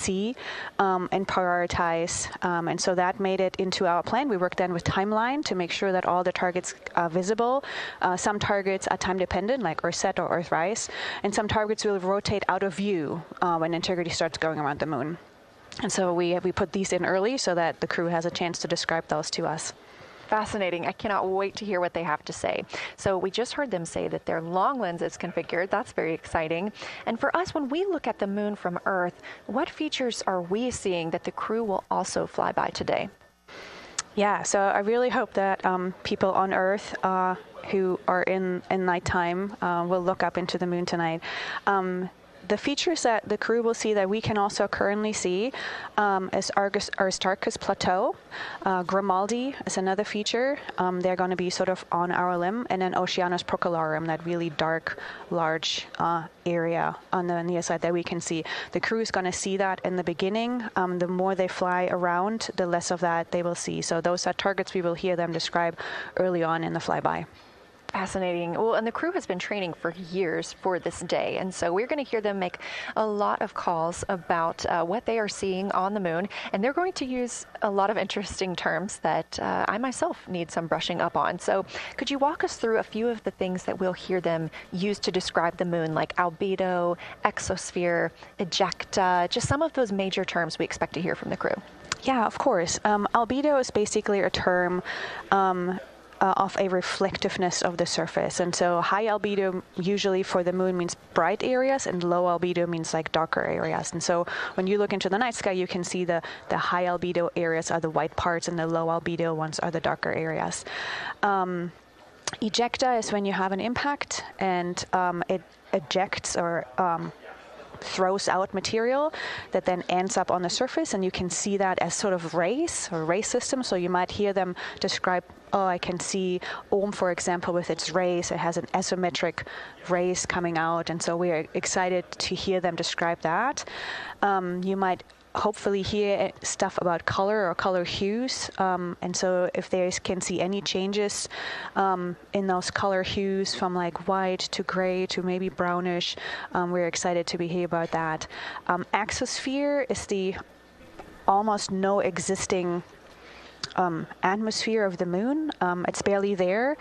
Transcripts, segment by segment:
see and prioritize. And so that made it into our plan. We worked then with timeline to make sure that all the targets are visible. Some targets are time dependent, like Earthset or Earthrise, and some targets will rotate out of view when integrity starts going around the moon. And so we put these in early so that the crew has a chance to describe those to us. Fascinating. I cannot wait to hear what they have to say. So we just heard them say that their long lens is configured. That's very exciting. And for us, when we look at the moon from Earth, what features are we seeing that the crew will also fly by today? Yeah, so I really hope that people on Earth who are in nighttime will look up into the moon tonight. The features that the crew will see that we can also currently see is Aristarchus Plateau. Grimaldi is another feature. They're going to be sort of on our limb. And then Oceanus Procellarum, that really dark, large area on the near side that we can see. The crew is going to see that in the beginning. The more they fly around, the less of that they will see. So those are targets we will hear them describe early on in the flyby. Fascinating. Well, and the crew has been training for years for this day. And so we're going to hear them make a lot of calls about what they are seeing on the moon. And they're going to use a lot of interesting terms that I myself need some brushing up on. So could you walk us through a few of the things that we'll hear them use to describe the moon, like albedo, exosphere, ejecta, just some of those major terms we expect to hear from the crew? Yeah, of course. Albedo is basically a term of a reflectiveness of the surface. And so high albedo usually for the moon means bright areas, and low albedo means like darker areas. And so when you look into the night sky, you can see the high albedo areas are the white parts and the low albedo ones are the darker areas. Ejecta is when you have an impact and it ejects or throws out material that then ends up on the surface, and you can see that as sort of rays or ray systems. So you might hear them describe, oh, I can see Ohm, for example, with its rays. It has an asymmetric rays coming out, and so we are excited to hear them describe that. You might hopefully hear stuff about color or color hues, and so if they can see any changes in those color hues from like white to gray to maybe brownish, we're excited to hear about that. Exosphere is the almost no existing atmosphere of the moon. It's barely there.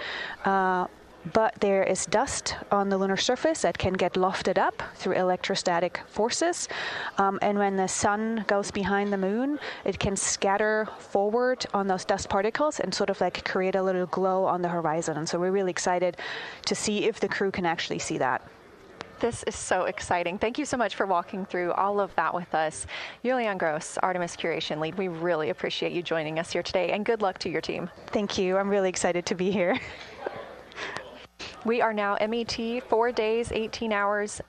But there is dust on the lunar surface that can get lofted up through electrostatic forces. And when the sun goes behind the moon, it can scatter forward on those dust particles and sort of like create a little glow on the horizon. And so we're really excited to see if the crew can actually see that. This is so exciting. Thank you so much for walking through all of that with us. Julian Gross, Artemis Curation Lead, we really appreciate you joining us here today, and good luck to your team. Thank you. I'm really excited to be here. We are now MET 4 days, 18 hours,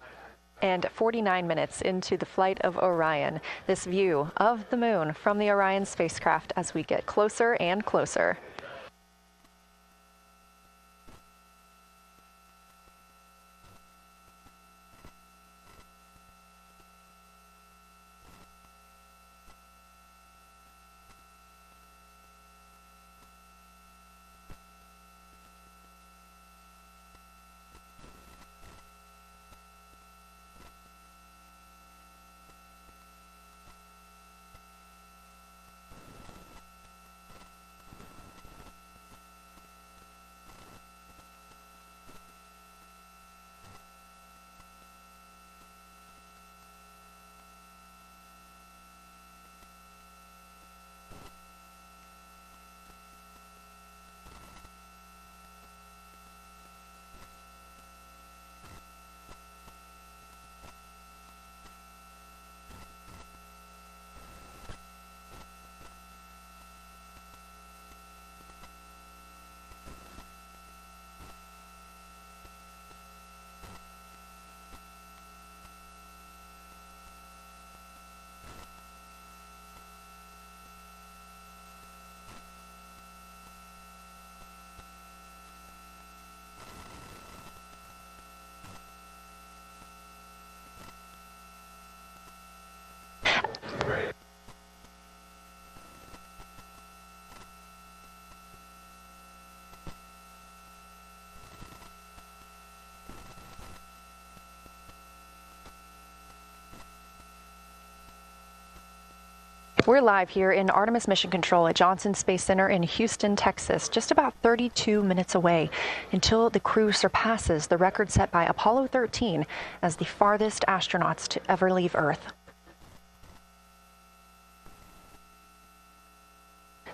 and 49 minutes into the flight of Orion. This view of the moon from the Orion spacecraft as we get closer and closer. We're live here in Artemis Mission Control at Johnson Space Center in Houston, Texas, just about 32 minutes away until the crew surpasses the record set by Apollo 13 as the farthest astronauts to ever leave Earth.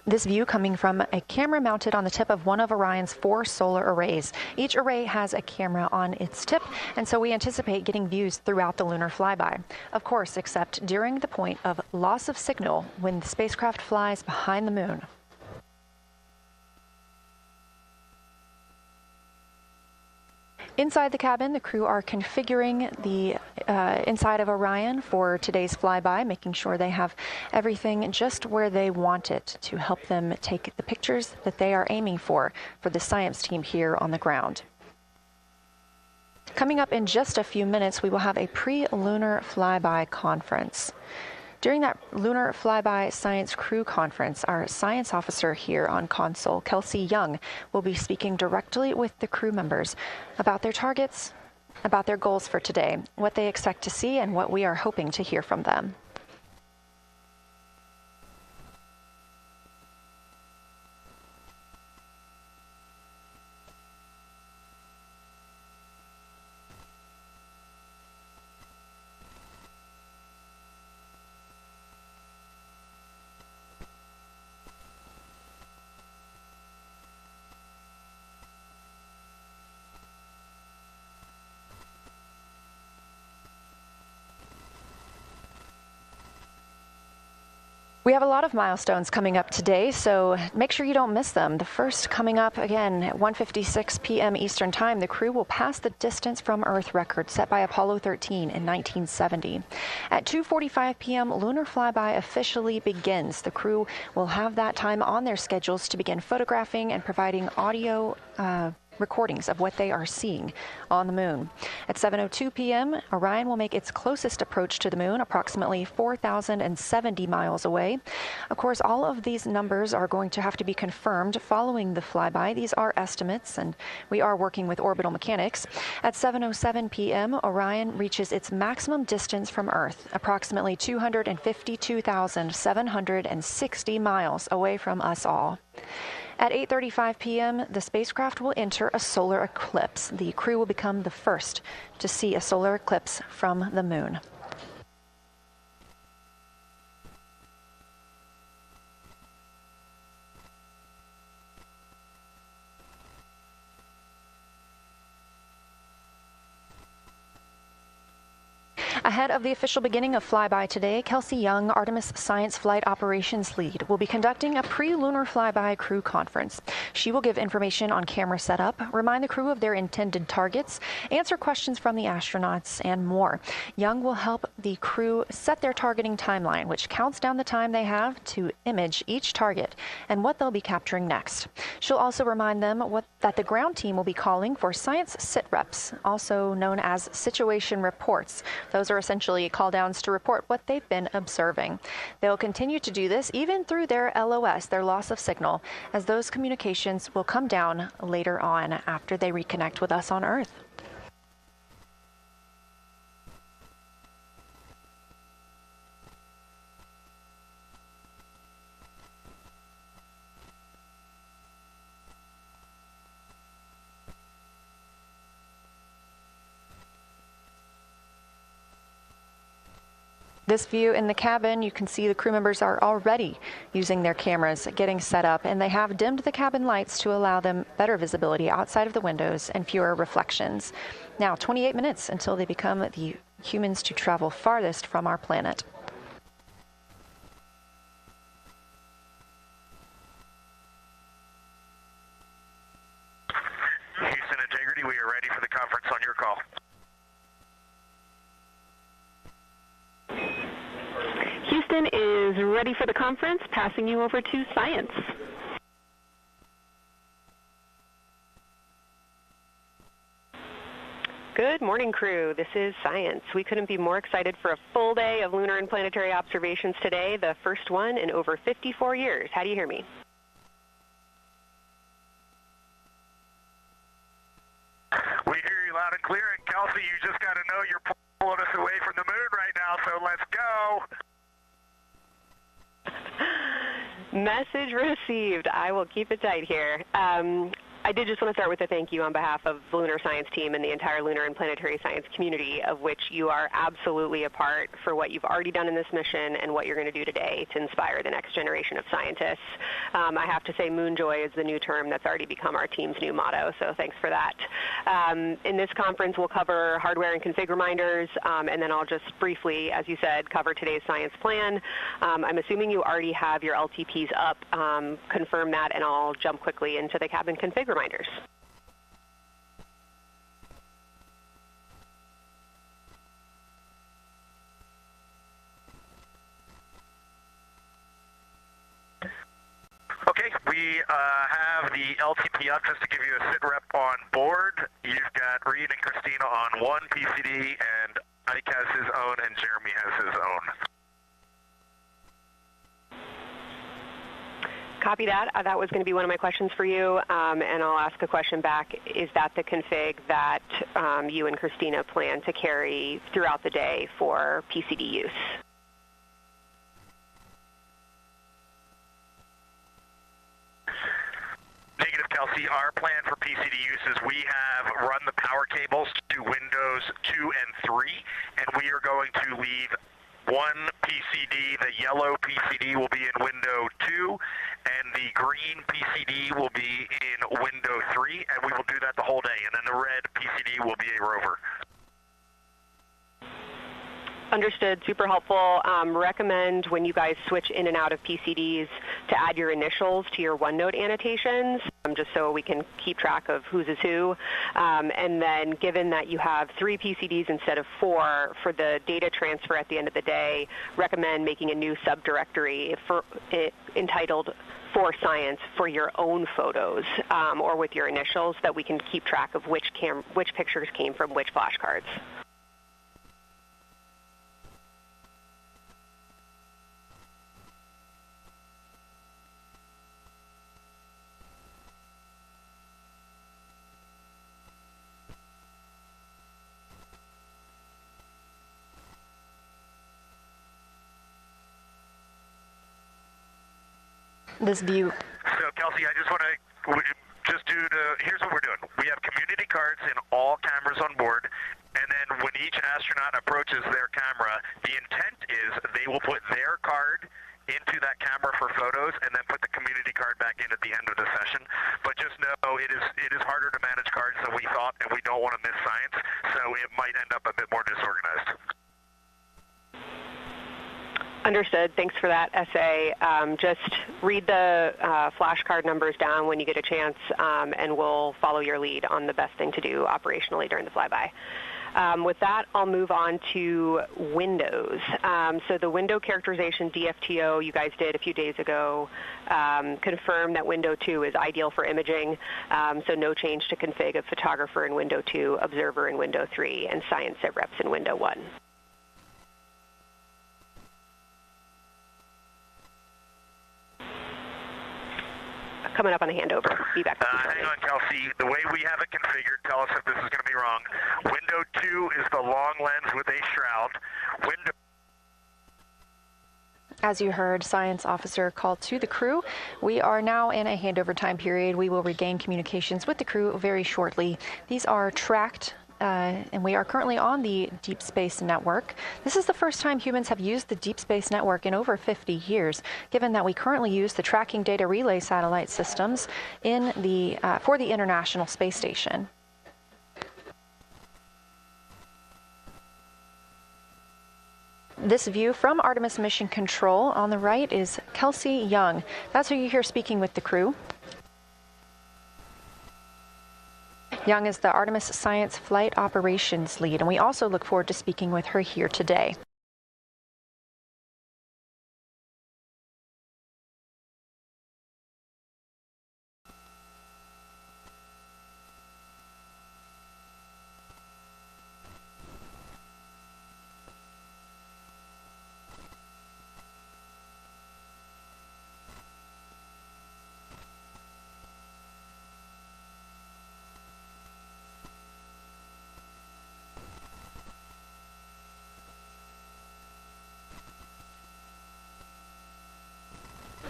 This view coming from a camera mounted on the tip of one of Orion's 4 solar arrays. Each array has a camera on its tip, and so we anticipate getting views throughout the lunar flyby. Of course, except during the point of loss of signal when the spacecraft flies behind the moon. Inside the cabin, the crew are configuring the inside of Orion for today's flyby, making sure they have everything just where they want it to help them take the pictures that they are aiming for the science team here on the ground. Coming up in just a few minutes, we will have a pre-lunar flyby conference. During that Lunar Flyby Science Crew Conference, our science officer here on console, Kelsey Young, will be speaking directly with the crew members about their targets, about their goals for today, what they expect to see, and what we are hoping to hear from them. We have a lot of milestones coming up today, so make sure you don't miss them. The first coming up again at 1:56 p.m. Eastern Time, the crew will pass the distance from Earth record set by Apollo 13 in 1970. At 2:45 p.m., Lunar Flyby officially begins. The crew will have that time on their schedules to begin photographing and providing audio recordings of what they are seeing on the moon. At 7:02 p.m., Orion will make its closest approach to the moon, approximately 4,070 miles away. Of course, all of these numbers are going to have to be confirmed following the flyby. These are estimates, and we are working with orbital mechanics. At 7:07 p.m., Orion reaches its maximum distance from Earth, approximately 252,760 miles away from us all. At 8:35 p.m., the spacecraft will enter a solar eclipse. The crew will become the first to see a solar eclipse from the moon. Ahead of the official beginning of flyby today, Kelsey Young, Artemis Science Flight Operations Lead, will be conducting a pre-lunar flyby crew conference. She will give information on camera setup, remind the crew of their intended targets, answer questions from the astronauts, and more. Young will help the crew set their targeting timeline, which counts down the time they have to image each target and what they'll be capturing next. She'll also remind them that the ground team will be calling for science sit reps, also known as situation reports. Those are essentially call-downs to report what they've been observing. They'll continue to do this even through their LOS, their loss of signal, as those communications will come down later on after they reconnect with us on Earth. This view in the cabin, you can see the crew members are already using their cameras, getting set up, and they have dimmed the cabin lights to allow them better visibility outside of the windows and fewer reflections. Now, 28 minutes until they become the humans to travel farthest from our planet. Houston Integrity, we are ready for the conference on your call. Houston is ready for the conference, passing you over to Science. Good morning, crew. This is Science. We couldn't be more excited for a full day of lunar and planetary observations today, the first one in over 54 years. How do you hear me? We hear you loud and clear, and Kelsey, you just got to know you're pulling us away from the moon right now, so let's go. Message received. I will keep it tight here. I did just want to start with a thank you on behalf of the Lunar Science team and the entire lunar and planetary science community, of which you are absolutely a part, for what you've already done in this mission and what you're going to do today to inspire the next generation of scientists. I have to say Moonjoy is the new term that's already become our team's new motto, so thanks for that. In this conference, we'll cover hardware and config reminders, and then I'll just briefly, as you said, cover today's science plan. I'm assuming you already have your LTPs up. Confirm that, and I'll jump quickly into the cabin config reminders. Okay, we have the LTP up just to give you a sit rep on board. You've got Reed and Christina on one PCD, and Ike has his own, and Jeremy has his own. Copy that. That was going to be one of my questions for you, and I'll ask a question back. Is that the config that you and Christina plan to carry throughout the day for PCD use? Negative, Kelsey. Our plan for PCD use is we have run the power cables to Windows 2 and 3, and we are going to leave one PCD. The yellow PCD will be in window 2, and the green PCD will be in window 3, and we will do that the whole day. And then the red PCD will be a rover. Understood. Super helpful. Recommend when you guys switch in and out of PCDs to add your initials to your OneNote annotations, just so we can keep track of whose is who. And then given that you have 3 PCDs instead of 4 for the data transfer at the end of the day, recommend making a new subdirectory entitled For Science for your own photos, or with your initials, that we can keep track of which pictures came from which flashcards. This view. So, Kelsey, I just want to here's what we're doing. We have community cards in all cameras on board, and then when each astronaut approaches their camera, the intent is they will put their card into that camera for photos and then put the community card back in at the end of the session. But just know it is harder to manage cards than we thought, and we don't want to miss science, so it might end up a bit more disorganized. Understood. Thanks for that essay. Just read the flashcard numbers down when you get a chance, and we'll follow your lead on the best thing to do operationally during the flyby. With that, I'll move on to Windows. So the window characterization DFTO you guys did a few days ago confirmed that window 2 is ideal for imaging, so no change to config of photographer in window 2, observer in window 3, and science sit reps in window 1. Coming up on a handover. Be back. Hang on, Kelsey. The way we have it configured, tell us if this is going to be wrong. Window 2 is the long lens with a shroud. Window. As you heard, Science Officer called to the crew. We are now in a handover time period. We will regain communications with the crew very shortly. These are tracked, and we are currently on the Deep Space Network. This is the first time humans have used the Deep Space Network in over 50 years, given that we currently use the tracking data relay satellite systems in the for the International Space Station. This view from Artemis Mission Control on the right is Kelsey Young. That's who you hear speaking with the crew. Young is the Artemis Science Flight Operations Lead, and we also look forward to speaking with her here today.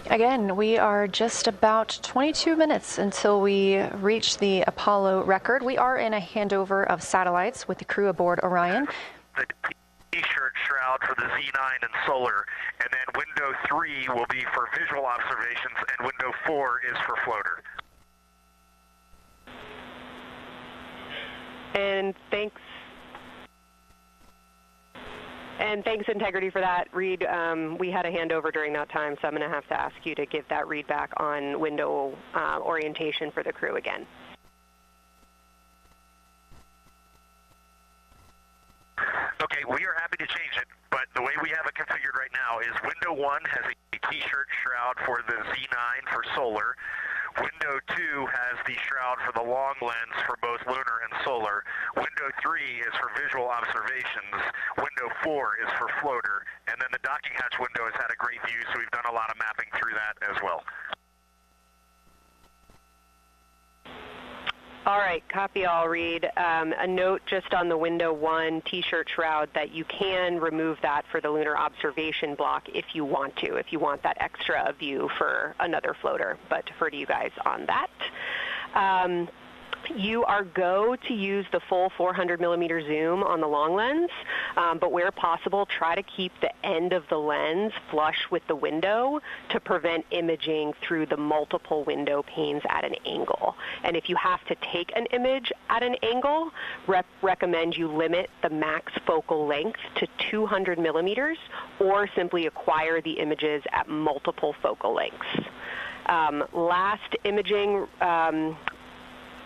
Again, we are just about 22 minutes until we reach the Apollo record. We are in a handover of satellites with the crew aboard Orion. The T-shirt shroud for the Z9 and solar, and then window 3 will be for visual observations, and window 4 is for floater. And thanks, Integrity, for that. Reed, we had a handover during that time, so I'm going to have to ask you to give that read back on window orientation for the crew again. Okay, we are happy to change it, but the way we have it configured right now is window 1 has a T-shirt shroud for the Z9 for solar. Window 2 has the shroud for the long lens for both lunar and solar. Window 3 is for visual observations. Window 4 is for floater. And then the docking hatch window has had a great view, so we've done a lot of mapping through that as well. All right, copy all, Reed. A note just on the window 1 T-shirt shroud that you can remove that for the lunar observation block if you want to, if you want that extra view for another floater, but defer to you guys on that. You are go to use the full 400 millimeter zoom on the long lens, but where possible, try to keep the end of the lens flush with the window to prevent imaging through the multiple window panes at an angle. And if you have to take an image at an angle, recommend you limit the max focal length to 200 millimeters or simply acquire the images at multiple focal lengths. Last imaging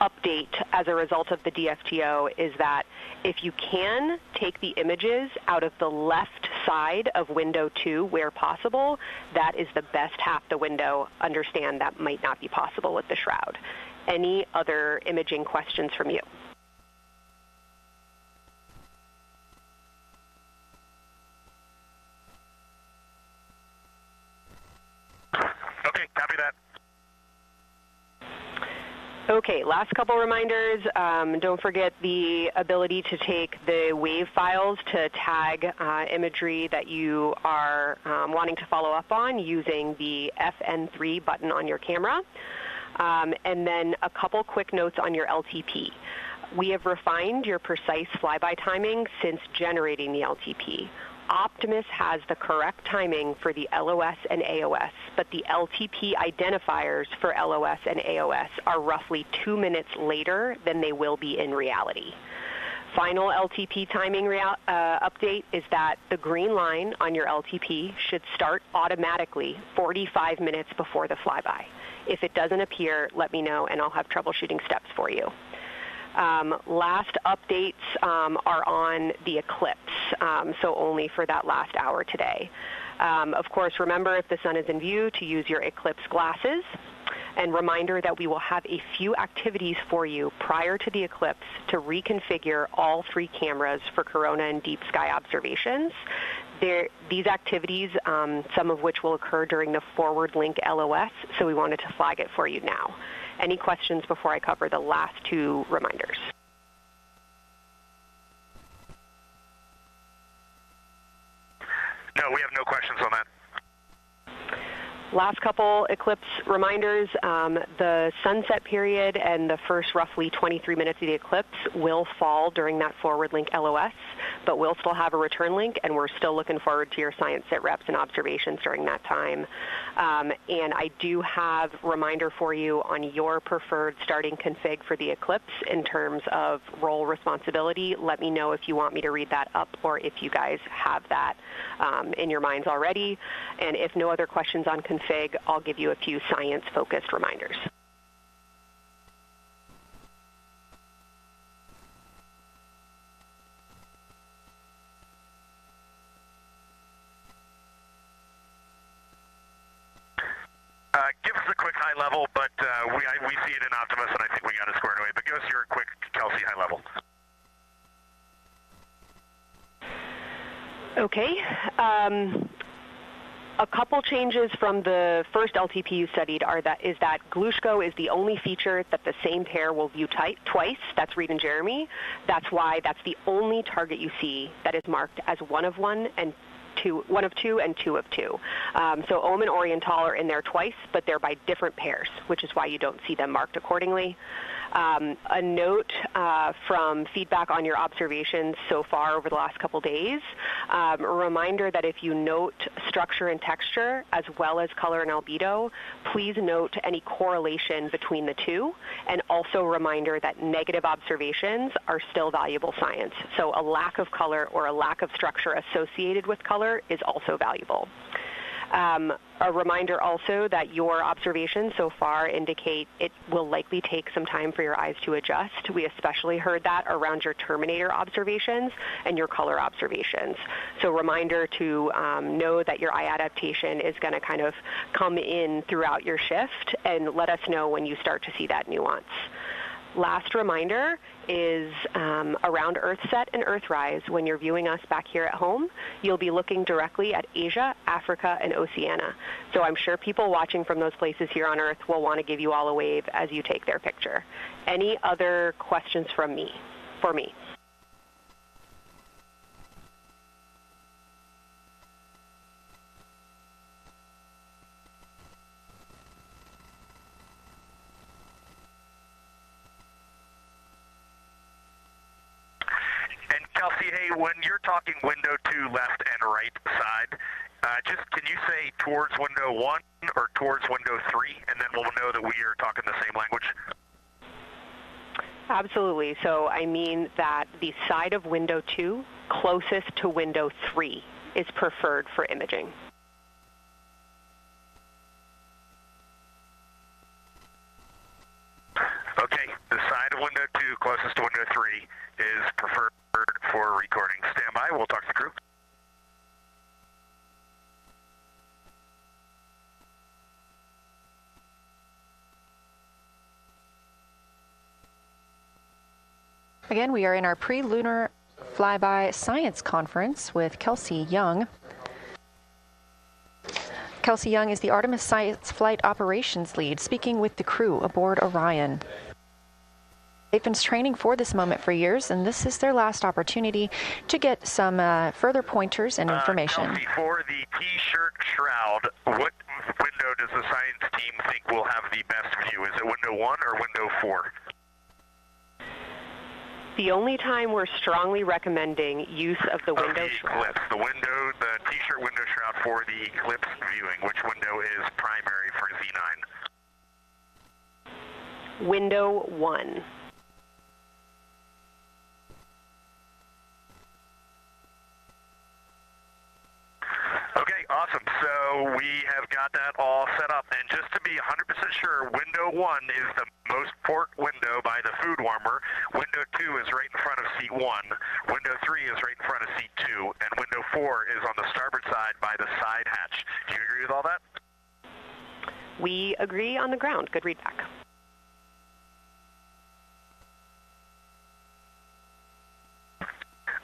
update as a result of the DFTO is that if you can take the images out of the left side of window 2 where possible, that is the best half the window. Understand that might not be possible with the shroud. Any other imaging questions from you? Okay, copy that. Okay, last couple reminders. Don't forget the ability to take the WAV files to tag imagery that you are wanting to follow up on using the FN3 button on your camera. And then a couple quick notes on your LTP. We have refined your precise flyby timing since generating the LTP. Optimus has the correct timing for the LOS and AOS, but the LTP identifiers for LOS and AOS are roughly 2 minutes later than they will be in reality. Final LTP timing update is that the green line on your LTP should start automatically 45 minutes before the flyby. If it doesn't appear, let me know and I'll have troubleshooting steps for you. Last updates are on the Eclipse, so only for that last hour today. Of course, remember if the sun is in view to use your Eclipse glasses. And reminder that we will have a few activities for you prior to the eclipse to reconfigure all 3 cameras for corona and deep sky observations. These activities, some of which will occur during the forward link LOS, so we wanted to flag it for you now. Any questions before I cover the last 2 reminders? No, we have no questions on that. Last couple Eclipse reminders, the sunset period and the first roughly 23 minutes of the eclipse will fall during that forward link LOS, but we'll still have a return link, and we're still looking forward to your science sit reps and observations during that time. And I do have a reminder for you on your preferred starting config for the eclipse in terms of role responsibility. Let me know if you want me to read that up or if you guys have that in your minds already. And if no other questions on config, I'll give you a few science-focused reminders. Give us a quick high level, but we see it in Optimus, and I think we got it squared away. But give us your quick Kelsey high level. Okay. A couple changes from the first LTP you studied is that Glushko is the only feature that the same pair will view twice. That's Reed and Jeremy. That's why that's the only target you see that is marked as 1 of 1 and one of two and two of two. So Ohm and Oriental are in there twice, but they're by different pairs, which is why you don't see them marked accordingly. A note from feedback on your observations so far over the last couple days, a reminder that if you note structure and texture as well as color and albedo, please note any correlation between the two, and also a reminder that negative observations are still valuable science. So a lack of color or a lack of structure associated with color is also valuable. A reminder also that your observations so far indicate it will likely take some time for your eyes to adjust. We especially heard that around your terminator observations and your color observations. So reminder to know that your eye adaptation is going to kind of come in throughout your shift, and let us know when you start to see that nuance. Last reminder is around Earthset and Earthrise. When you're viewing us back here at home, you'll be looking directly at Asia, Africa, and Oceania. So I'm sure people watching from those places here on Earth will want to give you all a wave as you take their picture. Any other questions from me? For me? Kelsey, hey, when you're talking window 2 left and right side, just can you say towards window 1 or towards window 3, and then we'll know that we are talking the same language? Absolutely. So I mean that the side of window 2 closest to window 3 is preferred for imaging. Okay, the side of window 2 closest to window 3 is preferred for recording. Stand by, we'll talk to the crew. Again, we are in our pre-lunar flyby science conference with Kelsey Young. Kelsey Young is the Artemis Science Flight Operations Lead, speaking with the crew aboard Orion. They've been training for this moment for years, and this is their last opportunity to get some further pointers and information. Kelsey, for the T-shirt shroud, what window does the science team think will have the best view? Is it window 1 or window 4? The only time we're strongly recommending use of the window shroud. Eclipse, the T-shirt window shroud for the Eclipse viewing. Which window is primary for Z9? Window 1. Okay, awesome. So we have got that all set up. And just to be 100% sure, window 1 is the most port window by the food warmer. Window 2 is right in front of seat 1. Window 3 is right in front of seat 2. And window 4 is on the starboard side by the side hatch. Do you agree with all that? We agree on the ground. Good readback.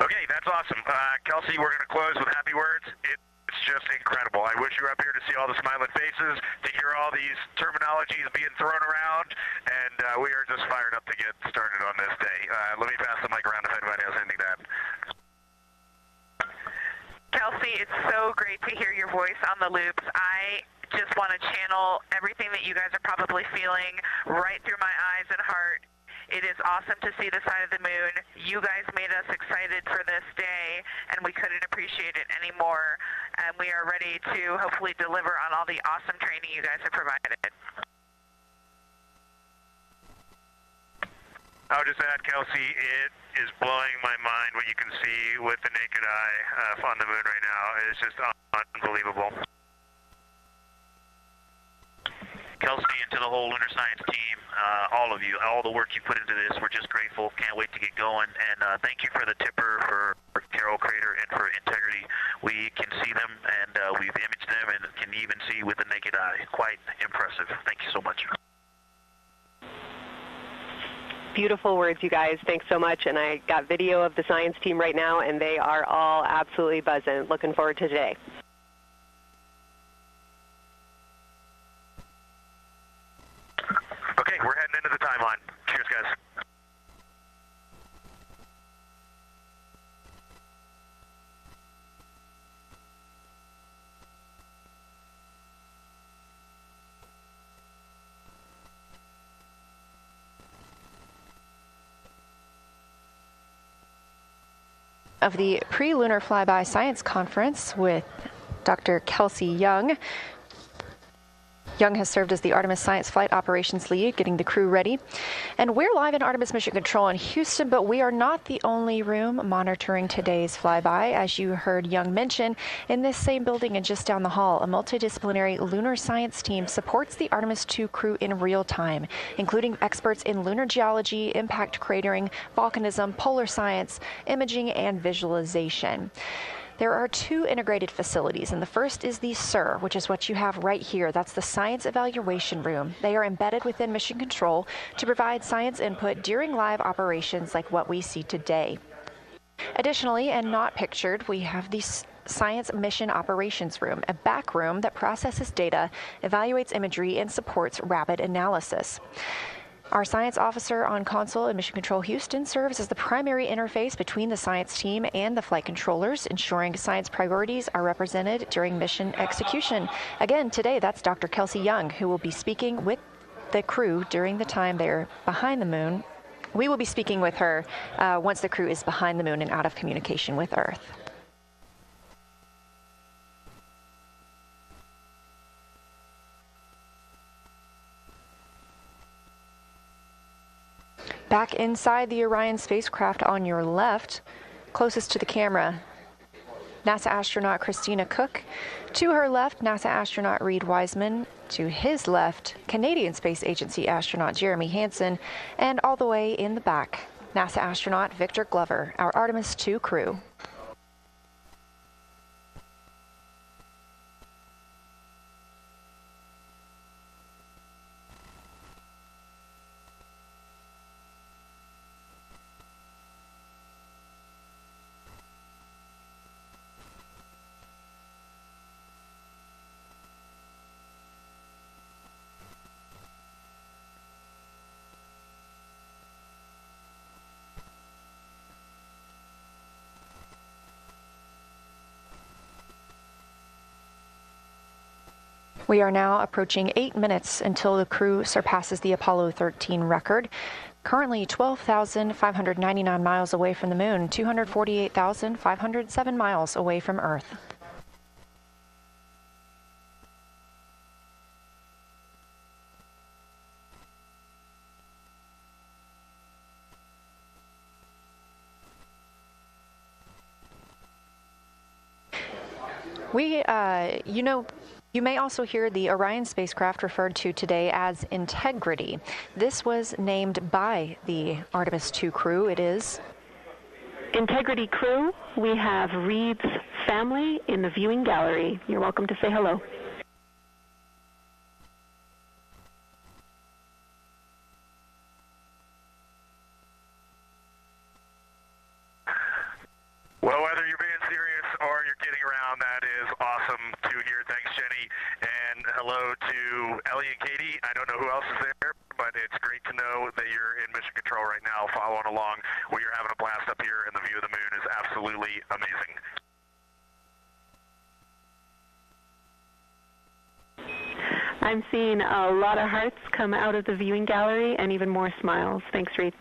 Okay, that's awesome. Kelsey, we're going to close with happy words. It's just incredible. I wish you were up here to see all the smiling faces, to hear all these terminologies being thrown around, and we are just fired up to get started on this day. Let me pass the mic around if anybody has anything to add. Kelsey, it's so great to hear your voice on the loops. I just want to channel everything that you guys are probably feeling right through my eyes and heart. It is awesome to see the side of the moon. You guys made us excited for this day, and we couldn't appreciate it anymore. And we are ready to hopefully deliver on all the awesome training you guys have provided. I'll just add, Kelsey, it is blowing my mind what you can see with the naked eye on the moon right now. It's just unbelievable. Kelsey, and to the whole Lunar Science team, all of you, all the work you put into this, we're just grateful. Can't wait to get going. And thank you for the tipper, for Carroll Crater, and for Integrity. We can see them, and we've imaged them, and can even see with the naked eye. Quite impressive. Thank you so much. Beautiful words, you guys. Thanks so much. And I got video of the science team right now, and they are all absolutely buzzing. Looking forward to today. Okay, we're heading into the timeline. Cheers, guys. of the Pre-Lunar Flyby Science Conference with Dr. Kelsey Young. Young has served as the Artemis Science Flight Operations Lead, getting the crew ready. And we're live in Artemis Mission Control in Houston, but we are not the only room monitoring today's flyby. As you heard Young mention, in this same building and just down the hall, a multidisciplinary lunar science team supports the Artemis II crew in real time, including experts in lunar geology, impact cratering, volcanism, polar science, imaging, and visualization. There are two integrated facilities, and the first is the SIR, which is what you have right here. That's the Science Evaluation Room. They are embedded within Mission Control to provide science input during live operations like what we see today. Additionally, and not pictured, we have the Science Mission Operations Room, a back room that processes data, evaluates imagery, and supports rapid analysis. Our science officer on console in Mission Control Houston serves as the primary interface between the science team and the flight controllers, ensuring science priorities are represented during mission execution. Again, today, that's Dr. Kelsey Young, who will be speaking with the crew during the time they're behind the moon. We will be speaking with her once the crew is behind the moon and out of communication with Earth. Back inside the Orion spacecraft on your left, closest to the camera, NASA astronaut Christina Cook. To her left, NASA astronaut Reed Wiseman. To his left, Canadian Space Agency astronaut Jeremy Hansen. And all the way in the back, NASA astronaut Victor Glover, our Artemis II crew. We are now approaching 8 minutes until the crew surpasses the Apollo 13 record. Currently 12,599 miles away from the moon, 248,507 miles away from Earth. You may also hear the Orion spacecraft referred to today as Integrity. This was named by the Artemis II crew. It is Integrity crew. We have Reed's family in the viewing gallery. You're welcome to say hello. Well, whether you're being serious or you're kidding around, that is awesome to hear. Thanks, Jenny. And hello to Ellie and Katie. I don't know who else is there, but it's great to know that you're in mission control right now, following along. We are having a blast up here, and the view of the moon is absolutely amazing. I'm seeing a lot of hearts come out of the viewing gallery and even more smiles. Thanks, Reed.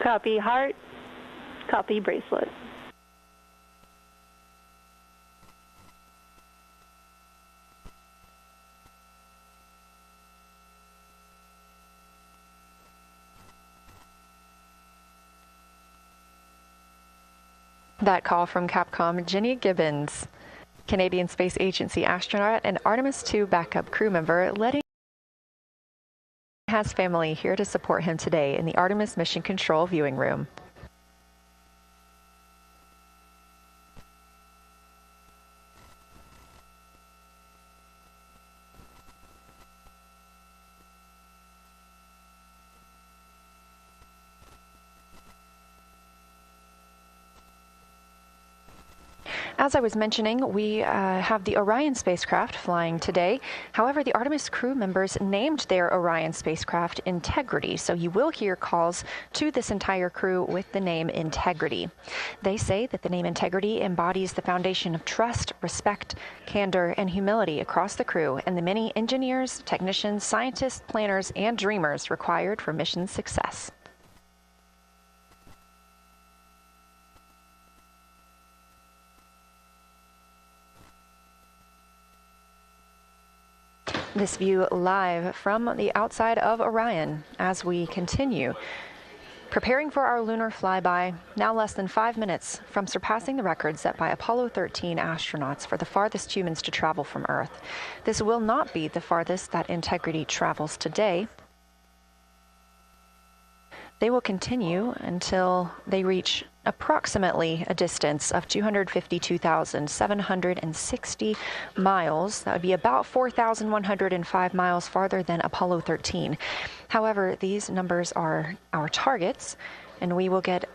Copy heart, copy bracelet. that call from Capcom Jenny Gibbons, Canadian Space Agency astronaut and Artemis II backup crew member, letting his family here to support him today in the Artemis Mission Control viewing room. As I was mentioning, we have the Orion spacecraft flying today. However, the Artemis crew members named their Orion spacecraft Integrity, so you will hear calls to this entire crew with the name Integrity. They say that the name Integrity embodies the foundation of trust, respect, candor, and humility across the crew and the many engineers, technicians, scientists, planners, and dreamers required for mission success. This view live from the outside of Orion as we continue. Preparing for our lunar flyby, now less than 5 minutes from surpassing the record set by Apollo 13 astronauts for the farthest humans to travel from Earth. This will not be the farthest that Integrity travels today. They will continue until they reach approximately a distance of 252,760 miles. That would be about 4,105 miles farther than Apollo 13. However, these numbers are our targets, and we will get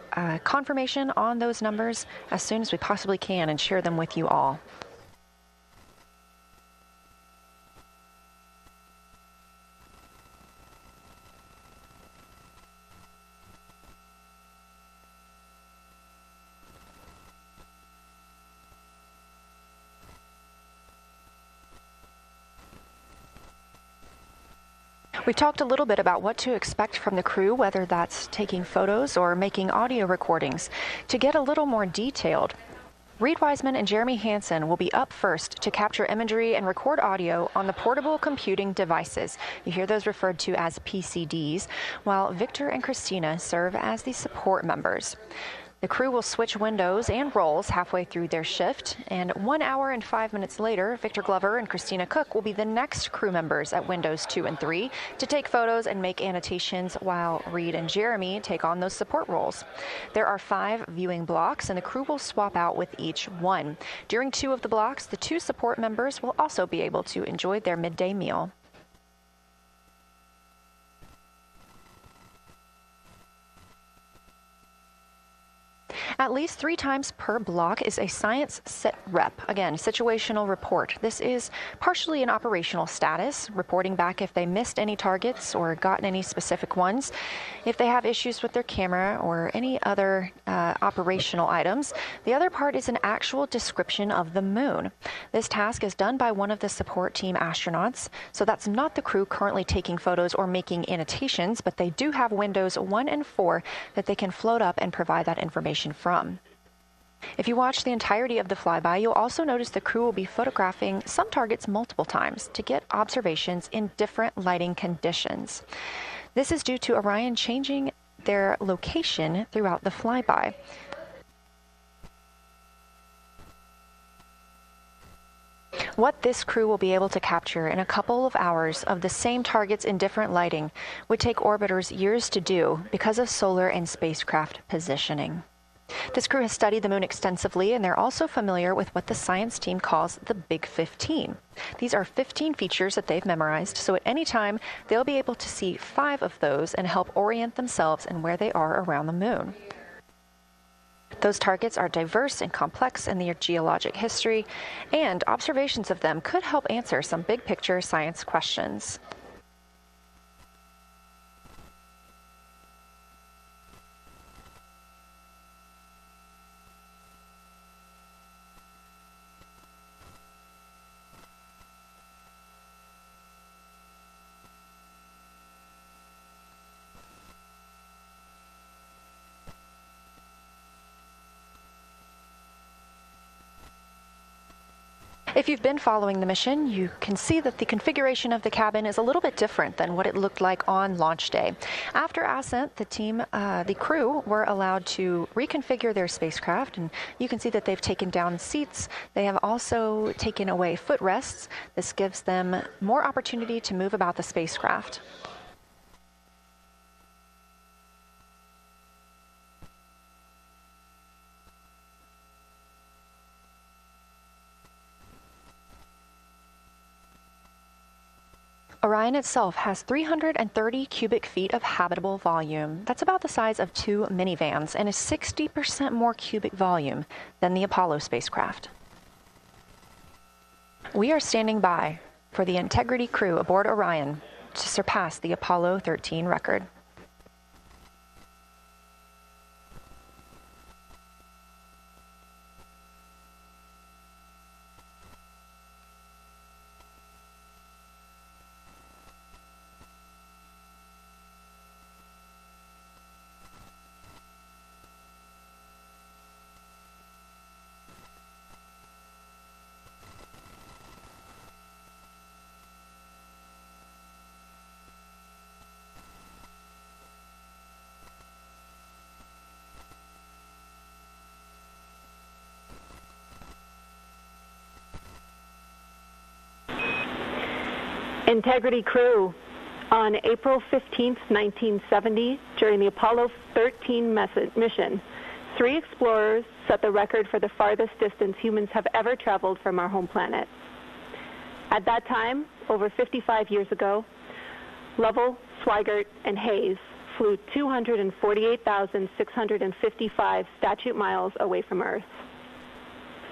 confirmation on those numbers as soon as we possibly can and share them with you all. We've talked a little bit about what to expect from the crew, whether that's taking photos or making audio recordings. To get a little more detailed, Reed Wiseman and Jeremy Hansen will be up first to capture imagery and record audio on the portable computing devices. You hear those referred to as PCDs, while Victor and Christina serve as the support members. The crew will switch windows and roles halfway through their shift, and 1 hour and 5 minutes later, Victor Glover and Christina Cook will be the next crew members at windows 2 and 3 to take photos and make annotations, while Reed and Jeremy take on those support roles. There are 5 viewing blocks, and the crew will swap out with each one. During 2 of the blocks, the 2 support members will also be able to enjoy their midday meal. At least 3 times per block is a science sit rep. Again, situational report. This is partially an operational status, reporting back if they missed any targets or gotten any specific ones, if they have issues with their camera or any other operational items. The other part is an actual description of the moon. This task is done by one of the support team astronauts, so that's not the crew currently taking photos or making annotations, but they do have windows 1 and 4 that they can float up and provide that information from. If you watch the entirety of the flyby, you'll also notice the crew will be photographing some targets multiple times to get observations in different lighting conditions. This is due to Orion changing their location throughout the flyby. What this crew will be able to capture in a couple of hours of the same targets in different lighting would take orbiters years to do because of solar and spacecraft positioning. This crew has studied the moon extensively, and they're also familiar with what the science team calls the Big 15. These are 15 features that they've memorized, so at any time, they'll be able to see 5 of those and help orient themselves and where they are around the moon. Those targets are diverse and complex in their geologic history, and observations of them could help answer some big-picture science questions. If you've been following the mission, you can see that the configuration of the cabin is a little bit different than what it looked like on launch day. After ascent, the crew were allowed to reconfigure their spacecraft, and you can see that they've taken down seats. They have also taken away footrests. This gives them more opportunity to move about the spacecraft. Orion itself has 330 cubic feet of habitable volume. That's about the size of 2 minivans and is 60% more cubic volume than the Apollo spacecraft. We are standing by for the Integrity crew aboard Orion to surpass the Apollo 13 record. Integrity crew, on April 15, 1970, during the Apollo 13 mission, 3 explorers set the record for the farthest distance humans have ever traveled from our home planet. At that time, over 55 years ago, Lovell, Swigert, and Hayes flew 248,655 statute miles away from Earth.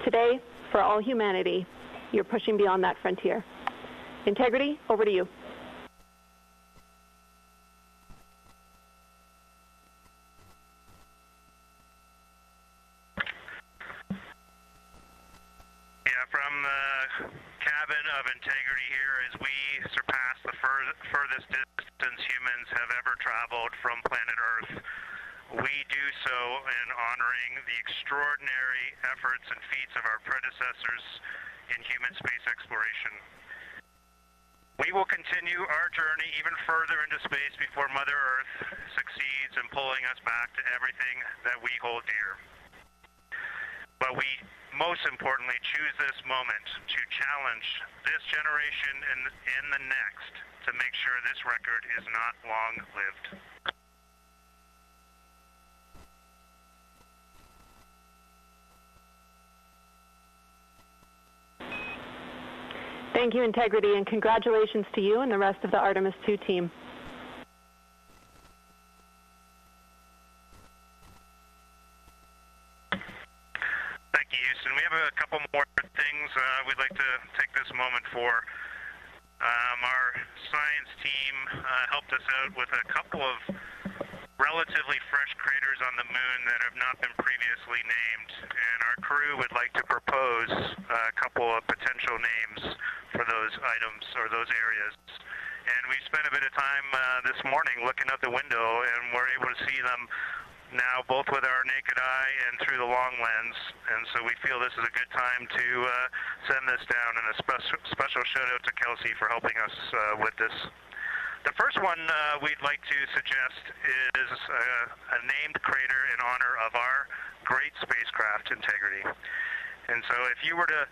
Today, for all humanity, you're pushing beyond that frontier. Integrity, over to you. Yeah, from the cabin of Integrity here as we surpass the furthest distance humans have ever traveled from planet Earth. We do so in honoring the extraordinary efforts and feats of our predecessors in human space exploration. We will continue our journey even further into space before Mother Earth succeeds in pulling us back to everything that we hold dear. But we most importantly choose this moment to challenge this generation and the next to make sure this record is not long-lived. Thank you, Integrity, and congratulations to you and the rest of the Artemis II team. Thank you, Houston. We have a couple more things we'd like to take this moment for. Our science team helped us out with a couple of relatively fresh craters on the moon that have not been previously named, and our crew would like to propose a couple of potential names for those items or those areas. And we spent a bit of time this morning looking out the window, and we're able to see them now both with our naked eye and through the long lens, and so we feel this is a good time to send this down, and a special shout out to Kelsey for helping us with this. The first one we'd like to suggest is a named crater in honor of our great spacecraft, Integrity. And so if you were to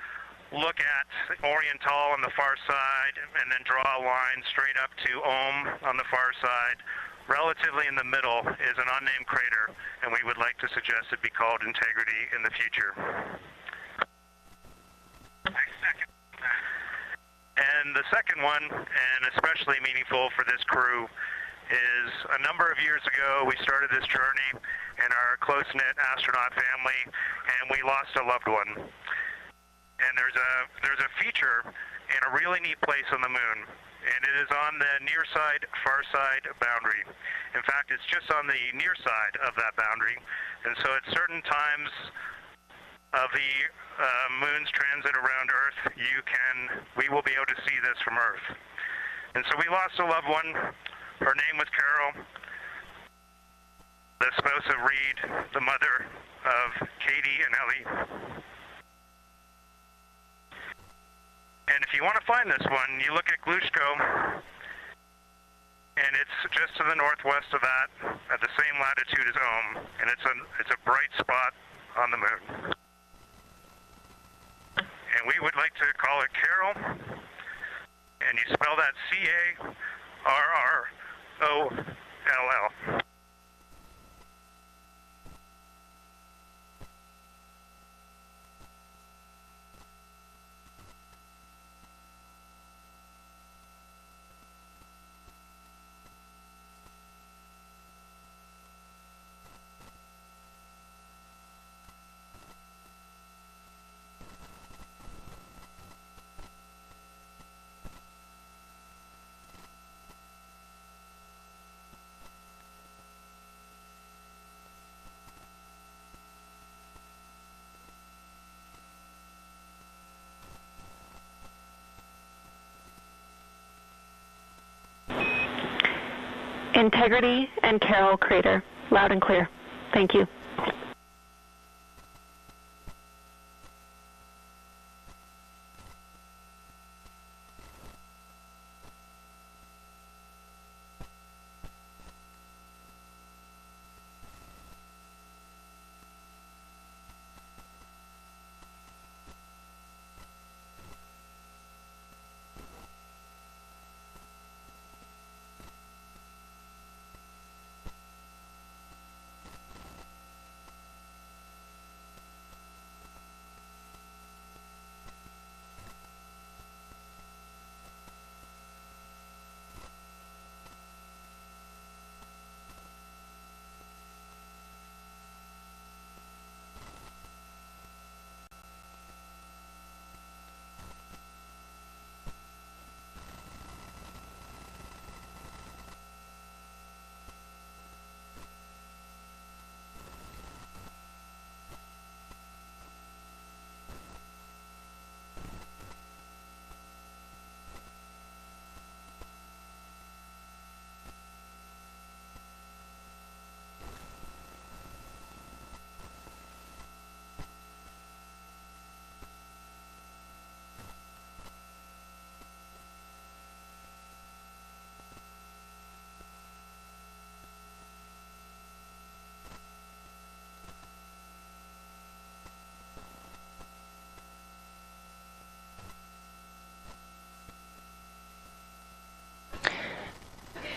look at Oriental on the far side and then draw a line straight up to Ohm on the far side, relatively in the middle is an unnamed crater, and we would like to suggest it be called Integrity in the future. And the second one, and especially meaningful for this crew, is a number of years ago we started this journey in our close-knit astronaut family, and we lost a loved one. And there's a feature in a really neat place on the moon, and it is on the near side, far side boundary. In fact, it's just on the near side of that boundary, and so at certain times of the moon's transit around Earth, we will be able to see this from Earth. And so we lost a loved one. Her name was Carol, the spouse of Reed, the mother of Katie and Ellie. And if you want to find this one, you look at Glushko, and it's just to the northwest of that, at the same latitude as Ohm, and it's a bright spot on the moon. And we would like to call it Carol, and you spell that C-A-R-R-O-L-L. Integrity and Carroll Crater. Loud and clear. Thank you.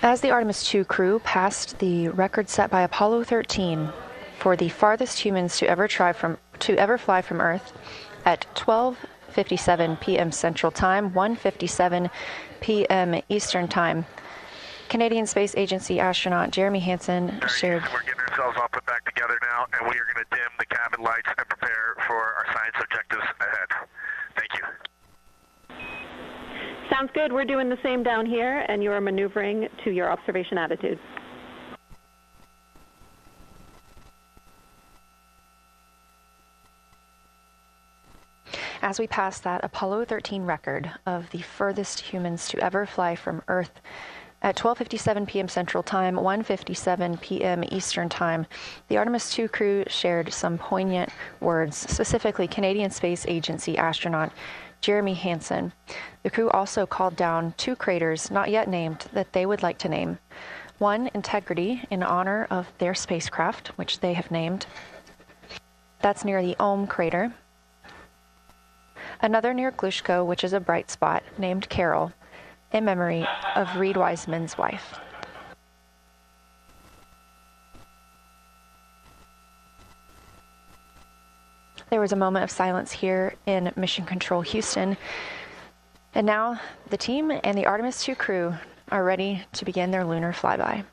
As the Artemis II crew passed the record set by Apollo 13 for the farthest humans to ever fly from Earth at 12:57 p.m. Central Time, 1:57 p.m. Eastern Time, Canadian Space Agency astronaut Jeremy Hansen shared. We're getting ourselves all put back together now, and we are going to dim the cabin lights and prepare for our science objectives ahead. Thank you. Sounds good. We're doing the same down here, and you are maneuvering to your observation attitude. As we pass that Apollo 13 record of the furthest humans to ever fly from Earth at 12:57 p.m. Central Time, 1:57 p.m. Eastern Time, the Artemis II crew shared some poignant words, specifically Canadian Space Agency astronaut Jeremy Hansen. The crew also called down 2 craters not yet named that they would like to name. One, Integrity, in honor of their spacecraft, which they have named. That's near the Ohm crater. Another near Glushko, which is a bright spot, named Carroll, in memory of Reed Wiseman's wife. There was a moment of silence here in Mission Control Houston. And now the team and the Artemis II crew are ready to begin their lunar flyby.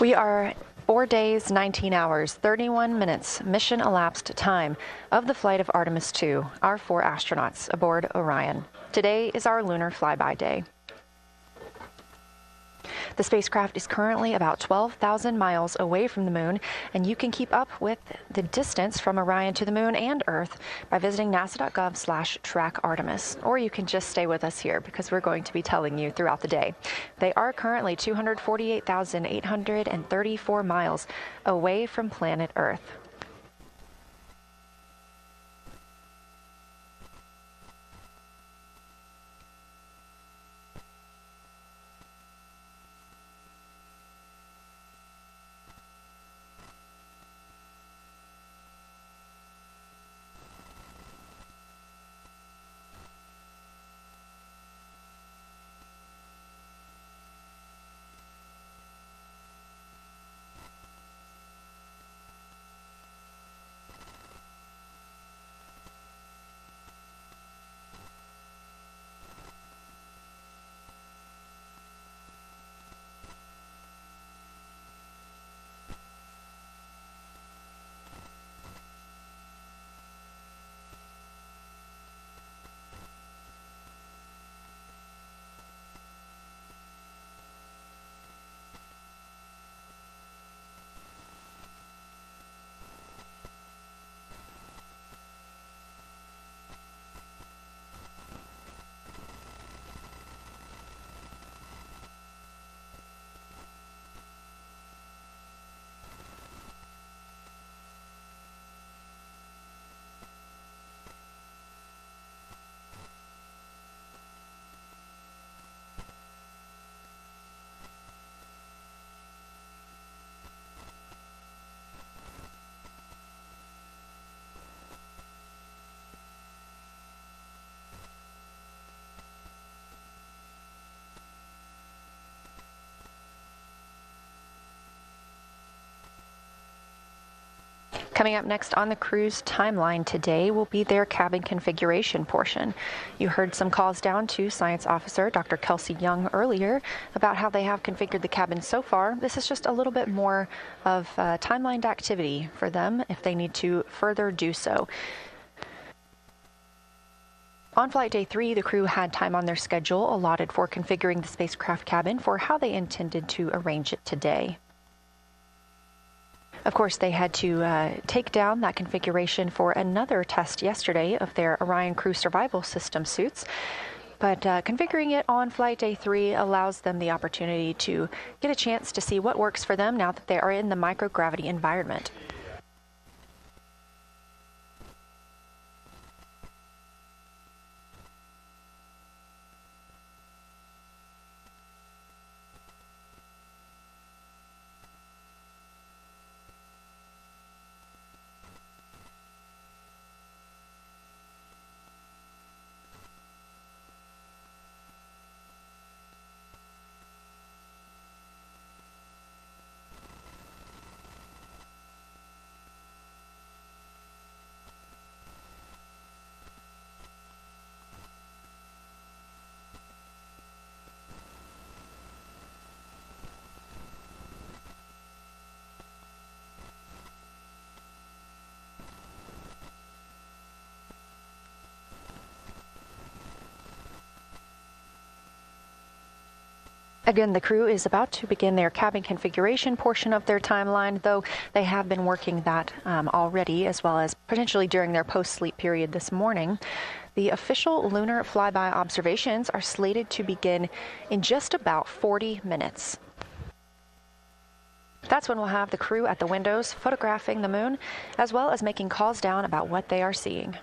We are 4 days, 19 hours, 31 minutes mission elapsed time of the flight of Artemis II, our 4 astronauts aboard Orion. Today is our lunar flyby day. The spacecraft is currently about 12,000 miles away from the moon, and you can keep up with the distance from Orion to the moon and Earth by visiting nasa.gov/track Artemis, or you can just stay with us here because we're going to be telling you throughout the day. They are currently 248,834 miles away from planet Earth. Coming up next on the crew's timeline today will be their cabin configuration portion. You heard some calls down to Science Officer Dr. Kelsey Young earlier about how they have configured the cabin so far. This is just a little bit more of timelined activity for them if they need to further do so. On flight day 3, the crew had time on their schedule allotted for configuring the spacecraft cabin for how they intended to arrange it today. Of course, they had to take down that configuration for another test yesterday of their Orion Crew Survival System suits. But configuring it on flight day 3 allows them the opportunity to get a chance to see what works for them now that they are in the microgravity environment. Again, the crew is about to begin their cabin configuration portion of their timeline, though they have been working that already, as well as potentially during their post-sleep period this morning. The official lunar flyby observations are slated to begin in just about 40 minutes. That's when we'll have the crew at the windows photographing the moon, as well as making calls down about what they are seeing.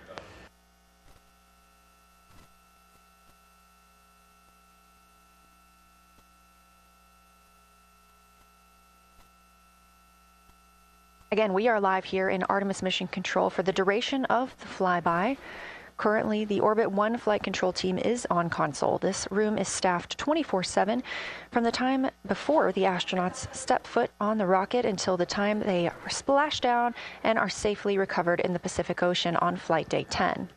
Again, we are live here in Artemis Mission Control for the duration of the flyby. Currently, the Orbit 1 flight control team is on console. This room is staffed 24/7 from the time before the astronauts step foot on the rocket until the time they are splashed down and are safely recovered in the Pacific Ocean on flight day 10.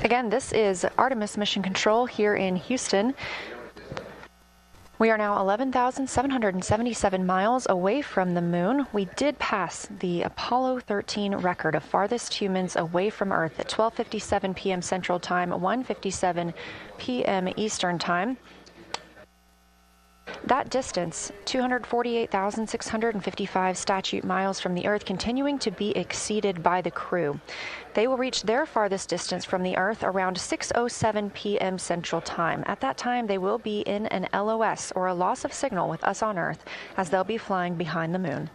Again, this is Artemis Mission Control here in Houston. We are now 11,777 miles away from the moon. We did pass the Apollo 13 record of farthest humans away from Earth at 12:57 p.m. Central Time, 1:57 p.m. Eastern Time. That distance, 248,655 statute miles from the Earth, continuing to be exceeded by the crew. They will reach their farthest distance from the Earth around 6:07 p.m. Central Time. At that time, they will be in an LOS, or a loss of signal, with us on Earth, as they'll be flying behind the moon.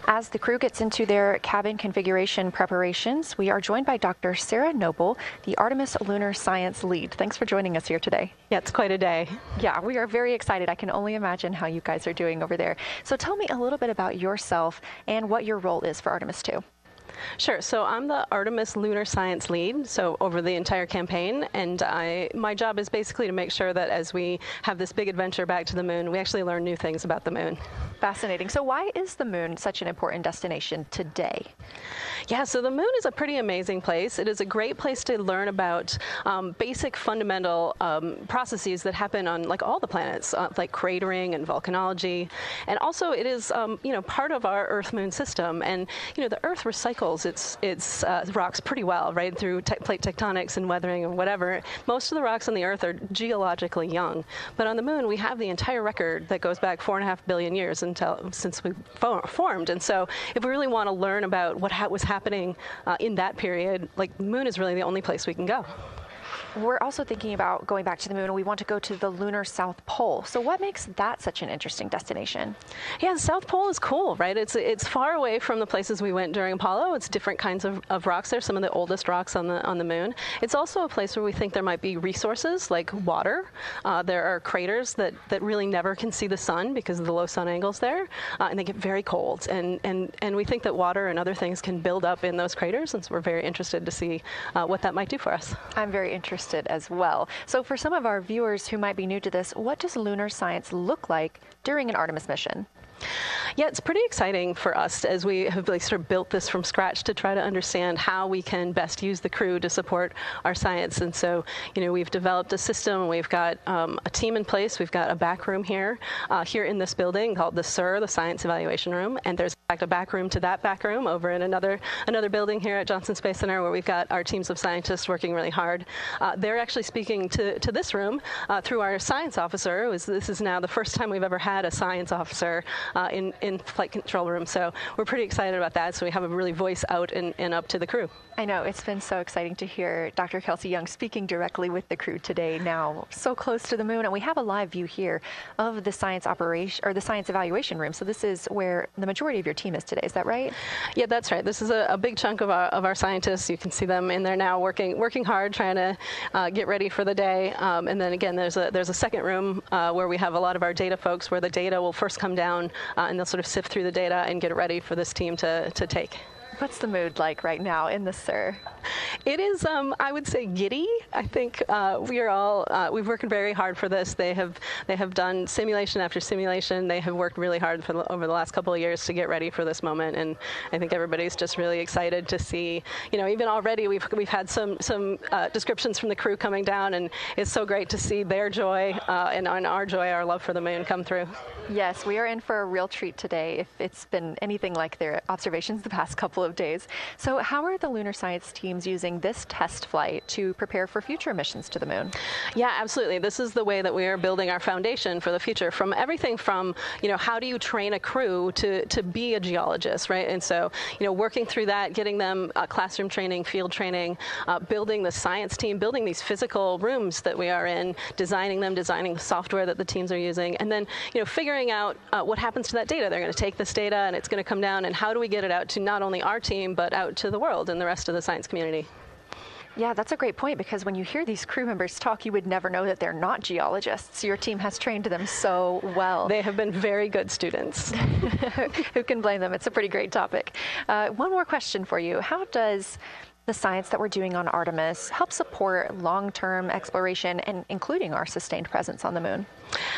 As the crew gets into their cabin configuration preparations, we are joined by Dr. Sarah Noble, the Artemis Lunar Science Lead. Thanks for joining us here today. Yeah, it's quite a day. Yeah, we are very excited. I can only imagine how you guys are doing over there. So tell me a little bit about yourself and what your role is for Artemis II. Sure. So I'm the Artemis Lunar Science Lead, so over the entire campaign, and my job is basically to make sure that as we have this big adventure back to the moon, we actually learn new things about the moon. Fascinating. So why is the moon such an important destination today? Yeah, so the moon is a pretty amazing place. It is a great place to learn about basic fundamental processes that happen on like all the planets, like cratering and volcanology. And also it is, part of our Earth-Moon system. And, the Earth recycles its rocks pretty well, right, through plate tectonics and weathering and whatever. Most of the rocks on the Earth are geologically young. But on the moon, we have the entire record that goes back 4.5 billion years since we formed. And so if we really want to learn about what was happening in that period, like the moon is really the only place we can go. We're also thinking about going back to the moon, and we want to go to the Lunar South Pole. So what makes that such an interesting destination? Yeah, the South Pole is cool, right? It's far away from the places we went during Apollo. It's different kinds of rocks there, some of the oldest rocks on the moon. It's also a place where we think there might be resources like water. There are craters that really never can see the sun because of the low sun angles there, and they get very cold. And we think that water and other things can build up in those craters, and so we're very interested to see what that might do for us. I'm very interested as well. So for some of our viewers who might be new to this, what does lunar science look like during an Artemis mission? Yeah, it's pretty exciting for us as we have sort of built this from scratch to try to understand how we can best use the crew to support our science. And so, we've developed a system. We've got a team in place. We've got a back room here in this building called the SIR, the Science Evaluation Room. And there's in fact a back room to that back room over in another building here at Johnson Space Center where we've got our teams of scientists working really hard. They're actually speaking to this room through our science officer. This is now the first time we've ever had a science officer in flight control room. So we're pretty excited about that. So we have a really voice out and up to the crew. I know, it's been so exciting to hear Dr. Kelsey Young speaking directly with the crew today, now so close to the moon. And we have a live view here of the science operation, or the science evaluation room. So this is where the majority of your team is today. Is that right? Yeah, that's right. This is a big chunk of our scientists. You can see them in there now working hard, trying to get ready for the day. And then again, there's a second room where we have a lot of our data folks, where the data will first come down and they'll sort of sift through the data and get it ready for this team to take. What's the mood like right now in the SIR? It is, I would say, giddy. I think we've worked very hard for this. They have done simulation after simulation. They have worked really hard over the last couple of years to get ready for this moment, and I think everybody's just really excited to see. Even already we've had some descriptions from the crew coming down, and it's so great to see their joy and our joy, our love for the moon come through. Yes, we are in for a real treat today, if it's been anything like their observations the past couple of days. So how are the lunar science teams using this test flight to prepare for future missions to the moon? Yeah, absolutely. This is the way that we are building our foundation for the future, from everything from, how do you train a crew to be a geologist, right? And so, working through that, getting them classroom training, field training, building the science team, building these physical rooms that we are in, designing the software that the teams are using, and then, figuring out what happens to that data. They're going to take this data and it's going to come down, and how do we get it out to not only our team, but out to the world and the rest of the science community? Yeah, that's a great point, because when you hear these crew members talk, you would never know that they're not geologists. Your team has trained them so well. They have been very good students. Who can blame them? It's a pretty great topic. One more question for you. How does the science that we're doing on Artemis help support long-term exploration, and including our sustained presence on the moon?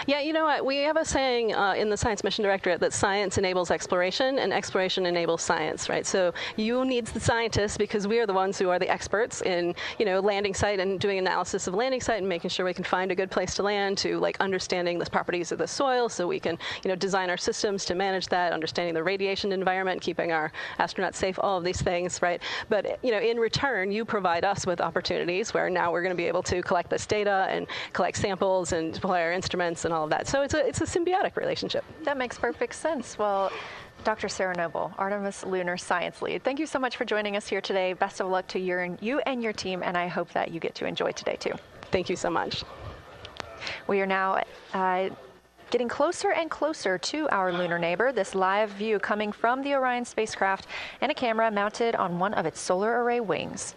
Yeah, you know what? We have a saying in the Science Mission Directorate that science enables exploration and exploration enables science, right? So you need the scientists, because we are the ones who are the experts in, landing site and doing analysis of landing site and making sure we can find a good place to land, to understanding the properties of the soil so we can, design our systems to manage that, understanding the radiation environment, keeping our astronauts safe, all of these things, right? But, in return, you provide us with opportunities where now we're going to be able to collect this data and collect samples and deploy our instruments and all of that. So it's a symbiotic relationship. That makes perfect sense. Well, Dr. Sarah Noble, Artemis Lunar Science Lead, thank you so much for joining us here today. Best of luck to you and your team, and I hope that you get to enjoy today too. Thank you so much. We are now getting closer and closer to our lunar neighbor. This live view coming from the Orion spacecraft and a camera mounted on one of its solar array wings.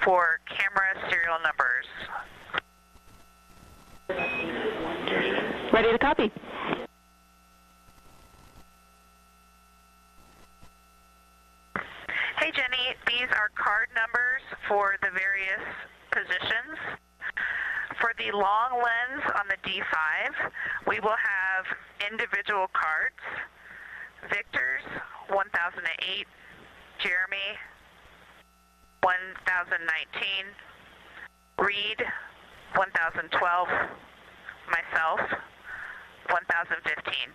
for camera serial numbers. Ready to copy. Hey Jenny, these are card numbers for the various positions. For the long lens on the D5, we will have individual cards. Victor's 1008, Jeremy 1019, Reed 1012, myself 1015.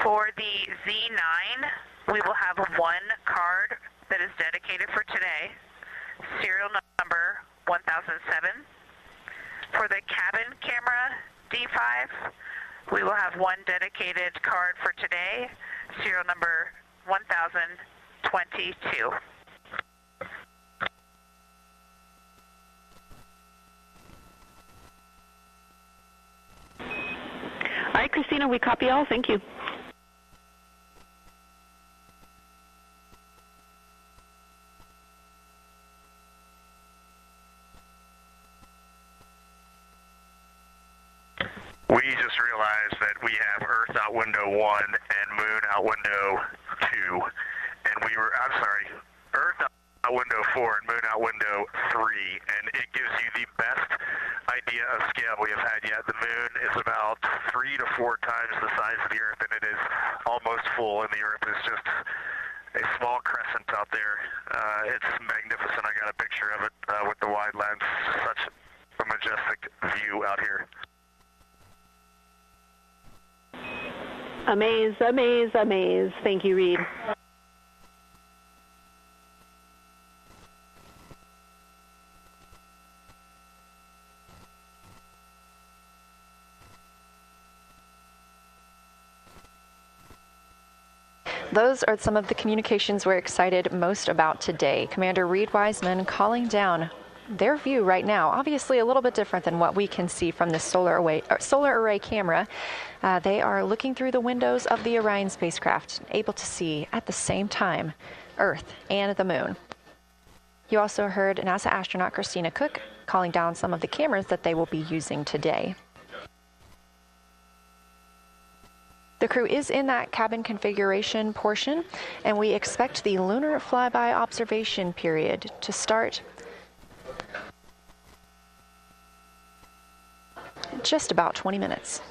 For the Z9, we will have one card that is dedicated for today, serial number 1007. For the cabin camera D5, we will have one dedicated card for today, serial number 1022. All right, Christina, we copy all. Thank you. We just realized that we have Earth out window 1 and Moon out window 2, and Earth out window 4 and Moon out window 3, and it gives you the best idea of scale we have had yet. The Moon is about 3 to 4 times the size of the Earth, and it is almost full, and the Earth is just a small crescent out there. It's magnificent. I got a picture of it with the wide lens. Such a majestic view out here. Amaze, amaze, amaze. Thank you, Reed. Those are some of the communications we're excited most about today. Commander Reed Wiseman calling down their view right now, obviously a little bit different than what we can see from the solar array camera. They are looking through the windows of the Orion spacecraft, able to see at the same time Earth and the Moon. You also heard NASA astronaut Christina Cook calling down some of the cameras that they will be using today. The crew is in that cabin configuration portion, and we expect the Lunar Flyby observation period to start in just about 20 minutes.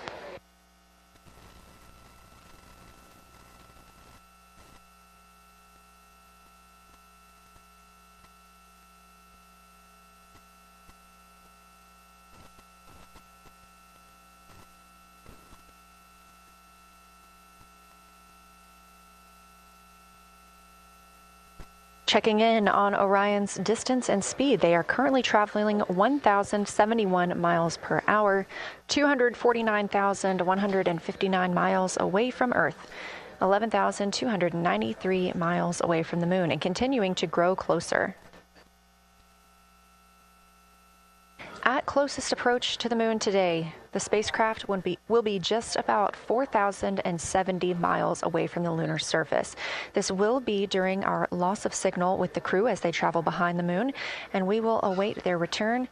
Checking in on Orion's distance and speed, they are currently traveling 1,071 miles per hour, 249,159 miles away from Earth, 11,293 miles away from the Moon, and continuing to grow closer. At closest approach to the Moon today, the spacecraft will be just about 4,070 miles away from the lunar surface. This will be during our loss of signal with the crew as they travel behind the Moon, and we will await their return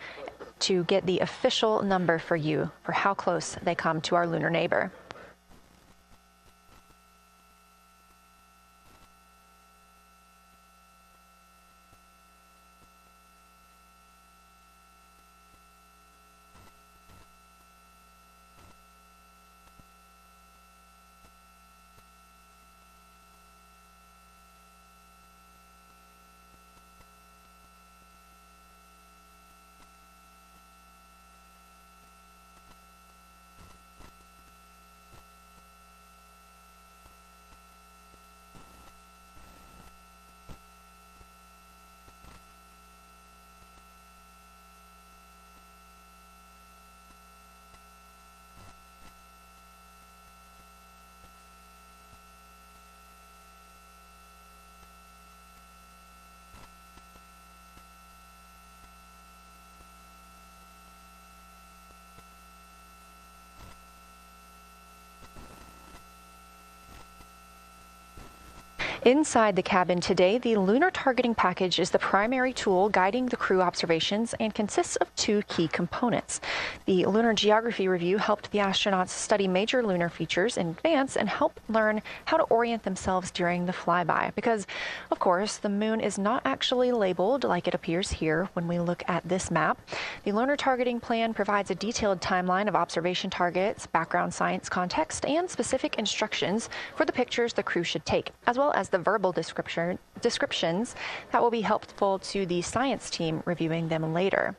to get the official number for you for how close they come to our lunar neighbor. Inside the cabin today, the lunar targeting package is the primary tool guiding the crew observations and consists of two key components. The Lunar Geography Review helped the astronauts study major lunar features in advance and help learn how to orient themselves during the flyby. Because, of course, the moon is not actually labeled like it appears here when we look at this map. The lunar targeting plan provides a detailed timeline of observation targets, background science context, and specific instructions for the pictures the crew should take, as well as the verbal descriptions that will be helpful to the science team reviewing them later.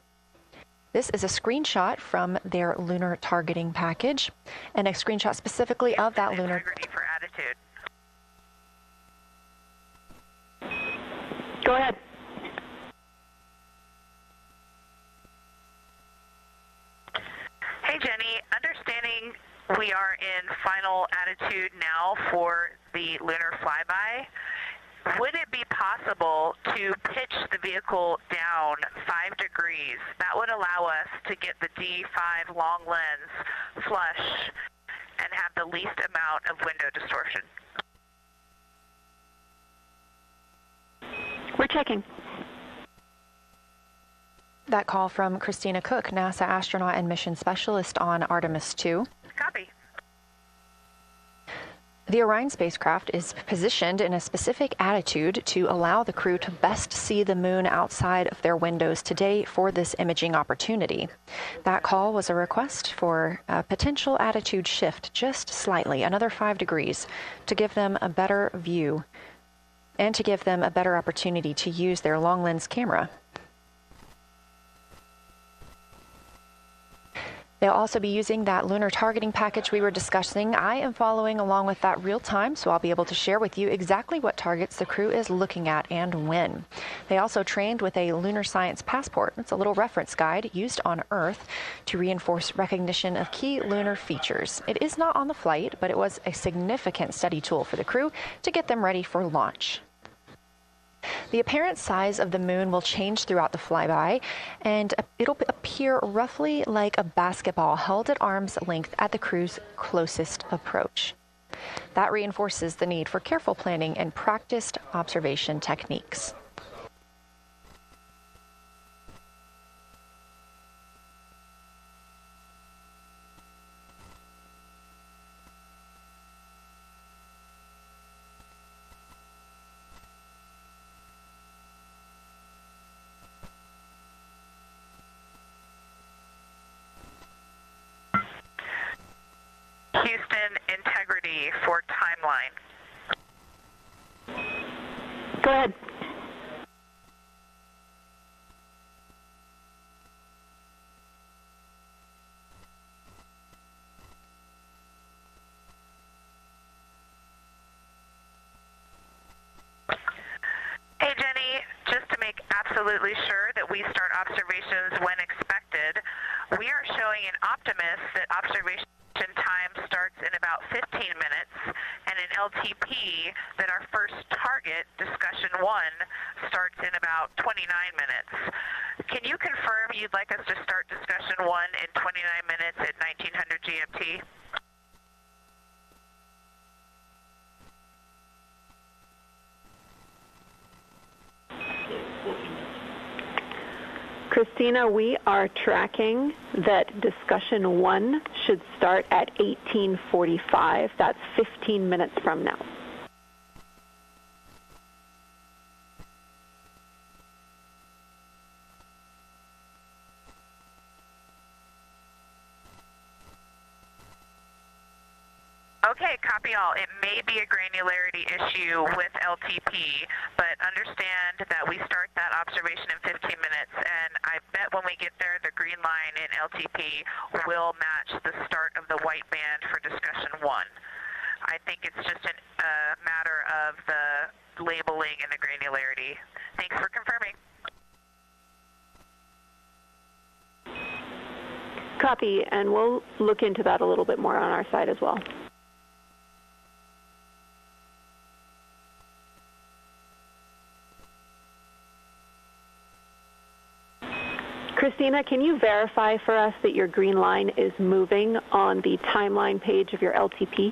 This is a screenshot from their lunar targeting package, and a screenshot specifically of that lunar. For attitude. Go ahead. Hey, Jenny. Understanding we are in final attitude now for the Lunar Flyby. Would it be possible to pitch the vehicle down 5 degrees? That would allow us to get the D5 long lens flush and have the least amount of window distortion. We're checking. That call from Christina Cook, NASA astronaut and mission specialist on Artemis II. Copy. The Orion spacecraft is positioned in a specific attitude to allow the crew to best see the moon outside of their windows today for this imaging opportunity. That call was a request for a potential attitude shift just slightly, another 5 degrees, to give them a better view and to give them a better opportunity to use their long lens camera. They'll also be using that lunar targeting package we were discussing. I am following along with that real time, so I'll be able to share with you exactly what targets the crew is looking at and when. They also trained with a lunar science passport. It's a little reference guide used on Earth to reinforce recognition of key lunar features. It is not on the flight, but it was a significant study tool for the crew to get them ready for launch. The apparent size of the moon will change throughout the flyby, and it'll appear roughly like a basketball held at arm's length at the crew's closest approach. That reinforces the need for careful planning and practiced observation techniques. Houston, integrity for timeline. Go ahead. Hey, Jenny, just to make absolutely sure that we start observations when expected, we are showing in Optimus that observation time starts in about 15 minutes, and in LTP that our first target, discussion 1, starts in about 29 minutes. Can you confirm you'd like us to start discussion 1 in 29 minutes at 1900 GMT? Christina, we are tracking that discussion 1 should start at 18:45. That's 15 minutes from now. Okay, copy all. It may be a granularity issue with LTP, but understand that we start that observation in 15 minutes, and I bet when we get there, the green line in LTP will match the start of the white band for discussion 1. I think it's just a matter of the labeling and the granularity. Thanks for confirming. Copy, and we'll look into that a little bit more on our side as well. Christina, can you verify for us that your green line is moving on the timeline page of your LTP?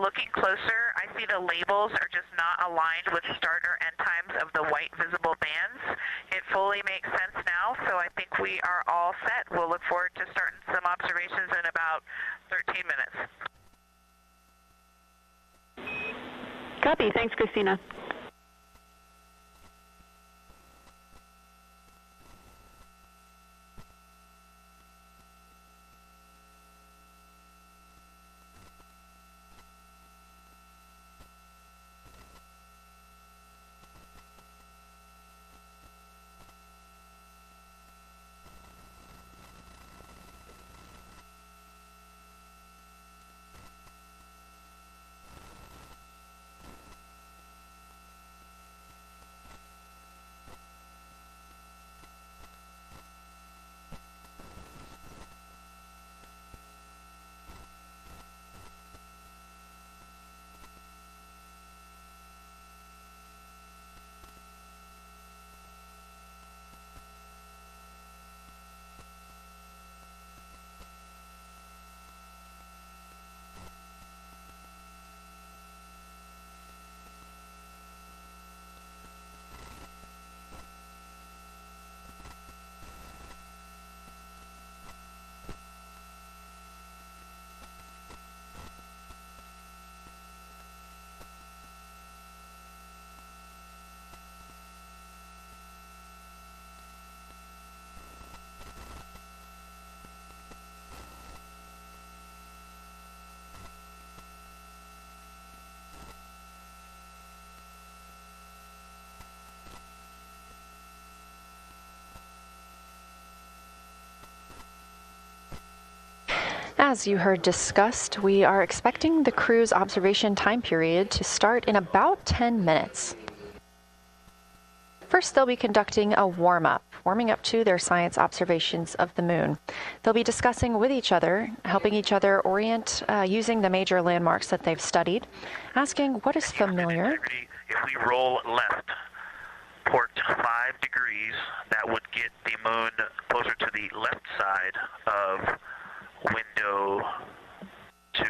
looking closer, I see the labels are just not aligned with start or end times of the white visible bands. It fully makes sense now, so I think we are all set. We'll look forward to starting some observations in about 13 minutes. Copy. Thanks, Christina. As you heard discussed, we are expecting the crew's observation time period to start in about 10 minutes. First, they'll be conducting a warming up to their science observations of the moon. They'll be discussing with each other, helping each other orient using the major landmarks that they've studied, asking what is familiar. If we roll left, port 5 degrees, that would get the moon closer to the left side of window 2.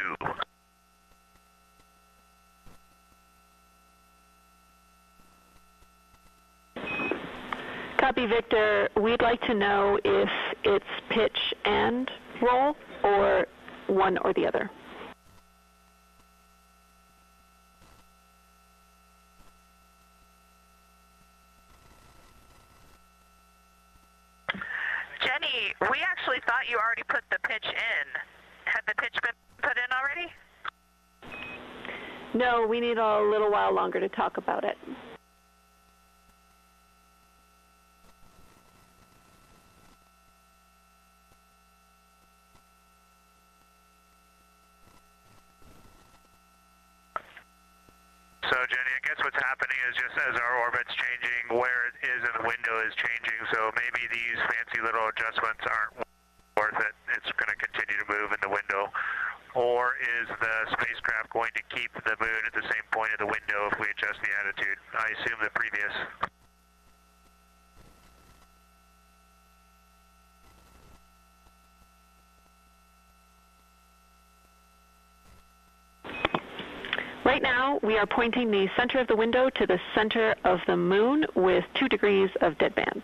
Copy, Victor. We'd like to know if it's pitch and roll or one or the other. Jenny, we actually thought you already put the pitch in. Had the pitch been put in already? No, we need a little while longer to talk about it. So, Jenny, I guess what's happening is just as our orbit's changing, where it is in the window is changing, so maybe these fancy little adjustments aren't worth it. It's going to continue to move in the window. Or is the spacecraft going to keep the moon at the same point of the window if we adjust the attitude? I assume the previous. Right now, we are pointing the center of the window to the center of the moon with 2 degrees of deadband.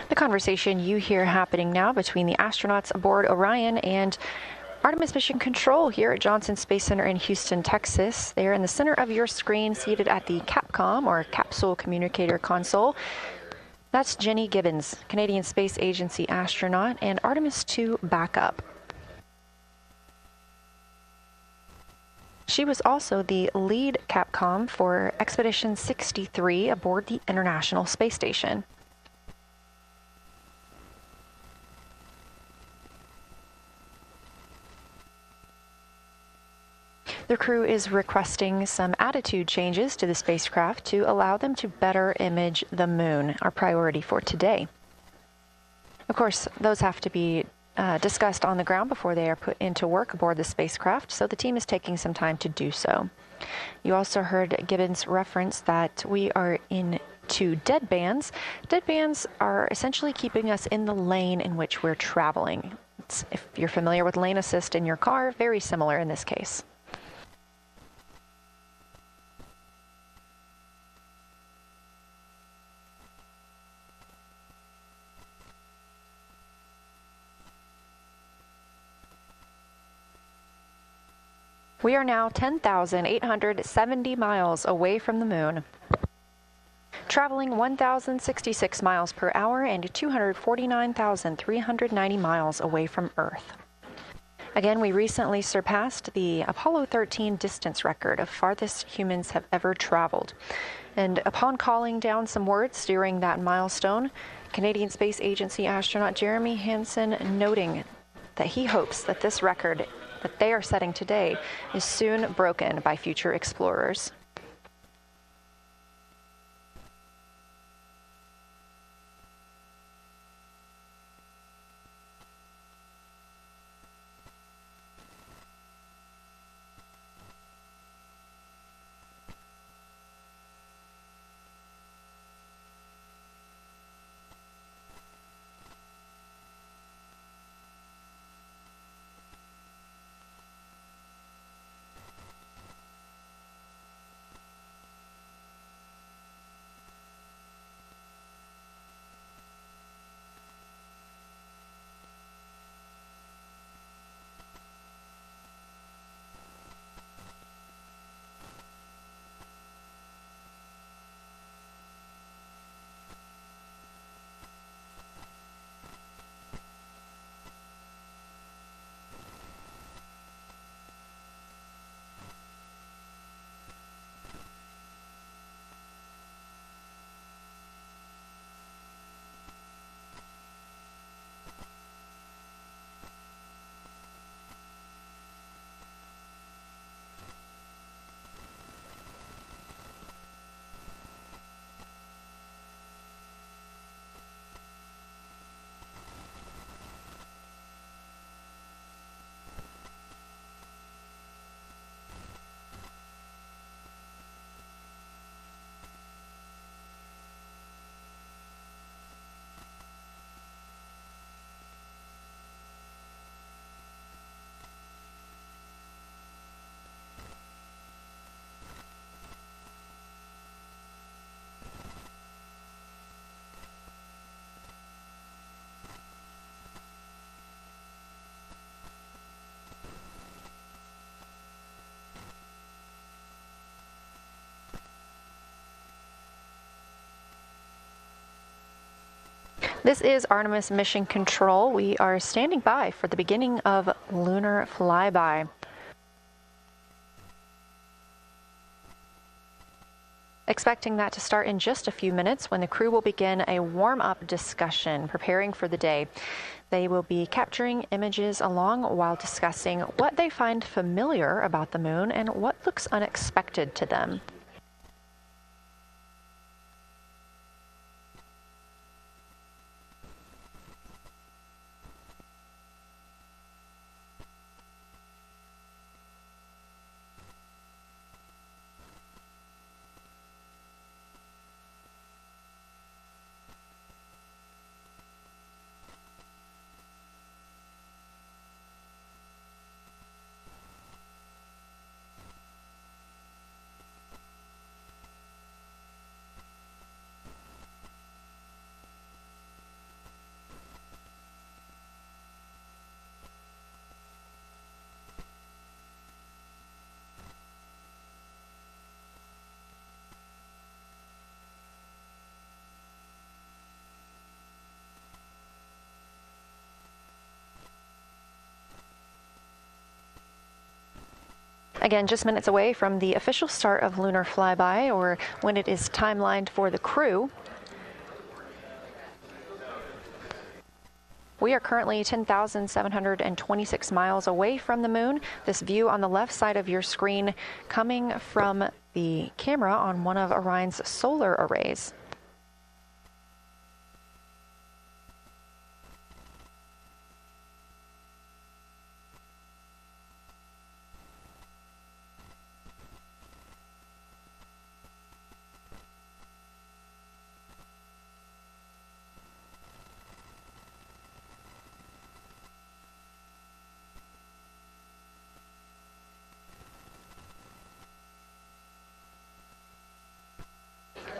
The conversation you hear happening now between the astronauts aboard Orion and Artemis Mission Control here at Johnson Space Center in Houston, Texas. They are in the center of your screen, seated at the CAPCOM, or Capsule Communicator Console. That's Jenny Gibbons, Canadian Space Agency astronaut and Artemis II backup. She was also the lead Capcom for Expedition 63 aboard the International Space Station. The crew is requesting some attitude changes to the spacecraft to allow them to better image the moon, our priority for today. Of course, those have to be discussed on the ground before they are put into work aboard the spacecraft, so the team is taking some time to do so. You also heard Gibbons reference that we are into dead bands. Dead bands are essentially keeping us in the lane in which we're traveling. If you're familiar with lane assist in your car, very similar in this case. We are now 10,870 miles away from the moon, traveling 1,066 miles per hour and 249,390 miles away from Earth. Again, we recently surpassed the Apollo 13 distance record of farthest humans have ever traveled. And upon calling down some words during that milestone, Canadian Space Agency astronaut Jeremy Hansen noting that he hopes that this record that they are setting today is soon broken by future explorers. This is Artemis Mission Control. We are standing by for the beginning of Lunar Flyby. Expecting that to start in just a few minutes when the crew will begin a warm-up discussion preparing for the day. They will be capturing images along while discussing what they find familiar about the moon and what looks unexpected to them. Again, just minutes away from the official start of Lunar Flyby, or when it is timelined for the crew. We are currently 10,726 miles away from the moon. This view on the left side of your screen coming from the camera on one of Orion's solar arrays.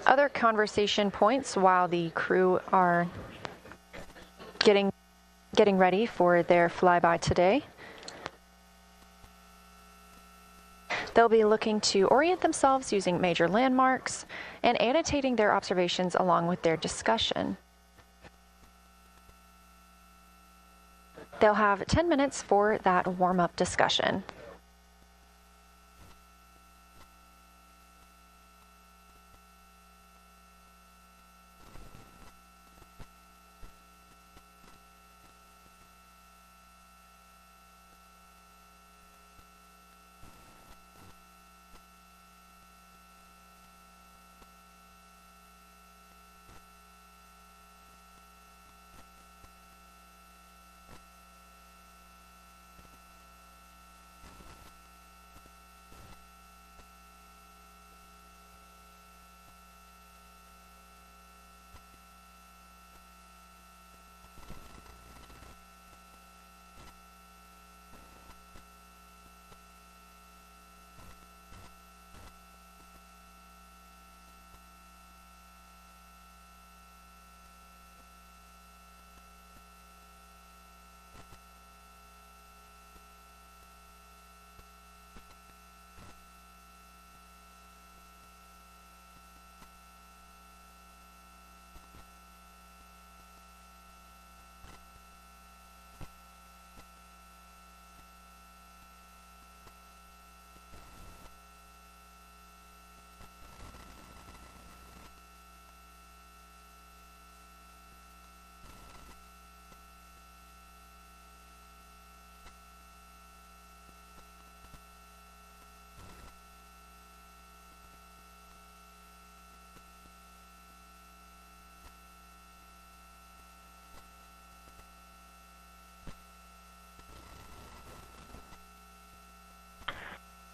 Other conversation points while the crew are getting ready for their flyby today. They'll be looking to orient themselves using major landmarks and annotating their observations along with their discussion. They'll have 10 minutes for that warm-up discussion.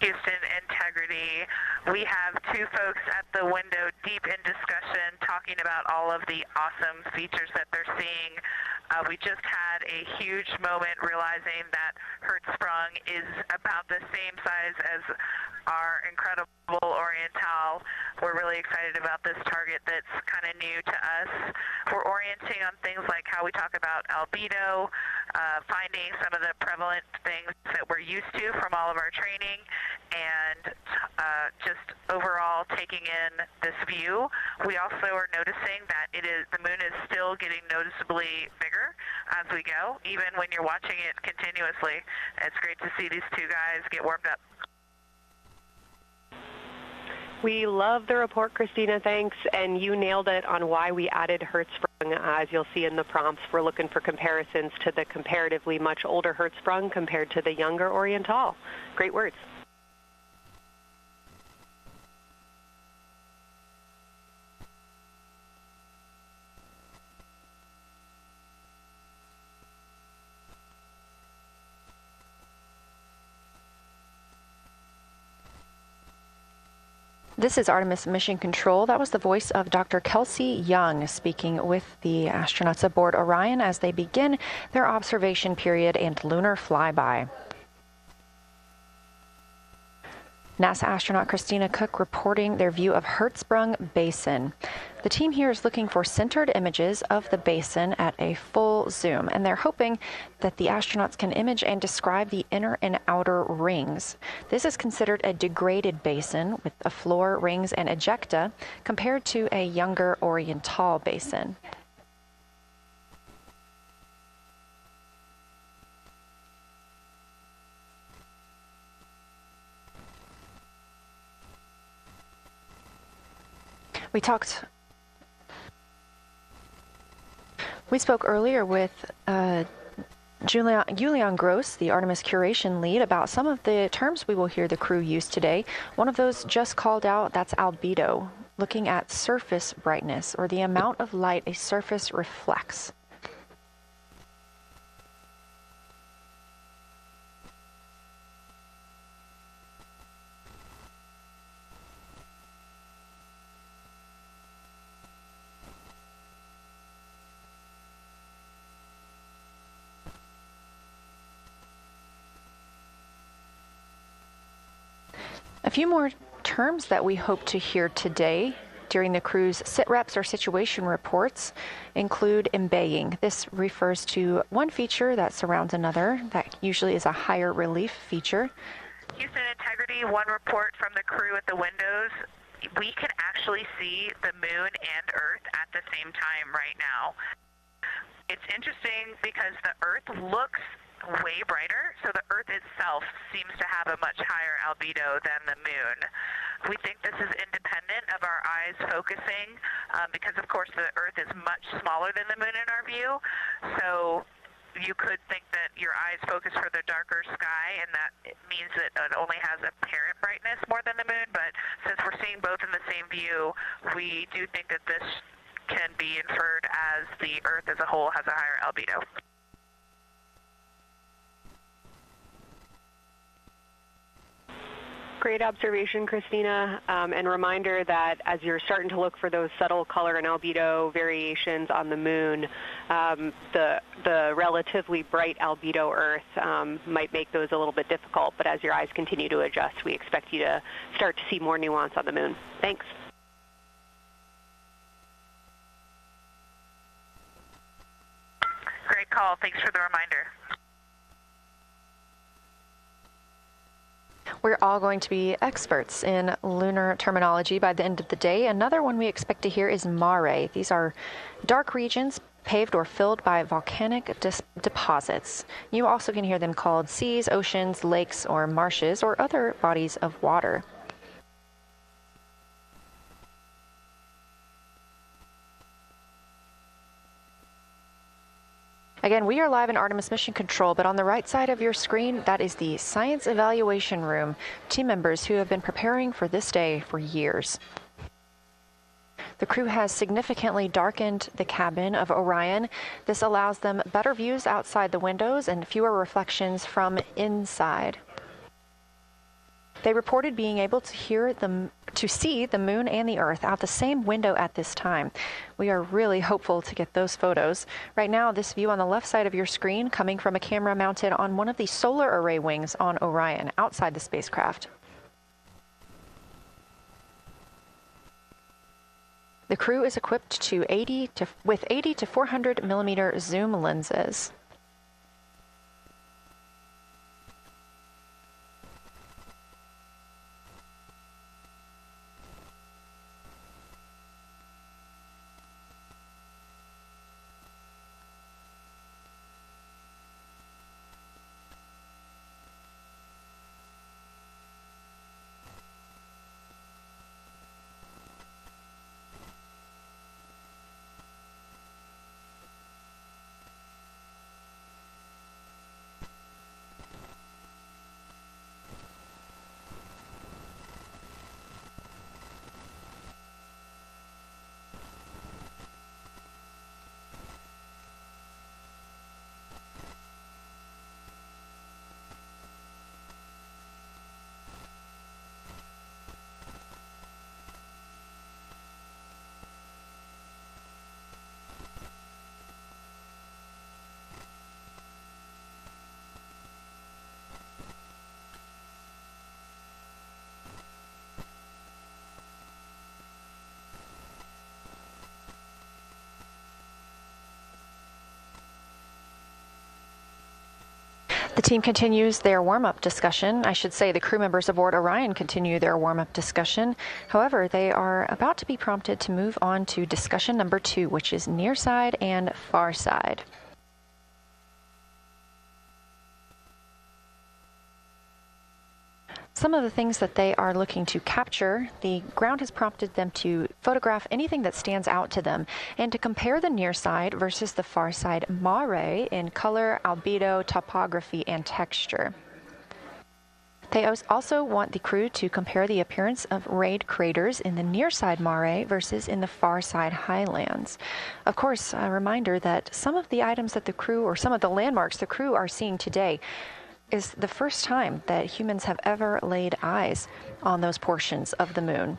Houston integrity. We have two folks at the window deep in discussion talking about all of the awesome features that they're seeing. We just had a huge moment realizing that Hertzsprung is about the same size as our incredible Oriental. We're really excited about this target that's kind of new to us. We're orienting on things like how we talk about albedo, finding some of the prevalent things that we're used to from all of our training, and just overall taking in this view. We also are noticing that the moon is still getting noticeably bigger as we go, even when you're watching it continuously. It's great to see these two guys get warmed up. We love the report, Christina, thanks. And you nailed it on why we added Hertzsprung. As you'll see in the prompts, we're looking for comparisons to the comparatively much older Hertzsprung compared to the younger Oriental. Great words. This is Artemis Mission Control. That was the voice of Dr. Kelsey Young speaking with the astronauts aboard Orion as they begin their observation period and lunar flyby. NASA astronaut Christina Cook reporting their view of Hertzsprung Basin. The team here is looking for centered images of the basin at a full zoom, and they're hoping that the astronauts can image and describe the inner and outer rings. This is considered a degraded basin with a floor, rings, and ejecta compared to a younger Oriental basin. We spoke earlier with Julian Gross, the Artemis curation lead, about some of the terms we will hear the crew use today. One of those just called out, that's albedo, looking at surface brightness, or the amount of light a surface reflects. A few more terms that we hope to hear today during the crew's sit-reps or situation reports include embaying. This refers to one feature that surrounds another. That usually is a higher relief feature. Houston Integrity, one report from the crew at the windows. We can actually see the moon and Earth at the same time right now. It's interesting because the Earth looks way brighter, so the Earth itself seems to have a much higher albedo than the moon. We think this is independent of our eyes focusing because, of course, the Earth is much smaller than the moon in our view, so you could think that your eyes focus for the darker sky, and that it means that it only has apparent brightness more than the moon, but since we're seeing both in the same view, we do think that this can be inferred as the Earth as a whole has a higher albedo. Great observation, Christina, and reminder that as you're starting to look for those subtle color and albedo variations on the moon, the relatively bright albedo Earth might make those a little bit difficult, but as your eyes continue to adjust, we expect you to start to see more nuance on the moon. Thanks. Great call. Thanks for the reminder. We're all going to be experts in lunar terminology by the end of the day. Another one we expect to hear is mare. These are dark regions paved or filled by volcanic deposits. You also can hear them called seas, oceans, lakes, or marshes, or other bodies of water. Again, we are live in Artemis Mission Control, but on the right side of your screen, that is the Science Evaluation Room, team members who have been preparing for this day for years. The crew has significantly darkened the cabin of Orion. This allows them better views outside the windows and fewer reflections from inside. They reported being able to see the moon and the Earth out the same window at this time. We are really hopeful to get those photos. Right now, this view on the left side of your screen coming from a camera mounted on one of the solar array wings on Orion outside the spacecraft. The crew is equipped with 80 to 400 millimeter zoom lenses. The team continues their warm-up discussion. I should say the crew members aboard Orion continue their warm-up discussion. However, they are about to be prompted to move on to discussion number 2, which is near side and far side. some of the things that they are looking to capture, the ground has prompted them to photograph anything that stands out to them and to compare the near side versus the far side mare in color, albedo, topography, and texture. They also want the crew to compare the appearance of rayed craters in the near side mare versus in the far side highlands. Of course, a reminder that some of the items that the crew, or some of the landmarks the crew are seeing today, is the first time that humans have ever laid eyes on those portions of the moon.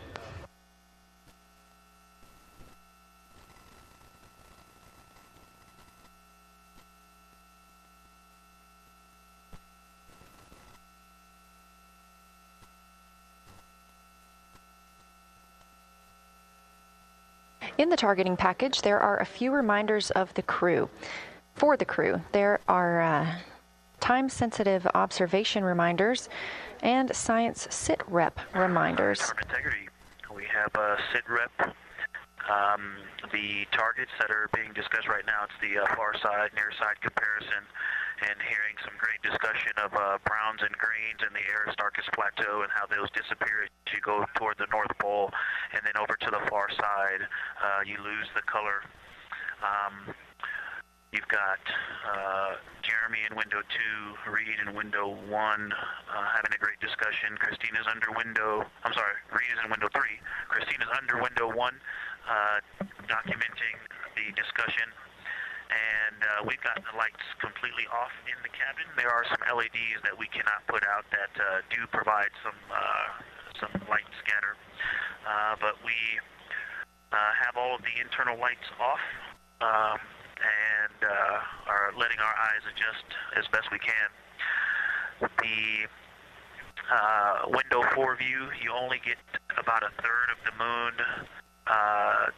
In the targeting package, there are a few reminders of the crew. For the crew, there are time-sensitive observation reminders and science sit-rep reminders. Integrity. We have sit-rep. The targets that are being discussed right now, it's the far side, near side comparison, and hearing some great discussion of browns and greens in the Aristarchus Plateau and how those disappear as you go toward the North Pole, and then over to the far side, you lose the color. You've got Jeremy in window 2, Reed in window 1, having a great discussion. Christina's under window, I'm sorry, Reed is in window 3. Christina's under window 1, documenting the discussion. And we've got the lights completely off in the cabin. There are some LEDs that we cannot put out that do provide some light scatter. But we have all of the internal lights off. And are letting our eyes adjust as best we can. The window 4 view, you only get about a third of the moon.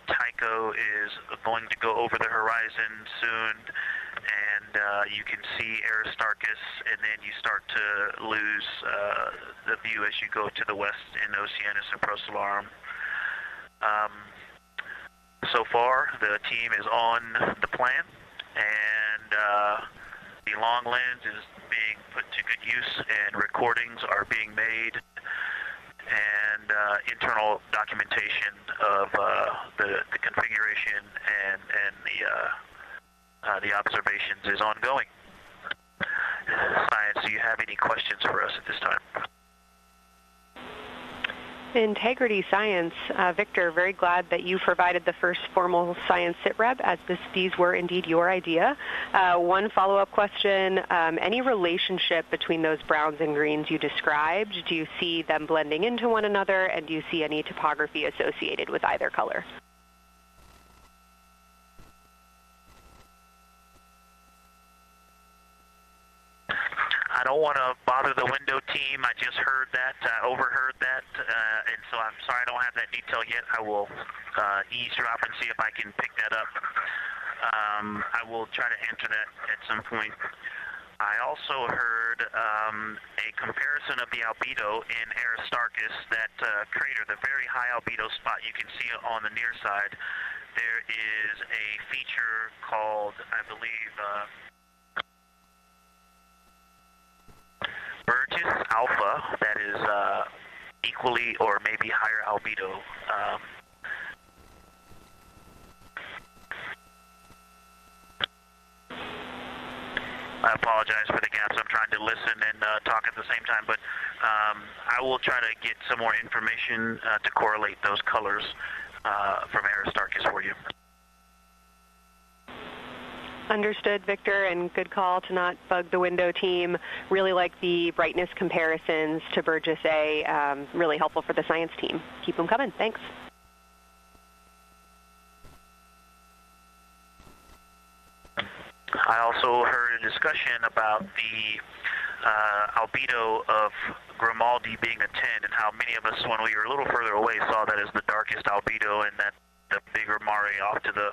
Tycho is going to go over the horizon soon, and you can see Aristarchus, and then you start to lose the view as you go to the west in Oceanus and Procellarum. So far, the team is on the plan, and the long lens is being put to good use, and recordings are being made, and internal documentation of the configuration and the observations is ongoing. Science, do you have any questions for us at this time? Integrity Science. Victor, very glad that you provided the first formal science sitrep, as these were indeed your idea. One follow-up question, any relationship between those browns and greens you described? Do you see them blending into one another, and do you see any topography associated with either color? I don't want to bother the window team. I just heard that, overheard that, and so I'm sorry I don't have that detail yet. I will eavesdrop and see if I can pick that up. I will try to answer that at some point. I also heard a comparison of the albedo in Aristarchus, that crater, the very high albedo spot you can see on the near side. There is a feature called, I believe, Burgess Alpha, that is equally or maybe higher albedo. I apologize for the gaps. I'm trying to listen and talk at the same time, but I will try to get some more information to correlate those colors from Aristarchus for you. Understood, Victor, and good call to not bug the window team. Really like the brightness comparisons to Burgess A. Really helpful for the science team. Keep them coming. Thanks. I also heard a discussion about the albedo of Grimaldi being a 10, and how many of us, when we were a little further away, saw that as the darkest albedo, and that the bigger mare off to the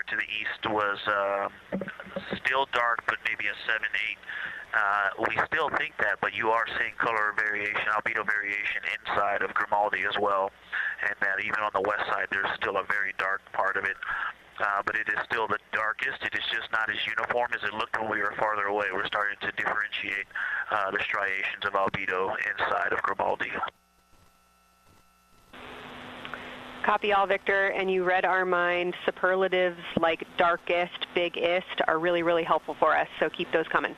to the east was still dark, but maybe a 7-8. We still think that, but you are seeing color variation, albedo variation inside of Grimaldi as well, and that even on the west side there's still a very dark part of it. but it is still the darkest. It is just not as uniform as it looked when we were farther away. We're starting to differentiate the striations of albedo inside of Gribaldi. Copy all, Victor, and you read our mind. Superlatives like darkest, biggest are really, really helpful for us, so keep those coming.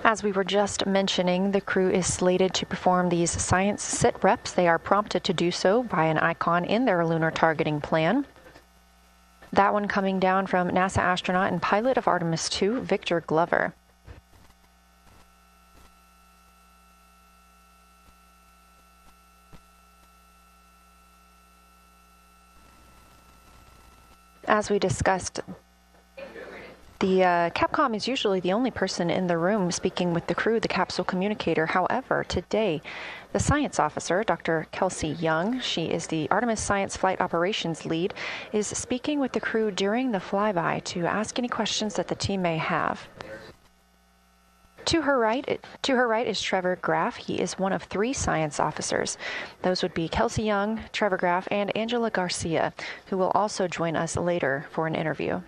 As we were just mentioning, the crew is slated to perform these science sit reps. They are prompted to do so by an icon in their lunar targeting plan. That one coming down from NASA astronaut and pilot of Artemis II, Victor Glover. As we discussed, the Capcom is usually the only person in the room speaking with the crew, the capsule communicator. However, today, the science officer, Dr. Kelsey Young, she is the Artemis Science Flight Operations Lead, is speaking with the crew during the flyby to ask any questions that the team may have. To her right is Trevor Graff. He is one of 3 science officers. Those would be Kelsey Young, Trevor Graff, and Angela Garcia, who will also join us later for an interview.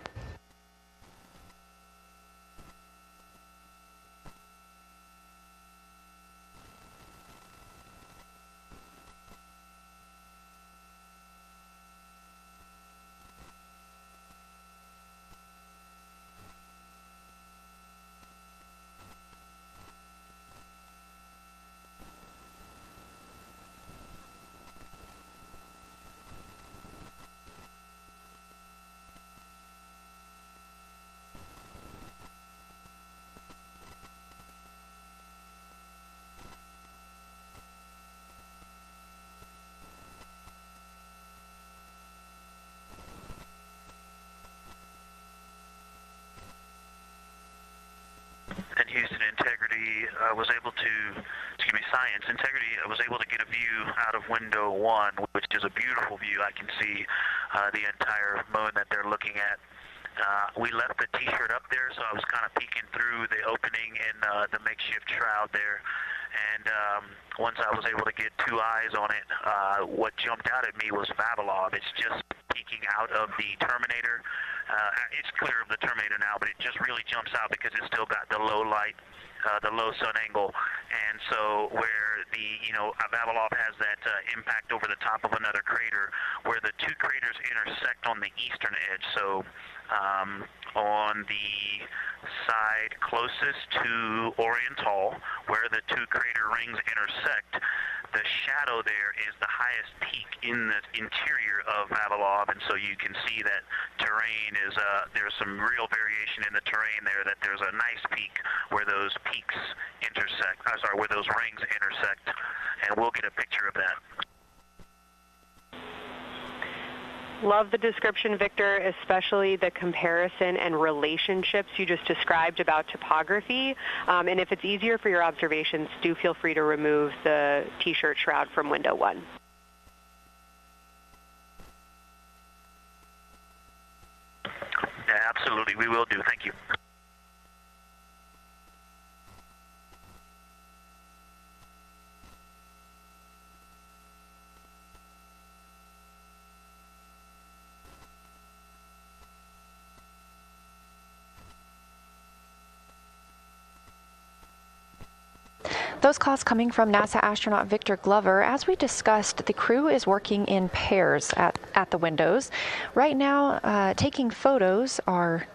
And Houston Integrity was able to, Science Integrity was able to get a view out of window 1, which is a beautiful view. I can see the entire moon that they're looking at. We left the T-shirt up there, so I was kind of peeking through the opening in the makeshift shroud there. And once I was able to get 2 eyes on it, what jumped out at me was Vavilov. It's just peeking out of the Terminator. It's clear of the Terminator now, but it just really jumps out because it's still got the low light, the low sun angle. And so where the, Vavilov has that impact over the top of another crater, where the 2 craters intersect on the eastern edge. So on the side closest to Oriental, where the 2 crater rings intersect, the shadow there is the highest peak in the interior of Vavilov, and so you can see that terrain is, there's some real variation in the terrain there, that there's a nice peak where those peaks intersect, where those rings intersect, and we'll get a picture of that. Love the description, Victor, especially the comparison and relationships you just described about topography. And if it's easier for your observations, do feel free to remove the T-shirt shroud from window 1. Yeah, absolutely, we will do. Thank you. Those calls coming from NASA astronaut Victor Glover. As we discussed, the crew is working in pairs at the windows. Right now, taking photos are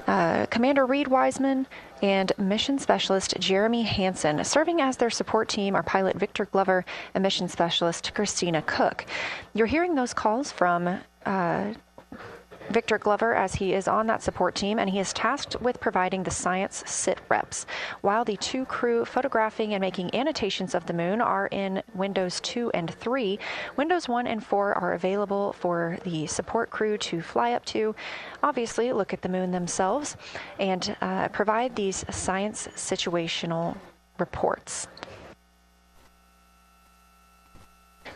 Commander Reed Wiseman and Mission Specialist Jeremy Hansen. Serving as their support team are pilot Victor Glover and Mission Specialist Christina Cook. You're hearing those calls from Victor Glover, as he is on that support team, and he is tasked with providing the science sit reps, while the 2 crew photographing and making annotations of the moon are in Windows 2 and 3. Windows 1 and 4 are available for the support crew to fly up to, obviously look at the moon themselves, and provide these science situational reports.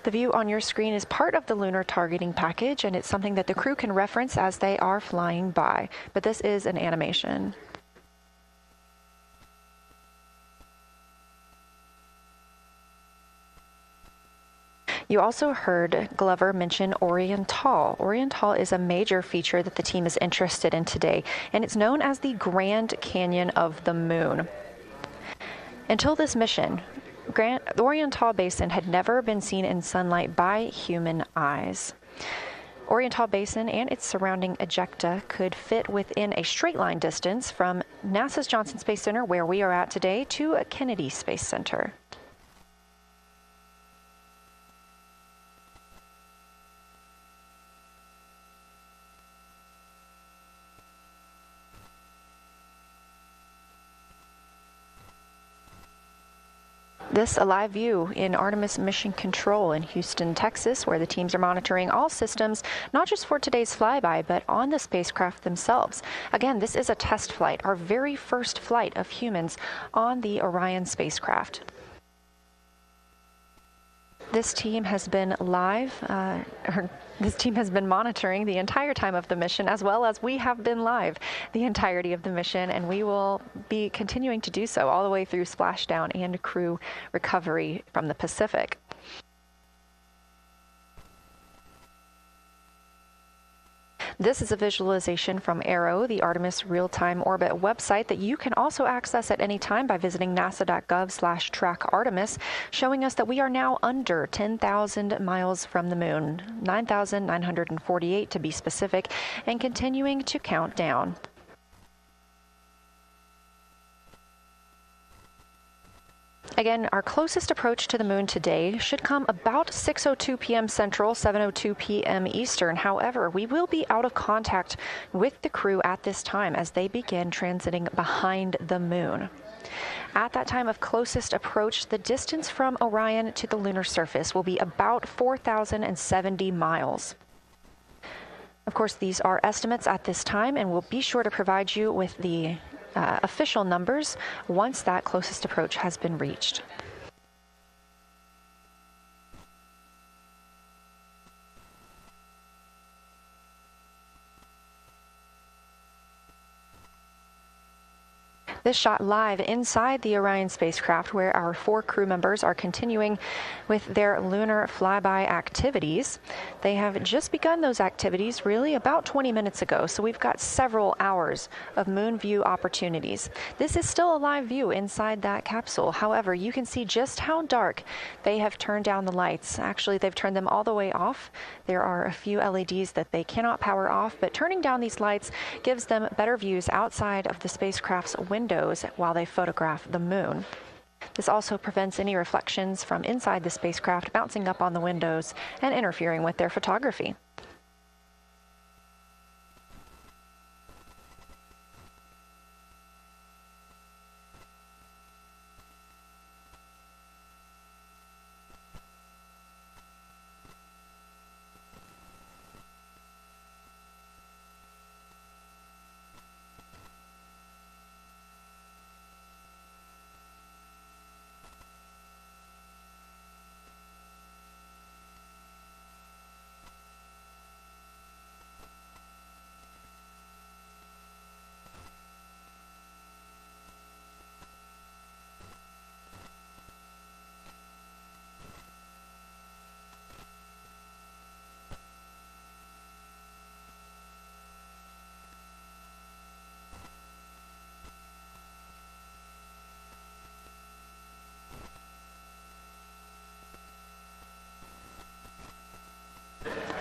The view on your screen is part of the lunar targeting package, and it's something that the crew can reference as they are flying by, but this is an animation. You also heard Glover mention Oriental. Oriental is a major feature that the team is interested in today, and it's known as the Grand Canyon of the Moon. Until this mission, the Oriental Basin had never been seen in sunlight by human eyes. Oriental Basin and its surrounding ejecta could fit within a straight line distance from NASA's Johnson Space Center, where we are at today, to Kennedy Space Center. This a live view in Artemis Mission Control in Houston, Texas, where the teams are monitoring all systems, not just for today's flyby, but on the spacecraft themselves. Again, this is a test flight, our very first flight of humans on the Orion spacecraft. This team has been this team has been monitoring the entire time of the mission, as well as we have been live the entirety of the mission, and we will be continuing to do so all the way through splashdown and crew recovery from the Pacific. This is a visualization from ARROW, the Artemis Real-Time Orbit website that you can also access at any time by visiting nasa.gov/trackartemis, showing us that we are now under 10,000 miles from the moon, 9,948 to be specific, and continuing to count down. Again, our closest approach to the moon today should come about 6:02 p.m. Central, 7:02 p.m. Eastern. However, we will be out of contact with the crew at this time as they begin transiting behind the moon. At that time of closest approach, the distance from Orion to the lunar surface will be about 4,070 miles. Of course, these are estimates at this time, and we'll be sure to provide you with the official numbers once that closest approach has been reached. This shot live inside the Orion spacecraft, where our 4 crew members are continuing with their lunar flyby activities. They have just begun those activities really about 20 minutes ago, so we've got several hours of moon view opportunities. This is still a live view inside that capsule. However, you can see just how dark they have turned down the lights. Actually, they've turned them all the way off. There are a few LEDs that they cannot power off, but turning down these lights gives them better views outside of the spacecraft's windows while they photograph the moon. This also prevents any reflections from inside the spacecraft bouncing up on the windows and interfering with their photography.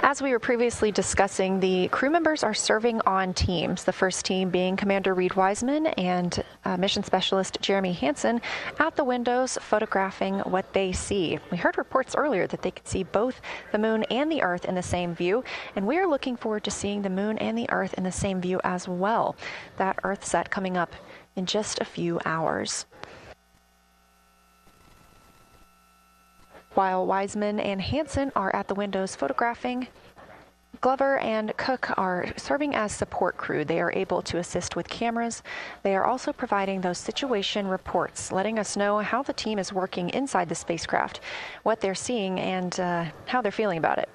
As we were previously discussing, the crew members are serving on teams, the first team being Commander Reed Wiseman and mission specialist Jeremy Hansen at the windows photographing what they see. We heard reports earlier that they could see both the moon and the Earth in the same view, and we are looking forward to seeing the moon and the Earth in the same view as well. That Earth set coming up in just a few hours. While Wiseman and Hansen are at the windows photographing, Glover and Cook are serving as support crew. They are able to assist with cameras. They are also providing those situation reports, letting us know how the team is working inside the spacecraft, what they're seeing, and how they're feeling about it.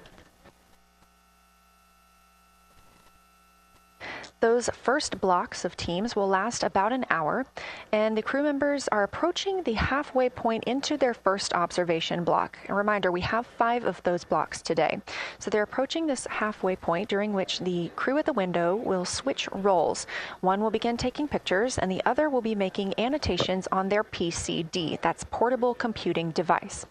Those first blocks of teams will last about an hour, and the crew members are approaching the halfway point into their first observation block. A reminder, we have 5 of those blocks today. So they're approaching this halfway point, during which the crew at the window will switch roles. One will begin taking pictures, and the other will be making annotations on their PCD, that's portable computing device.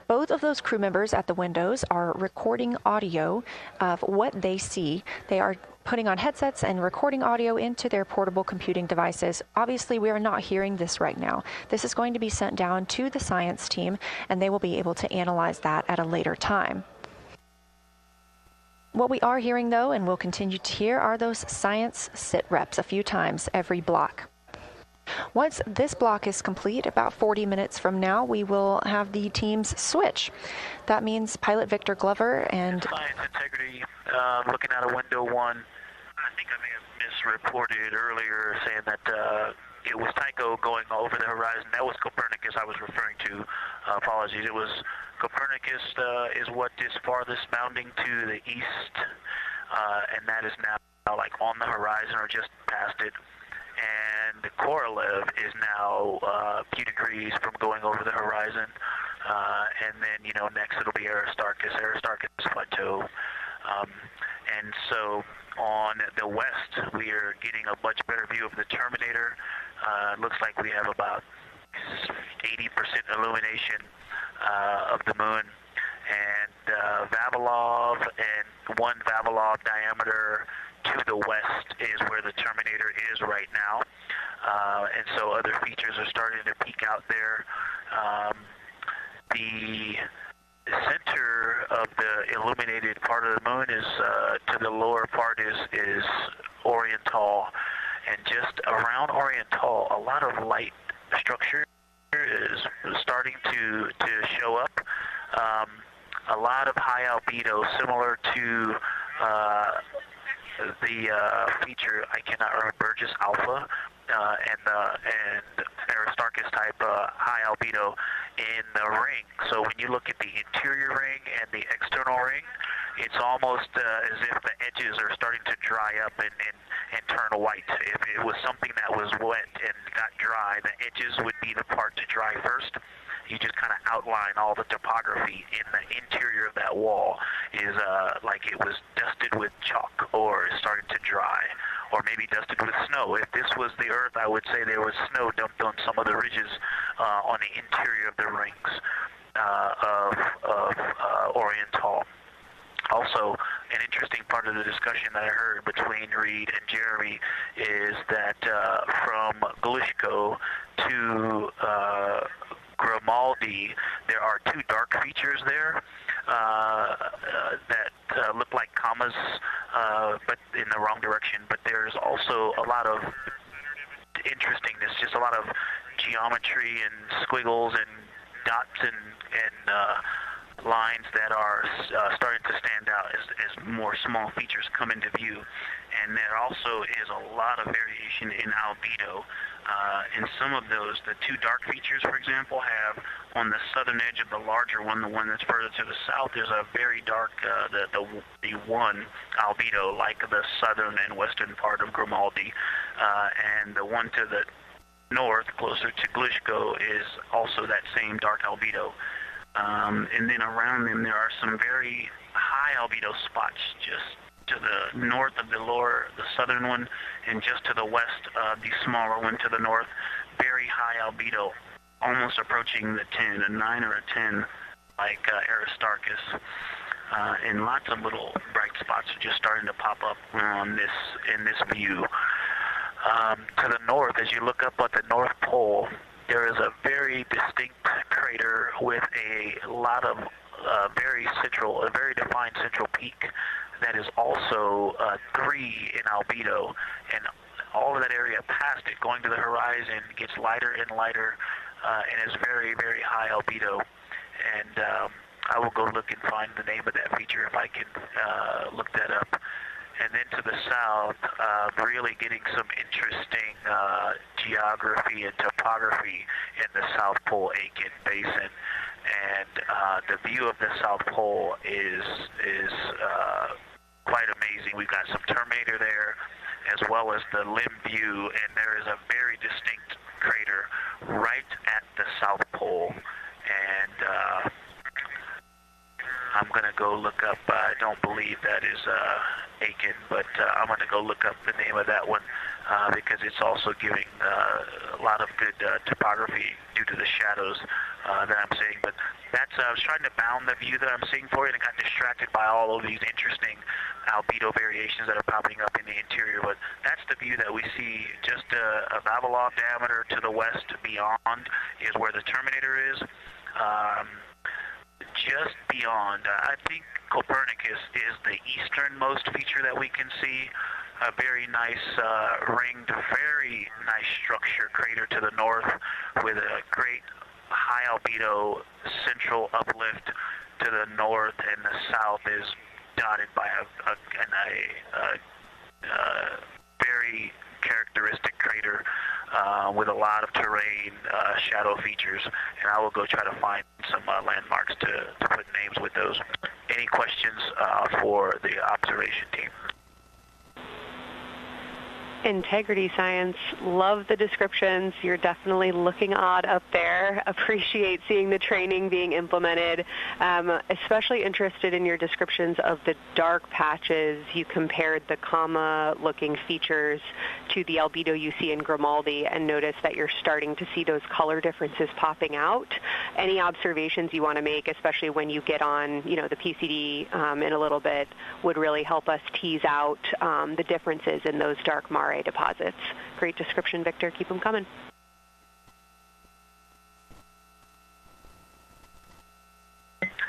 Both of those crew members at the windows are recording audio of what they see. They are putting on headsets and recording audio into their portable computing devices. Obviously, we are not hearing this right now. This is going to be sent down to the science team, and they will be able to analyze that at a later time. What we are hearing, though, and will continue to hear, are those science sit reps a few times every block. Once this block is complete, about 40 minutes from now, we will have the teams switch. That means pilot Victor Glover and Science integrity, looking out of window 1. I think I may have misreported earlier saying that it was Tycho going over the horizon. That was Copernicus I was referring to. Apologies. It was Copernicus is what is farthest bounding to the east, and that is now like on the horizon or just past it. And Korolev is now a few degrees from going over the horizon. And then, next it'll be Aristarchus Plateau. And so on the west, we are getting a much better view of the Terminator. It looks like we have about 80% illumination of the moon. And Vavilov and 1 Vavilov diameter to the west is where the Terminator is right now. And so other features are starting to peek out there. The center of the illuminated part of the moon is, to the lower part is Oriental. And just around Oriental, a lot of light structure is starting to show up. A lot of high albedo, similar to the feature, I cannot remember, Burgess Alpha and Aristarchus type high albedo in the ring. So when you look at the interior ring and the external ring, it's almost as if the edges are starting to dry up and turn white. If it was something that was wet and got dry, the edges would be the part to dry first. You just kind of outline all the topography in the interior of that wall is like it was dusted with chalk or is starting to dry, or maybe dusted with snow. If this was the Earth, I would say there was snow dumped on some of the ridges on the interior of the rings of Oriental. Also, an interesting part of the discussion that I heard between Reed and Jeremy is that from Geological to Grimaldi, there are 2 dark features there that look like commas, but in the wrong direction. But there's also a lot of interestingness, just a lot of geometry and squiggles and dots and lines that are starting to stand out as more small features come into view. And there also is a lot of variation in albedo. And some of those, the 2 dark features, for example, have on the southern edge of the larger one, the one that's further to the south, there's a very dark, the 1 albedo, like the southern and western part of Grimaldi. And the one to the north, closer to Geological, is also that same dark albedo. And then around them, there are some very high albedo spots just to the north of the southern one, and just to the west of the smaller one to the north. Very high albedo, almost approaching the 10, a 9 or a 10, like Aristarchus. And lots of little bright spots are just starting to pop up on in this view. To the north, as you look up at the North Pole, there is a very distinct crater with a lot of a very defined central peak that is also 3 in albedo, and all of that area past it, going to the horizon, gets lighter and lighter, and is very, very high albedo. And I will go look and find the name of that feature if I can look that up. And then to the south, really getting some interesting geography and topography in the South Pole Aiken Basin. And the view of the South Pole is quite amazing. We've got some Terminator there, as well as the limb view, and there is a very distinct crater right at the South Pole. And I'm going to go look up, I don't believe that is Aiken, but I'm going to go look up the name of that one because it's also giving a lot of good topography due to the shadows that I'm seeing. But that's, I was trying to bound the view that I'm seeing for you, and I got distracted by all of these interesting albedo variations that are popping up in the interior. But that's the view that we see just a Vavilov diameter to the west beyond is where the Terminator is. Just beyond, I think Copernicus is the easternmost feature that we can see. A very nice ringed, very nice structure crater to the north with a great high albedo central uplift to the north, and the south is dotted by a very characteristic crater with a lot of terrain, shadow features, and I will go try to find some landmarks to put names with those. Any questions for the observation team? Integrity Science, love the descriptions. You're definitely looking odd up there. Appreciate seeing the training being implemented. Especially interested in your descriptions of the dark patches. You compared the comma-looking features to the albedo you see in Grimaldi and notice that you're starting to see those color differences popping out. Any observations you want to make, especially when you get on, the PCD in a little bit, would really help us tease out the differences in those dark mare deposits. Great description, Victor. Keep them coming.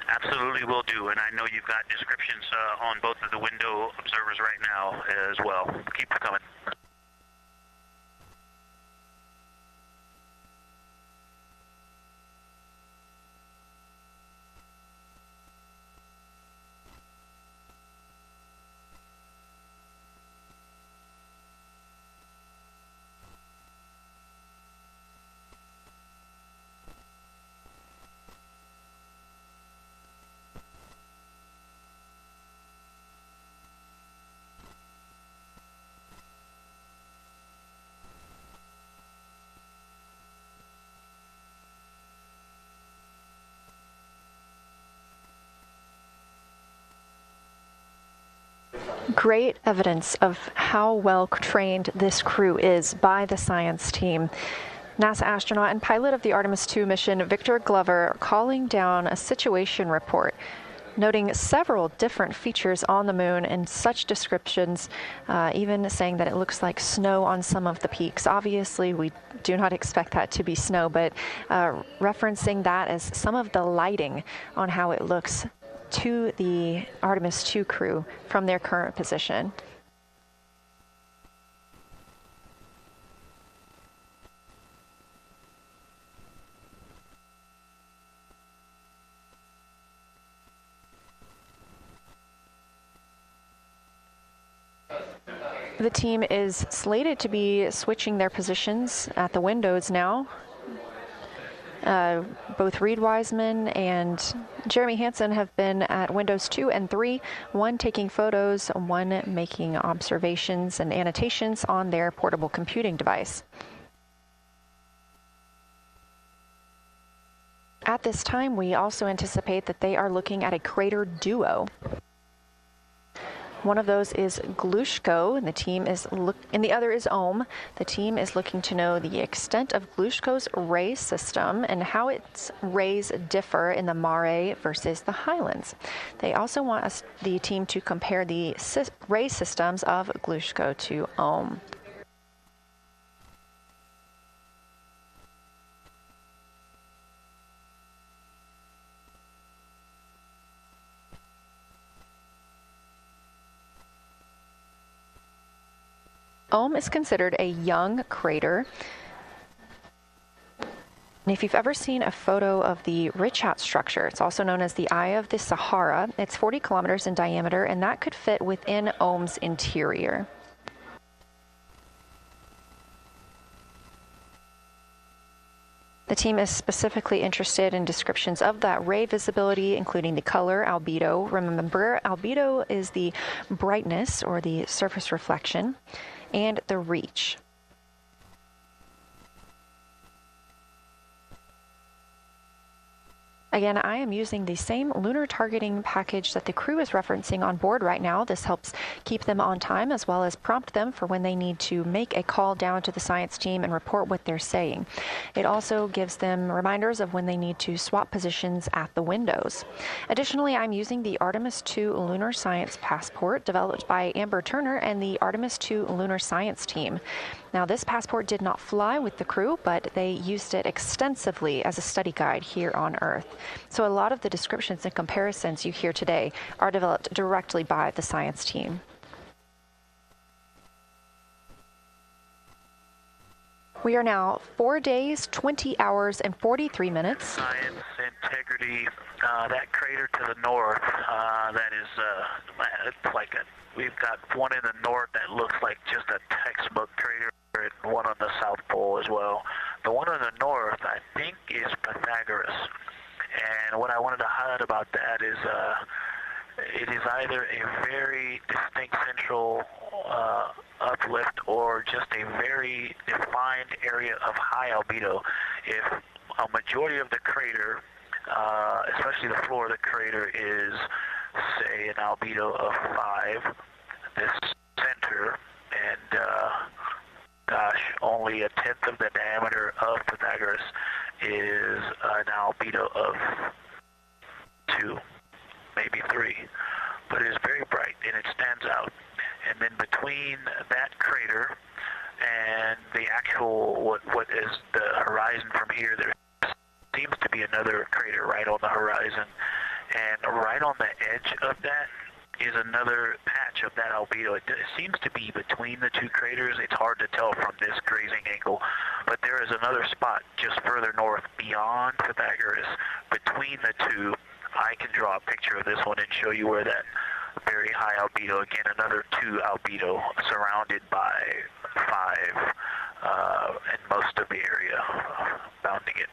Absolutely will do, and I know you've got descriptions on both of the window observers right now as well. Keep them coming. Great evidence of how well trained this crew is by the science team. NASA astronaut and pilot of the Artemis II mission, Victor Glover, calling down a situation report, noting several different features on the moon and such descriptions, even saying that it looks like snow on some of the peaks. Obviously, we do not expect that to be snow, but referencing that as some of the lighting on how it looks to the Artemis II crew from their current position. The team is slated to be switching their positions at the windows now. Both Reed Wiseman and Jeremy Hansen have been at windows 2 and 3, one taking photos, one making observations and annotations on their portable computing device. At this time, we also anticipate that they are looking at a crater duo. One of those is Glushko, and the other is Ohm. The team is looking to know the extent of Glushko's ray system and how its rays differ in the Mare versus the Highlands. They also want the team to compare the ray systems of Glushko to Ohm. Ohm is considered a young crater. And if you've ever seen a photo of the Richat structure, it's also known as the Eye of the Sahara. It's 40 kilometers in diameter, and that could fit within Ohm's interior. The team is specifically interested in descriptions of that ray visibility, including the color, albedo. Remember, albedo is the brightness or the surface reflection, and the reach. Again, I am using the same lunar targeting package that the crew is referencing on board right now. This helps keep them on time as well as prompt them for when they need to make a call down to the science team and report what they're saying. It also gives them reminders of when they need to swap positions at the windows. Additionally, I'm using the Artemis II Lunar Science Passport developed by Amber Turner and the Artemis II Lunar Science team. Now, this passport did not fly with the crew, but they used it extensively as a study guide here on Earth. So a lot of the descriptions and comparisons you hear today are developed directly by the science team. We are now 4 days, 20 hours, and 43 minutes. Science, integrity, that crater to the north, that is, it's like we've got one in the north that looks like just a textbook crater, and one on the South Pole as well. The one on the north, I think, is Pythagoras. And what I wanted to highlight about that is it is either a very distinct central uplift or just a very defined area of high albedo. If a majority of the crater, especially the floor of the crater, is, say, an albedo of 5, this center, and gosh, only a tenth of the diameter of Pythagoras is an albedo of 2, maybe 3, but it is very bright and it stands out. And then between that crater and the actual, what is the horizon from here, there seems to be another crater right on the horizon, and right on the edge of that is another patch of that albedo. It seems to be between the two craters. It's hard to tell from this grazing angle, but there is another spot just further north beyond Pythagoras. Between the two, I can draw a picture of this one and show you where that very high albedo, again another 2 albedo surrounded by 5 and most of the area bounding it.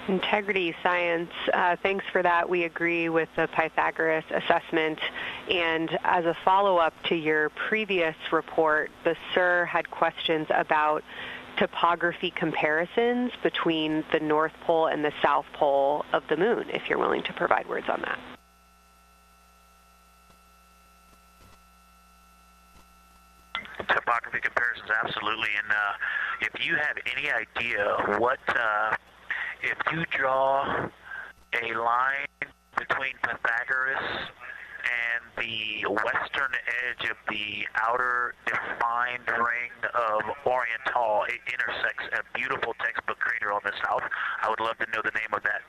Integrity science, thanks for that. We agree with the Pythagoras assessment. And as a follow-up to your previous report, the SIR had questions about topography comparisons between the North Pole and the South Pole of the Moon, if you're willing to provide words on that. Topography comparisons, absolutely. And if you have any idea what... if you draw a line between Pythagoras and the western edge of the outer defined ring of Oriental, it intersects a beautiful textbook crater on the south. I would love to know the name of that.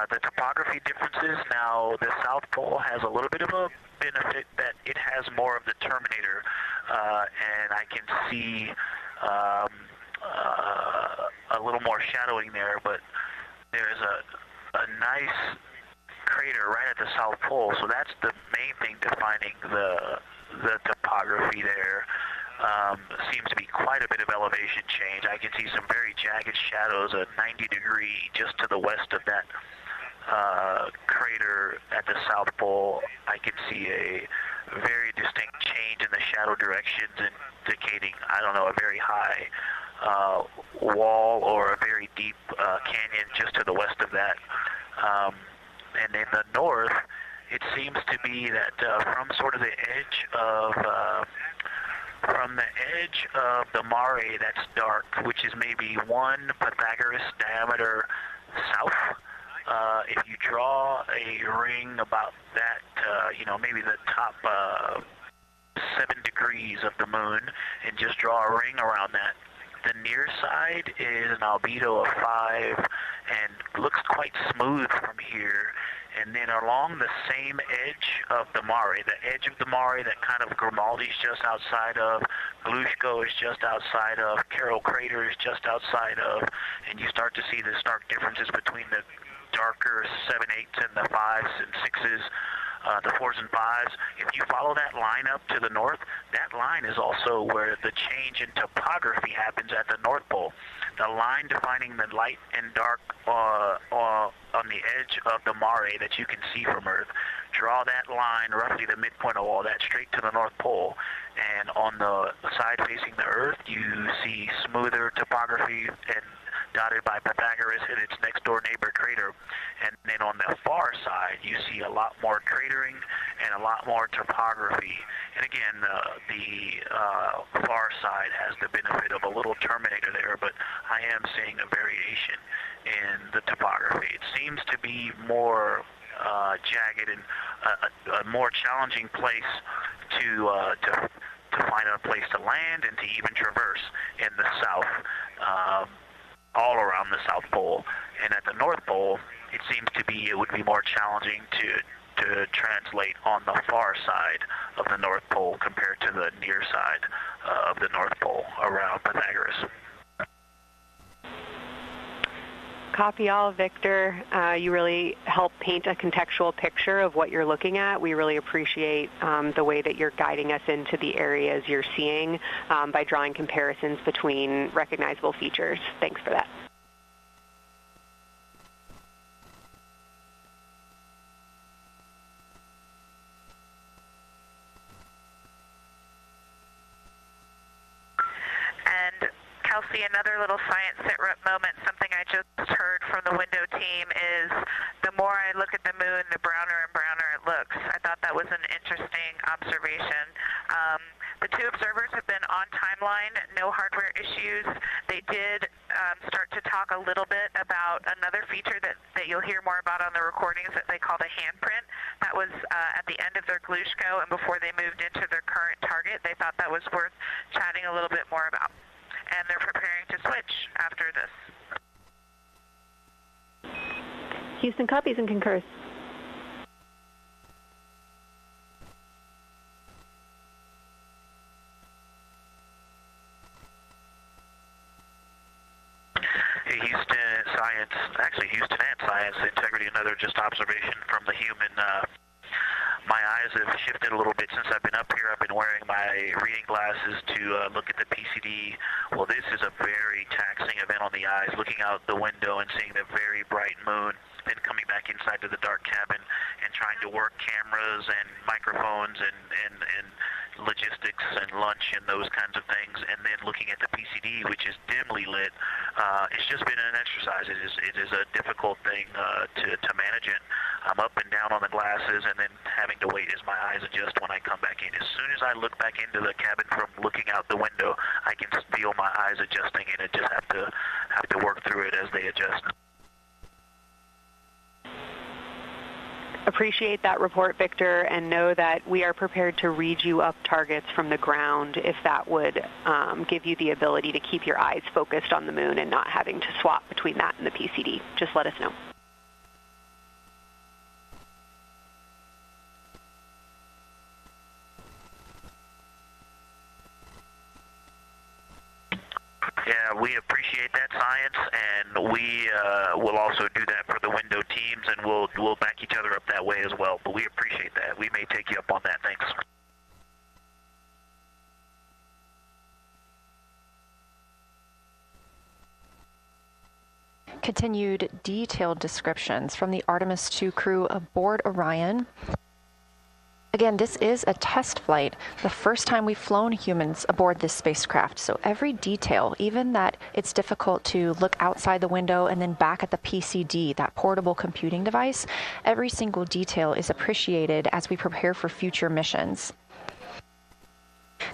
The topography differences, now the South Pole has a little bit of a benefit that it has more of the terminator, and I can see a little more shadowing there, but there's a nice crater right at the South Pole, so that's the main thing defining the topography there. Seems to be quite a bit of elevation change. I can see some very jagged shadows, a 90-degree just to the west of that crater at the South Pole. I can see a very distinct change in the shadow directions, indicating, I don't know, a very high wall or a very deep canyon just to the west of that. And in the north, it seems to be that from sort of the edge of the mare that's dark, which is maybe 1 Pythagoras diameter south, if you draw a ring about that, maybe the top 7 degrees of the moon, and just draw a ring around that, The near side is an albedo of 5 and looks quite smooth from here. And then along the same edge of the mare, the edge of the mare that kind of Grimaldi's just outside of, Glushko is just outside of, Carroll Crater is just outside of, and you start to see the stark differences between the darker 7/8 and the 5s and 6s, the 4s and 5s. If you follow that line up to the north, that line is also where the change in topography happens at the North Pole. The line defining the light and dark on the edge of the mare that you can see from Earth. Draw that line, roughly the midpoint of all that, straight to the North Pole. And on the side facing the Earth, you see smoother topography and dotted by Pythagoras and its next door neighbor crater. And then on the far side, you see a lot more cratering and a lot more topography. And again, the far side has the benefit of a little terminator there, but I am seeing a variation in the topography. It seems to be more jagged and a more challenging place to find a place to land and to even traverse in the south, all around the South Pole. And at the North Pole, it would be more challenging to translate on the far side of the North Pole compared to the near side of the North Pole around Pythagoras. Copy all, Victor. You really help paint a contextual picture of what you're looking at. We really appreciate the way that you're guiding us into the areas you're seeing by drawing comparisons between recognizable features. Thanks for that. Kelsey, another little science sit-rep moment, something I just heard from the window team is the more I look at the moon, the browner and browner it looks. I thought that was an interesting observation. The two observers have been on timeline, no hardware issues. They did start to talk a little bit about another feature that you'll hear more about on the recordings that they call the handprint. That was at the end of their Glushko and before they moved into their current target. They thought that was worth chatting a little bit more about. And they're preparing to switch after this. Houston copies and concurs. Hey, Houston and Science Integrity, another just observation from the human. My eyes have shifted a little bit since I've been up here. I've been wearing my reading glasses to look at the PCD. Well, this is a very taxing event on the eyes, looking out the window and seeing the very bright moon, then coming back inside to the dark cabin and trying to work cameras and microphones and logistics and lunch and those kinds of things, and then looking at the PCD, which is dimly lit. It's just been an exercise. It is a difficult thing to manage it. I'm up and down on the glasses and then having to wait as my eyes adjust when I come back in. As soon as I look back into the cabin from looking out the window, I can feel my eyes adjusting, and I just have to work through it as they adjust. Appreciate that report, Victor, and know that we are prepared to read you up targets from the ground if that would give you the ability to keep your eyes focused on the moon and not having to swap between that and the PCD. Just let us know. Yeah, we appreciate that, Science, and we will also do that for the window teams, and we'll back each other up that way as well. But we appreciate that. We may take you up on that. Thanks. Continued detailed descriptions from the Artemis II crew aboard Orion. Again, this is a test flight, the first time we've flown humans aboard this spacecraft. So every detail, even that it's difficult to look outside the window and then back at the PCD, that portable computing device, every single detail is appreciated as we prepare for future missions.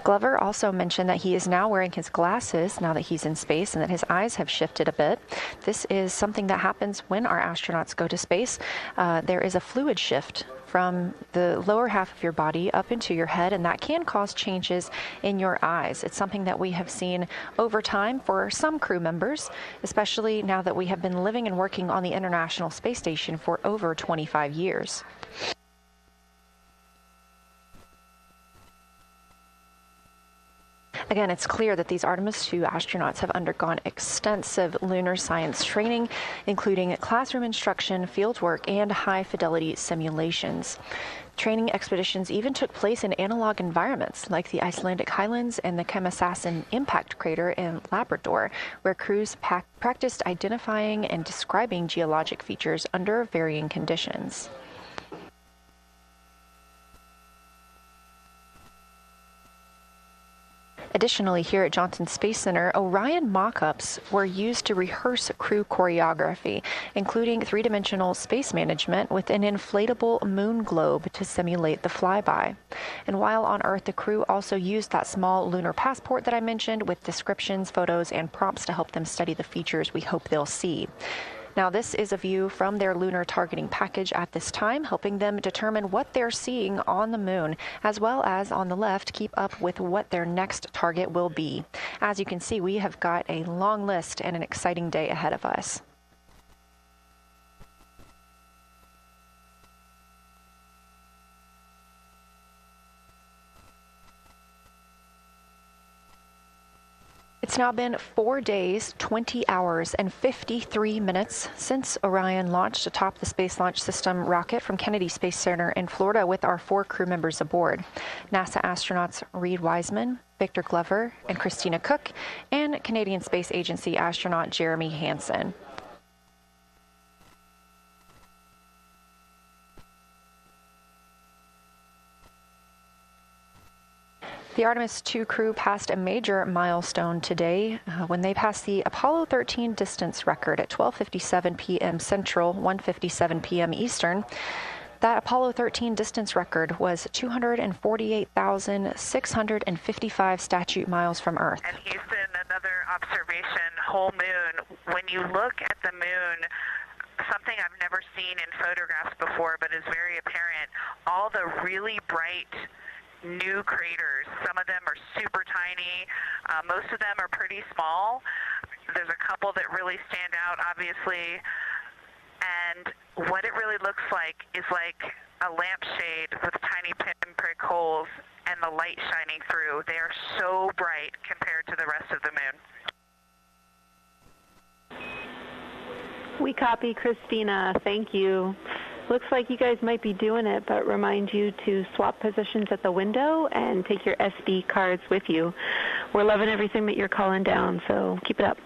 Glover also mentioned that he is now wearing his glasses now that he's in space and that his eyes have shifted a bit. This is something that happens when our astronauts go to space. There is a fluid shift from the lower half of your body up into your head, and that can cause changes in your eyes. It's something that we have seen over time for some crew members, especially now that we have been living and working on the International Space Station for over 25 years. Again, it's clear that these Artemis II astronauts have undergone extensive lunar science training, including classroom instruction, fieldwork, and high-fidelity simulations. Training expeditions even took place in analog environments like the Icelandic Highlands and the Kemasasin impact crater in Labrador, where crews practiced identifying and describing geologic features under varying conditions. Additionally, here at Johnson Space Center, Orion mock-ups were used to rehearse crew choreography, including three-dimensional space management with an inflatable moon globe to simulate the flyby. And while on Earth, the crew also used that small lunar passport that I mentioned with descriptions, photos, and prompts to help them study the features we hope they'll see. Now, this is a view from their lunar targeting package at this time, helping them determine what they're seeing on the moon, as well as on the left, keep up with what their next target will be. As you can see, we have got a long list and an exciting day ahead of us. It's now been 4 days, 20 hours, and 53 minutes since Orion launched atop the Space Launch System rocket from Kennedy Space Center in Florida with our 4 crew members aboard. NASA astronauts Reed Wiseman, Victor Glover, and Christina Cook, and Canadian Space Agency astronaut Jeremy Hansen. The Artemis II crew passed a major milestone today when they passed the Apollo 13 distance record at 12:57 p.m. Central, 1:57 p.m. Eastern. That Apollo 13 distance record was 248,655 statute miles from Earth. And Houston, another observation, whole moon. When you look at the moon, something I've never seen in photographs before, but is very apparent, all the really bright new craters. Some of them are super tiny. Most of them are pretty small. There's a couple that really stand out, obviously. And what it really looks like is like a lampshade with tiny pinprick holes and the light shining through. They are so bright compared to the rest of the moon. We copy, Christina. Thank you. Looks like you guys might be doing it, but remind you to swap positions at the window and take your SD cards with you. We're loving everything that you're calling down, so keep it up.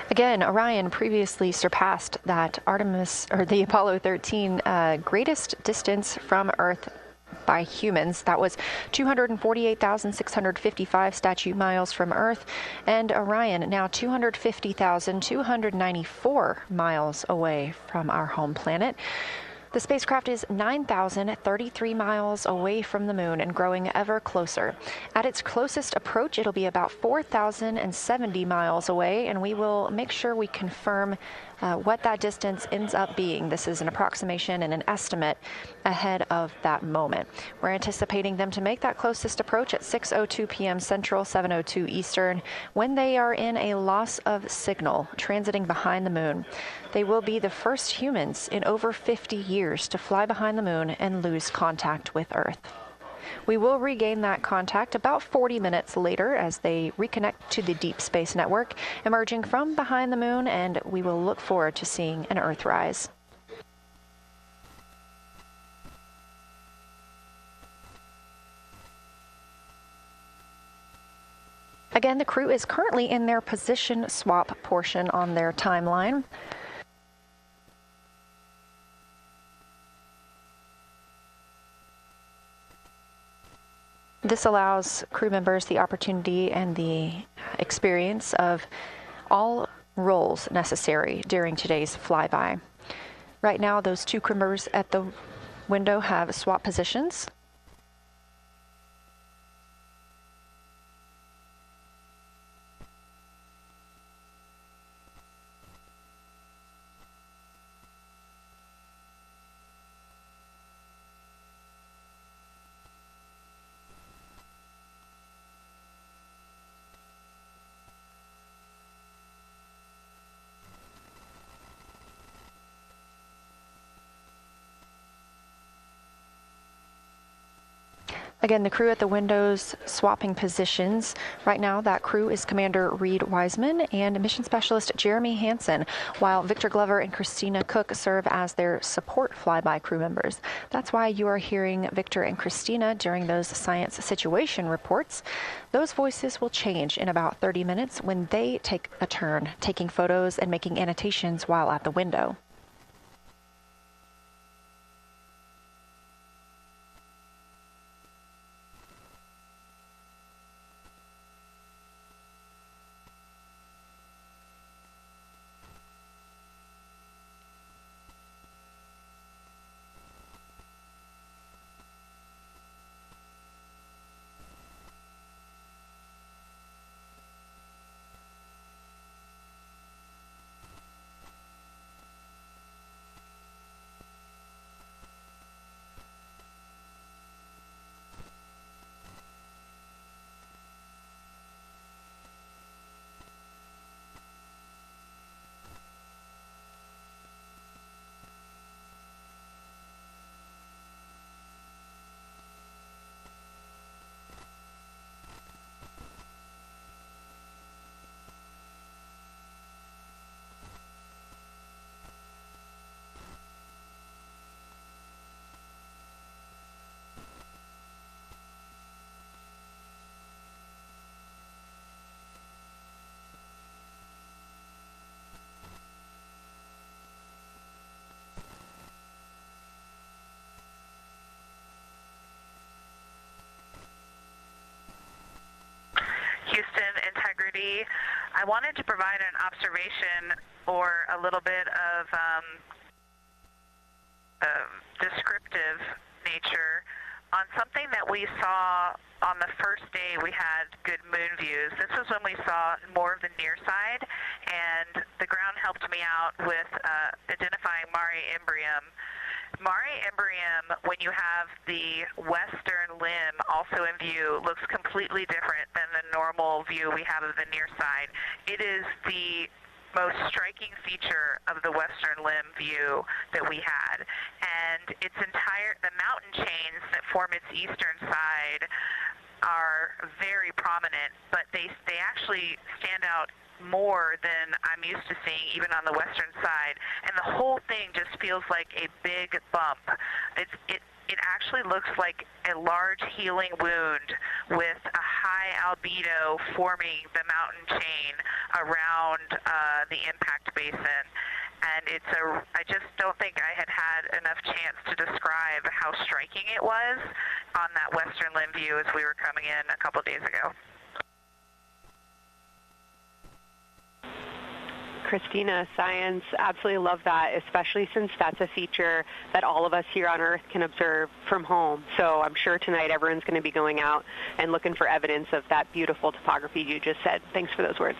Again, Orion previously surpassed that the Apollo 13 greatest distance from Earth by humans. That was 248,655 statute miles from Earth, and Orion now 250,294 miles away from our home planet. The spacecraft is 9,033 miles away from the moon and growing ever closer. At its closest approach, it'll be about 4,070 miles away, and we will make sure we confirm what that distance ends up being. This is an approximation and an estimate ahead of that moment. We're anticipating them to make that closest approach at 6:02 p.m. Central, 7:02 Eastern, when they are in a loss of signal, transiting behind the moon. They will be the first humans in over 50 years to fly behind the moon and lose contact with Earth. We will regain that contact about 40 minutes later as they reconnect to the Deep Space Network, emerging from behind the moon, and we will look forward to seeing an Earthrise. Again, the crew is currently in their position swap portion on their timeline. This allows crew members the opportunity and the experience of all roles necessary during today's flyby. Right now, those two crew members at the window have swapped positions. Again, the crew at the windows swapping positions. Right now, that crew is Commander Reed Wiseman and Mission Specialist Jeremy Hansen, while Victor Glover and Christina Cook serve as their support flyby crew members. That's why you are hearing Victor and Christina during those science situation reports. Those voices will change in about 30 minutes when they take a turn taking photos and making annotations while at the window. Houston, integrity. I wanted to provide an observation or a little bit of descriptive nature on something that we saw on the first day we had good moon views. This was when we saw more of the near side, and the ground helped me out with identifying Mare Imbrium. Mare Imbrium, when you have the western limb also in view, looks completely different than the normal view we have of the near side. It is the most striking feature of the western limb view that we had. And the mountain chains that form its eastern side are very prominent, but they actually stand out more than I'm used to seeing even on the western side, and the whole thing just feels like a big bump. It actually looks like a large healing wound with a high albedo forming the mountain chain around the impact basin. And I just don't think I had enough chance to describe how striking it was on that western limb view as we were coming in a couple days ago. Christina, science, absolutely love that, especially since that's a feature that all of us here on Earth can observe from home. So I'm sure tonight everyone's going to be going out and looking for evidence of that beautiful topography you just said. Thanks for those words.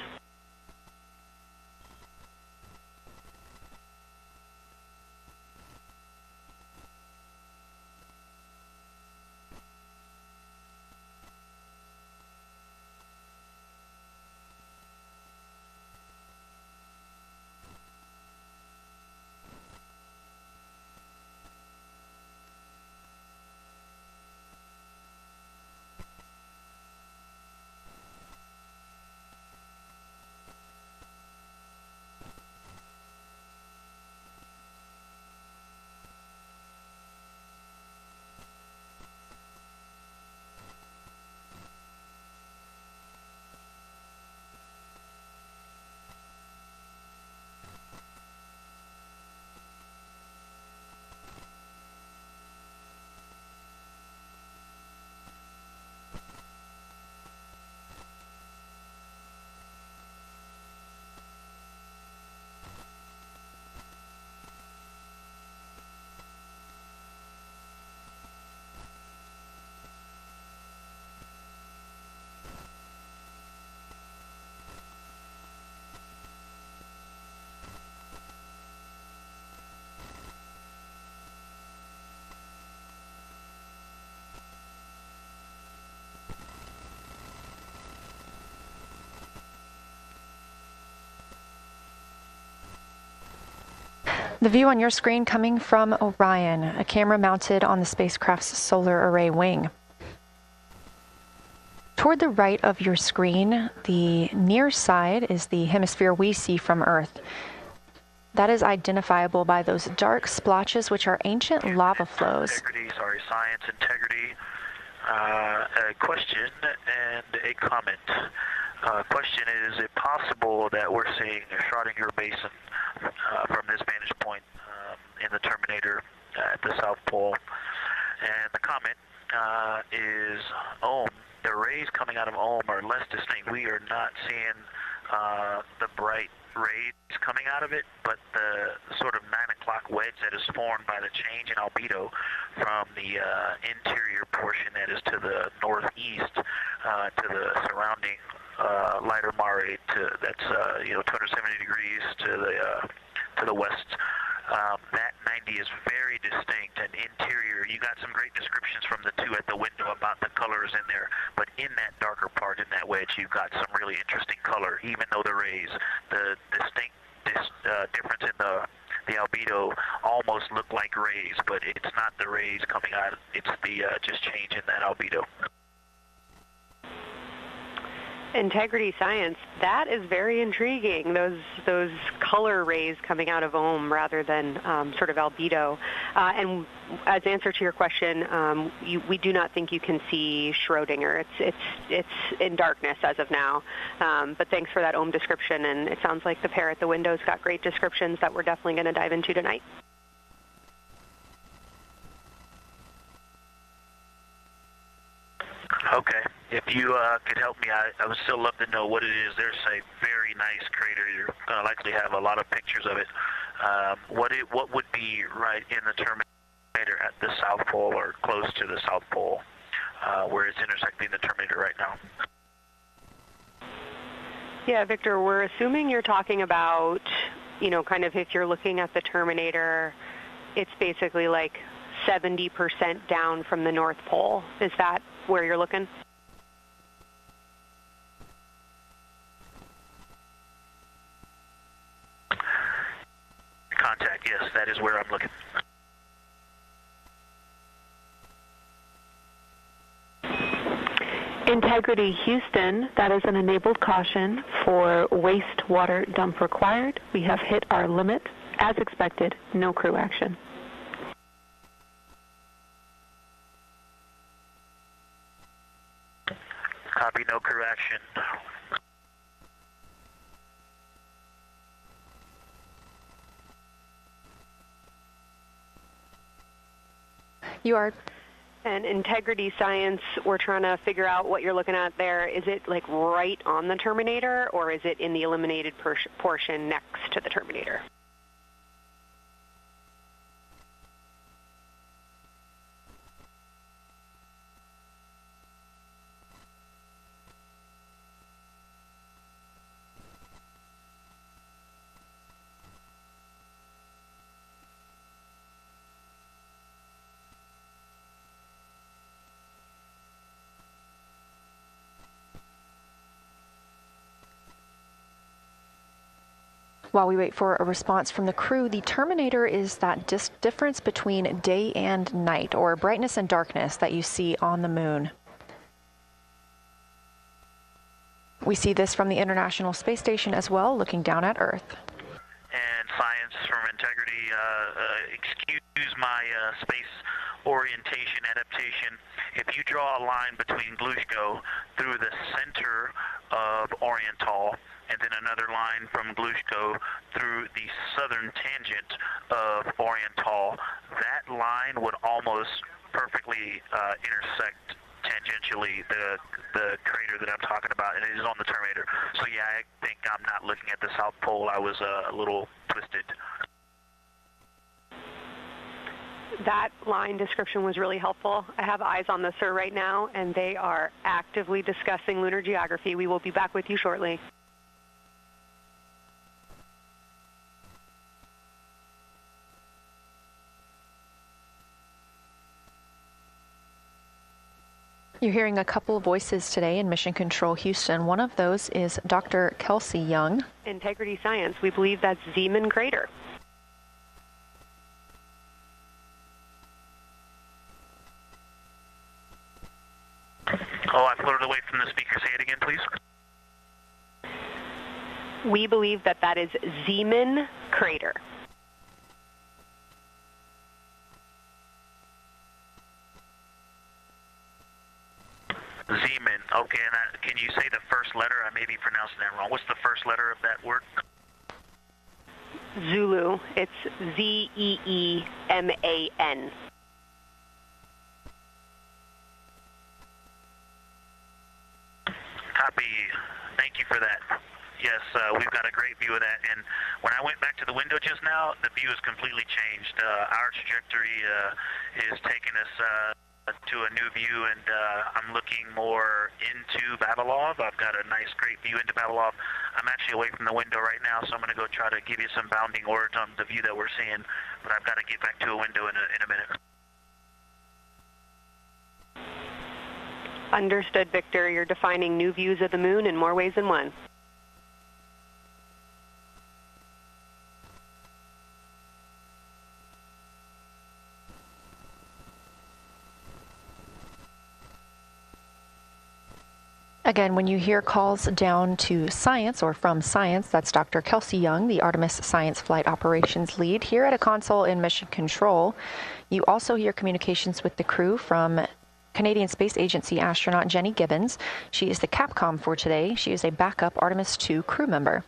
The view on your screen coming from Orion, a camera mounted on the spacecraft's solar array wing. Toward the right of your screen, the near side is the hemisphere we see from Earth. That is identifiable by those dark splotches, which are ancient lava flows. Science integrity. A question and a comment. Question is it possible that we're seeing a Schrodinger basin from this vantage point in the Terminator at the South Pole? And the comment is the rays coming out of are less distinct. We are not seeing the bright rays coming out of it, but the sort of 9 o'clock wedge that is formed by the change in albedo from the interior portion that is to the northeast to the surrounding lighter mare that's 270 degrees to the west. That 90 is very distinct and interior. You got some great descriptions from the two at the window about the colors in there, but in that darker part, in that wedge, you've got some really interesting color, even though the rays, the distinct difference in the albedo almost look like rays, but it's not the rays coming out, it's the just change in that albedo. Integrity Science, that is very intriguing, those color rays coming out of rather than sort of albedo. And as answer to your question, we do not think you can see Schrodinger. It's in darkness as of now. But thanks for that description, and it sounds like the pair at the window's got great descriptions that we're definitely going to dive into tonight. Okay. If you could help me, I would still love to know what it is. There's a very nice crater. You're going to likely have a lot of pictures of it. What would be right in the Terminator at the South Pole or close to the South Pole, where it's intersecting the Terminator right now? Yeah, Victor, we're assuming you're talking about, kind of if you're looking at the Terminator, it's basically like 70% down from the North Pole. Is that where you're looking? Contact, yes, that is where I'm looking. Integrity Houston, that is an enabled caution for wastewater dump required. We have hit our limit. As expected, no crew action. Copy, no crew action. You are. And Integrity Science, we're trying to figure out what you're looking at there. Is it like right on the Terminator, or is it in the illuminated portion next to the Terminator? While we wait for a response from the crew, the Terminator is that difference between day and night, or brightness and darkness, that you see on the moon. We see this from the International Space Station as well, looking down at Earth. And Science from Integrity, excuse my space orientation adaptation. If you draw a line between Glushko through the center of Oriental, and then another line from Glushko through the southern tangent of Oriental, that line would almost perfectly intersect tangentially the crater that I'm talking about, and it is on the Terminator. So yeah, I think I'm not looking at the South Pole. I was a little twisted. That line description was really helpful. I have eyes on the SIR right now, and they are actively discussing lunar geography. We will be back with you shortly. You're hearing a couple voices today in Mission Control Houston. One of those is Dr. Kelsey Young. Integrity Science, we believe that's Zeeman Crater. Oh, I floated away from the speaker. Say it again, please. We believe that that is Zeeman crater. Zeeman. Okay, and can you say the first letter? I may be pronouncing that wrong. What's the first letter of that word? Zulu. It's Z-E-E-M-A-N. Copy. Thank you for that. Yes, we've got a great view of that. And when I went back to the window just now, the view has completely changed. Our trajectory is taking us to a new view, and I'm looking more into Vavilov. I've got a nice, great view into Vavilov. I'm actually away from the window right now, so I'm going to go try to give you some bounding words on the view that we're seeing, but I've got to get back to a window in a minute. Understood, Victor. You're defining new views of the moon in more ways than one. Again, when you hear calls down to science or from science, that's Dr. Kelsey Young, the Artemis Science Flight Operations Lead here at a console in Mission Control. You also hear communications with the crew from Canadian Space Agency astronaut Jenny Gibbons. She is the Capcom for today. She is a backup Artemis II crew member.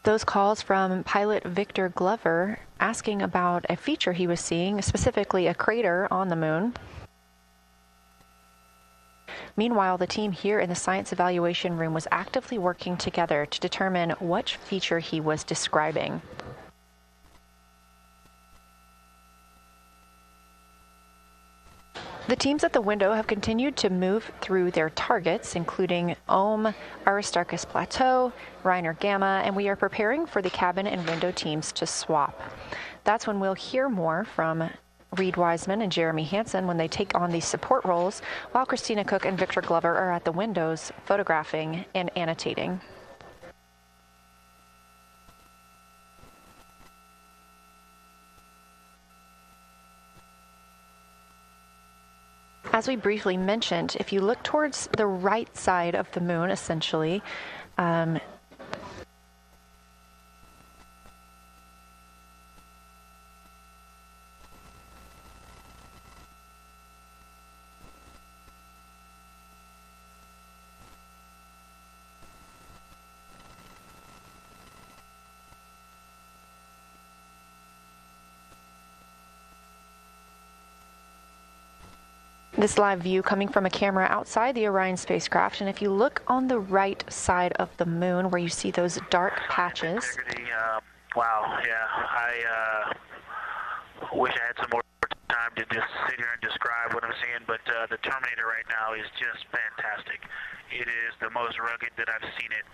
Those calls from pilot Victor Glover asking about a feature he was seeing, specifically a crater on the moon. Meanwhile, the team here in the science evaluation room was actively working together to determine which feature he was describing. The teams at the window have continued to move through their targets, including Ohm, Aristarchus Plateau, Reiner Gamma, and we are preparing for the cabin and window teams to swap. That's when we'll hear more from Reed Wiseman and Jeremy Hansen when they take on these support roles, while Christina Cook and Victor Glover are at the windows photographing and annotating. As we briefly mentioned, if you look towards the right side of the moon, essentially, this live view coming from a camera outside the Orion spacecraft, and if you look on the right side of the moon where you see those dark patches. Wow, yeah, I wish I had some more time to just sit here and describe what I'm seeing, but the Terminator right now is just fantastic. It is the most rugged that I've seen it.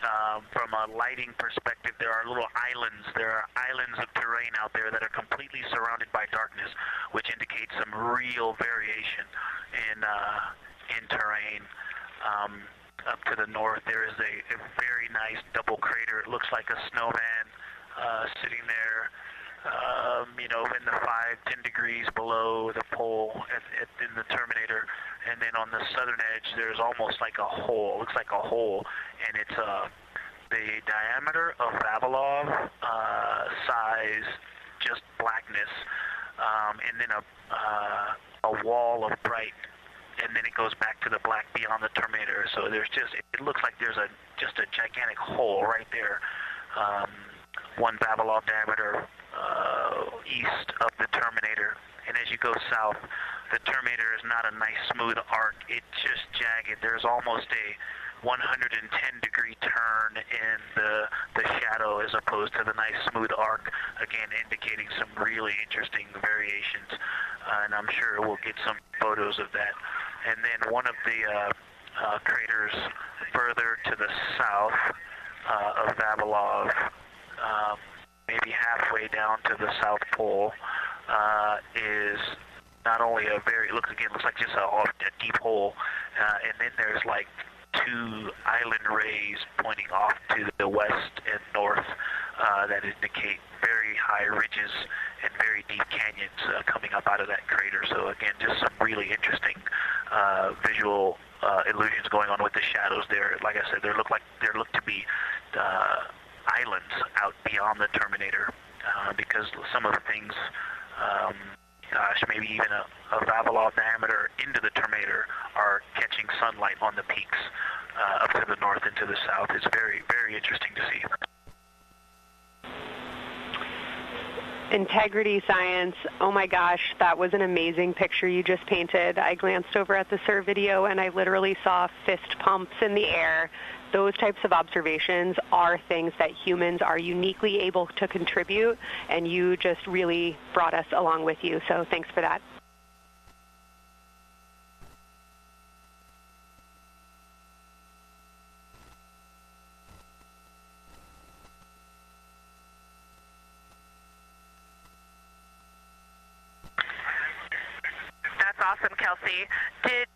From a lighting perspective, there are little islands. There are islands of terrain out there that are completely surrounded by darkness, which indicates some real variation in terrain. Up to the north, there is a very nice double crater. It looks like a snowman sitting there, in the 5-10 degrees below the pole in the Terminator. And then on the southern edge, there's almost like a hole. It looks like a hole, and it's the diameter of Vavilov size, just blackness, and then a wall of bright, and then it goes back to the black beyond the Terminator. So there's it looks like there's just a gigantic hole right there, 1 Vavilov diameter east of the Terminator. And as you go south, the Terminator is not a nice smooth arc. It's just jagged. There's almost a 110-degree turn in the shadow as opposed to the nice smooth arc, again indicating some really interesting variations. And I'm sure we'll get some photos of that. And then one of the craters further to the south of Vavilov, maybe halfway down to the South Pole, is not only looks like just a deep hole, and then there's like 2 island rays pointing off to the west and north that indicate very high ridges and very deep canyons coming up out of that crater. So again, just some really interesting visual illusions going on with the shadows there. Like I said, there look to be islands out beyond the terminator because some of the things, maybe even a Vavilov diameter into the terminator are catching sunlight on the peaks up to the north and to the south. It's very, very interesting to see. Integrity science, oh my gosh, that was an amazing picture you just painted. I glanced over at the SIR video and I literally saw fist pumps in the air. Those types of observations are things that humans are uniquely able to contribute, and you just really brought us along with you, so thanks for that. Awesome, Kelsey. Did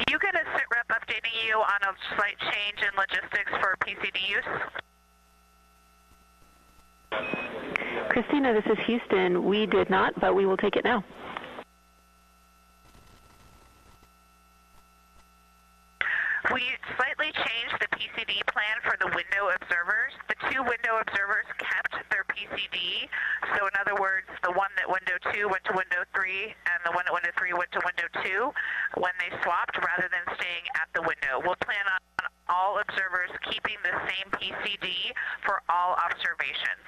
you get a SITREP updating you on a slight change in logistics for PCD use? Christina, this is Houston. We did not, but we will take it now. We slightly changed the PCD plan for the window observers. The two window observers kept their PCD. So in other words, the one at window 2 went to window 3, and the one at window 3 went to window 2 when they swapped rather than staying at the window. We'll plan on all observers keeping the same PCD for all observations.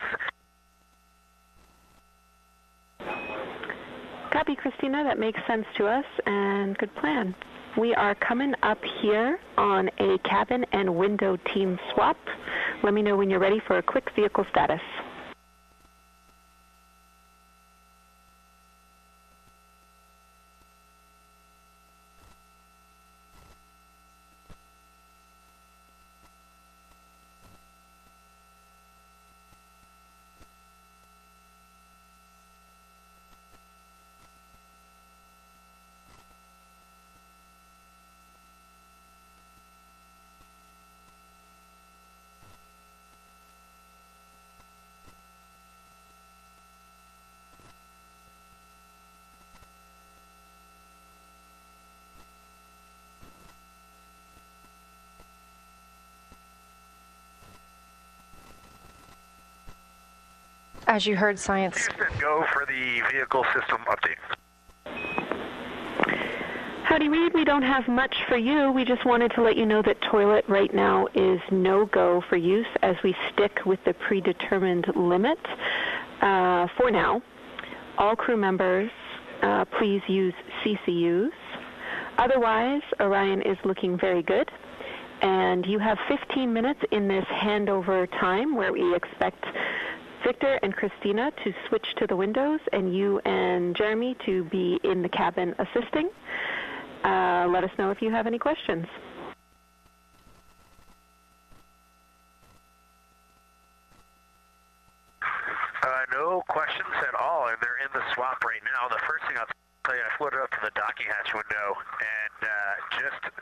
Copy, Christina. That makes sense to us, and good plan. We are coming up here on a cabin and window team swap. Let me know when you're ready for a quick vehicle status. As you heard, science. Houston, go for the vehicle system update. Howdy, Reed. We don't have much for you. We just wanted to let you know that toilet right now is no-go for use as we stick with the predetermined limit for now. All crew members, please use CCUs. Otherwise, Orion is looking very good. And you have 15 minutes in this handover time where we expect Victor and Christina to switch to the windows and you and Jeremy to be in the cabin assisting. Let us know if you have any questions. No questions at all, and they're in the swap right now. The first thing I'll tell you, I floated up to the docking hatch window and just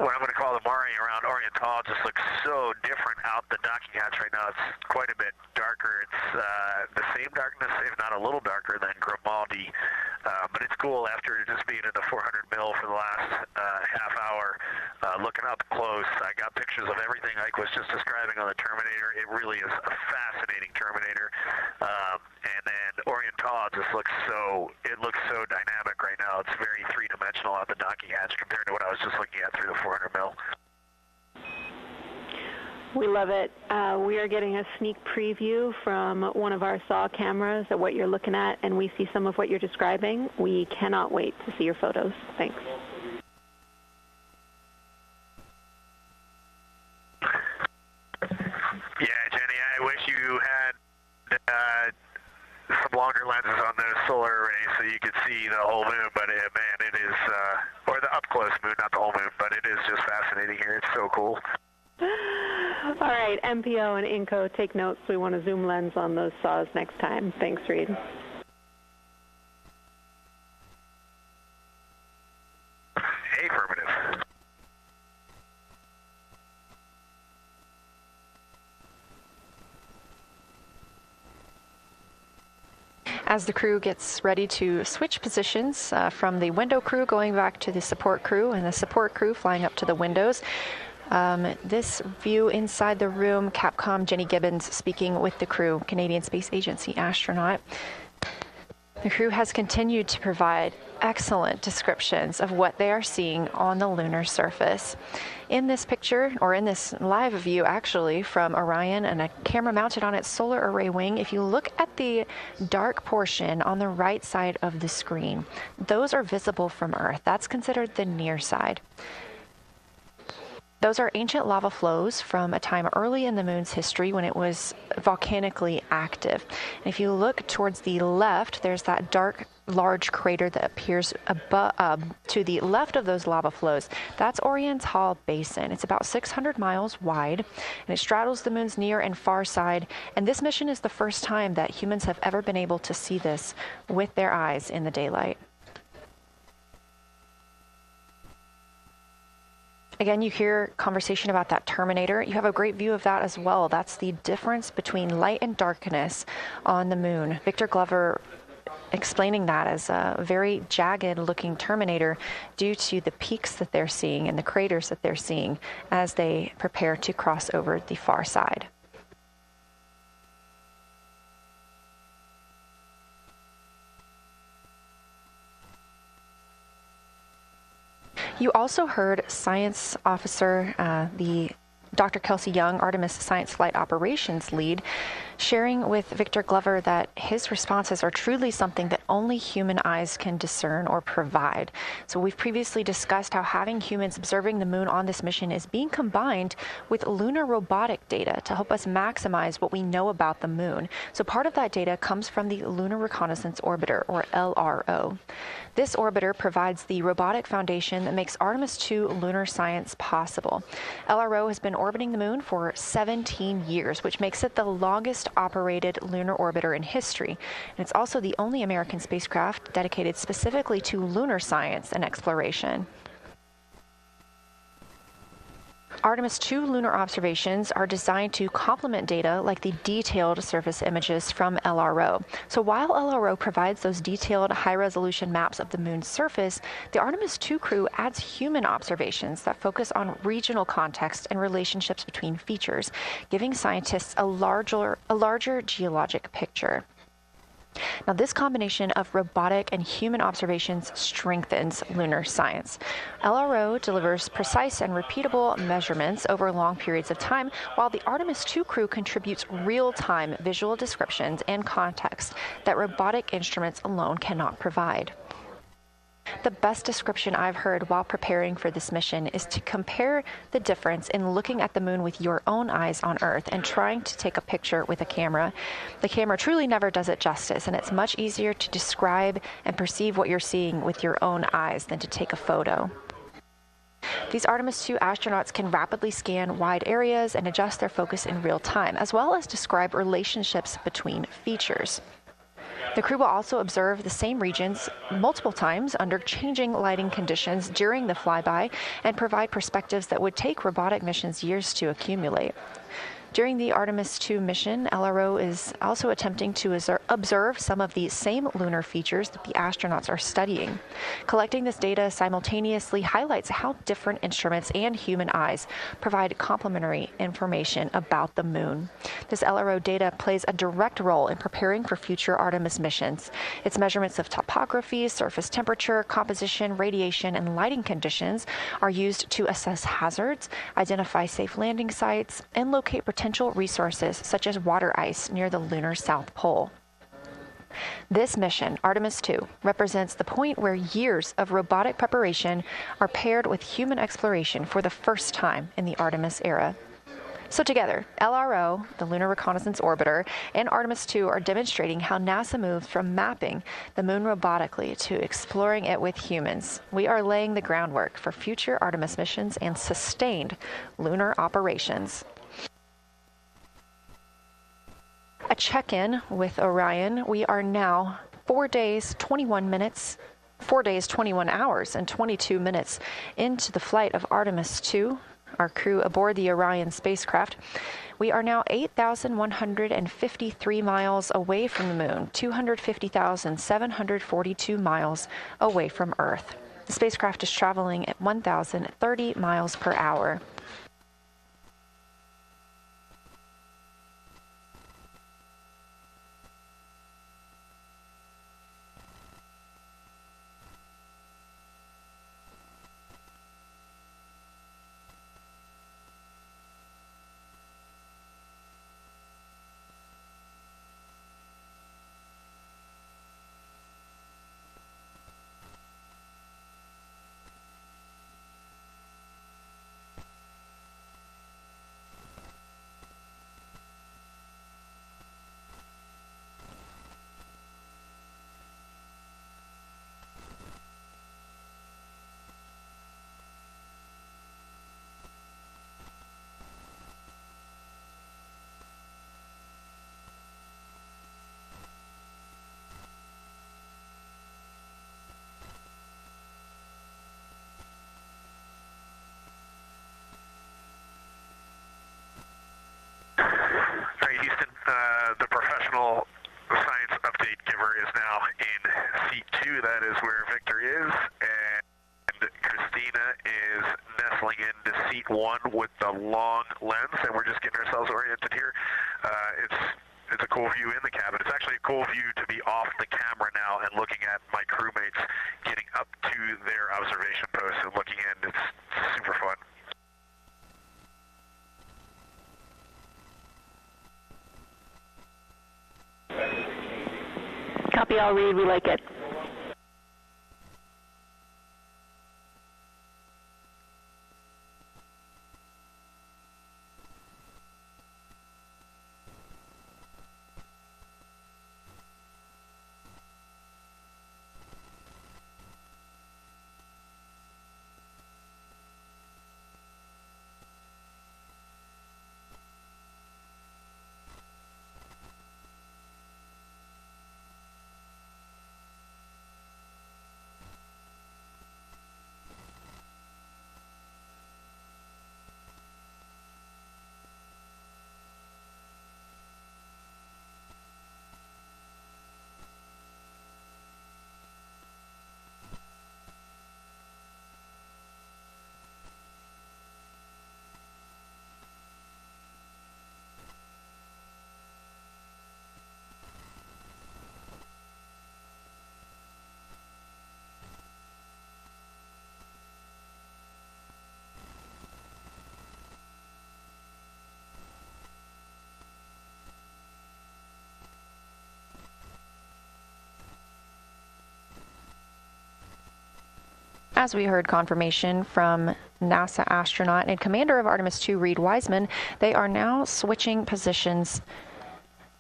what I'm going to call the Mare around Oriental just looks so different out the docking hatch right now. It's quite a bit darker. It's the same darkness, if not a little darker than Grimaldi, but it's cool after just being in the 400 mil for the last half hour, looking up close. I got pictures of everything Ike was just describing on the Terminator. It really is a fascinating Terminator. And then Oriental just looks so dynamic right now. It's very three-dimensional out the docking hatch compared to what I was just looking at through the 400 mil. We love it. We are getting a sneak preview from one of our SAW cameras at what you're looking at, and we see some of what you're describing. We cannot wait to see your photos. Thanks. Yeah, Jenny, I wish you had some longer lenses on the solar array so you could see the whole moon, but man, it is, or the up-close moon, not the whole moon, but it is just fascinating here. It's so cool. All right, MPO and INCO, take notes. We want a zoom lens on those saws next time. Thanks, Reed. Affirmative. As the crew gets ready to switch positions from the window crew going back to the support crew and the support crew flying up to the windows. This view inside the room, Capcom Jenny Gibbons speaking with the crew, Canadian Space Agency astronaut. The crew has continued to provide excellent descriptions of what they are seeing on the lunar surface. In this picture, or in this live view actually, from Orion and a camera mounted on its solar array wing, if you look at the dark portion on the right side of the screen, those are visible from Earth. That's considered the near side. Those are ancient lava flows from a time early in the moon's history when it was volcanically active. And if you look towards the left, there's that dark, large crater that appears to the left of those lava flows. That's Oriental Basin. It's about 600 miles wide, and it straddles the moon's near and far side. And this mission is the first time that humans have ever been able to see this with their eyes in the daylight. Again, you hear conversation about that terminator. You have a great view of that as well. That's the difference between light and darkness on the moon. Victor Glover explaining that as a very jagged looking terminator due to the peaks that they're seeing and the craters that they're seeing as they prepare to cross over the far side. You also heard science officer, the Dr. Kelsey Young, Artemis Science Flight Operations lead, sharing with Victor Glover that his responses are truly something that only human eyes can discern or provide. So we've previously discussed how having humans observing the moon on this mission is being combined with lunar robotic data to help us maximize what we know about the moon. So part of that data comes from the Lunar Reconnaissance Orbiter, or LRO. This orbiter provides the robotic foundation that makes Artemis II lunar science possible. LRO has been orbiting the moon for 17 years, which makes it the longest operated lunar orbiter in history. And it's also the only American spacecraft dedicated specifically to lunar science and exploration. Artemis II lunar observations are designed to complement data like the detailed surface images from LRO. So while LRO provides those detailed high-resolution maps of the moon's surface, the Artemis II crew adds human observations that focus on regional context and relationships between features, giving scientists a larger geologic picture. Now, this combination of robotic and human observations strengthens lunar science. LRO delivers precise and repeatable measurements over long periods of time, while the Artemis II crew contributes real-time visual descriptions and context that robotic instruments alone cannot provide. The best description I've heard while preparing for this mission is to compare the difference in looking at the moon with your own eyes on Earth and trying to take a picture with a camera. The camera truly never does it justice, and it's much easier to describe and perceive what you're seeing with your own eyes than to take a photo. These Artemis II astronauts can rapidly scan wide areas and adjust their focus in real time, as well as describe relationships between features. The crew will also observe the same regions multiple times under changing lighting conditions during the flyby and provide perspectives that would take robotic missions years to accumulate. During the Artemis II mission, LRO is also attempting to observe some of the same lunar features that the astronauts are studying. Collecting this data simultaneously highlights how different instruments and human eyes provide complementary information about the moon. This LRO data plays a direct role in preparing for future Artemis missions. Its measurements of topography, surface temperature, composition, radiation, and lighting conditions are used to assess hazards, identify safe landing sites, and locate potential resources such as water ice near the Lunar South Pole. This mission, Artemis II, represents the point where years of robotic preparation are paired with human exploration for the first time in the Artemis era. So together, LRO, the Lunar Reconnaissance Orbiter, and Artemis II are demonstrating how NASA moves from mapping the moon robotically to exploring it with humans. We are laying the groundwork for future Artemis missions and sustained lunar operations. A check-in with Orion. We are now 4 days, 21 hours, and 22 minutes into the flight of Artemis II. our crew aboard the Orion spacecraft. We are now 8,153 miles away from the moon, 250,742 miles away from Earth. The spacecraft is traveling at 1,030 miles per hour. The professional science update giver is now in seat 2. That is where Victor is, and Christina is nestling into seat 1 with the long lens, and we're just getting ourselves oriented here. It's a cool view in the cabin. It's actually a cool view to be off the camera now and looking at my crewmates getting up to their observation posts and looking in. It's super fun. Copy all, Reed. We like it. As we heard confirmation from NASA astronaut and commander of Artemis II, Reed Wiseman, they are now switching positions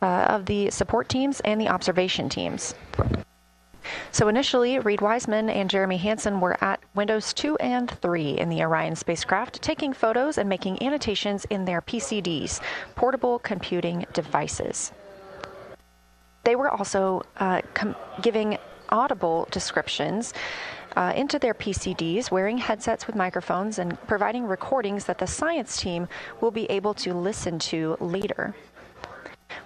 of the support teams and the observation teams. So initially, Reed Wiseman and Jeremy Hansen were at windows 2 and 3 in the Orion spacecraft, taking photos and making annotations in their PCDs, portable computing devices. They were also giving audible descriptions into their PCDs, wearing headsets with microphones and providing recordings that the science team will be able to listen to later.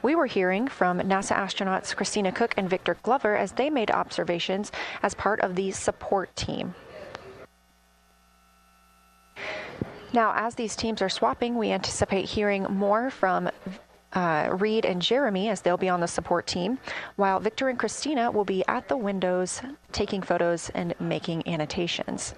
We were hearing from NASA astronauts Christina Cook and Victor Glover as they made observations as part of the support team. Now, as these teams are swapping, we anticipate hearing more from Reed and Jeremy as they'll be on the support team, while Victor and Christina will be at the windows taking photos and making annotations.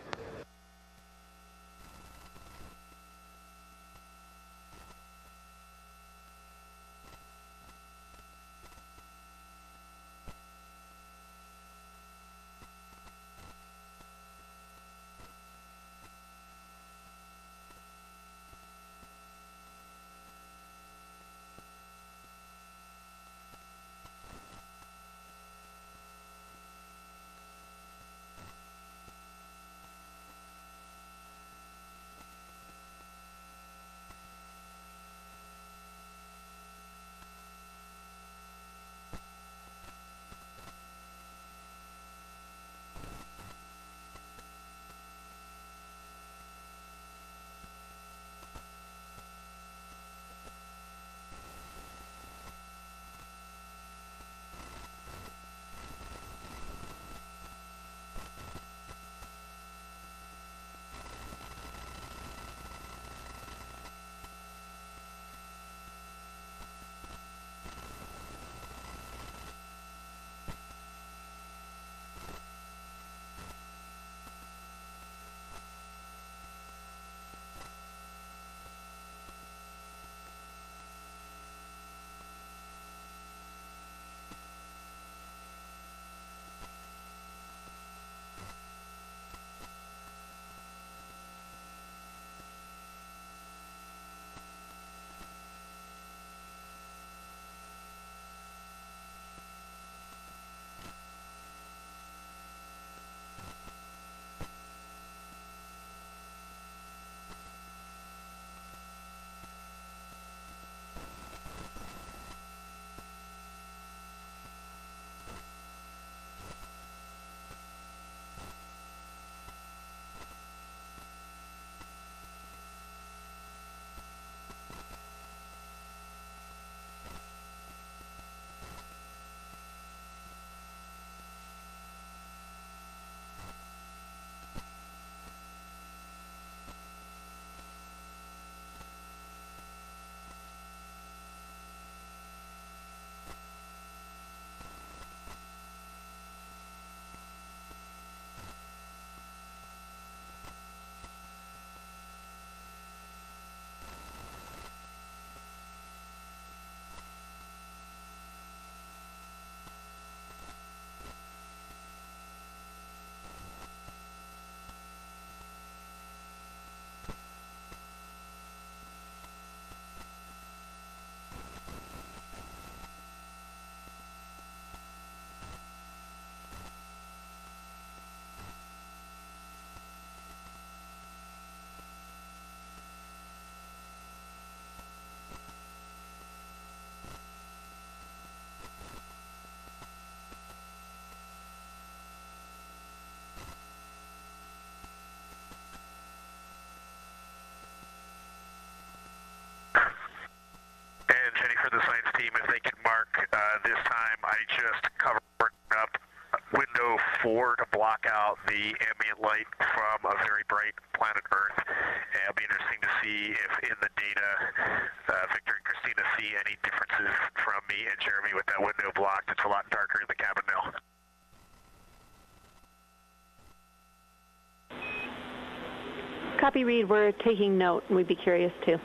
for the science team, if they can mark this time, I just covered up window 4 to block out the ambient light from a very bright planet Earth. And it'll be interesting to see if in the data Victor and Christina see any differences from me and Jeremy with that window blocked. It's a lot darker in the cabin now. Copy, Reed. We're taking note, and we'd be curious too.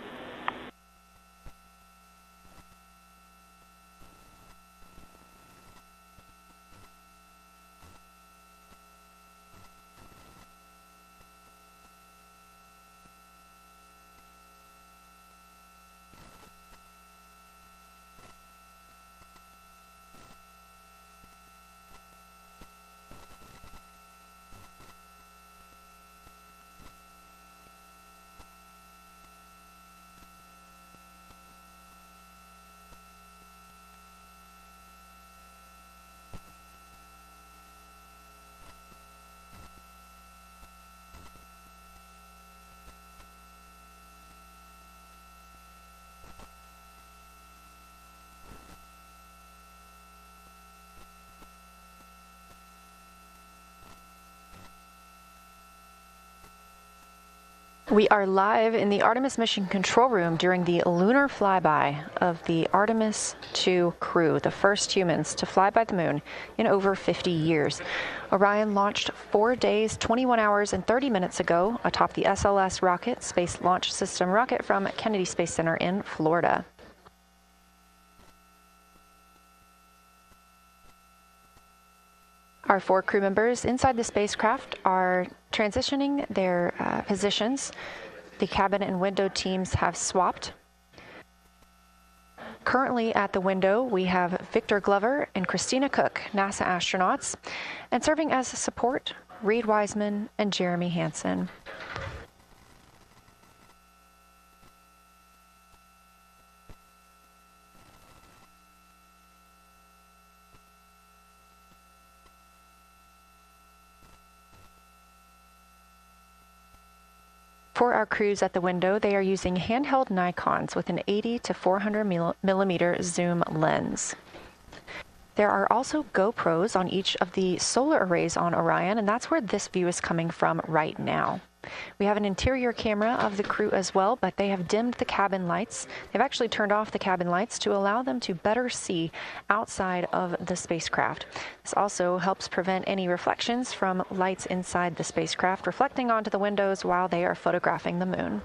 We are live in the Artemis mission control room during the lunar flyby of the Artemis II crew, the first humans to fly by the moon in over 50 years. Orion launched 4 days, 21 hours, and 30 minutes ago atop the SLS rocket, Space Launch System rocket from Kennedy Space Center in Florida. Our 4 crew members inside the spacecraft are transitioning their positions. The cabin and window teams have swapped. Currently at the window, we have Victor Glover and Christina Cook, NASA astronauts, and serving as support, Reed Wiseman and Jeremy Hansen. For our crews at the window, they are using handheld Nikons with an 80 to 400 millimeter zoom lens. There are also GoPros on each of the solar arrays on Orion, and that's where this view is coming from right now. We have an interior camera of the crew as well, but they have dimmed the cabin lights. They've actually turned off the cabin lights to allow them to better see outside of the spacecraft. This also helps prevent any reflections from lights inside the spacecraft reflecting onto the windows while they are photographing the moon.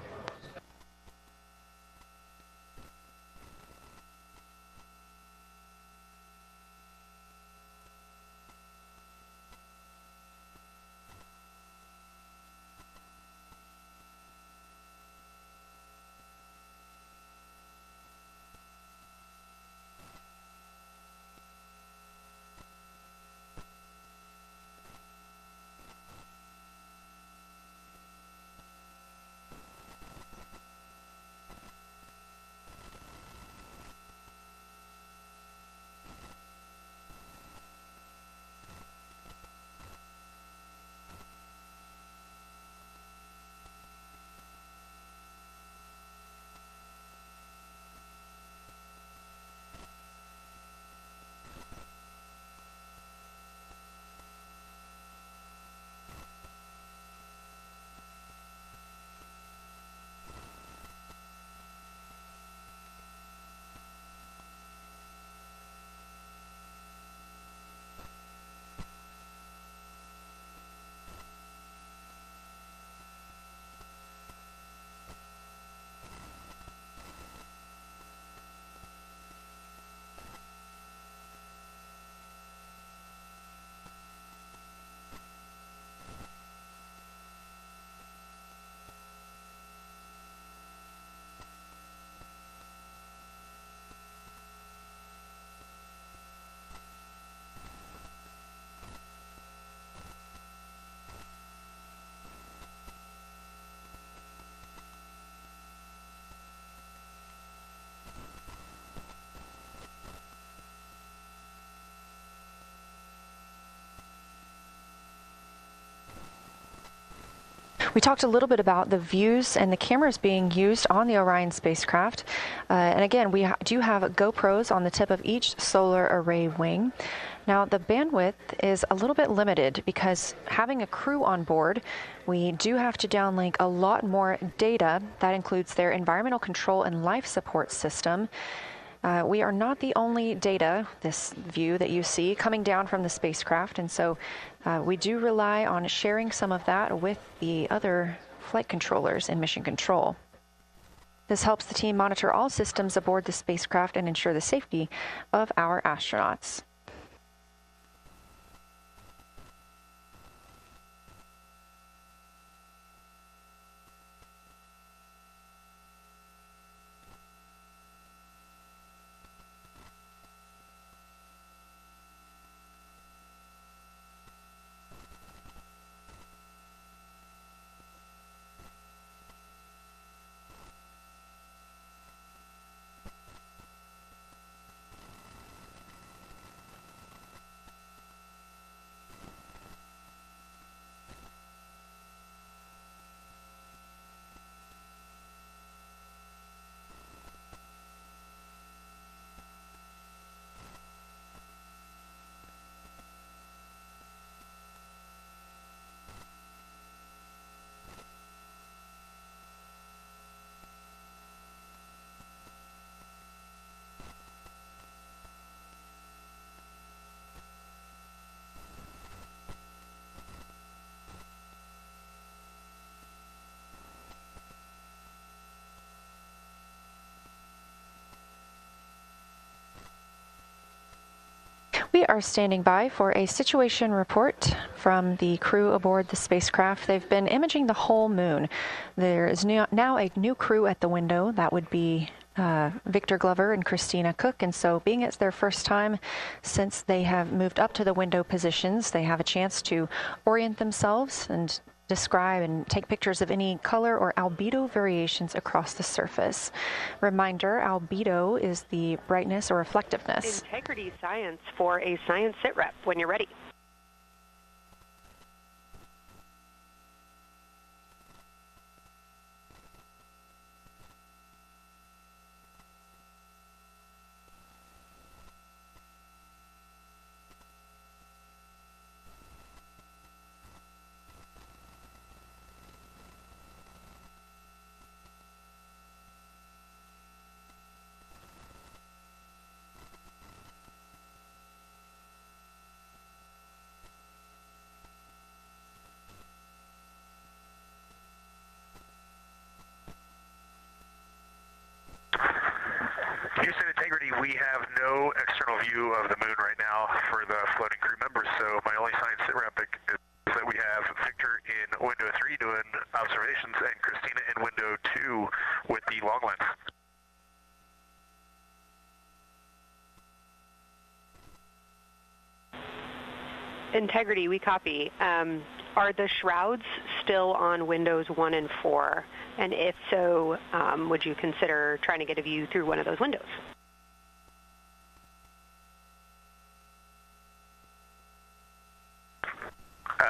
We talked a little bit about the views and the cameras being used on the Orion spacecraft. And again, we do have GoPros on the tip of each solar array wing. Now, the bandwidth is a little bit limited because having a crew on board, we do have to downlink a lot more data. That includes their environmental control and life support system. We are not the only data, this view that you see, coming down from the spacecraft, and so we do rely on sharing some of that with the other flight controllers in mission control. This helps the team monitor all systems aboard the spacecraft and ensure the safety of our astronauts. We are standing by for a situation report from the crew aboard the spacecraft. They've been imaging the whole moon. There is now a new crew at the window. That would be Victor Glover and Christina Cook, and so being it's their first time since they have moved up to the window positions, they have a chance to orient themselves and describe and take pictures of any color or albedo variations across the surface. Reminder, albedo is the brightness or reflectiveness. Integrity science for a science sit rep when you're ready. Houston Integrity, we have no external view of the moon right now for the floating crew members, so my only science sit rep is that we have Victor in window 3 doing observations and Christina in window 2 with the long lens. Integrity, we copy. Are the shrouds still on windows 1 and 4? And if so, would you consider trying to get a view through one of those windows?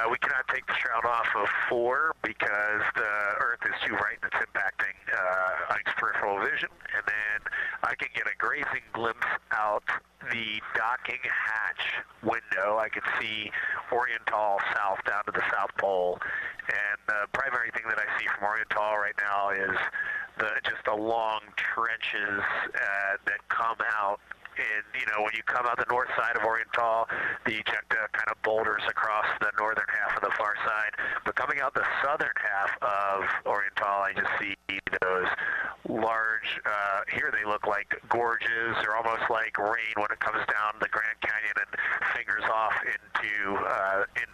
We cannot take the shroud off of 4 because the Earth is too bright and it's impacting Ike's peripheral vision. And then I can get a grazing glimpse out the docking hatch window. I can see Oriental south down to the South Pole. And the primary thing that I see from Oriental right now is just the long trenches that come out. And, you know, when you come out the north side of Oriental, the ejecta kind of boulders across the northern half of the far side. But coming out the southern half of Oriental, I just see those large, here they look like gorges. They're almost like rain when it comes down the Grand Canyon and fingers off into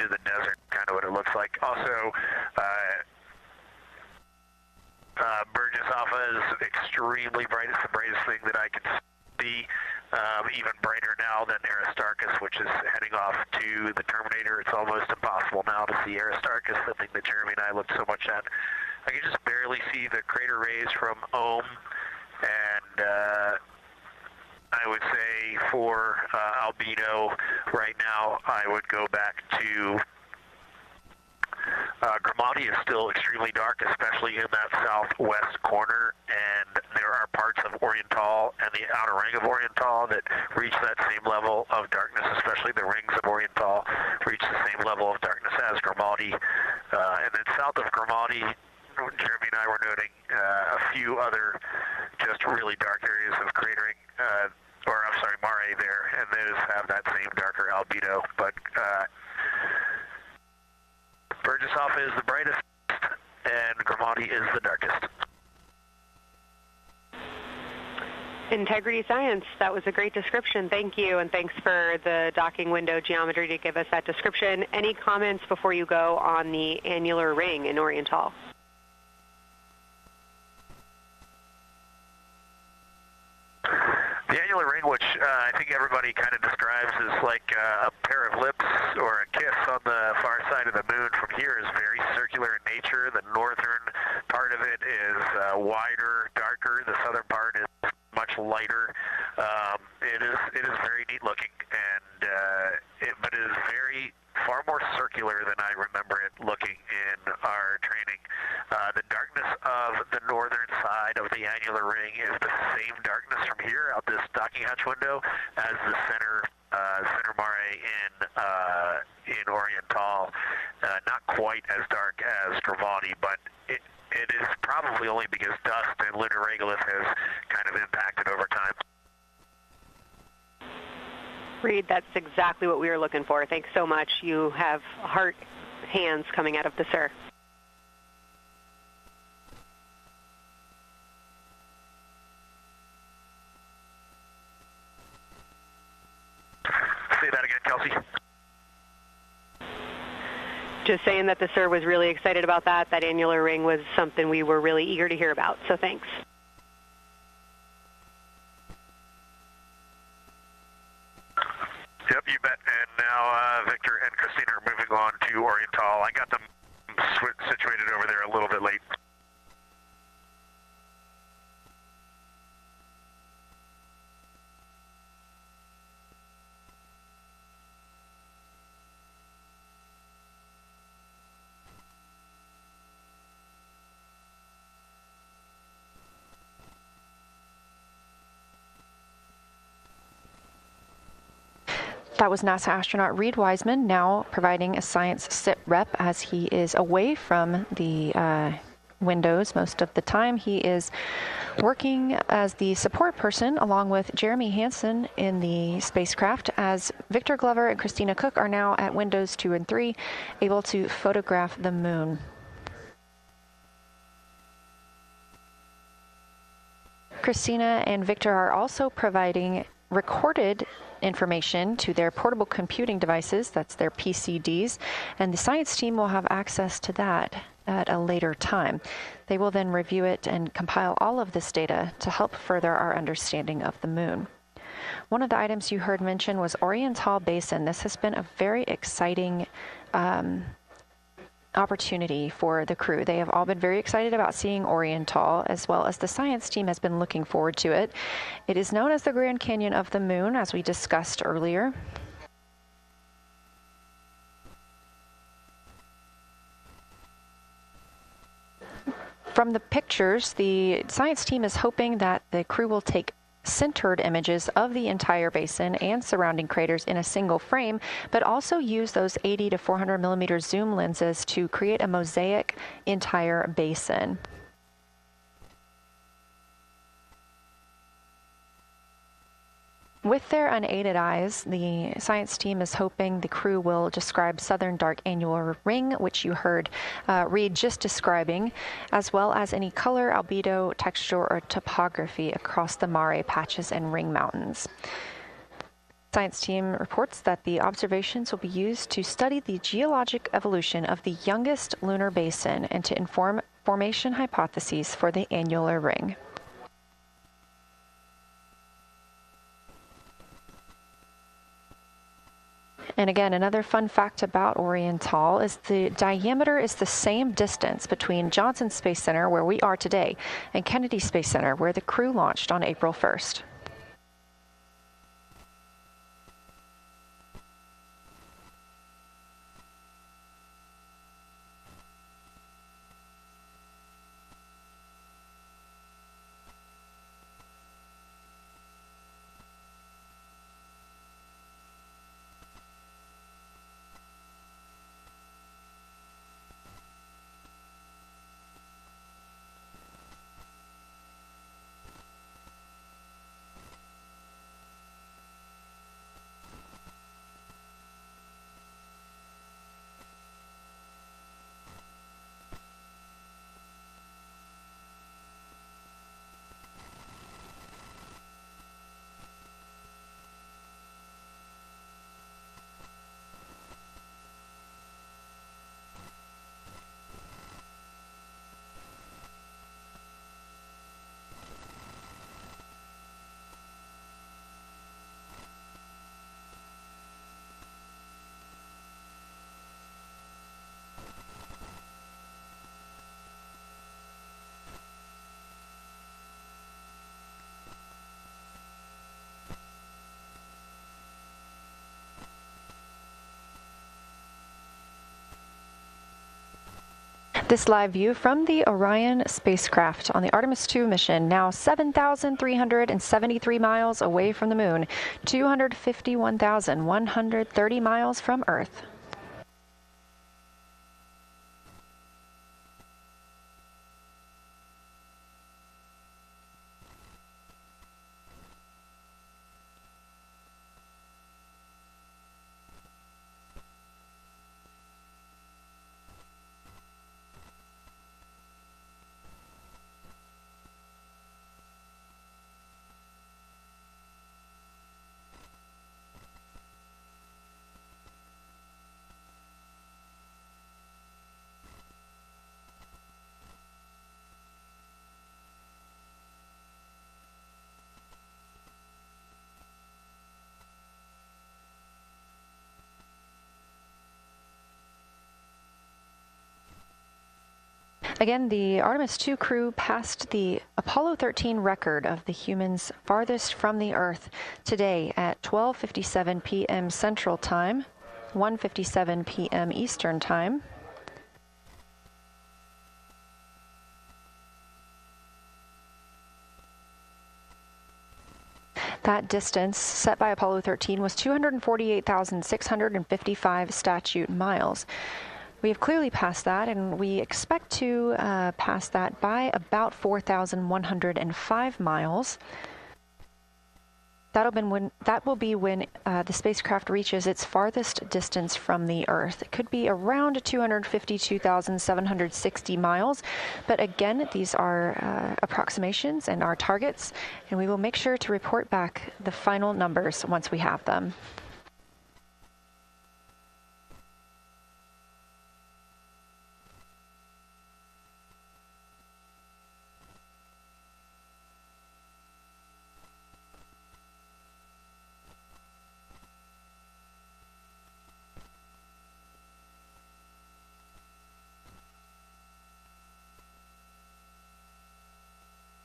the desert, kind of what it looks like. Also, Burgess Alpha is extremely bright. It's the brightest thing that I can see. Even brighter now than Aristarchus, which is heading off to the Terminator. It's almost impossible now to see Aristarchus, the thing that Jeremy and I looked so much at. I can just barely see the crater rays from Ohm, and I would say for albedo right now, I would go back to Grimaldi is still extremely dark, especially in that southwest corner, and there are parts of Oriental and the outer ring of Oriental that reach that same level of darkness, especially the rings of Oriental reach the same level of darkness as Grimaldi. And then south of Grimaldi, Jeremy and I were noting a few other just really dark areas of cratering, Mare there, and those have that same darker albedo. But Burgesshoff is the brightest, and Grimaldi is the darkest. Integrity Science, that was a great description. Thank you, and thanks for the docking window geometry to give us that description. Any comments before you go on the annular ring in Oriental? The annular ring, which I think everybody kind of describes as like a pair of lips or a kiss on the far side of the moon from here, is very circular in nature. The northern part of it is wider, darker. The southern part is much lighter. It is very neat looking, and but it is far more circular than I remember it looking in our training. The darkness of the northern side of the annular ring is the same darkness from here out this docking hatch window as the center mare in Oriental. Not quite as dark as Grimaldi, but it is probably only because dust and lunar regolith has kind of impacted over time. Reed, that's exactly what we were looking for. Thanks so much. You have heart hands coming out of the SIR. Say that again, Kelsey. Just saying that the SIR was really excited about that. That annular ring was something we were really eager to hear about, so thanks. Yep, you bet. And now Victor and Christina are moving on to Oriental. I got them situated over there a little bit late. That was NASA astronaut Reed Wiseman, now providing a science sit rep as he is away from the windows most of the time. He is working as the support person along with Jeremy Hansen in the spacecraft, as Victor Glover and Christina Cook are now at windows 2 and 3, able to photograph the moon. Christina and Victor are also providing recorded information to their portable computing devices, that's their PCDs, and the science team will have access to that at a later time. They will then review it and compile all of this data to help further our understanding of the moon. One of the items you heard mentioned was Oriental Basin. This has been a very exciting opportunity for the crew. They have all been very excited about seeing Oriental, as well as the science team has been looking forward to it. It is known as the Grand Canyon of the Moon, as we discussed earlier. From the pictures, the science team is hoping that the crew will take centered images of the entire basin and surrounding craters in a single frame, but also use those 80 to 400 millimeter zoom lenses to create a mosaic entire basin. With their unaided eyes, the science team is hoping the crew will describe southern dark annular ring, which you heard Reed just describing, as well as any color, albedo, texture, or topography across the mare patches and ring mountains. Science team reports that the observations will be used to study the geologic evolution of the youngest lunar basin and to inform formation hypotheses for the annular ring. And again, another fun fact about Oriental is the diameter is the same distance between Johnson Space Center, where we are today, and Kennedy Space Center, where the crew launched on April 1st. This live view from the Orion spacecraft on the Artemis II mission, now 7,373 miles away from the moon, 251,130 miles from Earth. Again, the Artemis II crew passed the Apollo 13 record of the humans farthest from the Earth today at 12:57 p.m. Central Time, 1:57 p.m. Eastern Time. That distance set by Apollo 13 was 248,655 statute miles. We have clearly passed that, and we expect to pass that by about 4,105 miles. That will be when the spacecraft reaches its farthest distance from the Earth. It could be around 252,760 miles, but again, these are approximations and our targets, and we will make sure to report back the final numbers once we have them.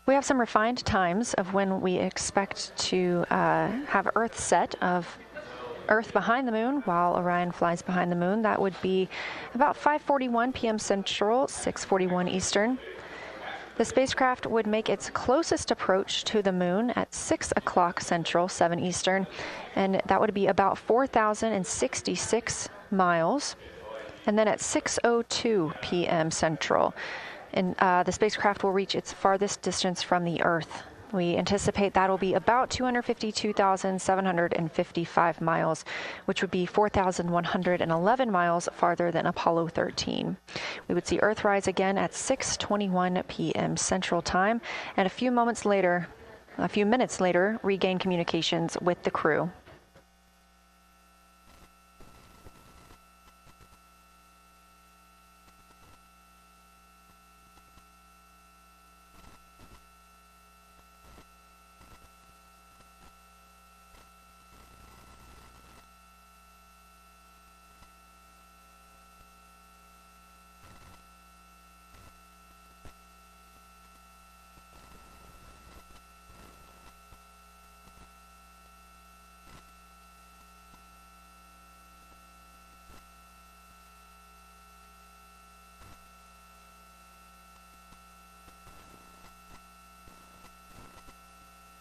We have some refined times of when we expect to have Earth set of Earth behind the moon while Orion flies behind the moon. That would be about 5:41 p.m. Central, 6:41 Eastern. The spacecraft would make its closest approach to the moon at 6 o'clock Central, 7 Eastern, and that would be about 4,066 miles. And then at 6:02 p.m. Central, and the spacecraft will reach its farthest distance from the Earth. We anticipate that will be about 252,755 miles, which would be 4,111 miles farther than Apollo 13. We would see Earthrise again at 6:21 p.m. Central Time, and a few minutes later, regain communications with the crew.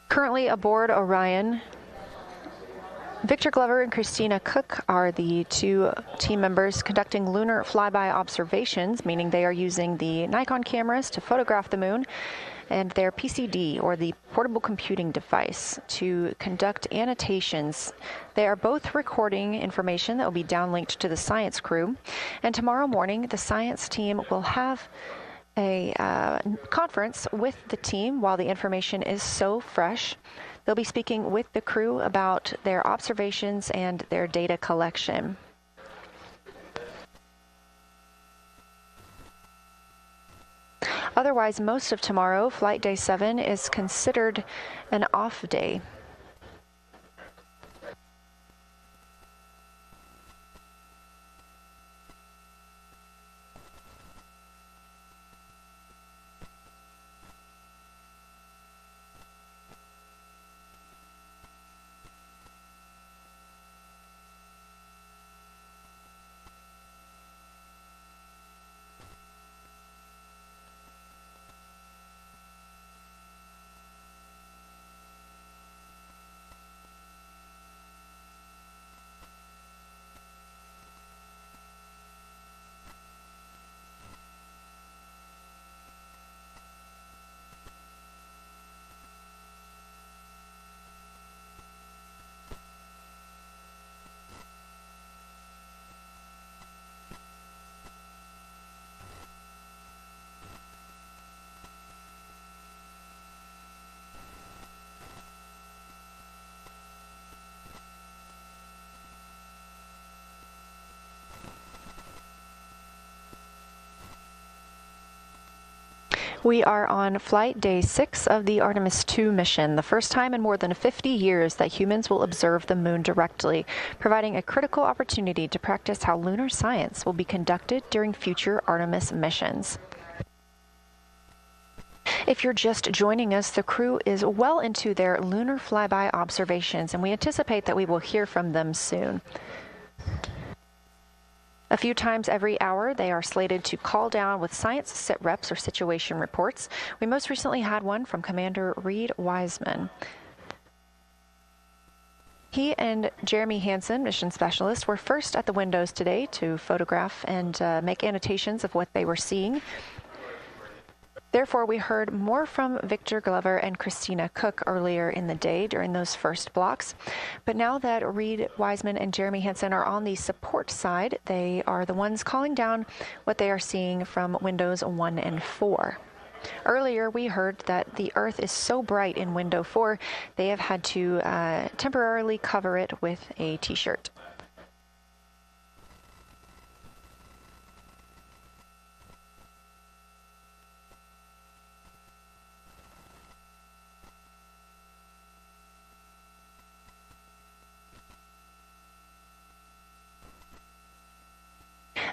Currently aboard Orion, Victor Glover and Christina Cook are the two team members conducting lunar flyby observations, meaning they are using the Nikon cameras to photograph the moon, and their PCD, or the portable computing device, to conduct annotations. They are both recording information that will be downlinked to the science crew, and tomorrow morning the science team will have a conference with the team while the information is so fresh. They'll be speaking with the crew about their observations and their data collection. Otherwise, most of tomorrow, Flight Day 7, is considered an off day. We are on flight day 6 of the Artemis II mission, the first time in more than 50 years that humans will observe the moon directly, providing a critical opportunity to practice how lunar science will be conducted during future Artemis missions. If you're just joining us, the crew is well into their lunar flyby observations, and we anticipate that we will hear from them soon. A few times every hour, they are slated to call down with science sit reps or situation reports. We most recently had one from Commander Reed Wiseman. He and Jeremy Hansen, mission specialist, were first at the windows today to photograph and make annotations of what they were seeing. Therefore, we heard more from Victor Glover and Christina Cook earlier in the day during those first blocks. But now that Reed Wiseman and Jeremy Hansen are on the support side, they are the ones calling down what they are seeing from windows 1 and 4. Earlier, we heard that the Earth is so bright in window 4, they have had to temporarily cover it with a t-shirt.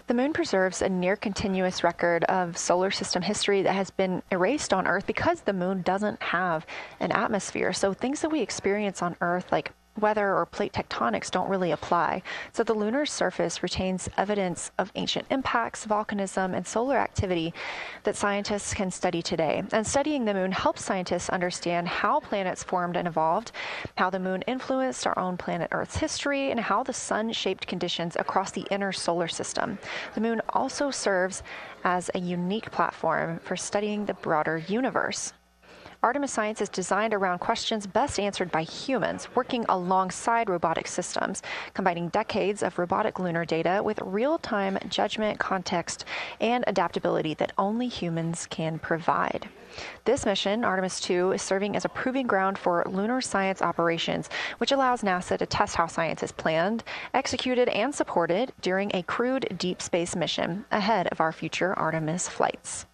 The moon preserves a near-continuous record of solar system history that has been erased on Earth because the moon doesn't have an atmosphere. So things that we experience on Earth, like weather or plate tectonics, don't really apply. So the lunar surface retains evidence of ancient impacts, volcanism, and solar activity that scientists can study today. And studying the moon helps scientists understand how planets formed and evolved, how the moon influenced our own planet Earth's history, and how the sun shaped conditions across the inner solar system. The moon also serves as a unique platform for studying the broader universe. Artemis science is designed around questions best answered by humans, working alongside robotic systems, combining decades of robotic lunar data with real-time judgment, context, and adaptability that only humans can provide. This mission, Artemis II, is serving as a proving ground for lunar science operations, which allows NASA to test how science is planned, executed, and supported during a crewed deep space mission ahead of our future Artemis flights.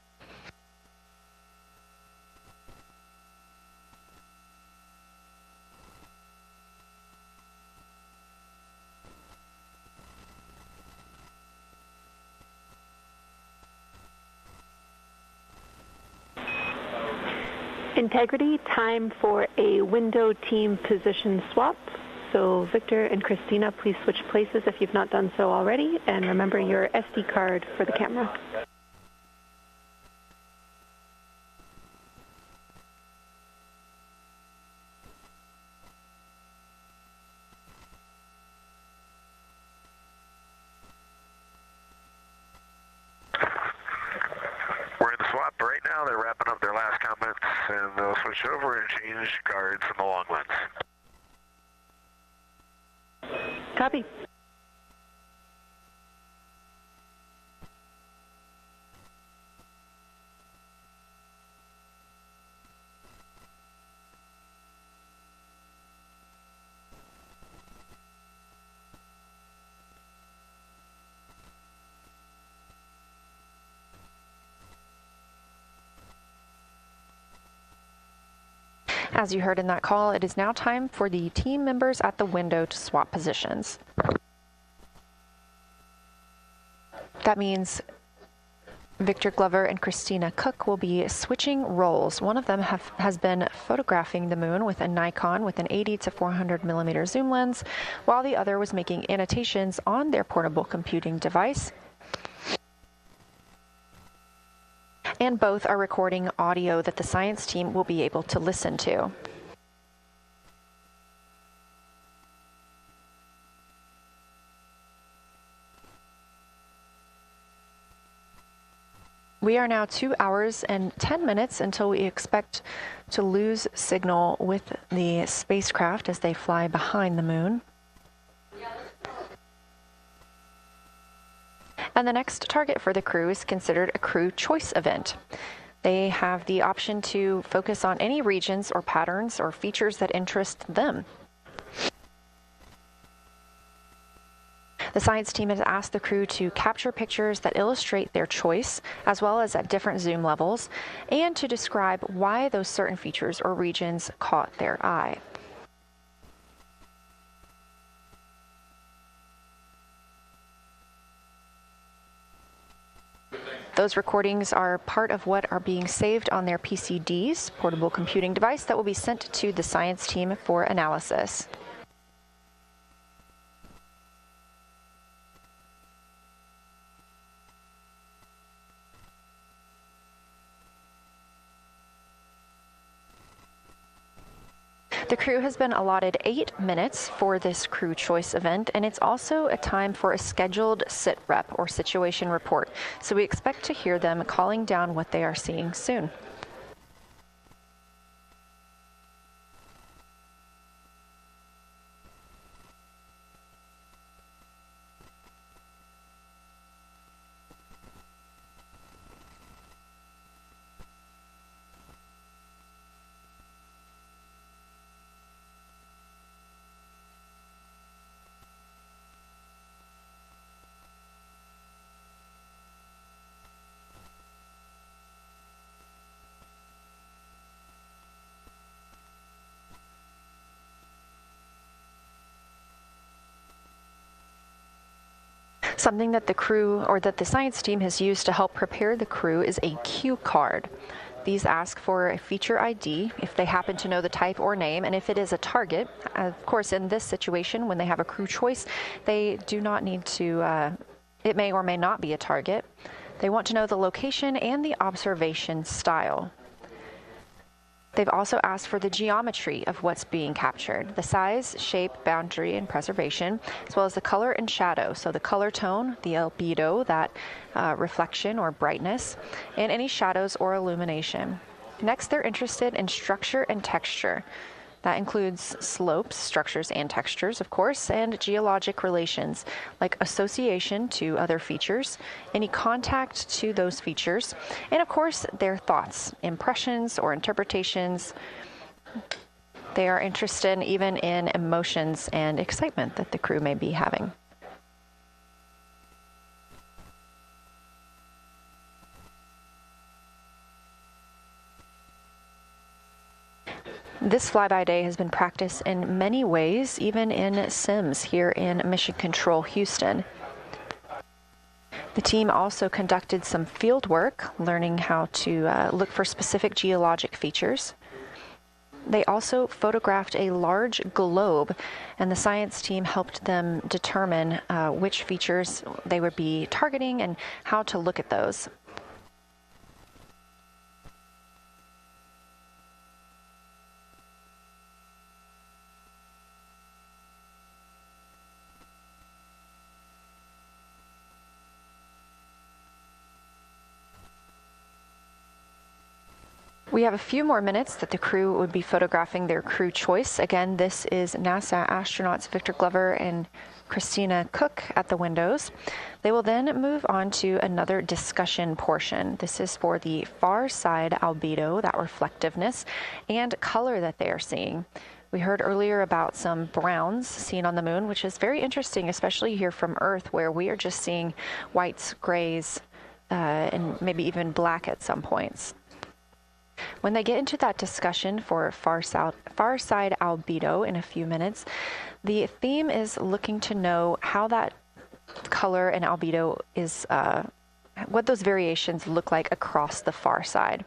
Integrity, time for a window team position swap. So Victor and Christina, please switch places if you've not done so already, and remember your SD card for the camera. They're wrapping up their last comments, and they'll switch over and change guards in the long lens. Copy. As you heard in that call, it is now time for the team members at the window to swap positions. That means Victor Glover and Christina Cook will be switching roles. One of them has been photographing the moon with a Nikon with an 80 to 400 millimeter zoom lens, while the other was making annotations on their portable computing device. And both are recording audio that the science team will be able to listen to. We are now 2 hours and 10 minutes until we expect to lose signal with the spacecraft as they fly behind the moon. And the next target for the crew is considered a crew choice event. They have the option to focus on any regions or patterns or features that interest them. The science team has asked the crew to capture pictures that illustrate their choice, as well as at different zoom levels, and to describe why those certain features or regions caught their eye. Those recordings are part of what are being saved on their PCDs, portable computing device, that will be sent to the science team for analysis. The crew has been allotted 8 minutes for this crew choice event, and it's also a time for a scheduled sit rep or situation report. So we expect to hear them calling down what they are seeing soon. Something that the crew or that the science team has used to help prepare the crew is a cue card. These ask for a feature ID if they happen to know the type or name, and if it is a target. Of course, in this situation, when they have a crew choice, they do not need to, it may or may not be a target. They want to know the location and the observation style. They've also asked for the geometry of what's being captured, the size, shape, boundary, and preservation, as well as the color and shadow, so the color tone, the albedo, that reflection or brightness, and any shadows or illumination. Next, they're interested in structure and texture. That includes slopes, structures, and textures, of course, and geologic relations, like association to other features, any contact to those features, and of course, their thoughts, impressions, or interpretations. They are interested even in emotions and excitement that the crew may be having. This flyby day has been practiced in many ways, even in sims here in Mission Control Houston. The team also conducted some field work, learning how to look for specific geologic features. They also photographed a large globe, and the science team helped them determine which features they would be targeting and how to look at those. We have a few more minutes that the crew would be photographing their crew choice. Again, this is NASA astronauts Victor Glover and Christina Cook at the windows. They will then move on to another discussion portion. This is for the far side albedo, that reflectiveness, and color that they are seeing. We heard earlier about some browns seen on the moon, which is very interesting, especially here from Earth, where we are just seeing whites, grays, and maybe even black at some points. When they get into that discussion for far side albedo in a few minutes, the theme is looking to know how that color and albedo is, what those variations look like across the far side.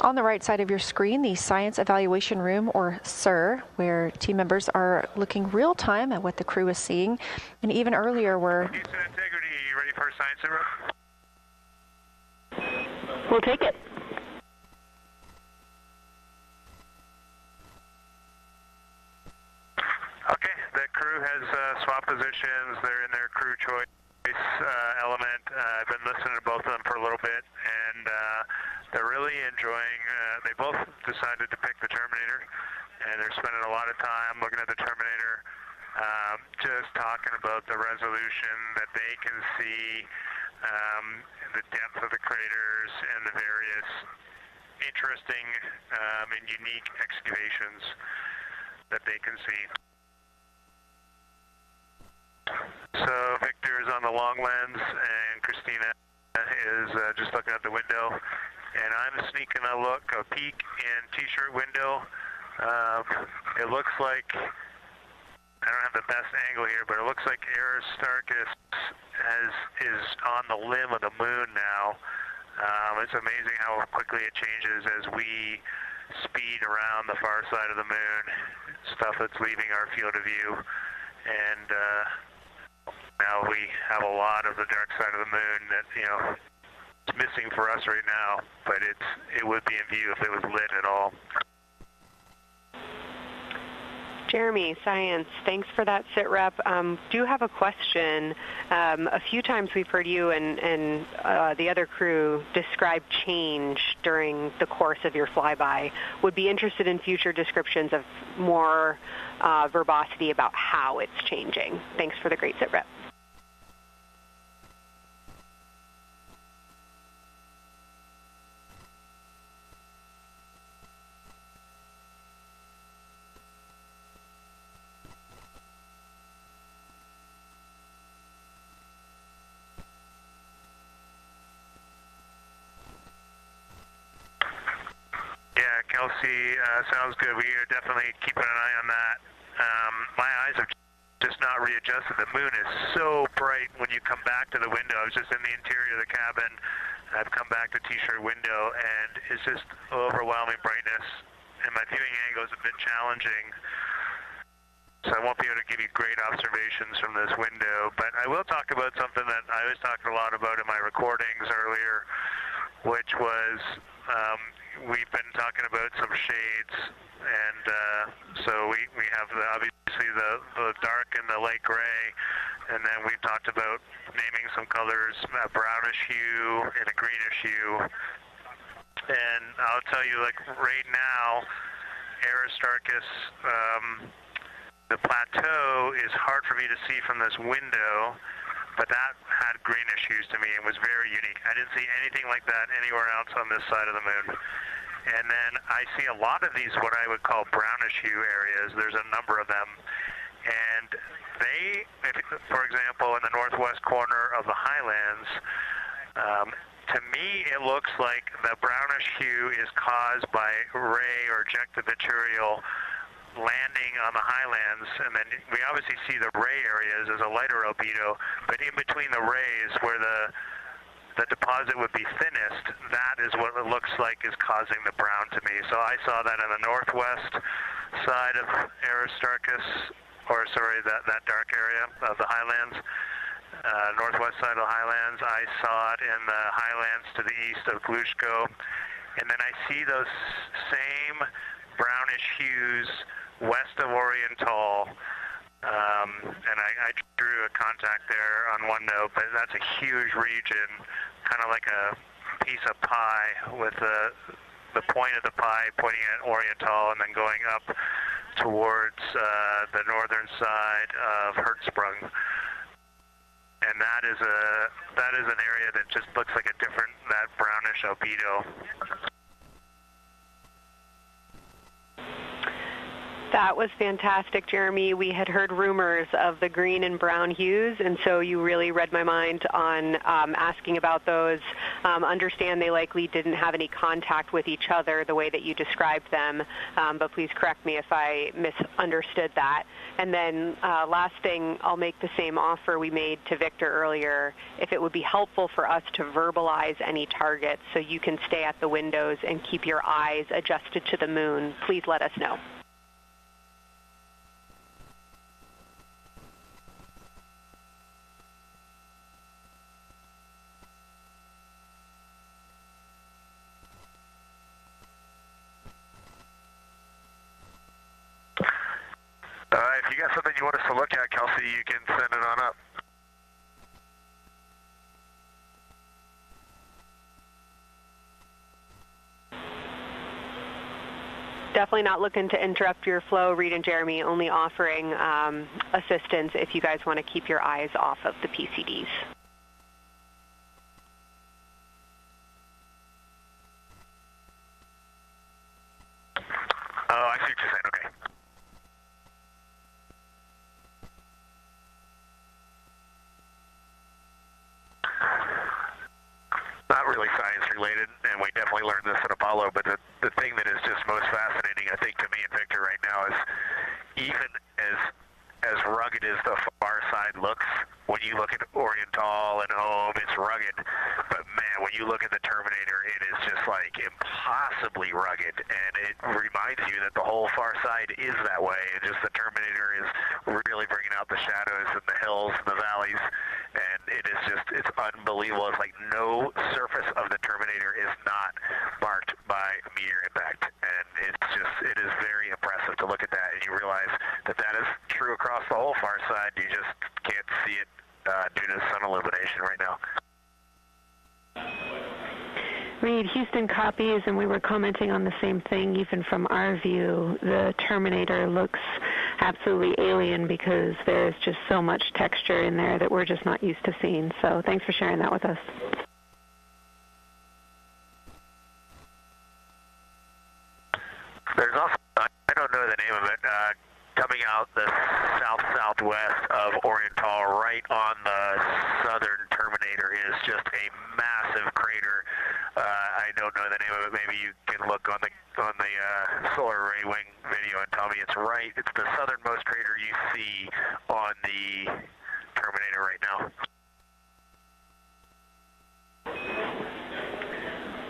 On the right side of your screen, the Science Evaluation Room, or SIR, where team members are looking real time at what the crew is seeing. And even earlier, we're... Houston Integrity, you ready for science zero? We'll take it. Okay, the crew has swapped positions. They're in their crew choice. element. I've been listening to both of them for a little bit, and they're really enjoying. They both decided to pick the Terminator, and they're spending a lot of time looking at the Terminator, just talking about the resolution that they can see, the depth of the craters, and the various interesting and unique excavations that they can see. So Victor is on the long lens, and Christina is just looking out the window, and I'm sneaking a peek in T-shirt window. It looks like, I don't have the best angle here, but it looks like Aristarchus is on the limb of the moon now. It's amazing how quickly it changes as we speed around the far side of the moon, stuff that's leaving our field of view, and now we have a lot of the dark side of the moon that, you know, it's missing for us right now, but it would be in view if it was lit at all. Jeremy, Science, thanks for that sit rep. Do have a question. A few times we've heard you and the other crew describe change during the course of your flyby. Would be interested in future descriptions of more verbosity about how it's changing. Thanks for the great sit rep. Kelsey, sounds good. We are definitely keeping an eye on that. My eyes have just not readjusted. The moon is so bright when you come back to the window. I was just in the interior of the cabin. I've come back to T-shirt window, and it's just overwhelming brightness, and my viewing angle is a bit challenging, so I won't be able to give you great observations from this window. But I will talk about something that I was talking a lot about in my recordings earlier, which was we've been talking about some shades, and so we have obviously the dark and the light gray, and then we've talked about naming some colors, a brownish hue and a greenish hue. And I'll tell you, like right now, Aristarchus, the plateau is hard for me to see from this window, but that had greenish hues to me and was very unique. I didn't see anything like that anywhere else on this side of the moon. And then I see a lot of these, what I would call brownish hue areas. There's a number of them. And they, for example, in the northwest corner of the highlands, to me it looks like the brownish hue is caused by ray or ejected material landing on the highlands, and then we obviously see the ray areas as a lighter albedo, but in between the rays where the deposit would be thinnest, that is what it looks like is causing the brown to me. So I saw that on the northwest side of Aristarchus, or sorry, that dark area of the highlands, northwest side of the highlands. I saw it in the highlands to the east of Glushko, and then I see those same brownish hues west of Oriental, and I drew a contact there on OneNote, but that's a huge region, kind of like a piece of pie with the point of the pie pointing at Oriental and then going up towards the northern side of Hertzsprung. And that is an area that just looks like that brownish albedo. That was fantastic, Jeremy. We had heard rumors of the green and brown hues, and so you really read my mind on asking about those. Understand they likely didn't have any contact with each other the way that you described them, but please correct me if I misunderstood that. And then last thing, I'll make the same offer we made to Victor earlier. If it would be helpful for us to verbalize any targets so you can stay at the windows and keep your eyes adjusted to the moon, please let us know. If you got something you want us to look at, Kelsey, you can send it on up. definitely not looking to interrupt your flow, Reed and Jeremy, only offering assistance if you guys want to keep your eyes off of the PCDs. Oh, I see what you're saying. Okay. Not really science related, and we definitely learned this at Apollo, but the thing that is just most fascinating, I think, to me and Victor right now is even as rugged as the far side looks, when you look at Oriental and Home, it's rugged. But man, when you look at the Terminator, it is just like impossibly rugged, and it reminds you that the whole far side is that way, and just the Terminator is really bringing out the shadows and the hills and the valleys, and it is just, it's unbelievable. It's like no surface of the Terminator is not marked by meteor impact, and it's just, it is very impressive to look at that, and you realize that that is true across the whole far side. You just can't see it due to sun illumination right now. Reed, Houston copies, and we were commenting on the same thing. Even from our view, the Terminator looks absolutely alien because there's just so much texture in there that we're just not used to seeing. So thanks for sharing that with us. There's also, I don't know the name of it, coming out the south-southwest of Oriental, right on the southern Terminator, is just a massive crater. I don't know the name of it. Maybe you can look on the solar array wing video and tell me it's right. It's the southernmost crater you see on the Terminator right now.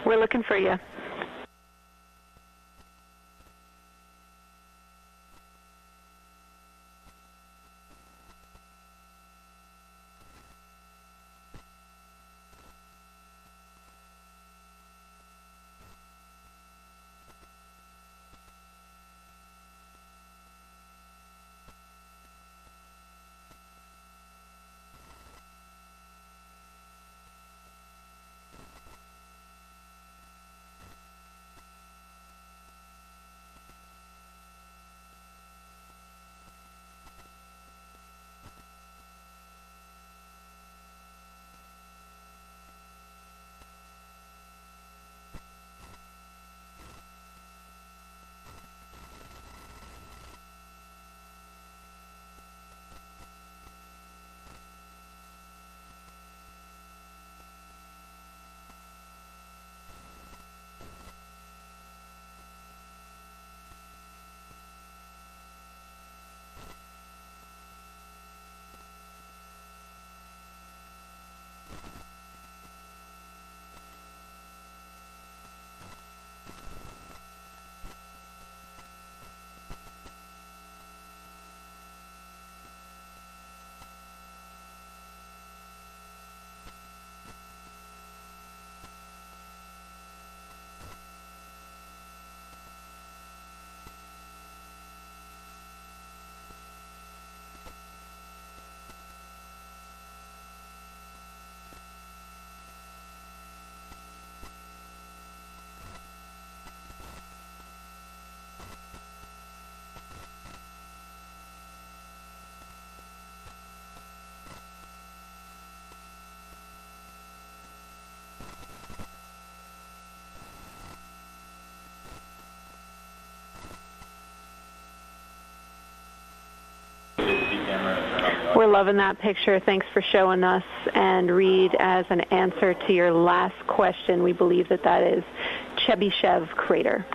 We're looking for you. We're loving that picture. Thanks for showing us. And Reed, as an answer to your last question, we believe that that is Chebyshev crater.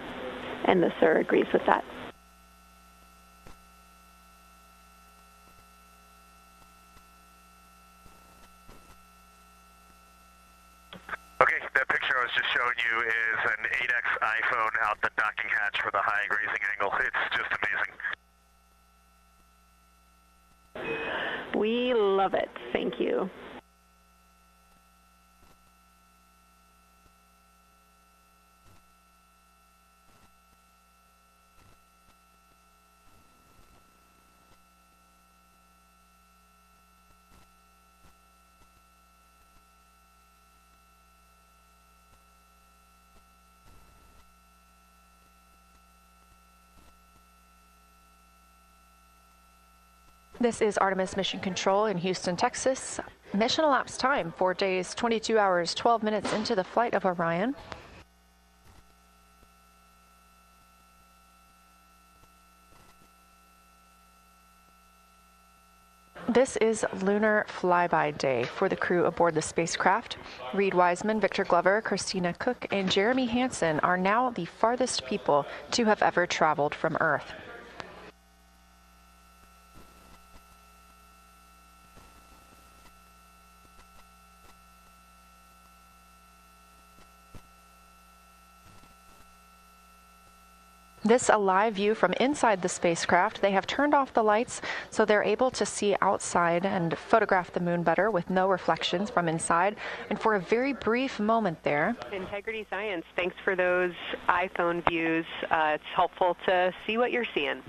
And the sir agrees with that. Okay, that picture I was just showing you is an 8X iPhone out the docking hatch for the high grazing angle. It's just amazing. We love it. Thank you. This is Artemis Mission Control in Houston, Texas. Mission elapsed time, 4 days, 22 hours, 12 minutes into the flight of Orion. This is Lunar Flyby Day for the crew aboard the spacecraft. Reed Wiseman, Victor Glover, Christina Cook, and Jeremy Hansen are now the farthest people to have ever traveled from Earth. This a live view from inside the spacecraft. They have turned off the lights so they're able to see outside and photograph the moon better with no reflections from inside. And for a very brief moment there. Integrity Science, thanks for those iPhone views. It's helpful to see what you're seeing.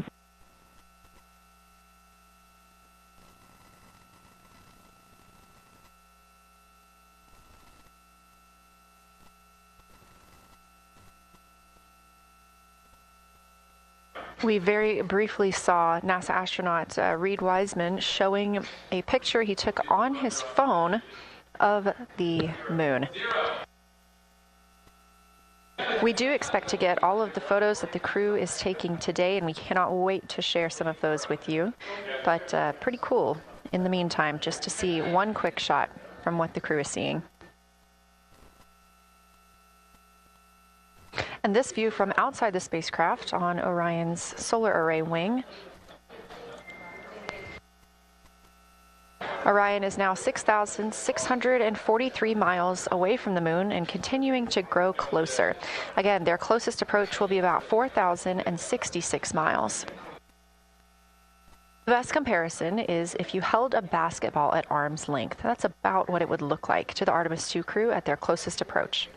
We very briefly saw NASA astronaut Reed Wiseman showing a picture he took on his phone of the moon. We do expect to get all of the photos that the crew is taking today, and we cannot wait to share some of those with you. But pretty cool in the meantime, just to see one quick shot from what the crew is seeing. And this view from outside the spacecraft on Orion's solar array wing. Orion is now 6,643 miles away from the moon and continuing to grow closer. Again, their closest approach will be about 4,066 miles. The best comparison is if you held a basketball at arm's length. That's about what it would look like to the Artemis II crew at their closest approach.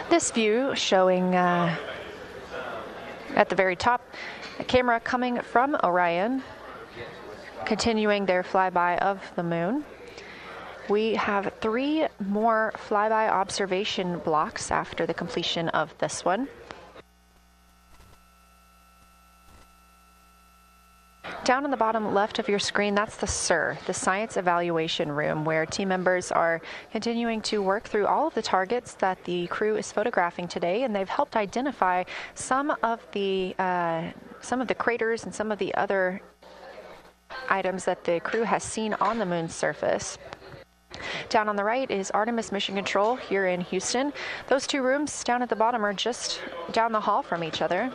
This view showing at the very top, a camera coming from Orion, continuing their flyby of the moon. We have 3 more flyby observation blocks after the completion of this one. Down on the bottom left of your screen, that's the SIR, the Science Evaluation Room, where team members are continuing to work through all of the targets that the crew is photographing today, and they've helped identify some of the craters and some of the other items that the crew has seen on the moon's surface. Down on the right is Artemis Mission Control here in Houston. Those 2 rooms down at the bottom are just down the hall from each other.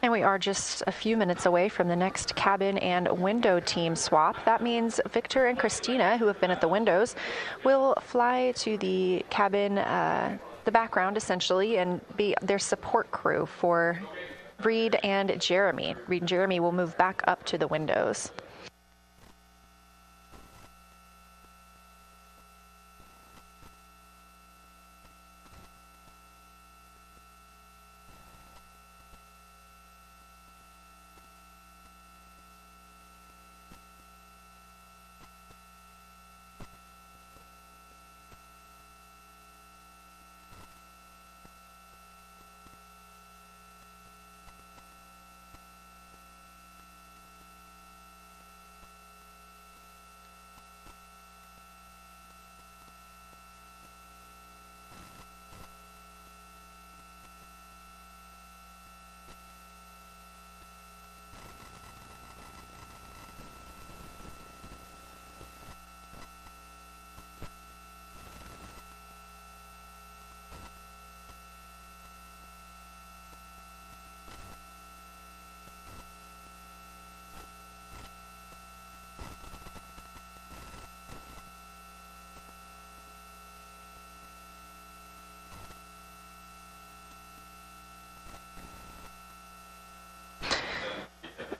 And we are just a few minutes away from the next cabin and window team swap. That means Victor and Christina, who have been at the windows, will fly to the cabin, the background essentially, and be their support crew for Reed and Jeremy. Reed and Jeremy will move back up to the windows.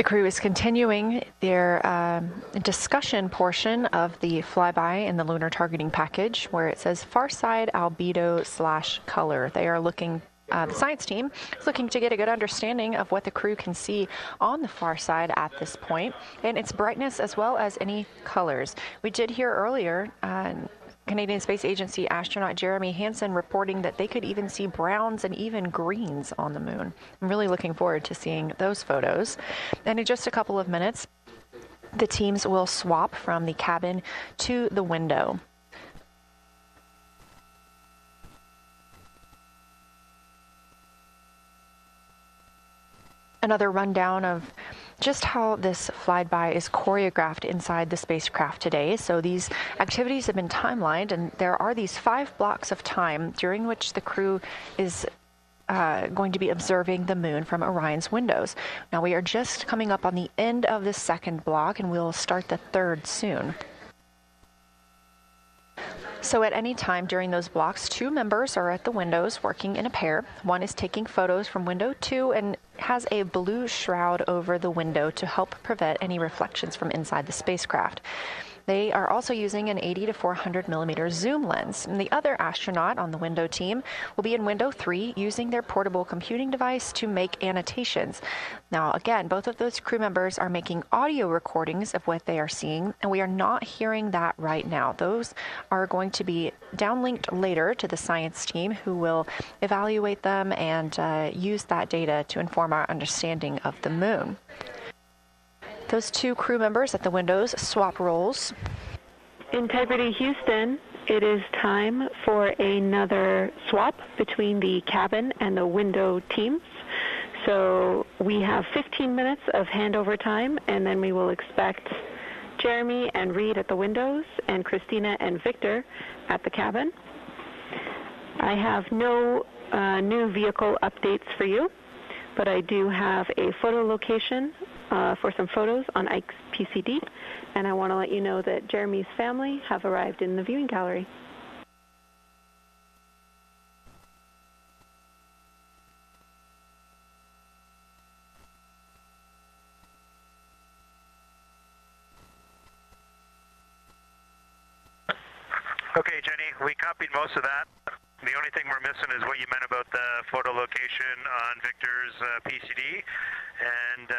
The crew is continuing their discussion portion of the flyby in the lunar targeting package, where it says far side albedo/color. They are looking, the science team is looking to get a good understanding of what the crew can see on the far side at this point, and its brightness as well as any colors. We did hear earlier Canadian Space Agency astronaut Jeremy Hansen reporting that they could even see browns and even greens on the moon. I'm really looking forward to seeing those photos. And in just a couple of minutes, the teams will swap from the cabin to the window. Another rundown of just how this flyby is choreographed inside the spacecraft today. So these activities have been timelined, and there are these 5 blocks of time during which the crew is going to be observing the moon from Orion's windows. Now we are just coming up on the end of the 2nd block, and we'll start the 3rd soon. So at any time during those blocks, 2 members are at the windows working in a pair. One is taking photos from window 2 and has a blue shroud over the window to help prevent any reflections from inside the spacecraft. They are also using an 80 to 400 millimeter zoom lens. And the other astronaut on the window team will be in window 3 using their portable computing device to make annotations. Now, again, both of those crew members are making audio recordings of what they are seeing, and we are not hearing that right now. Those are going to be downlinked later to the science team, who will evaluate them and use that data to inform our understanding of the moon. Those 2 crew members at the windows swap roles. Integrity Houston, it is time for another swap between the cabin and the window teams. So we have 15 minutes of handover time, and then we will expect Jeremy and Reed at the windows and Christina and Victor at the cabin. I have no new vehicle updates for you, but I do have a photo location for some photos on Ike's PCD, and I want to let you know that Jeremy's family have arrived in the viewing gallery. Okay, Jenny, we copied most of that. The only thing we're missing is what you meant about the photo location on Victor's PCD. And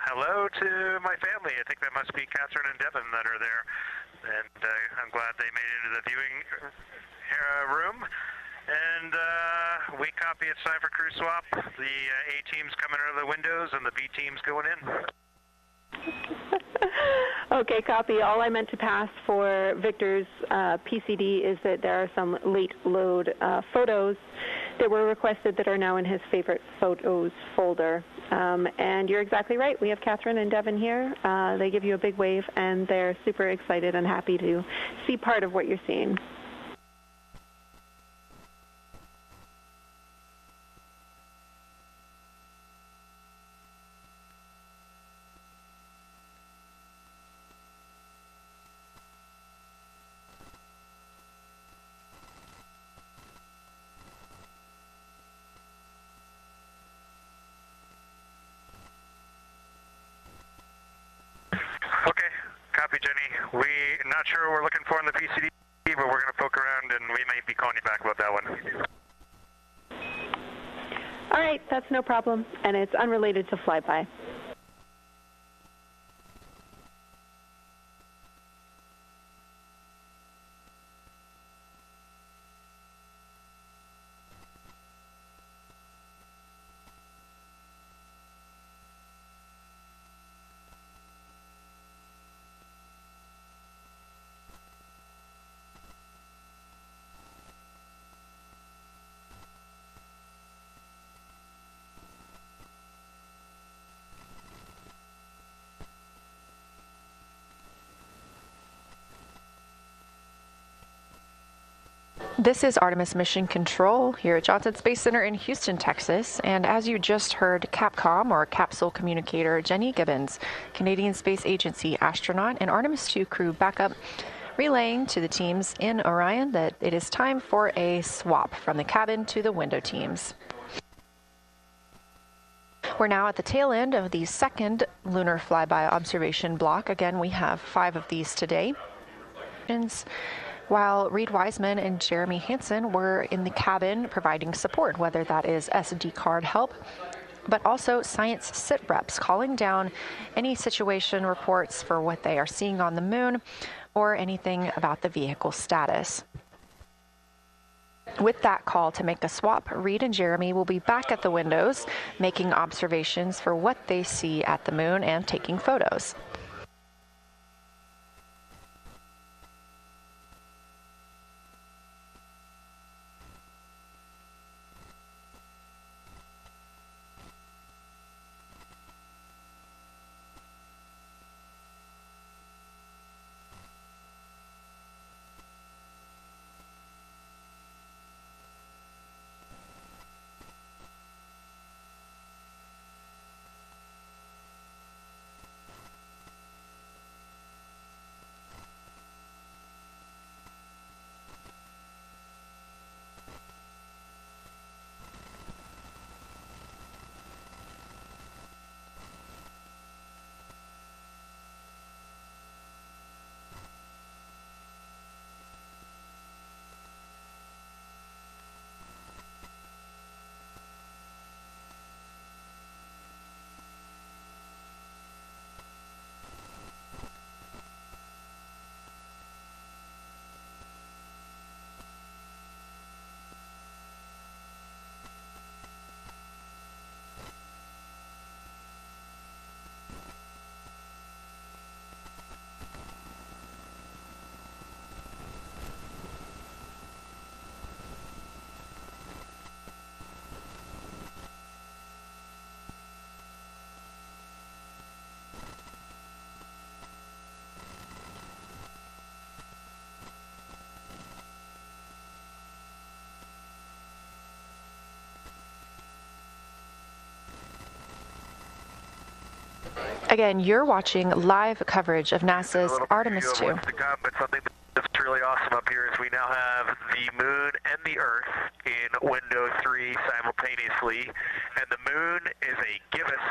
hello to my family. I think that must be Catherine and Devin that are there. And I'm glad they made it into the viewing room. And we copy, it's time for crew swap. The A team's coming out of the windows and the B team's going in. Okay, copy. All I meant to pass for Victor's PCD is that there are some late load photos that were requested that are now in his favorite photos folder. And you're exactly right. We have Catherine and Devin here. They give you a big wave, and they're super excited and happy to see part of what you're seeing. Copy, Jenny. We're not sure what we're looking for in the PCD, but we're going to poke around, and we may be calling you back about that one. All right, that's no problem, and it's unrelated to flyby. This is Artemis Mission Control here at Johnson Space Center in Houston, Texas. And as you just heard, Capcom, or Capsule Communicator Jenny Gibbons, Canadian Space Agency astronaut and Artemis II crew backup, relaying to the teams in Orion that it is time for a swap from the cabin to the window teams. We're now at the tail end of the second Lunar Flyby observation block. Again, we have 5 of these today. While Reed Wiseman and Jeremy Hansen were in the cabin providing support, whether that is SD card help, but also science sit reps calling down any situation reports for what they are seeing on the moon or anything about the vehicle status. With that call to make a swap, Reed and Jeremy will be back at the windows, making observations for what they see at the moon and taking photos. Again, you're watching live coverage of NASA's Artemis II. But something that's really awesome up here is we now have the moon and the Earth in window 3 simultaneously, and the moon is a gibbous,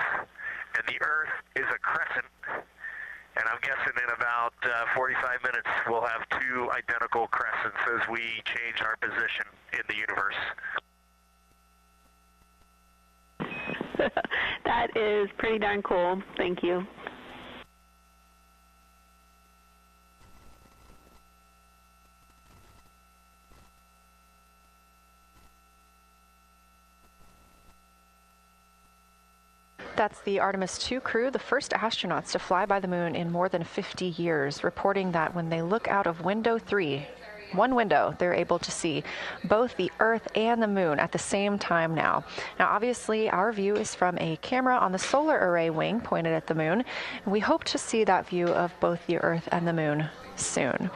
and the Earth is a crescent. And I'm guessing in about 45 minutes we'll have 2 identical crescents as we change our position in the universe. That is pretty darn cool. Thank you. That's the Artemis II crew, the first astronauts to fly by the moon in more than 50 years, reporting that when they look out of window 3, one window, they're able to see both the Earth and the moon at the same time now. Now, obviously, our view is from a camera on the solar array wing pointed at the moon, and we hope to see that view of both the Earth and the moon soon.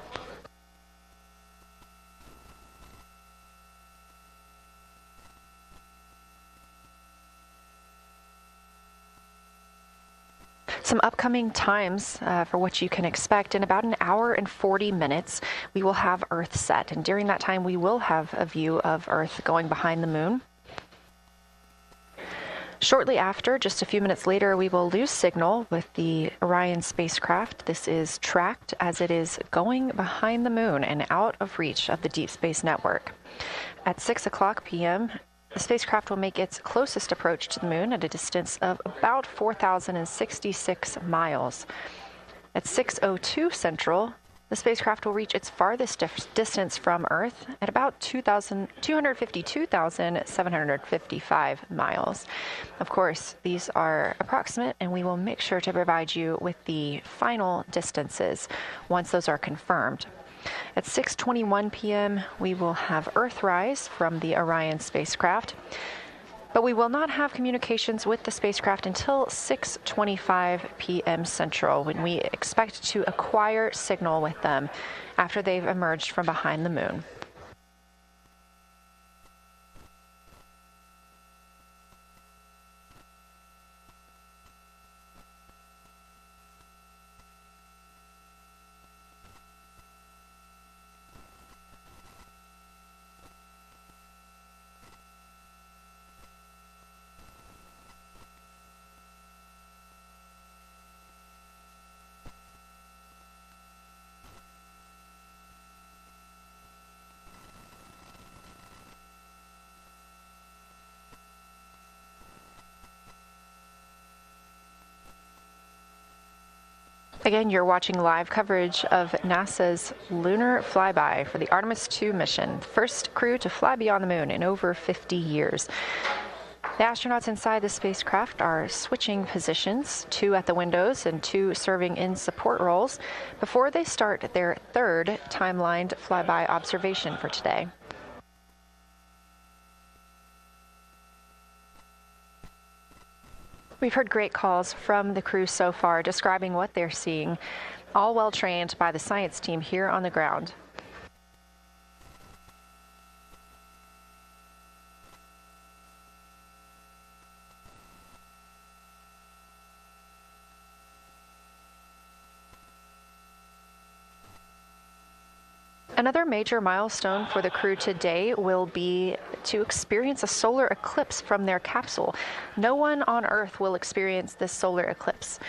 Some upcoming times for what you can expect. In about an hour and 40 minutes, we will have Earth set. And during that time, we will have a view of Earth going behind the moon. Shortly after, just a few minutes later, we will lose signal with the Orion spacecraft. This is tracked as it is going behind the moon and out of reach of the Deep Space Network. At 6:00 p.m., the spacecraft will make its closest approach to the moon at a distance of about 4,066 miles. At 6:02 Central, the spacecraft will reach its farthest distance from Earth at about 252,755 miles. Of course, these are approximate, and we will make sure to provide you with the final distances once those are confirmed. At 6:21 p.m., we will have Earthrise from the Orion spacecraft, but we will not have communications with the spacecraft until 6:25 p.m. Central, when we expect to acquire signal with them after they've emerged from behind the moon. Again, you're watching live coverage of NASA's Lunar Flyby for the Artemis II mission, first crew to fly beyond the moon in over 50 years. The astronauts inside the spacecraft are switching positions, 2 at the windows and 2 serving in support roles, before they start their third timelined flyby observation for today. We've heard great calls from the crew so far describing what they're seeing, all well trained by the science team here on the ground. Another major milestone for the crew today will be to experience a solar eclipse from their capsule. No one on Earth will experience this solar eclipse.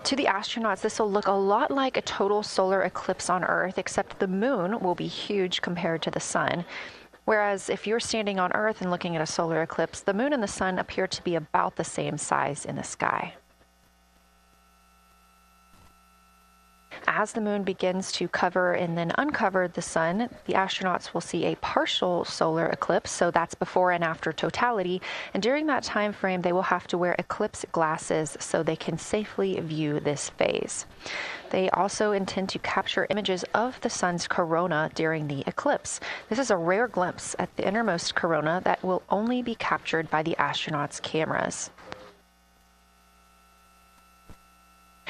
To the astronauts, this will look a lot like a total solar eclipse on Earth, except the moon will be huge compared to the sun. Whereas if you're standing on Earth and looking at a solar eclipse, the moon and the sun appear to be about the same size in the sky. As the moon begins to cover and then uncover the sun, the astronauts will see a partial solar eclipse, so that's before and after totality, and during that time frame they will have to wear eclipse glasses so they can safely view this phase. They also intend to capture images of the sun's corona during the eclipse. This is a rare glimpse at the innermost corona that will only be captured by the astronauts' cameras.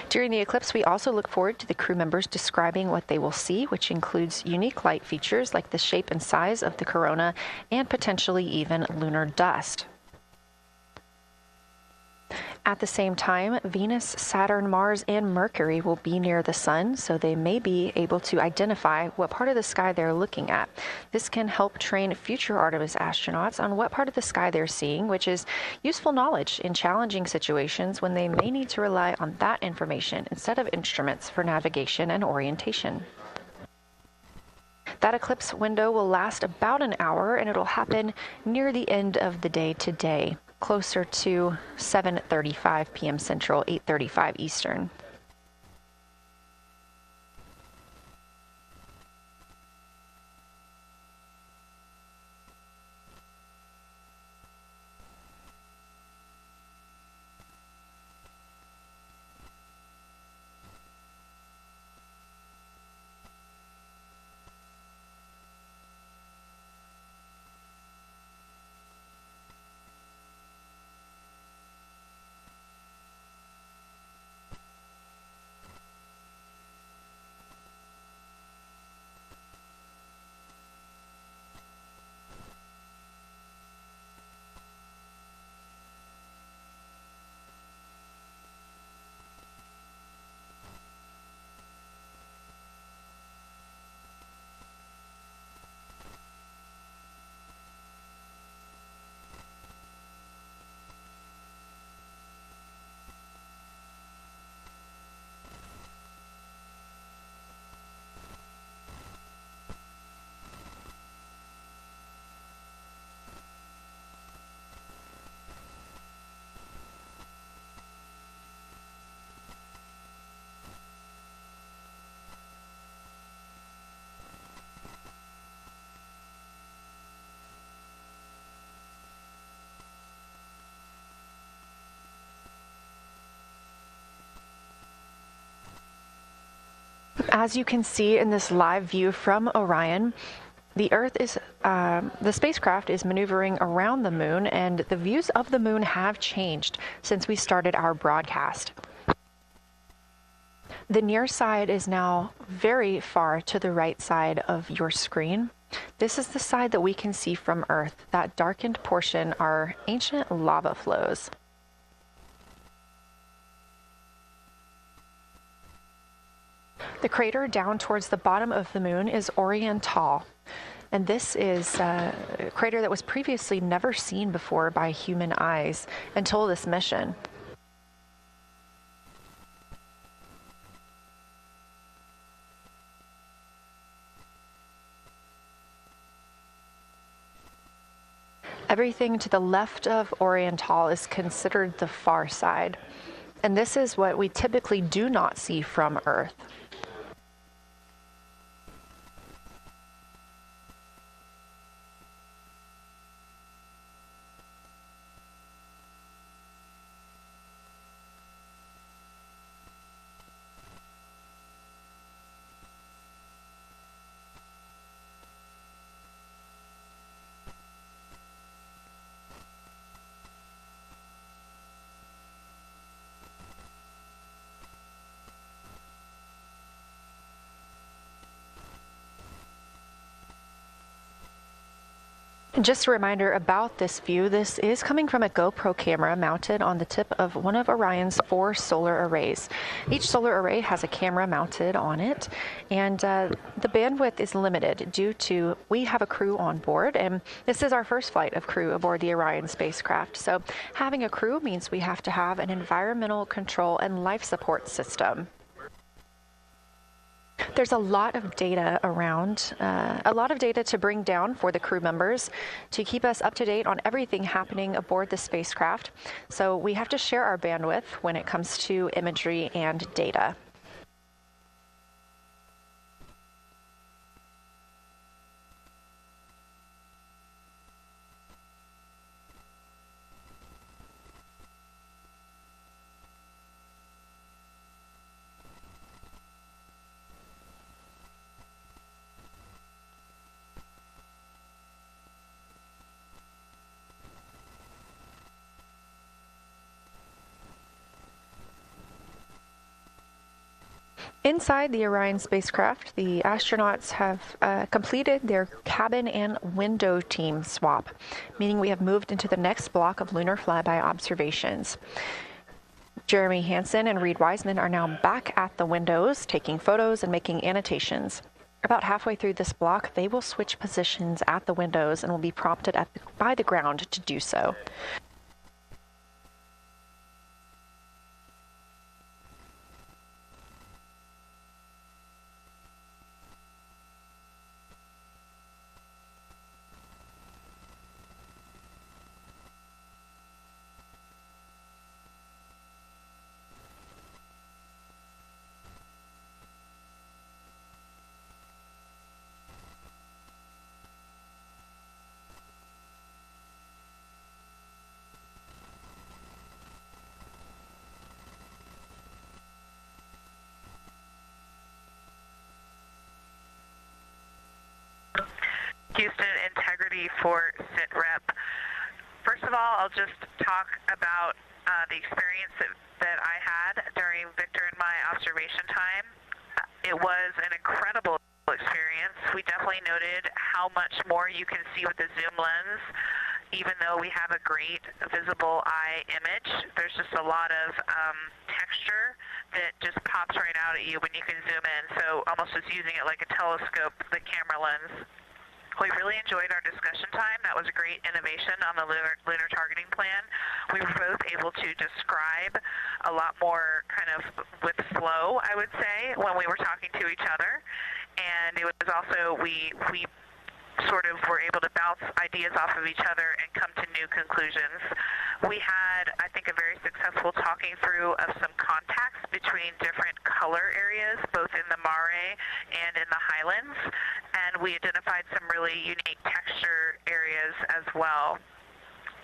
During the eclipse, we also look forward to the crew members describing what they will see, which includes unique light features like the shape and size of the corona and potentially even lunar dust. At the same time, Venus, Saturn, Mars, and Mercury will be near the sun, so they may be able to identify what part of the sky they're looking at. This can help train future Artemis astronauts on what part of the sky they're seeing, which is useful knowledge in challenging situations when they may need to rely on that information instead of instruments for navigation and orientation. That eclipse window will last about an hour, and it'll happen near the end of the day today, closer to 7:35 p.m. Central, 8:35 Eastern. As you can see in this live view from Orion, the spacecraft is maneuvering around the moon, and the views of the moon have changed since we started our broadcast. The near side is now very far to the right side of your screen. This is the side that we can see from Earth. That darkened portion are ancient lava flows. The crater down towards the bottom of the moon is Oriental, and this is a crater that was previously never seen before by human eyes until this mission. Everything to the left of Oriental is considered the far side. And this is what we typically do not see from Earth. Just a reminder about this view. This is coming from a GoPro camera mounted on the tip of one of Orion's 4 solar arrays. Each solar array has a camera mounted on it, and the bandwidth is limited due to we have a crew on board, and this is our first flight of crew aboard the Orion spacecraft. So having a crew means we have to have an environmental control and life support system. There's a lot of data around, a lot of data to bring down for the crew members to keep us up to date on everything happening aboard the spacecraft. So we have to share our bandwidth when it comes to imagery and data. Inside the Orion spacecraft, the astronauts have completed their cabin and window team swap, meaning we have moved into the next block of Lunar Flyby observations. Jeremy Hansen and Reed Wiseman are now back at the windows, taking photos and making annotations. About halfway through this block, they will switch positions at the windows and will be prompted by the ground to do so. Houston, integrity for SITREP. First of all, I'll just talk about the experience that I had during Victor and my observation time. It was an incredible experience. We definitely noted how much more you can see with the zoom lens. Even though we have a great visible eye image, there's just a lot of texture that just pops right out at you when you can zoom in. So almost just using it like a telescope, the camera lens. We really enjoyed our discussion time. That was a great innovation on the lunar targeting plan. We were both able to describe a lot more kind of with flow, I would say, when we were talking to each other. And it was also, we sort of were able to bounce ideas off of each other and come to new conclusions. We had, I think, a very successful talking through of some contacts between different color areas, both in the mare and in the highlands, and we identified some really unique texture areas as well.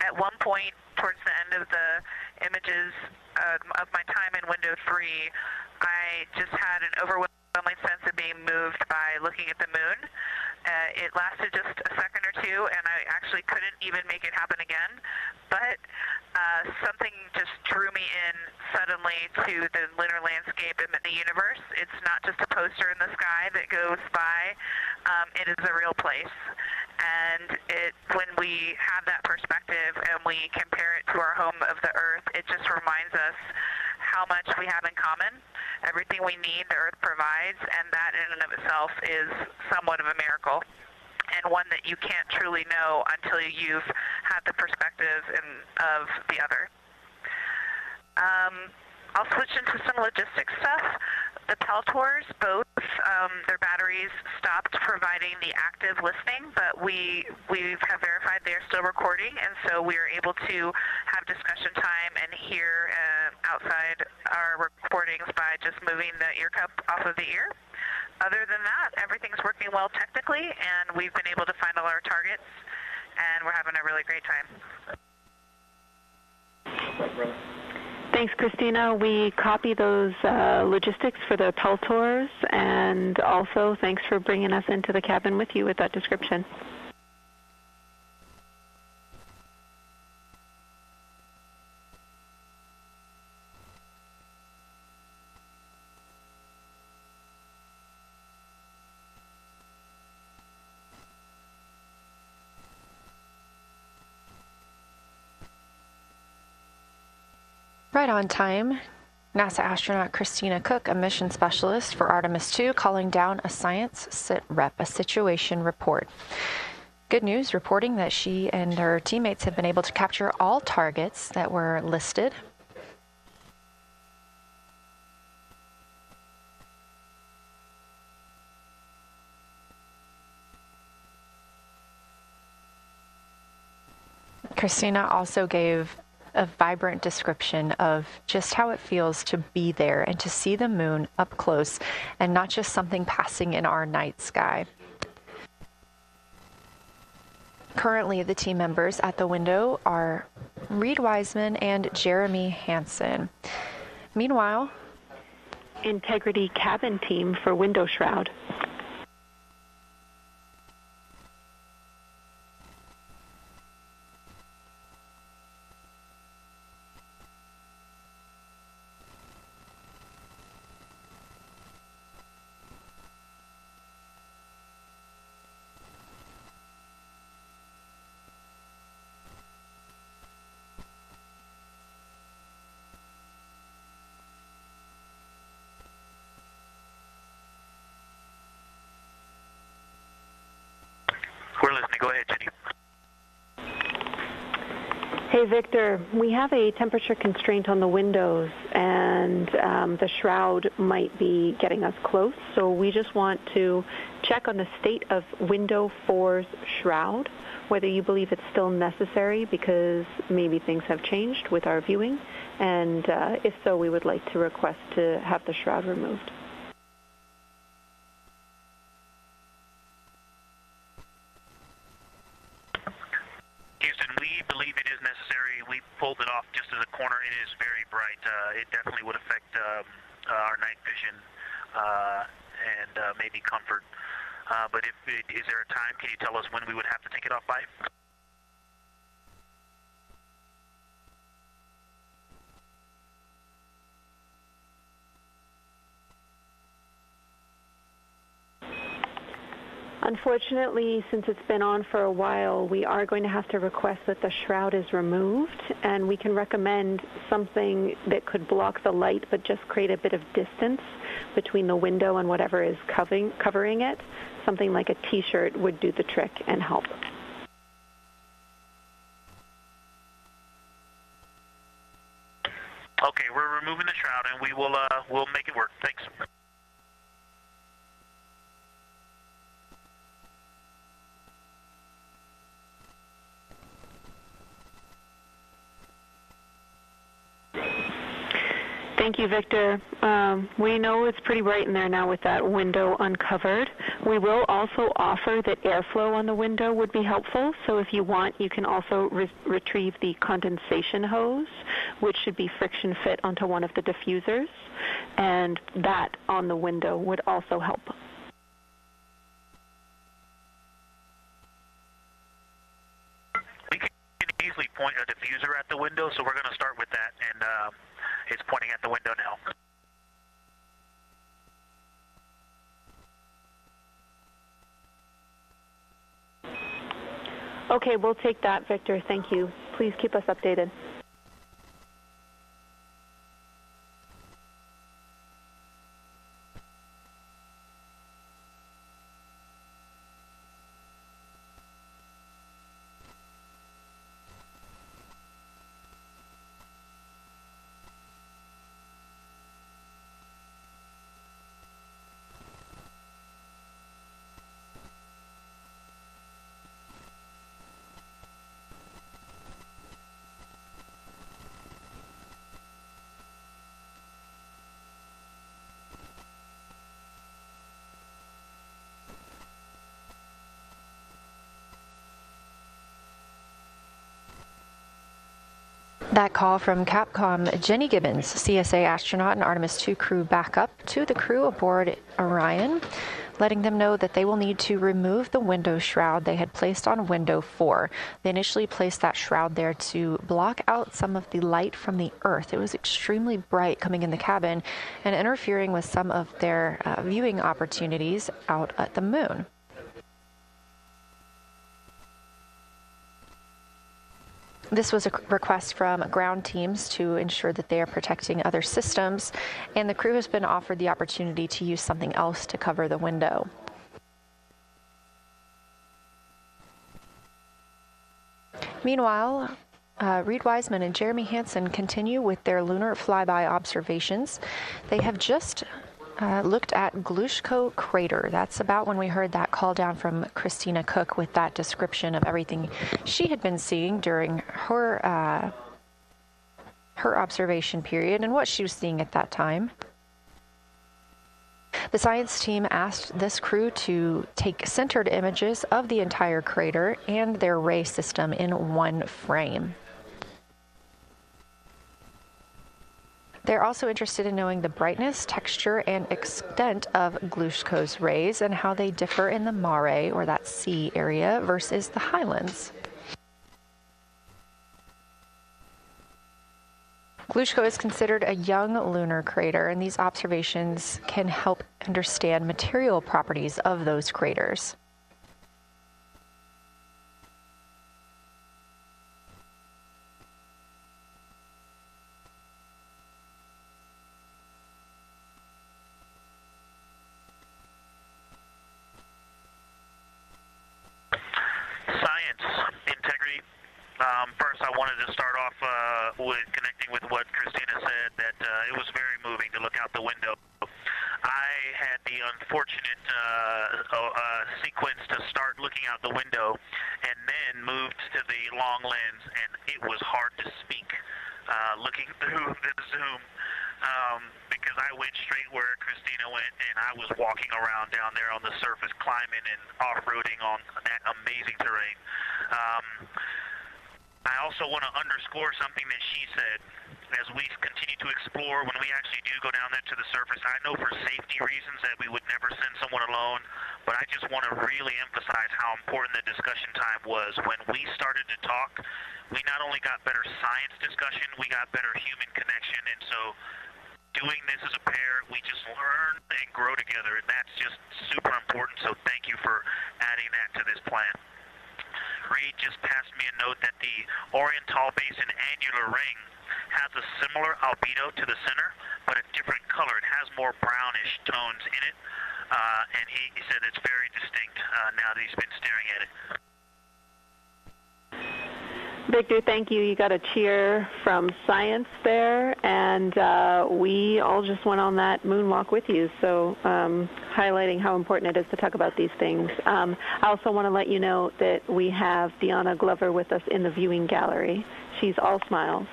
At one point, towards the end of the images of my time in window 3, I just had an overwhelming sense of being moved by looking at the moon. It lasted just a second or two, and I actually couldn't even make it happen again. But something just drew me in suddenly to the lunar landscape and the universe. It's not just a poster in the sky that goes by. It is a real place. And when we have that perspective and we compare it to our home of the Earth, it just reminds us how much we have in common. Everything we need, the Earth provides, and that in and of itself is somewhat of a miracle, and one that you can't truly know until you've had the perspective of the other. I'll switch into some logistics stuff. The Peltors, both their batteries stopped providing the active listening, but we have verified they are still recording, and so we are able to have discussion time and hear outside our recordings by just moving the ear cup off of the ear. Other than that, everything's working well technically, and we've been able to find all our targets, and we're having a really great time. Thanks, Christina. We copy those logistics for the Pell tours, and also thanks for bringing us into the cabin with you with that description. Right on time. NASA astronaut Christina Cook, a mission specialist for Artemis II, calling down a science sit rep, a situation report. Good news, reporting that she and her teammates have been able to capture all targets that were listed. Christina also gave a vibrant description of just how it feels to be there and to see the moon up close and not just something passing in our night sky. Currently, the team members at the window are Reed Wiseman and Jeremy Hansen. Meanwhile, Integrity cabin team for window shroud. We're listening. Go ahead, Jenny. Hey, Victor, we have a temperature constraint on the windows, and the shroud might be getting us close, so we just want to check on the state of window 4's shroud, whether you believe it's still necessary because maybe things have changed with our viewing, and if so, we would like to request to have the shroud removed. Houston, we believe it is necessary. We pulled it off just as a corner. It is very bright. It definitely would affect our night vision and maybe comfort. But is there a time? Can you tell us when we would have to take it off by? Unfortunately, since it's been on for a while, we are going to have to request that the shroud is removed, and we can recommend something that could block the light but just create a bit of distance between the window and whatever is covering it. Something like a t-shirt would do the trick and help. Okay, we're removing the shroud, and we will we'll make it work. Thanks. Thank you, Victor. We know it's pretty bright in there now with that window uncovered. We will also offer that airflow on the window would be helpful. So if you want, you can also retrieve the condensation hose, which should be friction fit onto one of the diffusers. And that on the window would also help. We can easily point a diffuser at the window, so we're going to start with that. And it's pointing at the window now. Okay, we'll take that, Victor. Thank you. Please keep us updated. That call from Capcom, Jenny Gibbons, CSA astronaut and Artemis II crew backup to the crew aboard Orion, letting them know that they will need to remove the window shroud they had placed on window 4. They initially placed that shroud there to block out some of the light from the Earth. It was extremely bright coming in the cabin and interfering with some of their viewing opportunities out at the moon. This was a request from ground teams to ensure that they are protecting other systems, and the crew has been offered the opportunity to use something else to cover the window. Meanwhile, Reed Wiseman and Jeremy Hansen continue with their lunar flyby observations. They have just looked at Glushko crater. That's about when we heard that call down from Christina Cook with that description of everything she had been seeing during her observation period and what she was seeing at that time. The science team asked this crew to take centered images of the entire crater and their ray system in one frame. They're also interested in knowing the brightness, texture, and extent of Glushko's rays and how they differ in the mare, or that sea area, versus the highlands. Glushko is considered a young lunar crater, and these observations can help understand material properties of those craters. First, I wanted to start off with connecting with what Christina said, that it was very moving to look out the window. I had the unfortunate sequence to start looking out the window and then moved to the long lens, and it was hard to speak looking through the zoom because I went straight where Christina went, and I was walking around down there on the surface, climbing and off-roading on that amazing terrain. I also want to underscore something that she said. As we continue to explore, when we actually do go down there to the surface, I know for safety reasons that we would never send someone alone, but I just want to really emphasize how important the discussion time was. When we started to talk, we not only got better science discussion, we got better human connection, and so doing this as a pair, we just learn and grow together, and that's just super important, so thank you for adding that to this plan. Reed just passed me a note that the Oriental Basin annular ring has a similar albedo to the center, but a different color. It has more brownish tones in it, and he said it's very distinct now that he's been staring at it. Victor, thank you. You got a cheer from science there, and we all just went on that moonwalk with you, so highlighting how important it is to talk about these things. I also want to let you know that we have Deanna Glover with us in the viewing gallery. She's all smiles.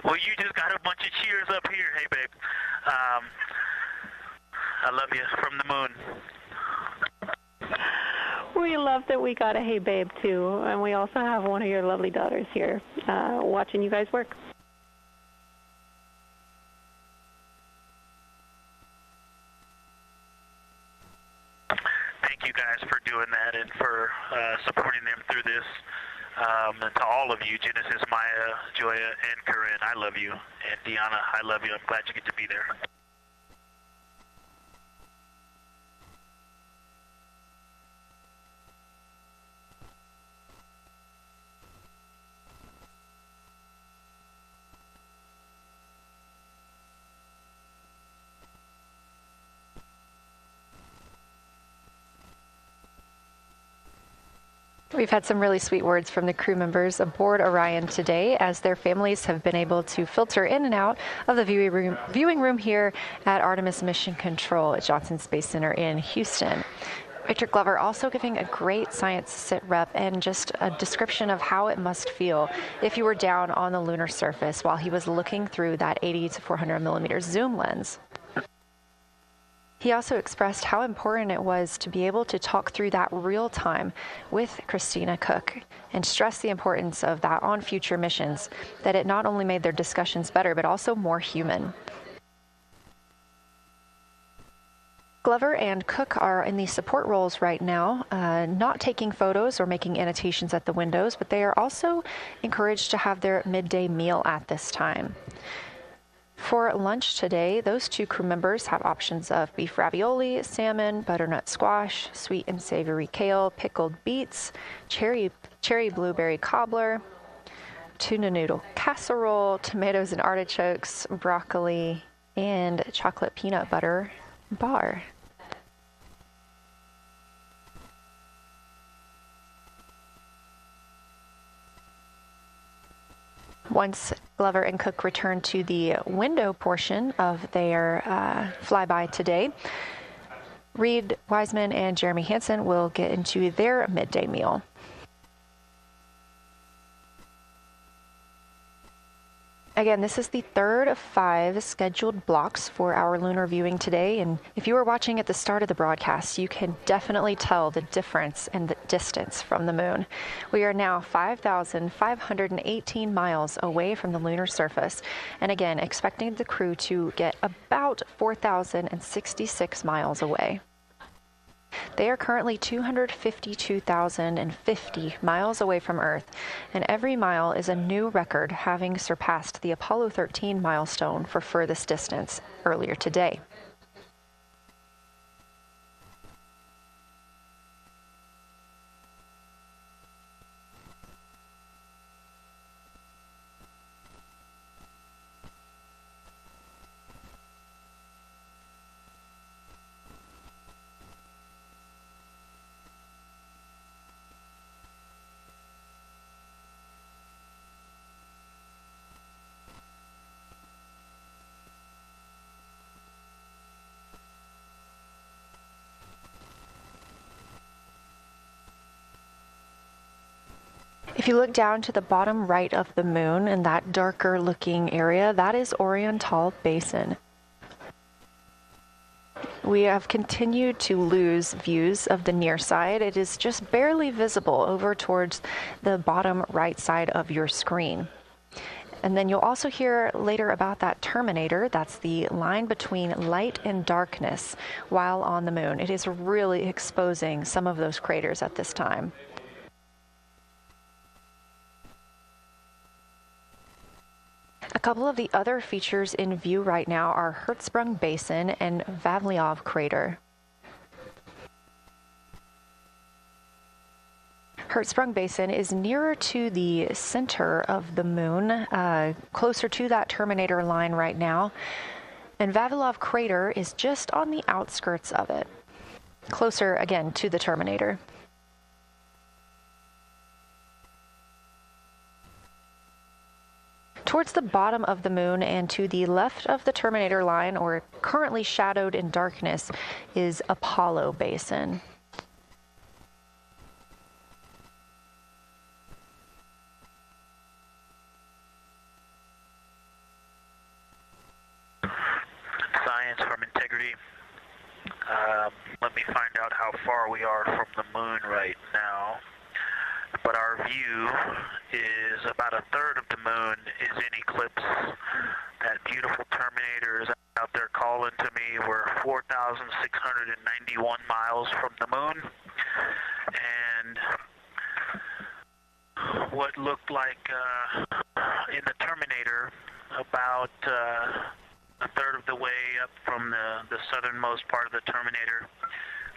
Well, you just got a bunch of cheers up here. Hey, babe. I love you from the moon. We love that we got a hey babe too, and we also have one of your lovely daughters here watching you guys work. Thank you guys for doing that and for supporting them through this. And to all of you, Genesis, Maya, Joya, and Corinne, I love you. And Deanna, I love you. I'm glad you get to be there. We've had some really sweet words from the crew members aboard Orion today, as their families have been able to filter in and out of the viewing room here at Artemis Mission Control at Johnson Space Center in Houston. Victor Glover also giving a great science sit rep and just a description of how it must feel if you were down on the lunar surface while he was looking through that 80 to 400 millimeter zoom lens. He also expressed how important it was to be able to talk through that real time with Christina Cook and stress the importance of that on future missions, that it not only made their discussions better, but also more human. Glover and Cook are in the support roles right now, not taking photos or making annotations at the windows, but they are also encouraged to have their midday meal at this time. For lunch today, those two crew members have options of beef ravioli, salmon, butternut squash, sweet and savory kale, pickled beets, cherry blueberry cobbler, tuna noodle casserole, tomatoes and artichokes, broccoli, and chocolate peanut butter bar. Once Glover and Cook return to the window portion of their flyby today, Reed Wiseman and Jeremy Hansen will get into their midday meal. Again, this is the third of 5 scheduled blocks for our lunar viewing today, and if you were watching at the start of the broadcast, you can definitely tell the difference in the distance from the moon. We are now 5,518 miles away from the lunar surface, and again, expecting the crew to get about 4,066 miles away. They are currently 252,050 miles away from Earth, and every mile is a new record, having surpassed the Apollo 13 milestone for furthest distance earlier today. If you look down to the bottom right of the moon in that darker looking area, that is Oriental Basin. We have continued to lose views of the near side. It is just barely visible over towards the bottom right side of your screen. And then you'll also hear later about that terminator. That's the line between light and darkness while on the moon. It is really exposing some of those craters at this time. A couple of the other features in view right now are Hertzsprung Basin and Vavilov Crater. Hertzsprung Basin is nearer to the center of the moon, closer to that terminator line right now, and Vavilov Crater is just on the outskirts of it, closer again to the terminator. Towards the bottom of the moon and to the left of the terminator line, or currently shadowed in darkness, is Apollo Basin. Science from integrity. Let me find out how far we are from the moon right now. But our view is about a third of the moon is in eclipse. That beautiful terminator is out there calling to me. We're 4,691 miles from the moon. And what looked like in the terminator, about a third of the way up from the southernmost part of the terminator,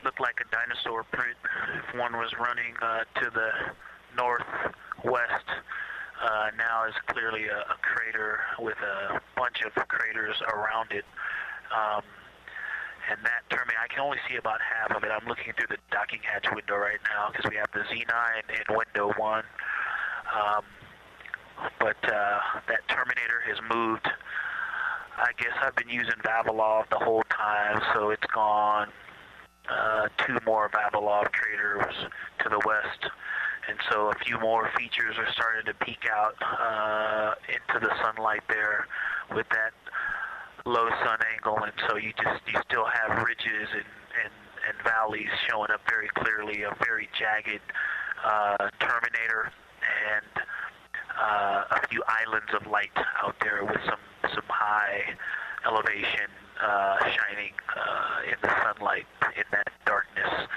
looked like a dinosaur print if one was running to the northwest. Now is clearly a crater with a bunch of craters around it. And that terminator, I can only see about half of it. I'm looking through the docking hatch window right now because we have the Z9 in window 1. But that terminator has moved. I guess I've been using Vavilov the whole time, so it's gone 2 more Vavilov craters to the west. And so a few more features are starting to peek out into the sunlight there with that low sun angle, and so you still have ridges and valleys showing up very clearly, a very jagged terminator, and a few islands of light out there with some high elevation shining in the sunlight in that darkness.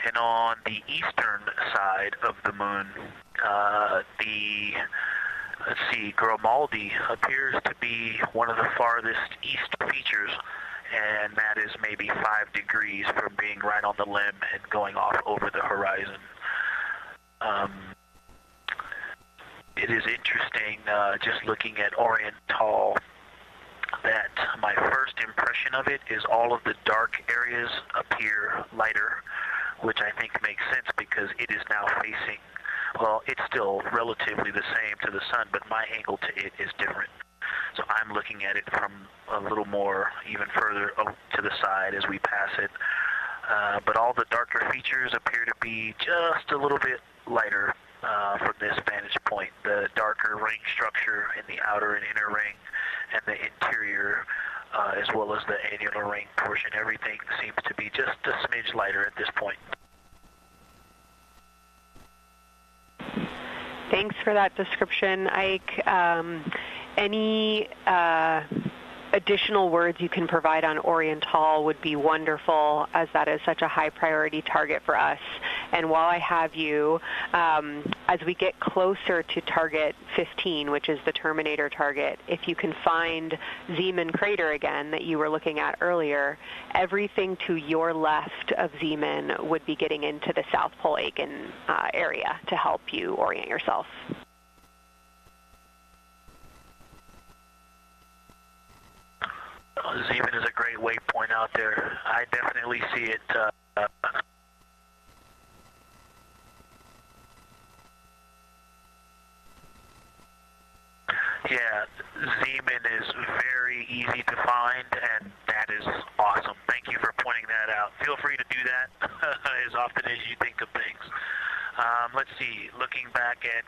And on the eastern side of the moon, let's see, Grimaldi appears to be one of the farthest east features, and that is maybe 5 degrees from being right on the limb and going off over the horizon. It is interesting, just looking at Oriental, that my first impression of it is all of the dark areas appear lighter, which I think makes sense because it is now facing, well, it's still relatively the same to the sun, but my angle to it is different. So I'm looking at it from a little more, even further to the side as we pass it. But all the darker features appear to be just a little bit lighter from this vantage point. The darker ring structure in the outer and inner ring, and the interior, as well as the annular ring portion, everything seems to be just a smidge lighter at this point. Thanks for that description, Ike. Any additional words you can provide on Oriental would be wonderful, as that is such a high priority target for us. And while I have you, as we get closer to target 15, which is the Terminator target, if you can find Zeeman Crater again that you were looking at earlier, everything to your left of Zeeman would be getting into the South Pole Aiken area to help you orient yourself. Zeeman is a great waypoint out there. I definitely see it. Yeah, Zeeman is very easy to find, and that is awesome. Thank you for pointing that out. Feel free to do that as often as you think of things. Let's see, looking back at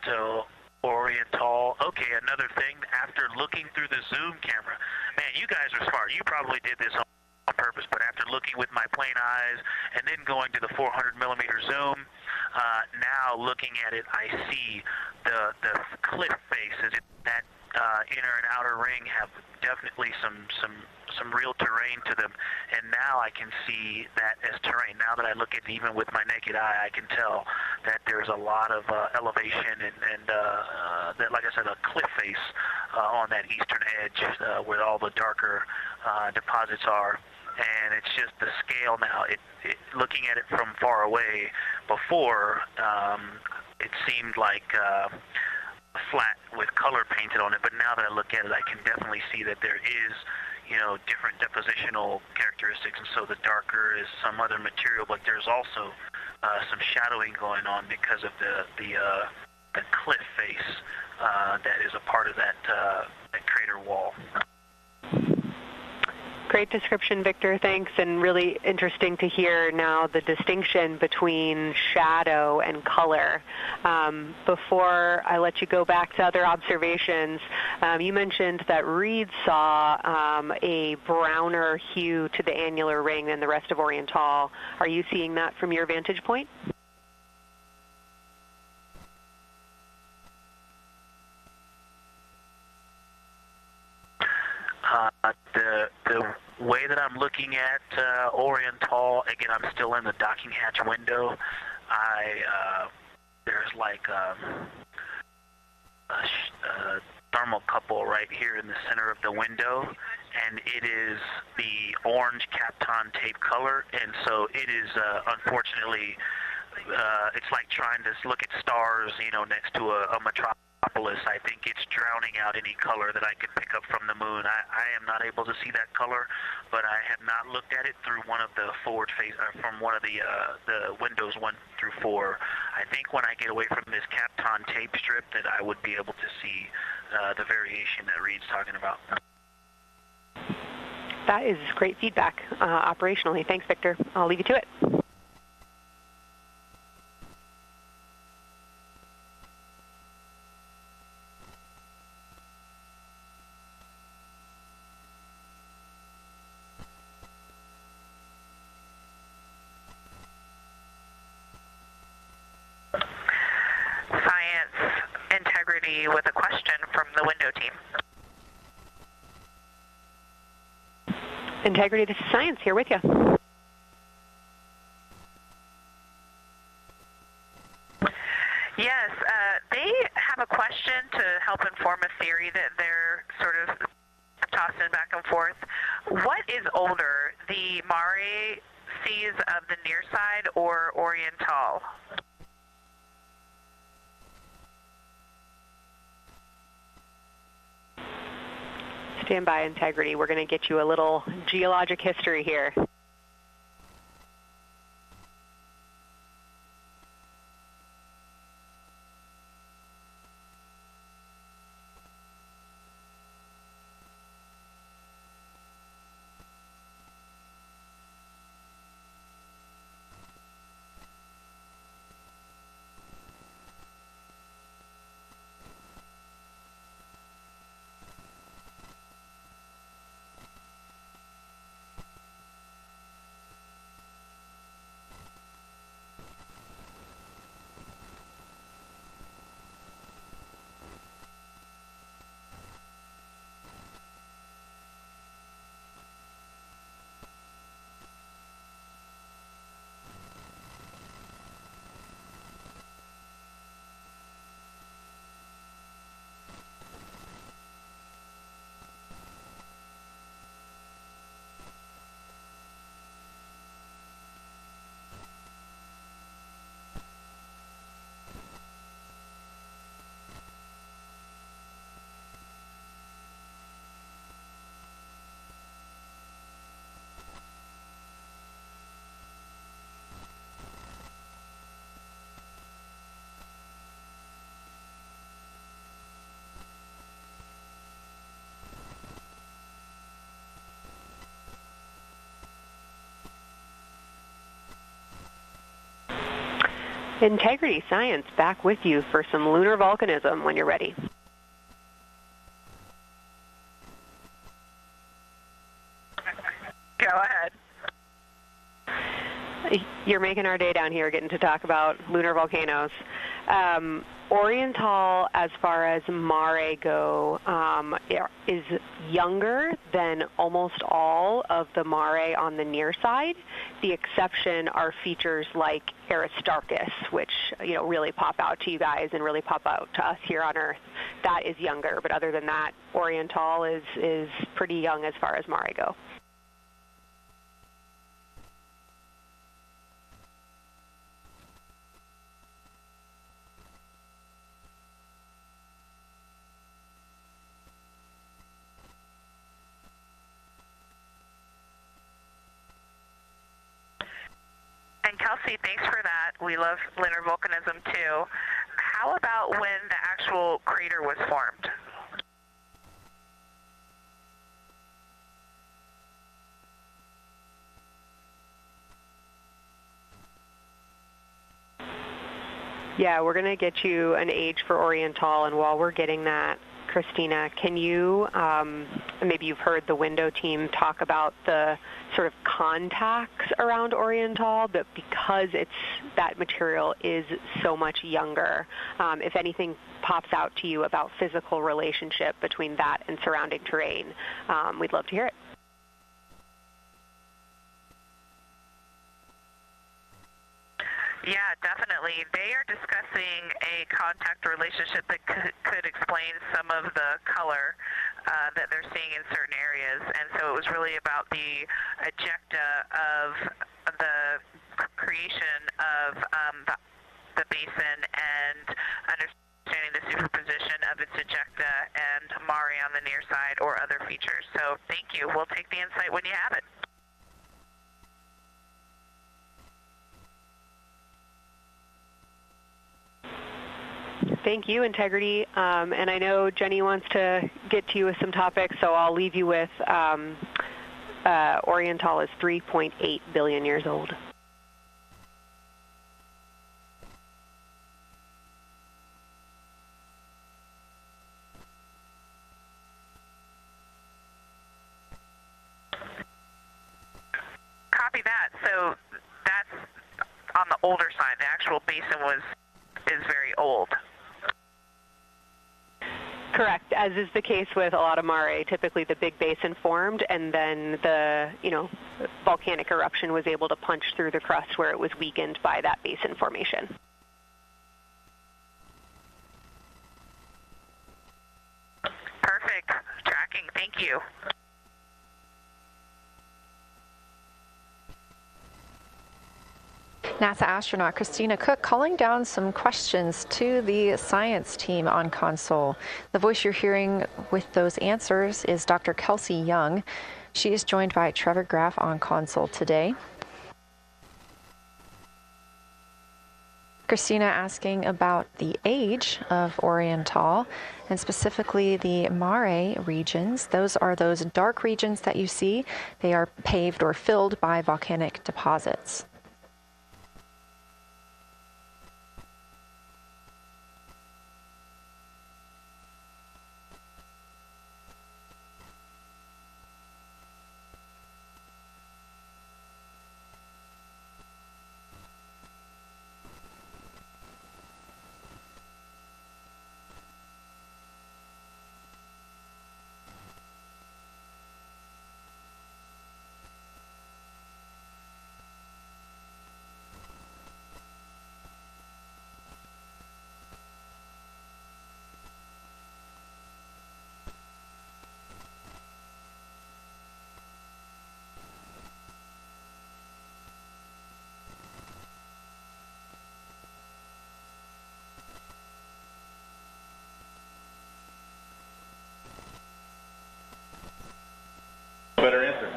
Oriental. Okay, another thing, after looking through the zoom camera, man, you guys are smart. You probably did this on purpose, but after looking with my plain eyes and then going to the 400 millimeter zoom, now looking at it, I see the cliff faces. That inner and outer ring have definitely some real terrain to them, and now I can see that as terrain. Now that I look at it even with my naked eye, I can tell that there's a lot of elevation and that, like I said, a cliff face on that eastern edge where all the darker deposits are. And it's just the scale now. Looking at it from far away, before it seemed like flat with color painted on it, but now that I look at it, I can definitely see that there is, different depositional characteristics, and so the darker is some other material, but there's also some shadowing going on because of the cliff face that is a part of that crater wall. Great description, Victor. Thanks, and really interesting to hear now the distinction between shadow and color. Before I let you go back to other observations, you mentioned that Reed saw a browner hue to the annular ring than the rest of Oriental. Are you seeing that from your vantage point? The way that I'm looking at Oriental, again, I'm still in the docking hatch window. There's like a thermocouple right here in the center of the window, and it is the orange Kapton tape color, and so it is unfortunately, it's like trying to look at stars, next to a metropolis. I think it's drowning out any color that I could pick up from the moon. I am not able to see that color, but I have not looked at it through one of the forward face, from one of the windows 1 through 4. I think when I get away from this Kapton tape strip that I would be able to see the variation that Reed's talking about. That is great feedback operationally. Thanks, Victor. I'll leave you to it. Integrity with a question from the window team. Integrity, this is Science here with you. Yes, they have a question to help inform a theory that they're sort of tossing back and forth. What is older, the Mare seas of the near side or Oriental? Stand by, Integrity. We're going to get you a little geologic history here. Integrity Science back with you for some lunar volcanism when you're ready. Go ahead. You're making our day down here getting to talk about lunar volcanoes. Oriental, as far as Mare go, is younger than almost all of the Mare on the near side. The exception are features like Aristarchus, which really pop out to you guys and really pop out to us here on Earth. That is younger, but other than that, Oriental is pretty young as far as Mare go. And Kelsey, thanks for that. We love lunar volcanism too. How about when the actual crater was formed? Yeah, we're going to get you an age for Oriental, and while we're getting that, Christina, can you, maybe you've heard the window team talk about the sort of contacts around Oriental, but because that material is so much younger, if anything pops out to you about physical relationship between that and surrounding terrain, we'd love to hear it. Yeah, definitely. They are discussing a contact relationship that could explain some of the color that they're seeing in certain areas. And so it was really about the ejecta of the creation of the basin and understanding the superposition of its ejecta and Mare on the near side or other features. So thank you. We'll take the insight when you have it. Thank you, Integrity. And I know Jenny wants to get to you with some topics, so I'll leave you with Oriental is 3.8 billion years old. Copy that. So that's on the older side. The actual basin is very old. Correct, as is the case with a lot of mare. Typically the big basin formed and then the, volcanic eruption was able to punch through the crust where it was weakened by that basin formation. Perfect. Tracking. Thank you. NASA astronaut Christina Cook calling down some questions to the science team on console. The voice you're hearing with those answers is Dr. Kelsey Young. She is joined by Trevor Graff on console today. Christina asking about the age of Oriental and specifically the mare regions. Those are those dark regions that you see. They are paved or filled by volcanic deposits. Better answer.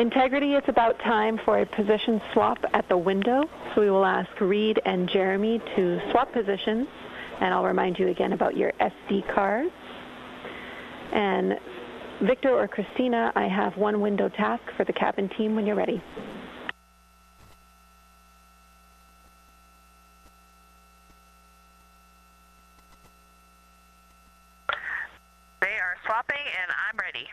Integrity, it's about time for a position swap at the window. So we will ask Reed and Jeremy to swap positions. And I'll remind you again about your SD cards. And Victor or Christina, I have one window task for the cabin team when you're ready. They are swapping and I'm ready.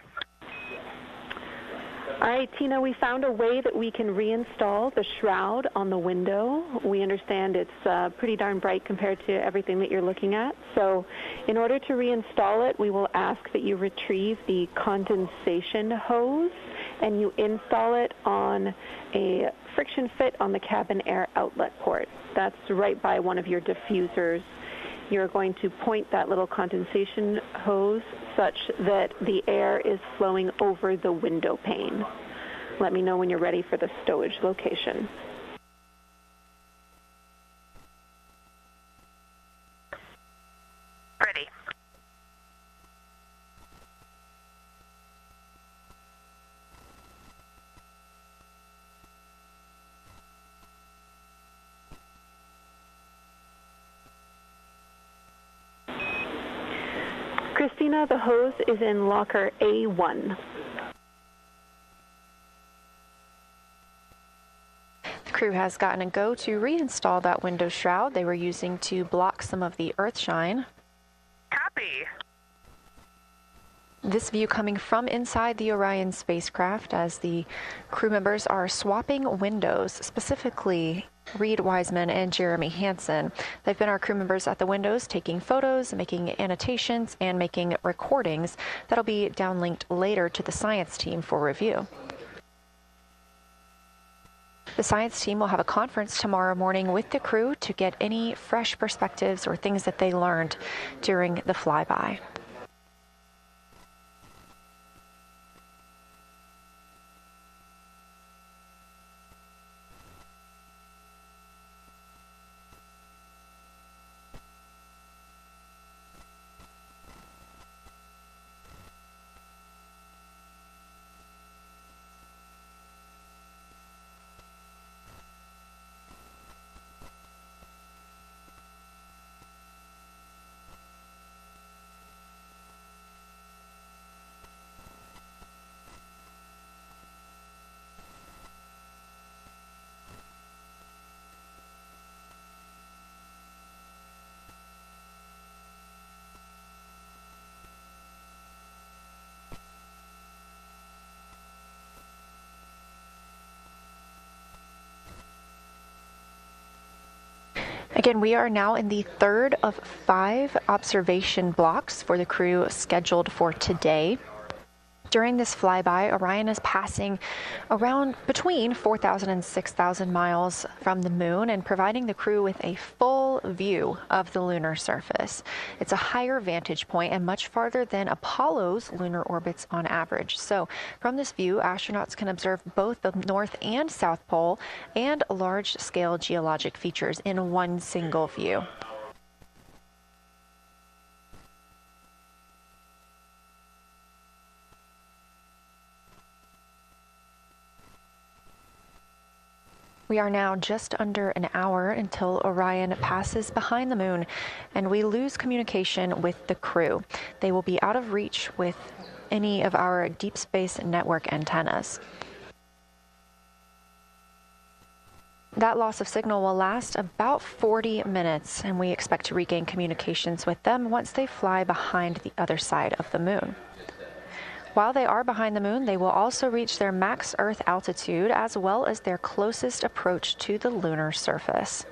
All right, Tina, we found a way that we can reinstall the shroud on the window. We understand it's pretty darn bright compared to everything that you're looking at. So in order to reinstall it, we will ask that you retrieve the condensation hose and you install it on a friction fit on the cabin air outlet port. That's right by one of your diffusers. You're going to point that little condensation hose such that the air is flowing over the window pane. Let me know when you're ready for the stowage location. Ready. Christina, the hose is in locker A1. The crew has gotten a go to reinstall that window shroud they were using to block some of the earth shine. Copy. This view coming from inside the Orion spacecraft as the crew members are swapping windows, specifically Reed Wiseman and Jeremy Hansen. They've been our crew members at the windows taking photos, making annotations, and making recordings that'll be downlinked later to the science team for review. The science team will have a conference tomorrow morning with the crew to get any fresh perspectives or things that they learned during the flyby. Again, we are now in the third of 5 observation blocks for the crew scheduled for today. During this flyby, Orion is passing around between 4,000 and 6,000 miles from the moon and providing the crew with a full view of the lunar surface. It's a higher vantage point and much farther than Apollo's lunar orbits on average. So from this view, astronauts can observe both the North and South Pole and large-scale geologic features in one single view. We are now just under an hour until Orion passes behind the moon and we lose communication with the crew. They will be out of reach with any of our deep space network antennas. That loss of signal will last about 40 minutes and we expect to regain communications with them once they fly behind the other side of the moon. While they are behind the moon, they will also reach their max Earth altitude as well as their closest approach to the lunar surface.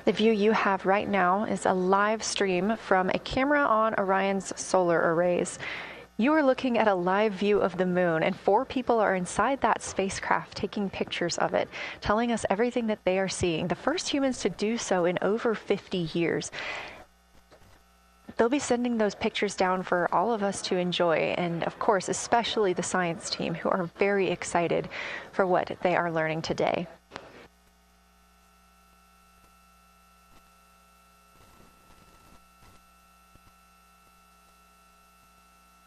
The view you have right now is a live stream from a camera on Orion's solar arrays. You are looking at a live view of the moon, and 4 people are inside that spacecraft taking pictures of it, telling us everything that they are seeing. The first humans to do so in over 50 years. They'll be sending those pictures down for all of us to enjoy, and of course, especially the science team, who are very excited for what they are learning today.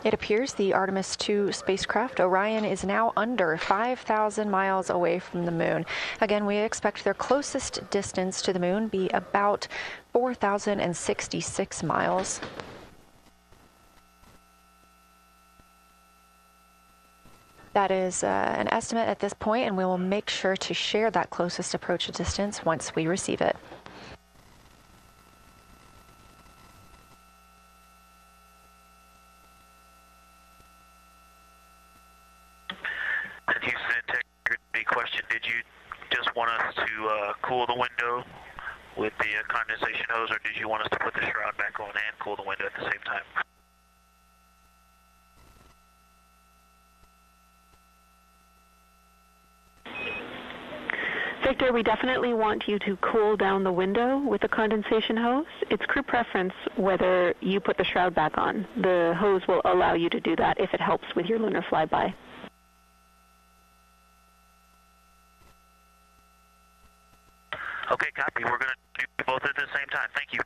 It appears the Artemis II spacecraft, Orion, is now under 5,000 miles away from the moon. Again, we expect their closest distance to the moon be about 4,066 miles. That is an estimate at this point, and we will make sure to share that closest approach distance once we receive it. Question, did you just want us to cool the window with the condensation hose, or did you want us to put the shroud back on and cool the window at the same time? Victor, we definitely want you to cool down the window with the condensation hose. It's crew preference whether you put the shroud back on. The hose will allow you to do that if it helps with your lunar flyby. Okay, copy. We're going to do both at the same time. Thank you.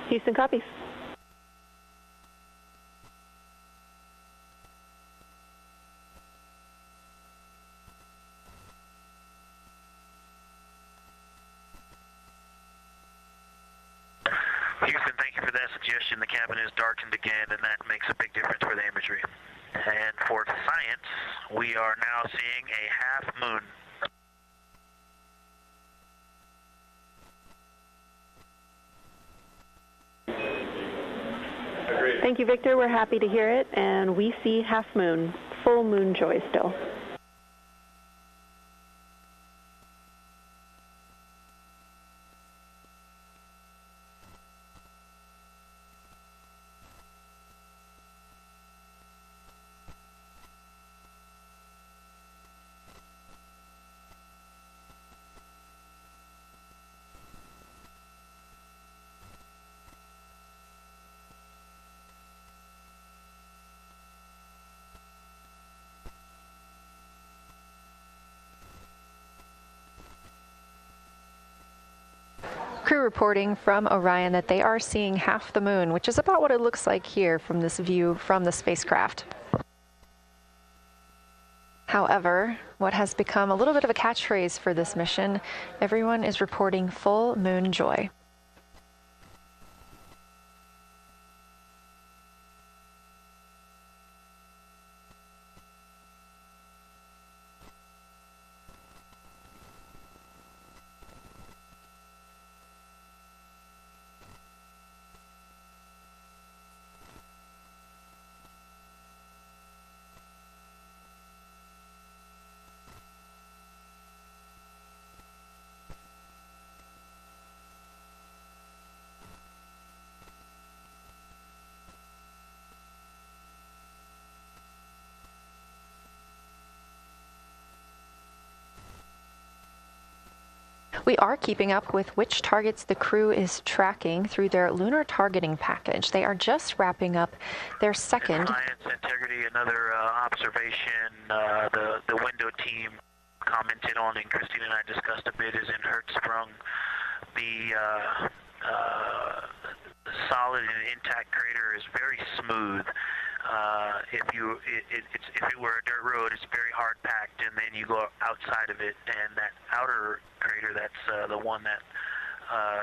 Houston copies. Houston, thank you for that suggestion. The cabin is darkened again, and that makes a big difference for the imagery. And for science, we are now seeing a half moon. Thank you, Victor. We're happy to hear it, and we see half moon, full moon joy still. Crew reporting from Orion that they are seeing half the moon, which is about what it looks like here from this view from the spacecraft. However, what has become a little bit of a catchphrase for this mission, everyone is reporting full moon joy. We are keeping up with which targets the crew is tracking through their lunar targeting package. They are just wrapping up their second. Science, integrity, another observation the window team commented on and Christine and I discussed a bit is in Hertzsprung. The solid and intact crater is very smooth. If it were a dirt road, it's very hard packed, and then you go outside of it, and that outer crater, that's the one that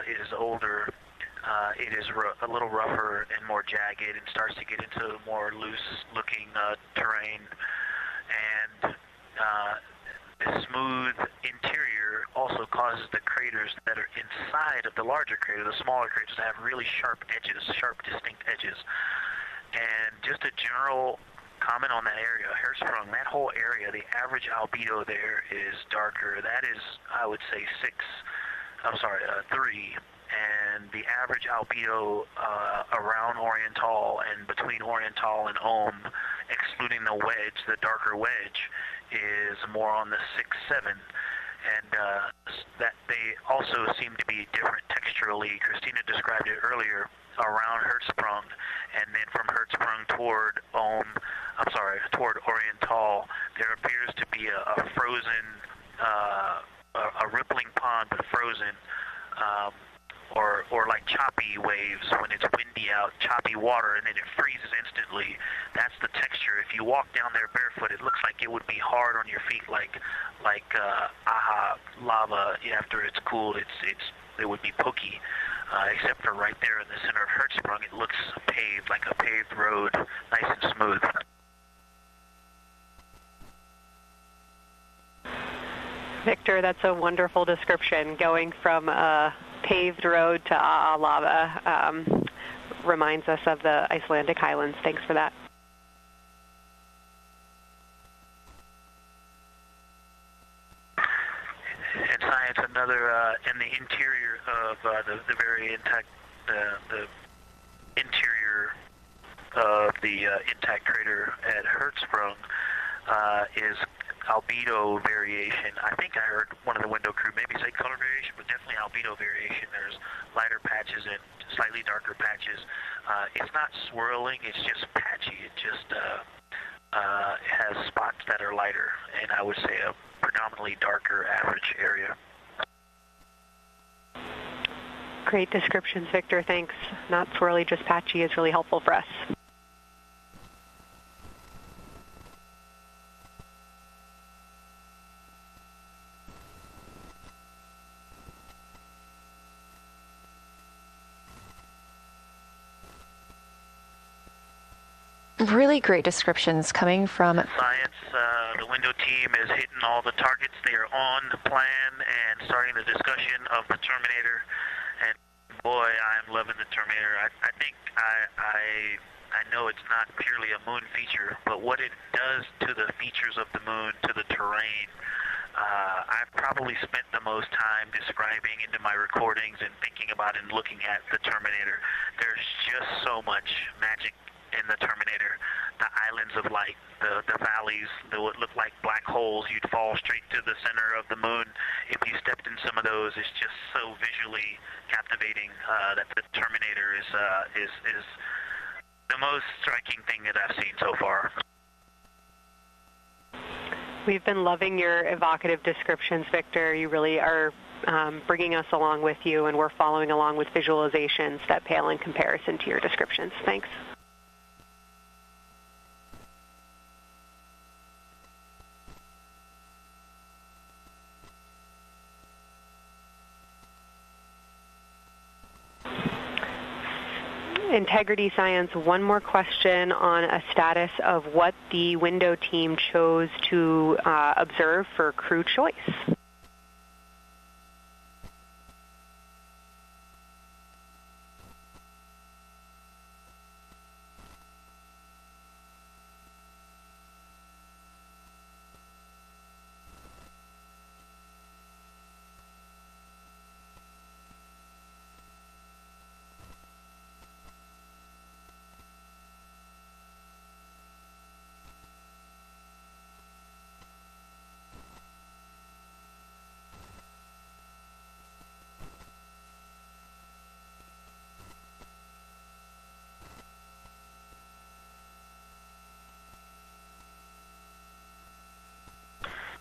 is older. It is a little rougher and more jagged, and starts to get into more loose-looking terrain. And the smooth interior also causes the craters that are inside of the larger crater, the smaller craters, to have really sharp edges, sharp, distinct edges. And just a general comment on that area, Hertzsprung, that whole area, the average albedo there is darker. That is, I would say, 3. And the average albedo around Oriental and between Oriental and Ohm, excluding the wedge, the darker wedge, is more on the 6-7. And that they also seem to be different texturally. Christina described it earlier around Hertzsprung, and then from Hertzsprung toward toward Oriental, there appears to be a frozen, a rippling pond, but frozen, or like choppy waves when it's windy out, choppy water, and then it freezes instantly. That's the texture. If you walk down there barefoot, it looks like it would be hard on your feet, like lava. After it's cooled, it would be pokey. Except for right there in the center of Hertzsprung, it looks paved, like a paved road, nice and smooth. Victor, that's a wonderful description. Going from a paved road to lava reminds us of the Icelandic highlands. Thanks for that. And science, another in the interior of the very intact, the interior of the intact crater at Hertzsprung is albedo variation. I think I heard one of the window crew maybe say color variation, but definitely albedo variation. There's lighter patches and slightly darker patches. It's not swirling, it's just patchy. It just has spots that are lighter, and I would say a predominantly darker average area. Great descriptions, Victor. Thanks. Not swirly, just patchy is really helpful for us. Really great descriptions coming from science. The window team is hitting all the targets. They are on the plan and starting the discussion of the Terminator. And boy, I'm loving the Terminator. I think I know it's not purely a moon feature, but what it does to the features of the moon, to the terrain, I've probably spent the most time describing into my recordings and thinking about and looking at the Terminator. There's just so much magic in the Terminator. The islands of light, the valleys, what look like black holes. You'd fall straight to the center of the moon if you stepped in some of those. It's just so visually captivating that the Terminator is the most striking thing that I've seen so far. We've been loving your evocative descriptions, Victor. You really are bringing us along with you, and we're following along with visualizations that pale in comparison to your descriptions. Thanks. Integrity Science, one more question on a status of what the window team chose to observe for crew choice.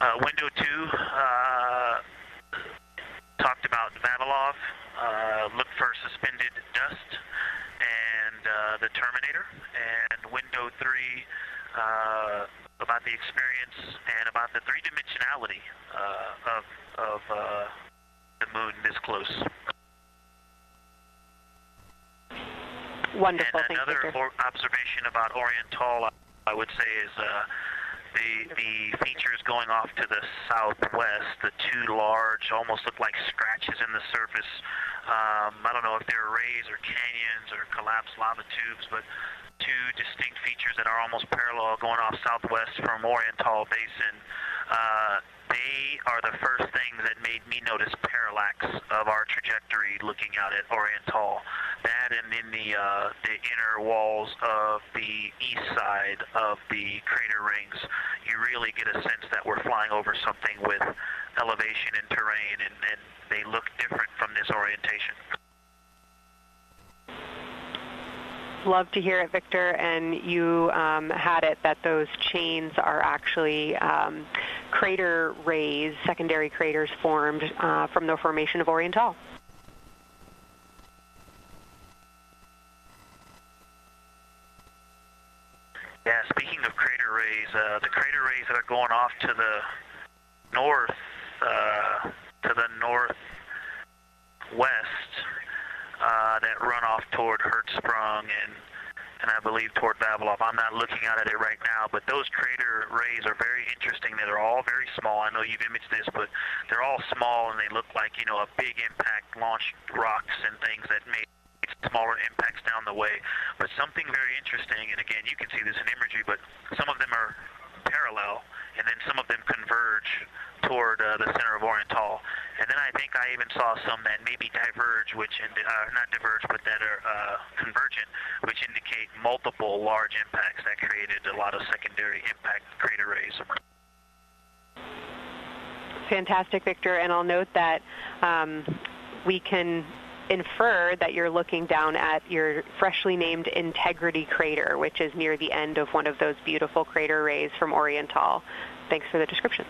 Window 2 talked about Vavilov, look for suspended dust, and the Terminator. And window 3 about the experience and about the three-dimensionality of the moon this close. Wonderful. And another observation about Oriental, I would say, is the features going off to the southwest, the two large, almost look like scratches in the surface. I don't know if they're rays or canyons or collapsed lava tubes, but two distinct features that are almost parallel going off southwest from Oriental Basin. They are the first things that made me notice parallax of our trajectory looking out at Oriental. That and in the inner walls of the east side of the crater rings, you really get a sense that we're flying over something with elevation and terrain, and they look different from this orientation. Love to hear it, Victor, and you had it that those chains are actually crater rays, secondary craters formed from the formation of Oriental. Yeah, speaking of crater rays, the crater rays that are going off to the north, northwest, that run off toward Hertzsprung and I believe toward Vavilov. I'm not looking at it right now, but those crater rays are very interesting. They're all very small. I know you've imaged this, but they're all small and they look like, you know, a big impact launched rocks and things that made smaller impacts down the way. But something very interesting, and again, you can see this in imagery, but some of them are parallel, and then some of them converge toward the center of Oriental. And then I think I even saw some that maybe diverge, not diverge, but that are convergent, which indicate multiple large impacts that created a lot of secondary impact crater rays. Fantastic, Victor. And I'll note that we can infer that you're looking down at your freshly named Integrity crater, which is near the end of one of those beautiful crater rays from Oriental. Thanks for the description.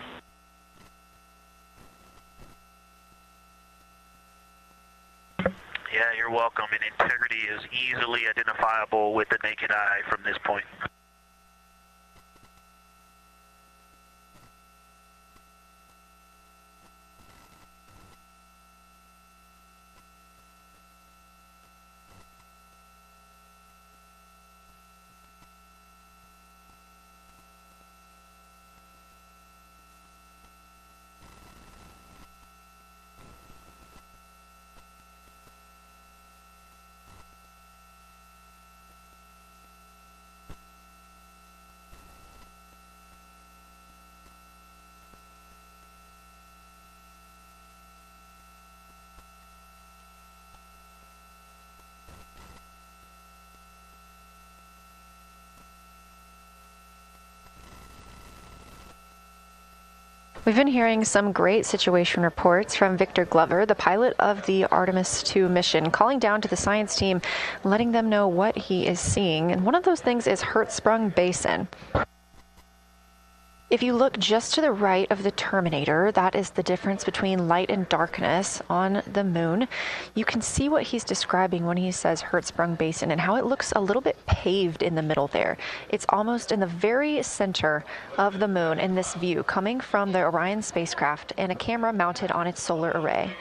Yeah, you're welcome. And Integrity is easily identifiable with the naked eye from this point. We've been hearing some great situation reports from Victor Glover, the pilot of the Artemis II mission, calling down to the science team, letting them know what he is seeing. And one of those things is Hertzsprung Basin. If you look just to the right of the Terminator, that is the difference between light and darkness on the moon. You can see what he's describing when he says Hertzsprung Basin and how it looks a little bit paved in the middle there. It's almost in the very center of the moon in this view, coming from the Orion spacecraft and a camera mounted on its solar array.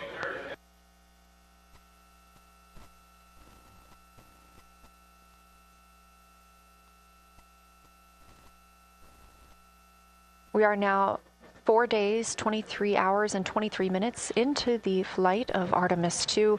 We are now 4 days, 23 hours, and 23 minutes into the flight of Artemis II,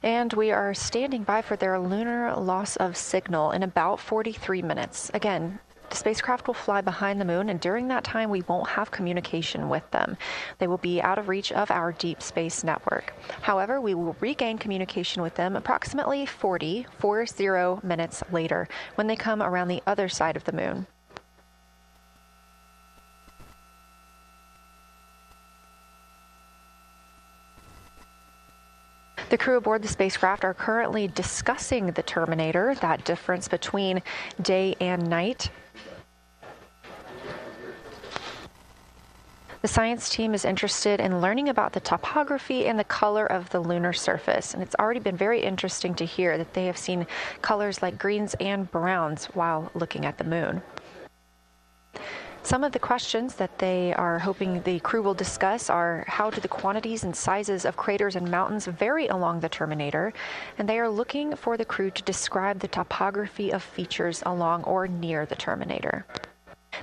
and we are standing by for their lunar loss of signal in about 43 minutes. Again, the spacecraft will fly behind the moon, and during that time, we won't have communication with them. They will be out of reach of our deep space network. However, we will regain communication with them approximately 40 minutes later when they come around the other side of the moon. The crew aboard the spacecraft are currently discussing the Terminator, that difference between day and night. The science team is interested in learning about the topography and the color of the lunar surface, and it's already been very interesting to hear that they have seen colors like greens and browns while looking at the moon. Some of the questions that they are hoping the crew will discuss are how do the quantities and sizes of craters and mountains vary along the terminator, and they are looking for the crew to describe the topography of features along or near the terminator.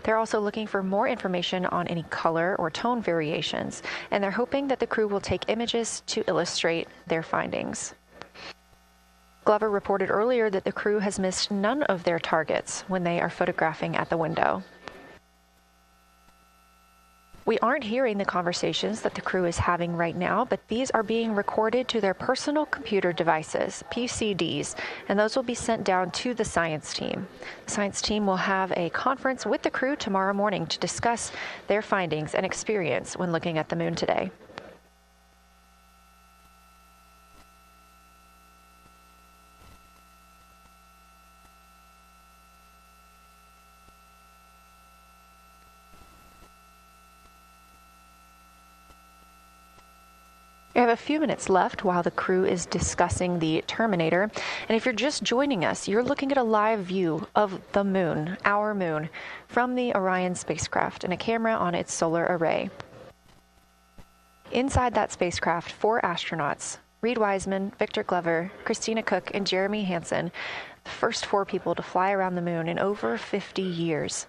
They're also looking for more information on any color or tone variations, and they're hoping that the crew will take images to illustrate their findings. Glover reported earlier that the crew has missed none of their targets when they are photographing at the window. We aren't hearing the conversations that the crew is having right now, but these are being recorded to their personal computer devices, PCDs, and those will be sent down to the science team. The science team will have a conference with the crew tomorrow morning to discuss their findings and experience when looking at the moon today. We have a few minutes left while the crew is discussing the terminator. And if you're just joining us, you're looking at a live view of the moon, our moon, from the Orion spacecraft and a camera on its solar array. Inside that spacecraft, 4 astronauts, Reed Wiseman, Victor Glover, Christina Cook, and Jeremy Hansen, the first 4 people to fly around the moon in over 50 years.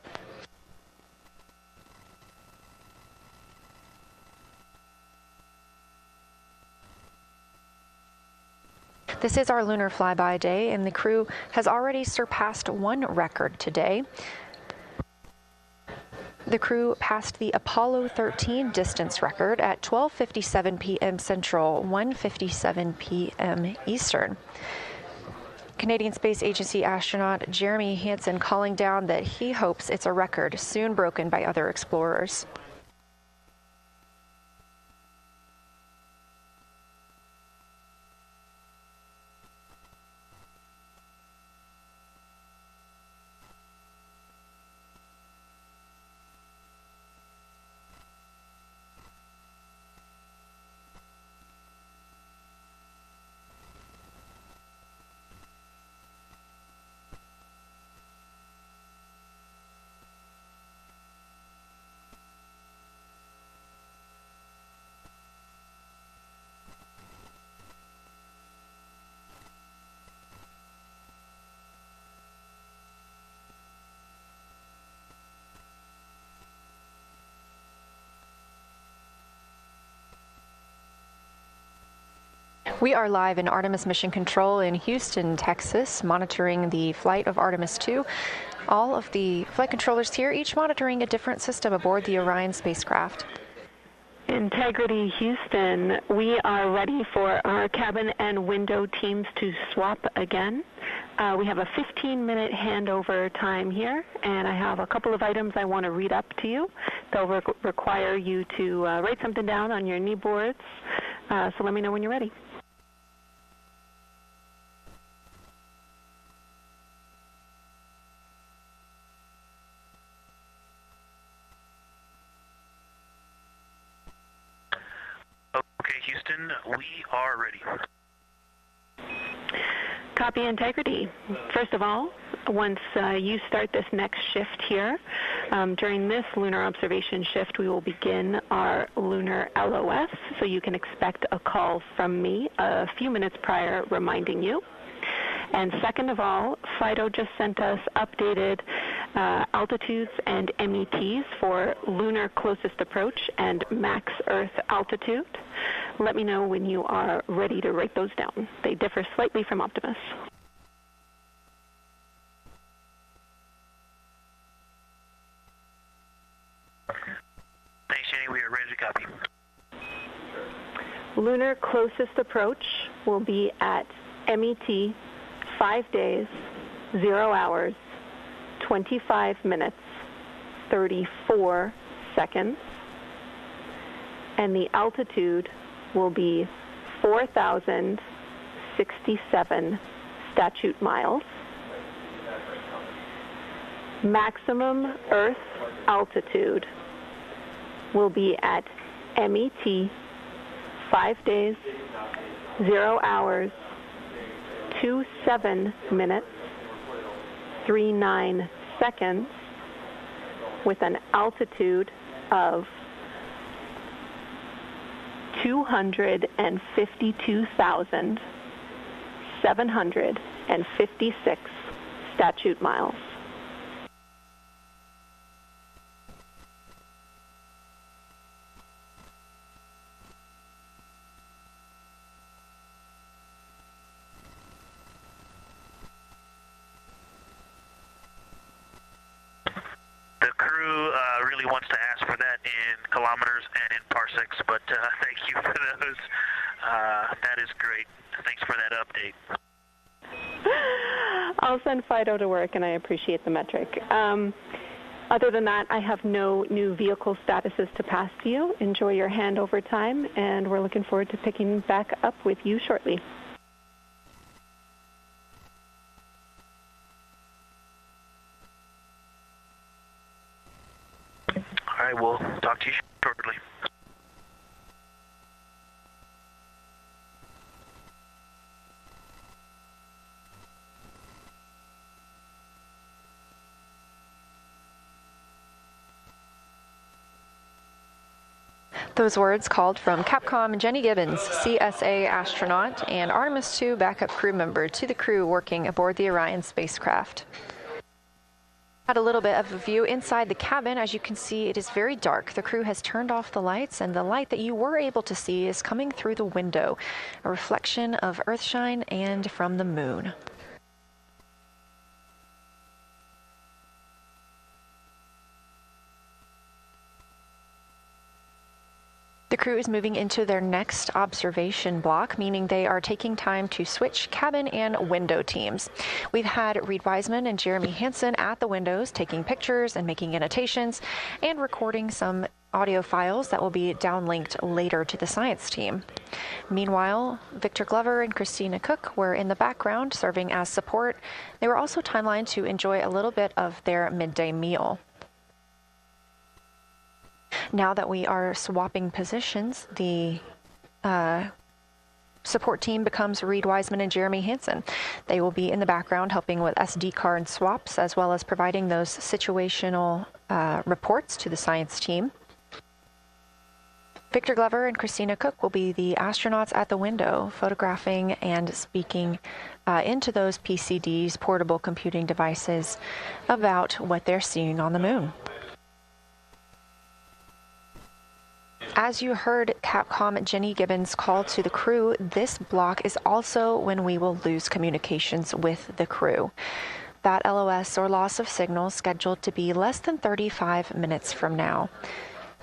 This is our Lunar Flyby day, and the crew has already surpassed one record today. The crew passed the Apollo 13 distance record at 12:57 p.m. Central, 1:57 p.m. Eastern. Canadian Space Agency astronaut Jeremy Hansen calling down that he hopes it's a record soon broken by other explorers. We are live in Artemis Mission Control in Houston, Texas, monitoring the flight of Artemis II. All of the flight controllers here, each monitoring a different system aboard the Orion spacecraft. Integrity Houston, we are ready for our cabin and window teams to swap again. We have a 15-minute handover time here, and I have a couple of items I want to read up to you. They'll require you to write something down on your knee boards, so let me know when you're ready. Okay, Houston, we are ready. Copy, Integrity. First of all, once you start this next shift here, during this lunar observation shift, we will begin our lunar LOS, so you can expect a call from me a few minutes prior reminding you. And second of all, FIDO just sent us updated altitudes and METs for lunar closest approach and max Earth altitude. Let me know when you are ready to write those down. They differ slightly from Optimus. Thanks, Jenny. We are ready to copy. Lunar closest approach will be at MET 5 days, 0 hours, 25 minutes, 34 seconds. And the altitude will be 4,067 statute miles. Maximum Earth altitude will be at MET 5 days, 0 hours, 27 minutes, 39 seconds, with an altitude of 252,756 statute miles. Really wants to ask for that in kilometers and in parsecs, but thank you for those. That is great. Thanks for that update. I'll send Fido to work, and I appreciate the metric. Other than that, I have no new vehicle statuses to pass to you. Enjoy your handover time, and we're looking forward to picking back up with you shortly. All right, we'll talk to you shortly. Those words called from Capcom Jenny Gibbons, CSA astronaut and Artemis II backup crew member, to the crew working aboard the Orion spacecraft. Had a little bit of a view inside the cabin. As you can see, it is very dark. The crew has turned off the lights, and the light that you were able to see is coming through the window, a reflection of Earthshine and from the moon. The crew is moving into their next observation block, meaning they are taking time to switch cabin and window teams. We've had Reed Wiseman and Jeremy Hansen at the windows taking pictures and making annotations and recording some audio files that will be downlinked later to the science team. Meanwhile, Victor Glover and Christina Cook were in the background serving as support. They were also timelined to enjoy a little bit of their midday meal. Now that we are swapping positions, the support team becomes Reed Wiseman and Jeremy Hansen. They will be in the background helping with SD card swaps, as well as providing those situational reports to the science team. Victor Glover and Christina Cook will be the astronauts at the window, photographing and speaking into those PCDs, portable computing devices, about what they're seeing on the moon. As you heard Capcom Jenny Gibbons call to the crew, this block is also when we will lose communications with the crew. That LOS, or loss of signal, scheduled to be less than 35 minutes from now.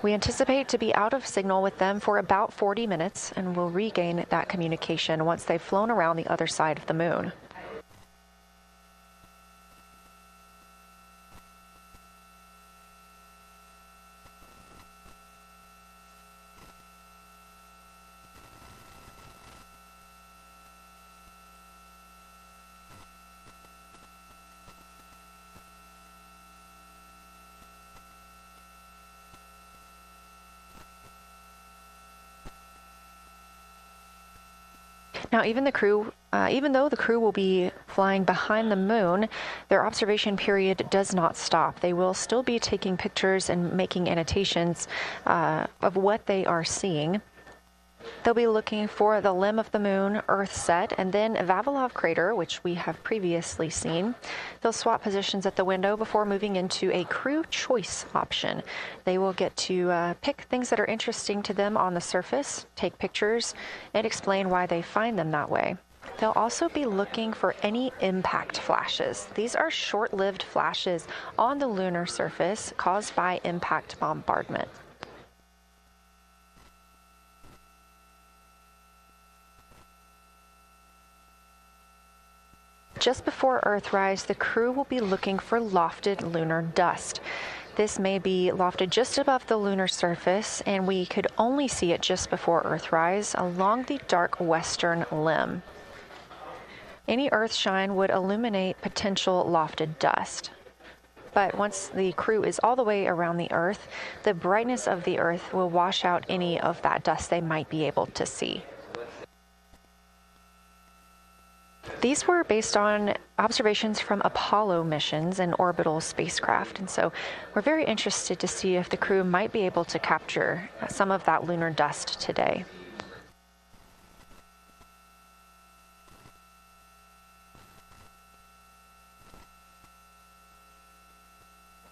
We anticipate to be out of signal with them for about 40 minutes, and will regain that communication once they've flown around the other side of the moon. Now, even though the crew will be flying behind the moon, their observation period does not stop. They will still be taking pictures and making annotations of what they are seeing. They'll be looking for the limb of the moon, Earth set, and then Vavilov crater, which we have previously seen. They'll swap positions at the window before moving into a crew choice option. They will get to pick things that are interesting to them on the surface, take pictures, and explain why they find them that way. They'll also be looking for any impact flashes. These are short-lived flashes on the lunar surface caused by impact bombardment. Just before Earthrise, the crew will be looking for lofted lunar dust. This may be lofted just above the lunar surface, and we could only see it just before Earthrise along the dark western limb. Any Earthshine would illuminate potential lofted dust. But once the crew is all the way around the Earth, the brightness of the Earth will wash out any of that dust they might be able to see. These were based on observations from Apollo missions and orbital spacecraft, and so we're very interested to see if the crew might be able to capture some of that lunar dust today.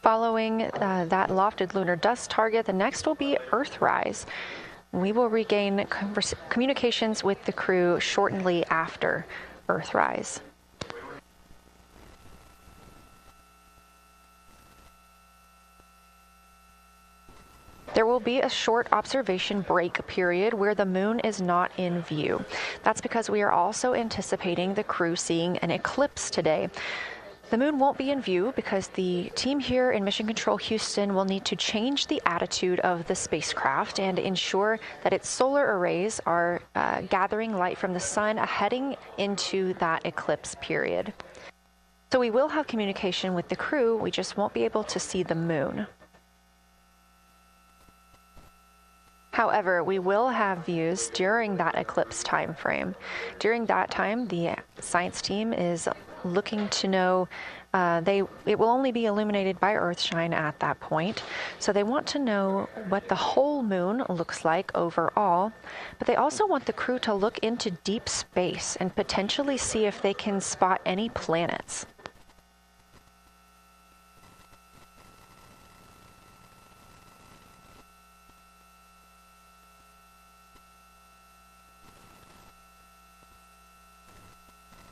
Following that lofted lunar dust target, the next will be Earthrise. We will regain communications with the crew shortly after Earthrise. There will be a short observation break period where the moon is not in view. That's because we are also anticipating the crew seeing an eclipse today. The moon won't be in view because the team here in Mission Control Houston will need to change the attitude of the spacecraft and ensure that its solar arrays are gathering light from the sun heading into that eclipse period. So we will have communication with the crew, we just won't be able to see the moon. However, we will have views during that eclipse time frame. During that time, the science team is looking to know, it will only be illuminated by Earthshine at that point. So they want to know what the whole moon looks like overall, but they also want the crew to look into deep space and potentially see if they can spot any planets.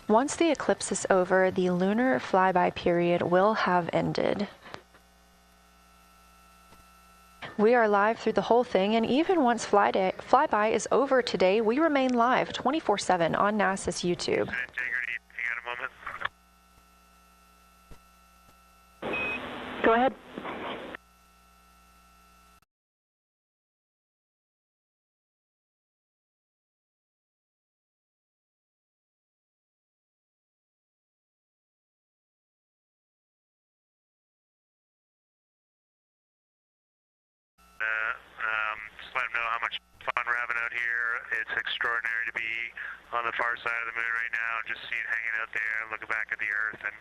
Once the eclipse is over, the lunar flyby period will have ended. We are live through the whole thing, and even once flyby is over today, we remain live 24/7 on NASA's YouTube. Integrity, you got a moment? Go ahead. Just let them know how much fun we're having out here. It's extraordinary to be on the far side of the moon right now, just seeing hanging out there and looking back at the Earth. And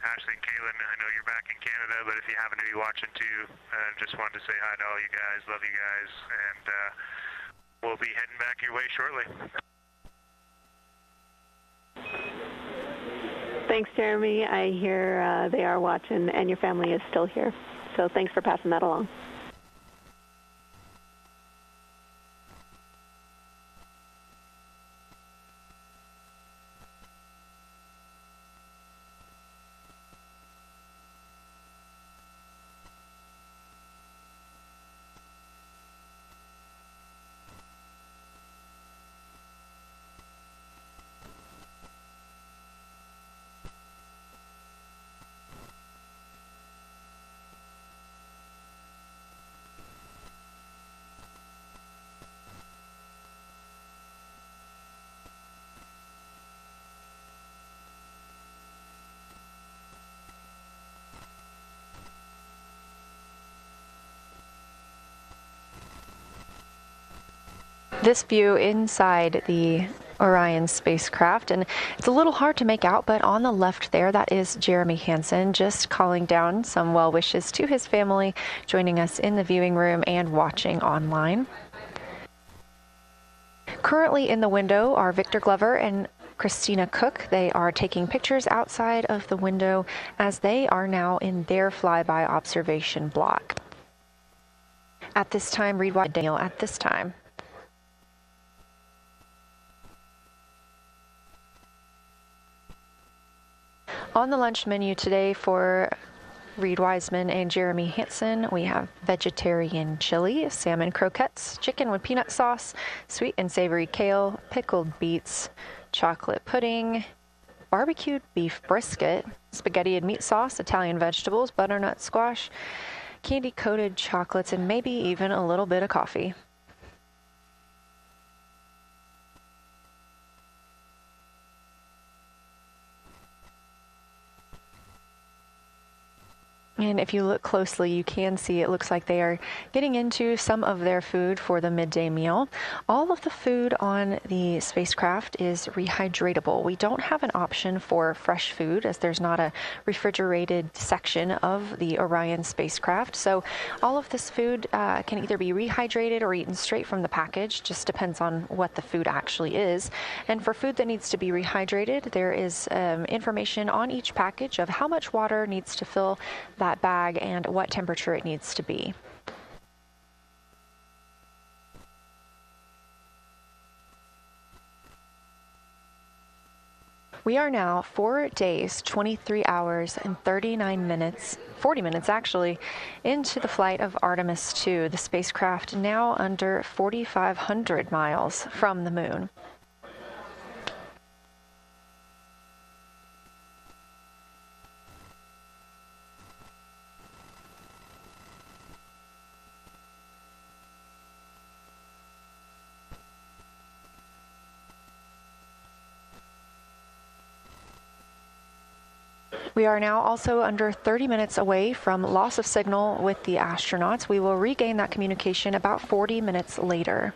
Ashley and Kaylin, I know you're back in Canada, but if you happen to be watching too, just wanted to say hi to all you guys. Love you guys, and we'll be heading back your way shortly. Thanks, Jeremy. I hear they are watching, and your family is still here. So thanks for passing that along. This view inside the Orion spacecraft, and it's a little hard to make out, but on the left there, that is Jeremy Hansen just calling down some well wishes to his family, joining us in the viewing room and watching online. Currently in the window are Victor Glover and Christina Cook. They are taking pictures outside of the window as they are now in their flyby observation block. At this time, read wide Daniel at this time. On the lunch menu today for Reed Wiseman and Jeremy Hansen, we have vegetarian chili, salmon croquettes, chicken with peanut sauce, sweet and savory kale, pickled beets, chocolate pudding, barbecued beef brisket, spaghetti and meat sauce, Italian vegetables, butternut squash, candy-coated chocolates, and maybe even a little bit of coffee. And if you look closely, you can see it looks like they are getting into some of their food for the midday meal. All of the food on the spacecraft is rehydratable. We don't have an option for fresh food as there's not a refrigerated section of the Orion spacecraft. So all of this food can either be rehydrated or eaten straight from the package, just depends on what the food actually is. And for food that needs to be rehydrated, there is information on each package of how much water needs to fill that bag and what temperature it needs to be. We are now 4 days, 23 hours, and 39 minutes, 40 minutes actually, into the flight of Artemis II, the spacecraft now under 4,500 miles from the moon. We are now also under 30 minutes away from loss of signal with the astronauts. We will regain that communication about 40 minutes later.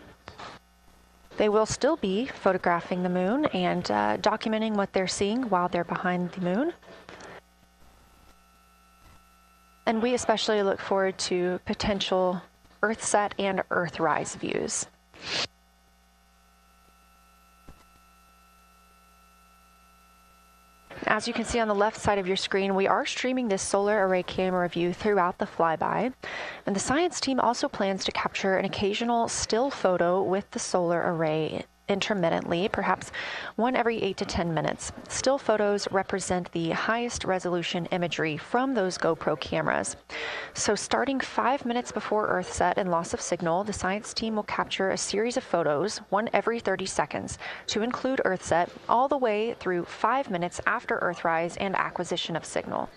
They will still be photographing the moon and documenting what they're seeing while they're behind the moon. And we especially look forward to potential Earthset and Earthrise views. As you can see on the left side of your screen, we are streaming this solar array camera view throughout the flyby. And the science team also plans to capture an occasional still photo with the solar array intermittently, perhaps one every 8 to 10 minutes. Still photos represent the highest resolution imagery from those GoPro cameras. So starting 5 minutes before Earthset and loss of signal, the science team will capture a series of photos, one every 30 seconds, to include Earthset, all the way through 5 minutes after Earthrise and acquisition of signal.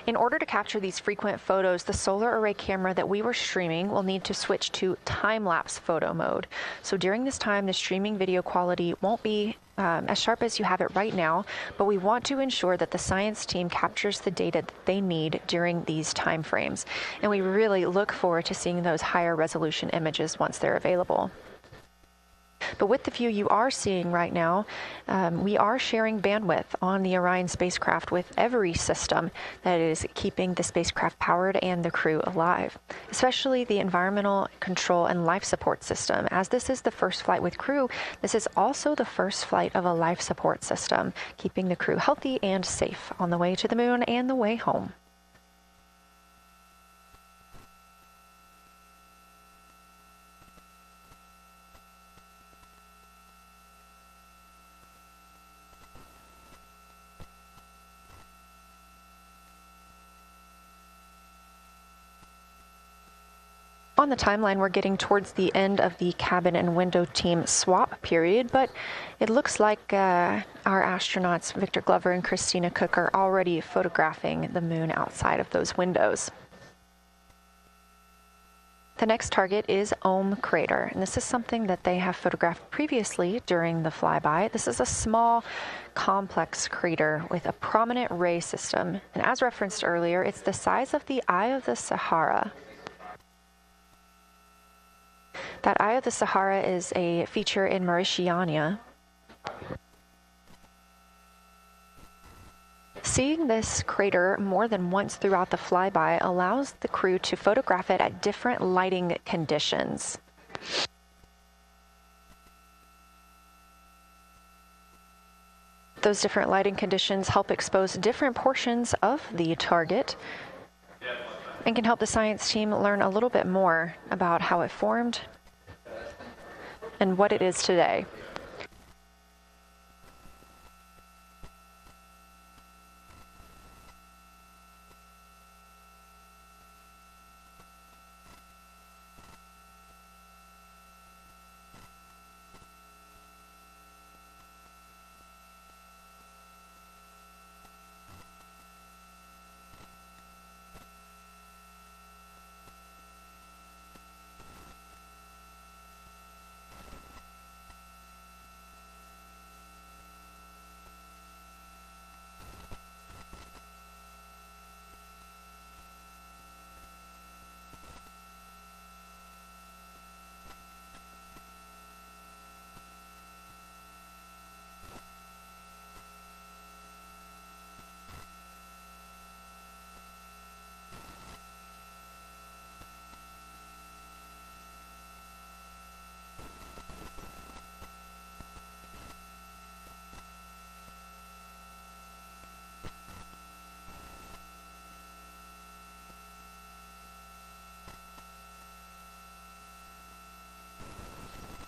In order to capture these frequent photos, the solar array camera that we were streaming will need to switch to time-lapse photo mode. So during this time, the streaming video quality won't be as sharp as you have it right now, but we want to ensure that the science team captures the data that they need during these time frames. And we really look forward to seeing those higher resolution images once they're available. But with the view you are seeing right now, we are sharing bandwidth on the Orion spacecraft with every system that is keeping the spacecraft powered and the crew alive, especially the environmental control and life support system. As this is the first flight with crew, this is also the first flight of a life support system, keeping the crew healthy and safe on the way to the moon and the way home. On the timeline, we're getting towards the end of the cabin and window team swap period, but it looks like our astronauts, Victor Glover and Christina Cook, are already photographing the moon outside of those windows. The next target is Ohm Crater, and this is something that they have photographed previously during the flyby. This is a small, complex crater with a prominent ray system, and as referenced earlier, it's the size of the Eye of the Sahara. That Eye of the Sahara is a feature in Mauritania. Seeing this crater more than once throughout the flyby allows the crew to photograph it at different lighting conditions. Those different lighting conditions help expose different portions of the target and can help the science team learn a little bit more about how it formed and what it is today.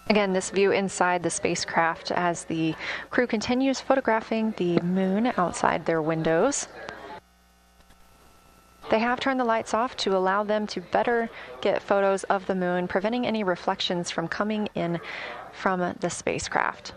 Again, this view inside the spacecraft as the crew continues photographing the moon outside their windows. They have turned the lights off to allow them to better get photos of the moon, preventing any reflections from coming in from the spacecraft.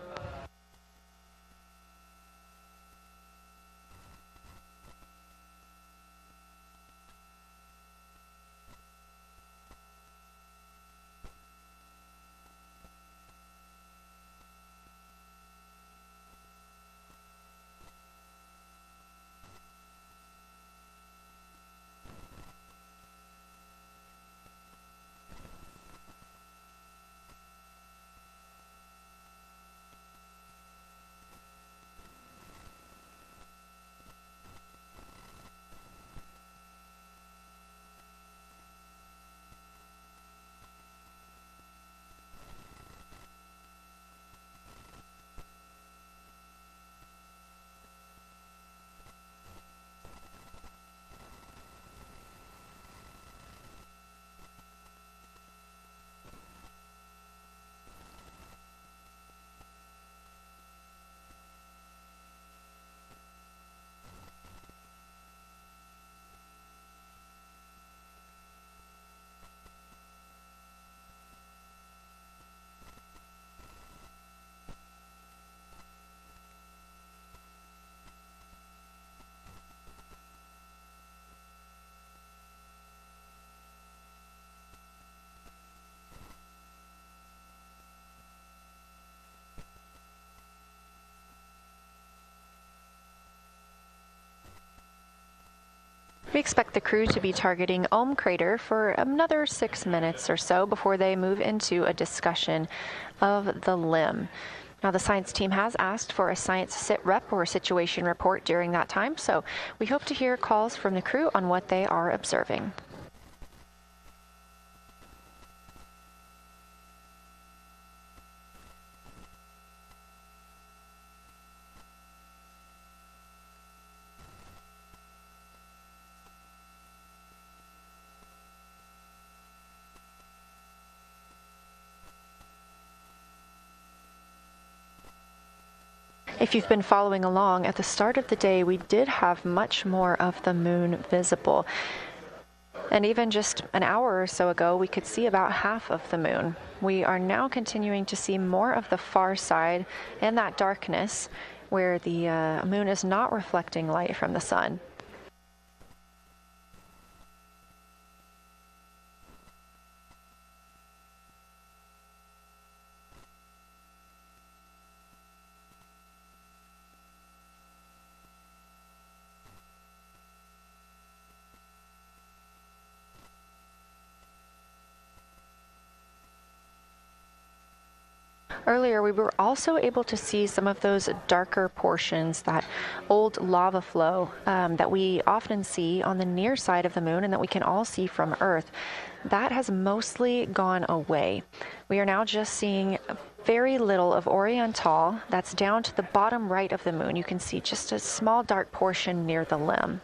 We expect the crew to be targeting Ohm Crater for another 6 minutes or so before they move into a discussion of the limb. Now, the science team has asked for a science sit rep or situation report during that time, so we hope to hear calls from the crew on what they are observing. If you've been following along, at the start of the day, we did have much more of the moon visible. And even just an hour or so ago, we could see about half of the moon. We are now continuing to see more of the far side and that darkness where the moon is not reflecting light from the sun. Earlier, we were also able to see some of those darker portions, that old lava flow that we often see on the near side of the moon and that we can all see from Earth. That has mostly gone away. We are now just seeing very little of Oriental. That's down to the bottom right of the moon. You can see just a small dark portion near the limb.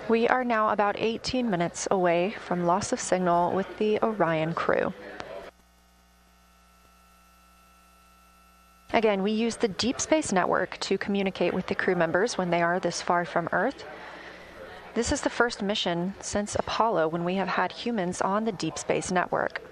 We are now about 18 minutes away from loss of signal with the Orion crew. Again, we use the Deep Space Network to communicate with the crew members when they are this far from Earth. This is the first mission since Apollo when we have had humans on the Deep Space Network.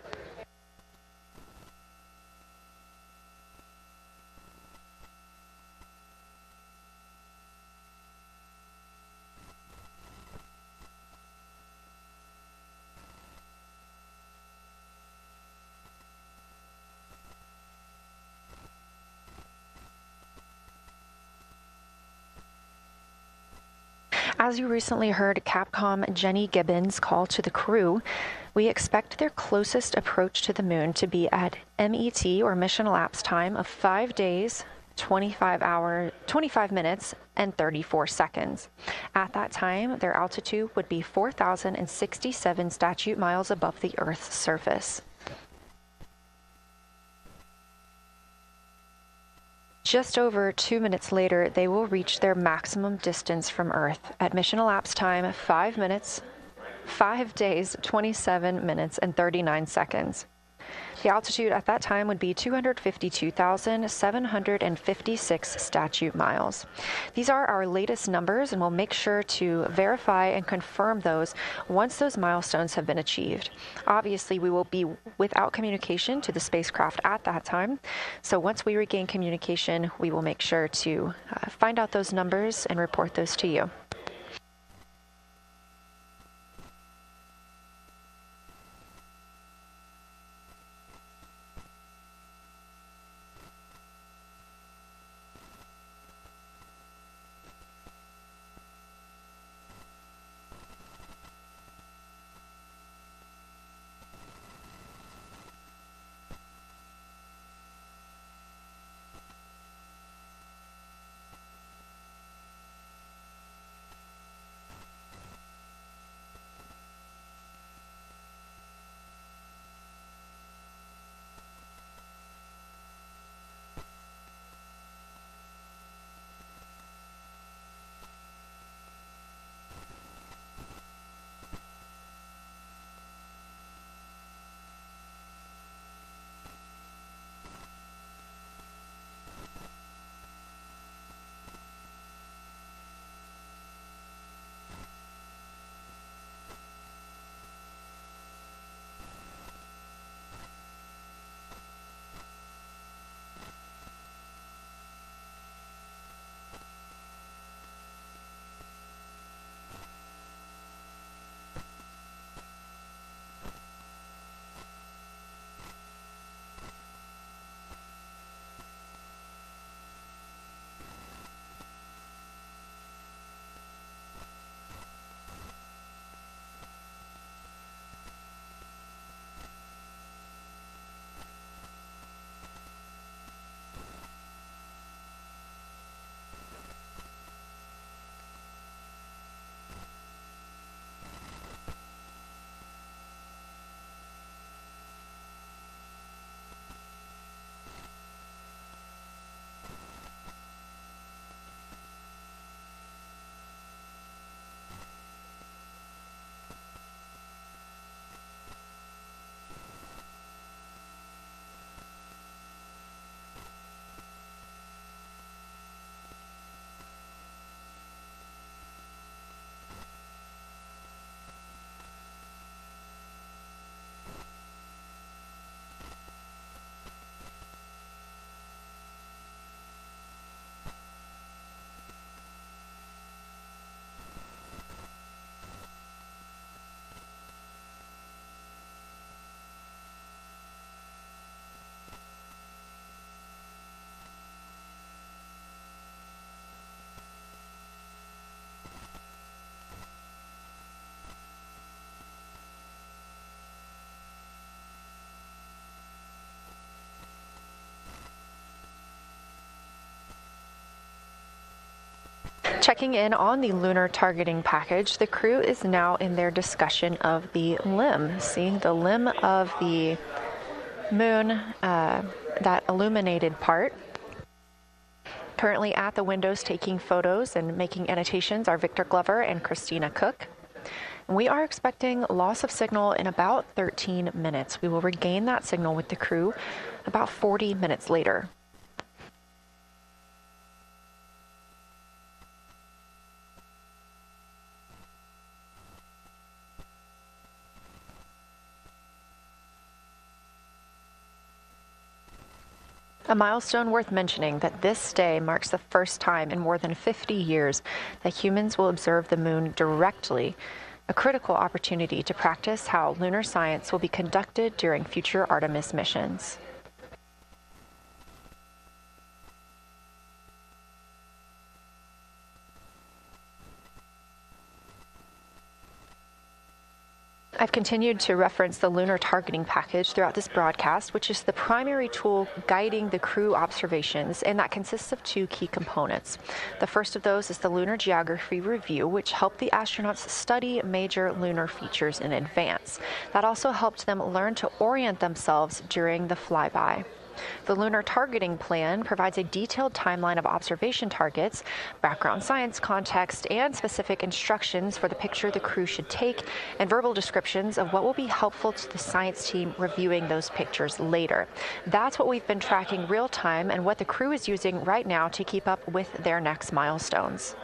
as you recently heard Capcom Jenny Gibbons call to the crew, we expect their closest approach to the moon to be at MET, or mission elapsed time, of 5 days, 25 minutes, and 34 seconds. At that time, their altitude would be 4,067 statute miles above the Earth's surface. Just over 2 minutes later, they will reach their maximum distance from Earth at mission elapsed time 5 days, 27 minutes, and 39 seconds. The altitude at that time would be 252,756 statute miles. These are our latest numbers, and we'll make sure to verify and confirm those once those milestones have been achieved. Obviously, we will be without communication to the spacecraft at that time, so once we regain communication, we will make sure to find out those numbers and report those to you. Checking in on the lunar targeting package, the crew is now in their discussion of the limb, seeing the limb of the moon, that illuminated part. Currently at the windows taking photos and making annotations are Victor Glover and Christina Cook. We are expecting loss of signal in about 13 minutes. We will regain that signal with the crew about 40 minutes later. A milestone worth mentioning that this day marks the first time in more than 50 years that humans will observe the moon directly, a critical opportunity to practice how lunar science will be conducted during future Artemis missions. I've continued to reference the Lunar Targeting Package throughout this broadcast, which is the primary tool guiding the crew observations, and that consists of two key components. The first of those is the Lunar Geography Review, which helped the astronauts study major lunar features in advance. That also helped them learn to orient themselves during the flyby. The Lunar Targeting Plan provides a detailed timeline of observation targets, background science context, and specific instructions for the picture the crew should take, and verbal descriptions of what will be helpful to the science team reviewing those pictures later. That's what we've been tracking real time and what the crew is using right now to keep up with their next milestones.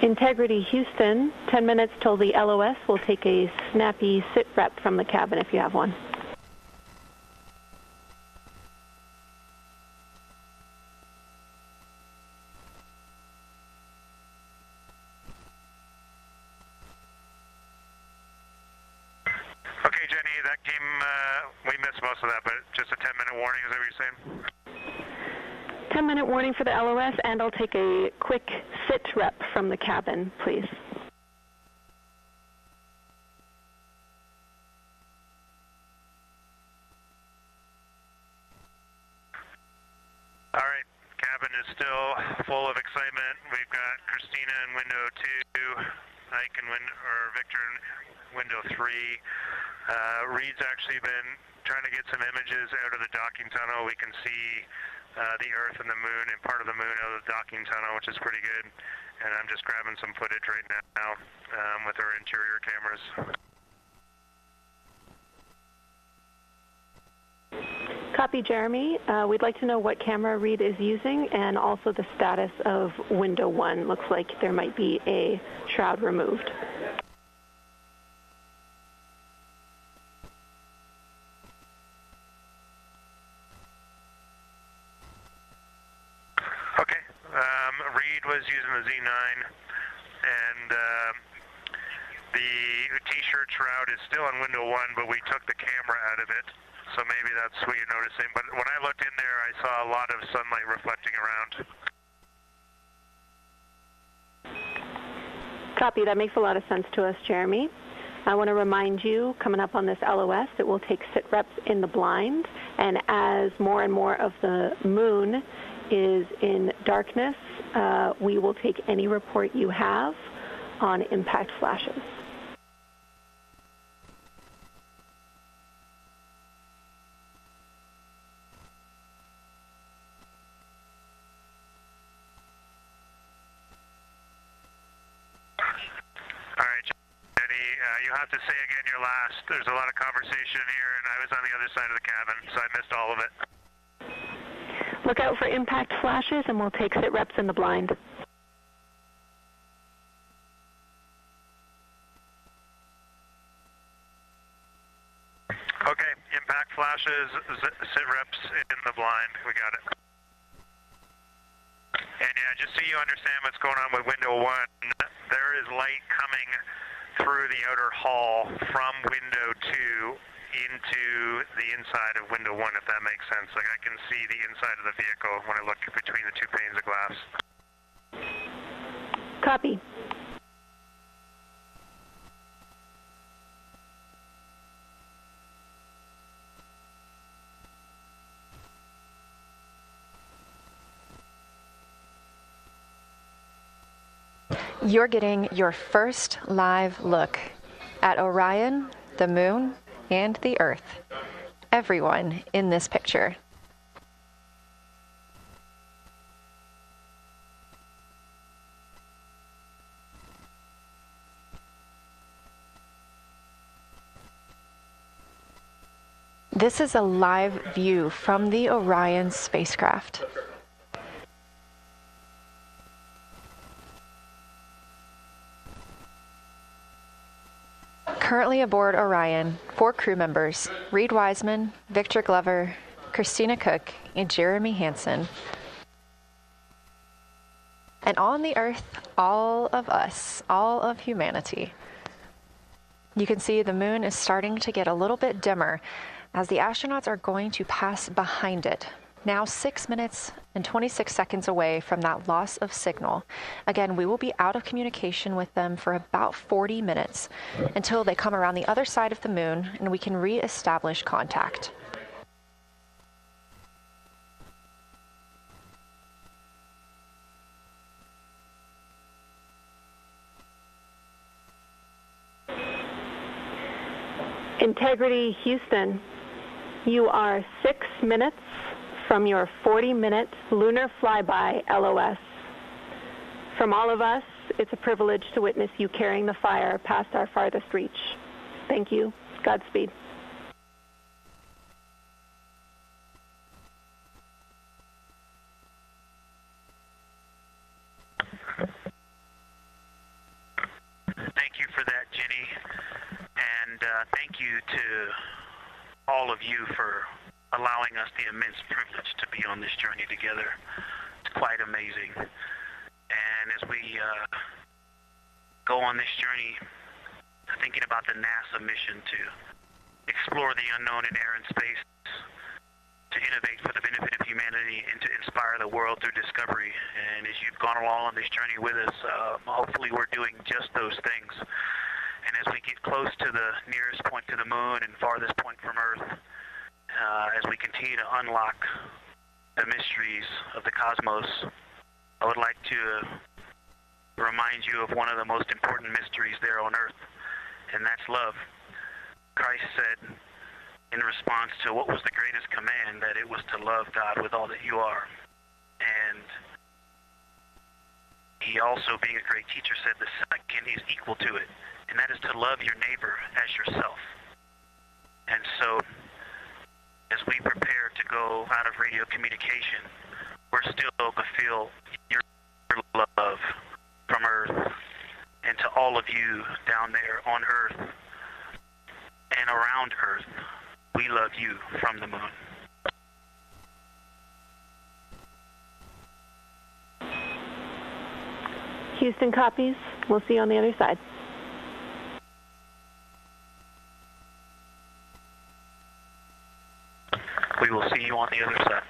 Integrity Houston, 10 minutes till the LOS. We'll take a snappy sit rep from the cabin if you have one. Okay, Jenny, that came, we missed most of that, but just a 10-minute warning, is that what you're saying? 10-minute warning for the LOS, and I'll take a quick sit rep from the cabin, please. All right, cabin is still full of excitement. We've got Christina in window 2, Ike in Victor in window 3. Reed's actually been trying to get some images out of the docking tunnel. We can see the Earth and the Moon and part of the Moon out of the docking tunnel, which is pretty good. And I'm just grabbing some footage right now with our interior cameras. Copy, Jeremy. We'd like to know what camera Reed is using and also the status of window 1. Looks like there might be a shroud removed. Okay. Reed was using the Z9, and the T-shirt shroud is still on window 1, but we took the camera out of it. So maybe that's what you're noticing. But when I looked in there, I saw a lot of sunlight reflecting around. Copy. That makes a lot of sense to us, Jeremy. I want to remind you, coming up on this LOS, it will take sit reps in the blind. And as more and more of the moon is in darkness, we will take any report you have on impact flashes. You have to say again your last. There's a lot of conversation here, and I was on the other side of the cabin, so I missed all of it. Look out for impact flashes, and we'll take sit reps in the blind. Okay, impact flashes, sit reps in the blind. We got it. And yeah, just so you understand what's going on with window 1, there is light coming through the outer hall from window 2 into the inside of window 1, if that makes sense. Like, I can see the inside of the vehicle when I look between the 2 panes of glass. Copy. You're getting your first live look at Orion, the Moon, and the Earth. Everyone in this picture. This is a live view from the Orion spacecraft. Currently aboard Orion, 4 crew members, Reed Wiseman, Victor Glover, Christina Cook, and Jeremy Hansen. And on the Earth, all of us, all of humanity. You can see the moon is starting to get a little bit dimmer as the astronauts are going to pass behind it. Now 6 minutes and 26 seconds away from that loss of signal. Again, we will be out of communication with them for about 40 minutes until they come around the other side of the moon and we can re-establish contact. Integrity Houston, you are 6 minutes from your 40-minute lunar flyby LOS. From all of us, it's a privilege to witness you carrying the fire past our farthest reach. Thank you. Godspeed. Thank you for that, Jenny. And thank you to all of you for allowing us the immense privilege to be on this journey together. It's quite amazing. And as we go on this journey, thinking about the NASA mission to explore the unknown in air and space, to innovate for the benefit of humanity, and to inspire the world through discovery. And as you've gone along on this journey with us, hopefully we're doing just those things. And as we get close to the nearest point to the moon and farthest point from Earth, as we continue to unlock the mysteries of the cosmos, I would like to remind you of one of the most important mysteries there on Earth, and that's love. Christ said in response to what was the greatest command, that it was to love God with all that you are. And he also, being a great teacher, said the second is equal to it, and that is to love your neighbor as yourself. And so, as we prepare to go out of radio communication, we're still to feel your love from Earth, and to all of you down there on Earth and around Earth, we love you from the moon. Houston copies. We'll see you on the other side. We will see you on the other side.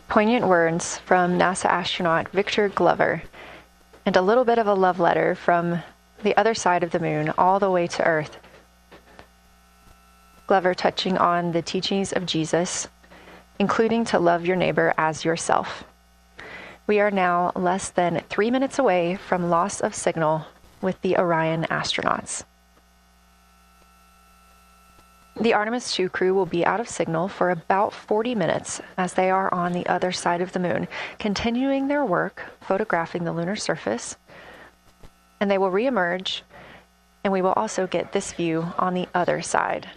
Poignant words from NASA astronaut Victor Glover, and a little bit of a love letter from the other side of the moon all the way to Earth. Glover touching on the teachings of Jesus, including to love your neighbor as yourself. We are now less than 3 minutes away from loss of signal with the Orion astronauts. The Artemis II crew will be out of signal for about 40 minutes as they are on the other side of the moon, continuing their work photographing the lunar surface, and they will reemerge, and we will also get this view on the other side.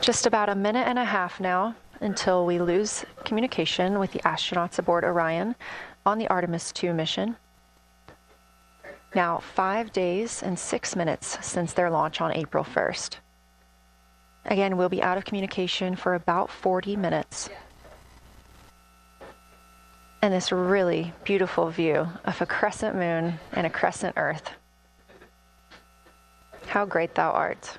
Just about a minute and a half now until we lose communication with the astronauts aboard Orion on the Artemis II mission. Now 5 days and 6 minutes since their launch on April 1st. Again, we'll be out of communication for about 40 minutes. And this really beautiful view of a crescent moon and a crescent Earth. How great thou art.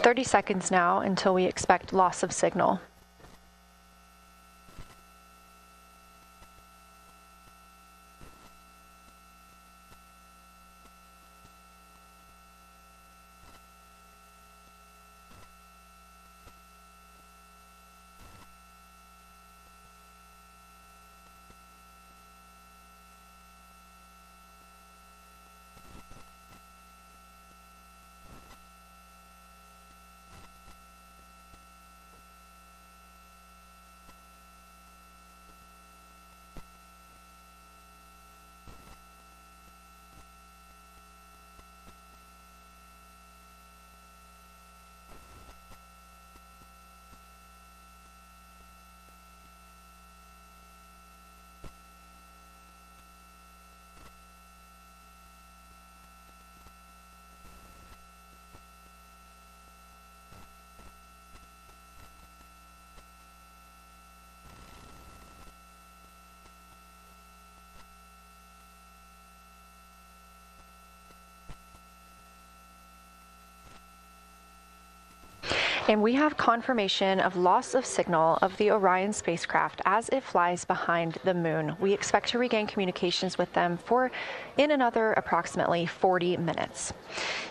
"30 seconds now until we expect loss of signal. And we have confirmation of loss of signal of the Orion spacecraft as it flies behind the moon. We expect to regain communications with them in another approximately 40 minutes.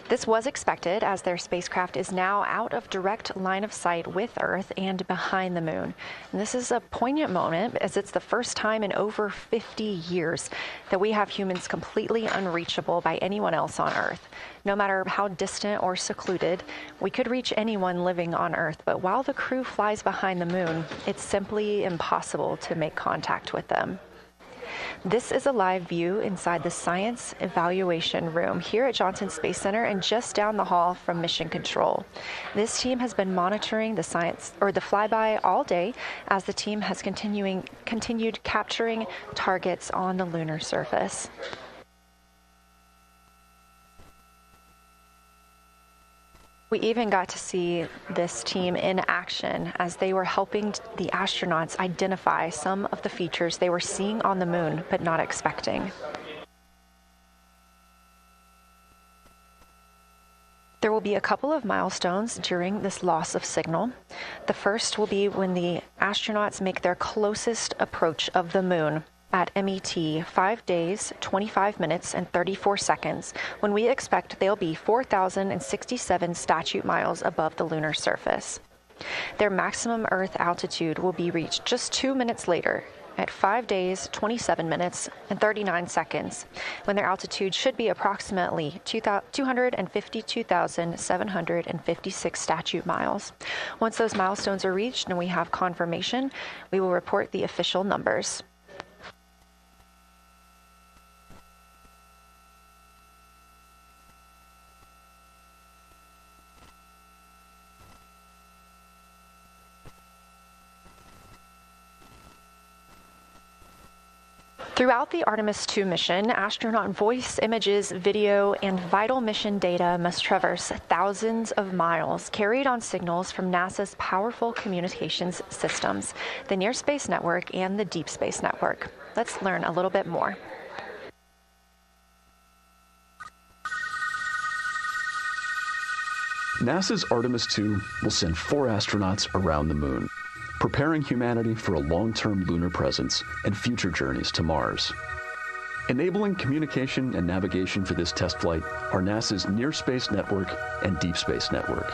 This was expected as their spacecraft is now out of direct line of sight with Earth and behind the moon. And this is a poignant moment as it's the first time in over 50 years that we have humans completely unreachable by anyone else on Earth. No matter how distant or secluded, we could reach anyone living on Earth, but while the crew flies behind the moon, it's simply impossible to make contact with them. This is a live view inside the Science Evaluation Room here at Johnson Space Center and just down the hall from Mission Control. This team has been monitoring the flyby all day as the team has continued capturing targets on the lunar surface. We even got to see this team in action as they were helping the astronauts identify some of the features they were seeing on the moon but not expecting. There will be a couple of milestones during this loss of signal. The first will be when the astronauts make their closest approach of the moon. at MET 5 days, 25 minutes, and 34 seconds, when we expect they'll be 4,067 statute miles above the lunar surface. Their maximum Earth altitude will be reached just 2 minutes later, at 5 days, 27 minutes, and 39 seconds, when their altitude should be approximately 252,756 statute miles. Once those milestones are reached and we have confirmation, we will report the official numbers. Throughout the Artemis II mission, astronaut voice, images, video, and vital mission data must traverse thousands of miles, carried on signals from NASA's powerful communications systems, the Near Space Network and the Deep Space Network. Let's learn a little bit more. NASA's Artemis II will send 4 astronauts around the moon, preparing humanity for a long-term lunar presence and future journeys to Mars. Enabling communication and navigation for this test flight are NASA's Near Space Network and Deep Space Network.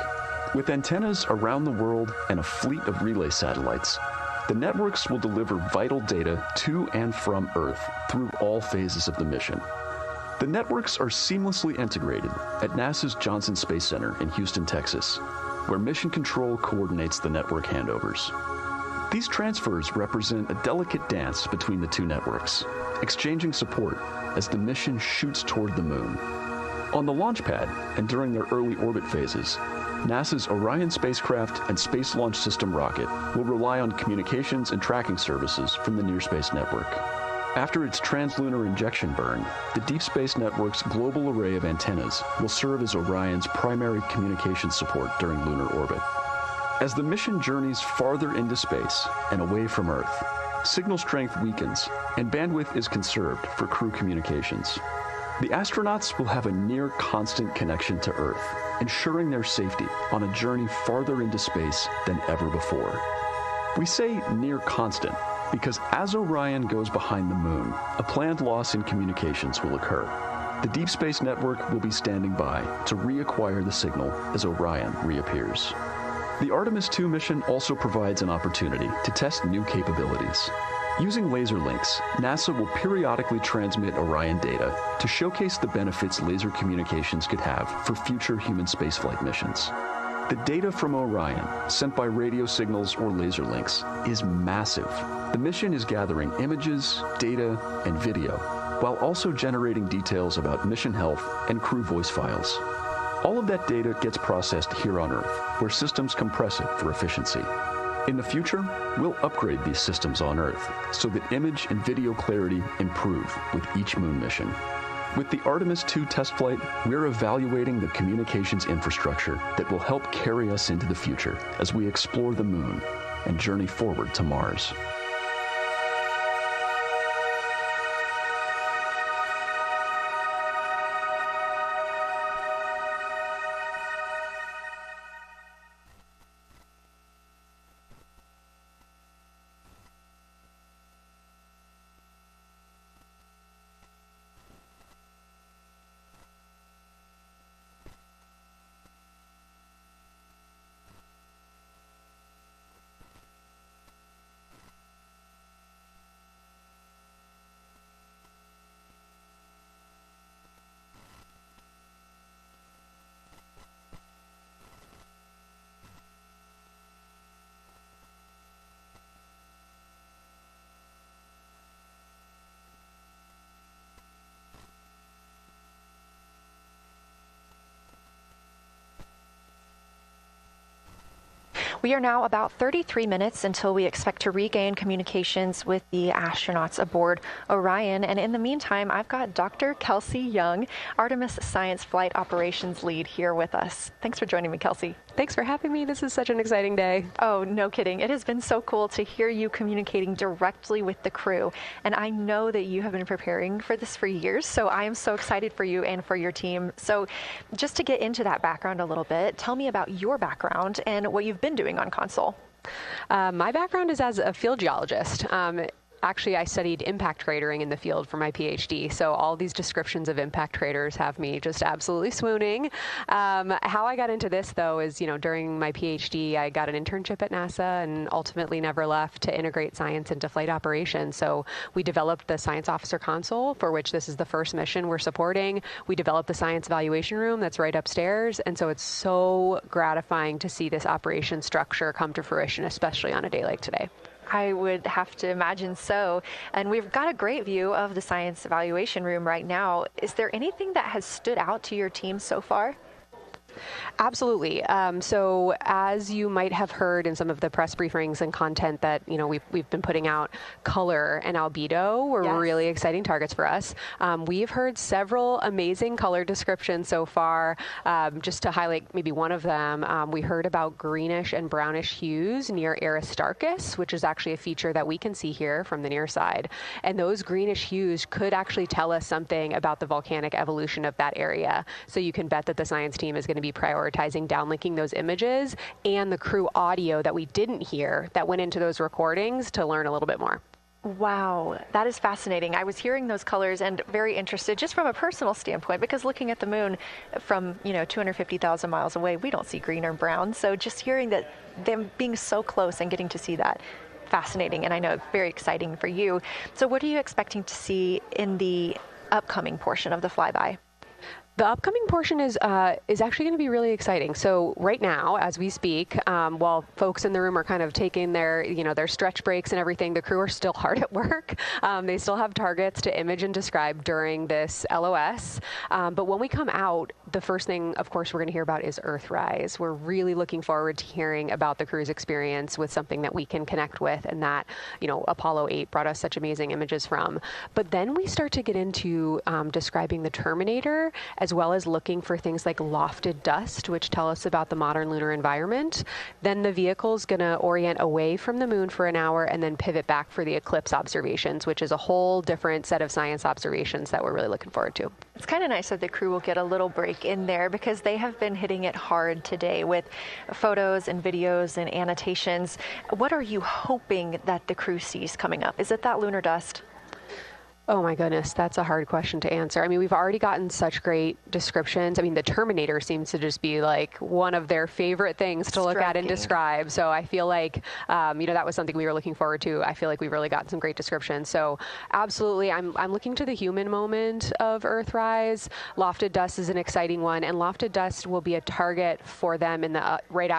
With antennas around the world and a fleet of relay satellites, the networks will deliver vital data to and from Earth through all phases of the mission. The networks are seamlessly integrated at NASA's Johnson Space Center in Houston, Texas, where Mission Control coordinates the network handovers. These transfers represent a delicate dance between the two networks, exchanging support as the mission shoots toward the moon. On the launch pad and during their early orbit phases, NASA's Orion spacecraft and Space Launch System rocket will rely on communications and tracking services from the Near Space Network. After its translunar injection burn, the Deep Space Network's global array of antennas will serve as Orion's primary communication support during lunar orbit. As the mission journeys farther into space and away from Earth, signal strength weakens and bandwidth is conserved for crew communications. The astronauts will have a near constant connection to Earth, ensuring their safety on a journey farther into space than ever before. We say near constant because as Orion goes behind the moon, a planned loss in communications will occur. The Deep Space Network will be standing by to reacquire the signal as Orion reappears. The Artemis II mission also provides an opportunity to test new capabilities. Using laser links, NASA will periodically transmit Orion data to showcase the benefits laser communications could have for future human spaceflight missions. The data from Orion, sent by radio signals or laser links, is massive. The mission is gathering images, data, and video, while also generating details about mission health and crew voice files. All of that data gets processed here on Earth, where systems compress it for efficiency. In the future, we'll upgrade these systems on Earth so that image and video clarity improve with each moon mission. With the Artemis II test flight, we're evaluating the communications infrastructure that will help carry us into the future as we explore the moon and journey forward to Mars. We are now about 33 minutes until we expect to regain communications with the astronauts aboard Orion. And in the meantime, I've got Dr. Kelsey Young, Artemis Science Flight Operations Lead, here with us. Thanks for joining me, Kelsey. Thanks for having me. This is such an exciting day. Oh, no kidding. It has been so cool to hear you communicating directly with the crew. And I know that you have been preparing for this for years, so I am so excited for you and for your team. So just to get into that background a little bit, tell me about your background and what you've been doing on console. My background is as a field geologist. actually, I studied impact cratering in the field for my PhD. So all these descriptions of impact craters have me just absolutely swooning. How I got into this, though, is, during my PhD, I got an internship at NASA and ultimately never left to integrate science into flight operations. So we developed the Science Officer Console, for which this is the first mission we're supporting. We developed the Science Evaluation Room that's right upstairs. And so it's so gratifying to see this operation structure come to fruition, especially on a day like today. I would have to imagine so. And we've got a great view of the Science Evaluation Room right now. Is there anything that has stood out to your team so far? Absolutely. So as you might have heard in some of the press briefings and content that we've been putting out, color and albedo were really exciting targets for us. We've heard several amazing color descriptions so far. Just to highlight maybe one of them, we heard about greenish and brownish hues near Aristarchus, which is actually a feature that we can see here from the near side. And those greenish hues could actually tell us something about the volcanic evolution of that area. So you can bet that the science team is going to be prioritizing downlinking those images and the crew audio that we didn't hear that went into those recordings to learn a little bit more. Wow, that is fascinating. I was hearing those colors and very interested just from a personal standpoint, because looking at the moon from 250,000 miles away, we don't see green or brown. So just hearing that, them being so close and getting to see that, fascinating, and I know very exciting for you. So what are you expecting to see in the upcoming portion of the flyby? The upcoming portion is actually going to be really exciting. So right now, as we speak, while folks in the room are kind of taking their, their stretch breaks and everything, the crew are still hard at work. They still have targets to image and describe during this LOS. But when we come out, the first thing, of course, we're going to hear about is Earthrise. We're really looking forward to hearing about the crew's experience with something that we can connect with and that, Apollo 8 brought us such amazing images from. But then we start to get into describing the Terminator, as well as looking for things like lofted dust, which tell us about the modern lunar environment. Then the vehicle's going to orient away from the moon for an hour and then pivot back for the eclipse observations, which is a whole different set of science observations that we're really looking forward to. It's kind of nice that the crew will get a little break in there, because they have been hitting it hard today with photos and videos and annotations. What are you hoping that the crew sees coming up? Is it that lunar dust? Oh my goodness, that's a hard question to answer. I mean, we've already gotten such great descriptions. I mean, the Terminator seems to just be like one of their favorite things to look at and describe. So I feel like, that was something we were looking forward to. I feel like we've really gotten some great descriptions. So absolutely, I'm looking to the human moment of Earthrise. Lofted dust is an exciting one, and lofted dust will be a target for them in the right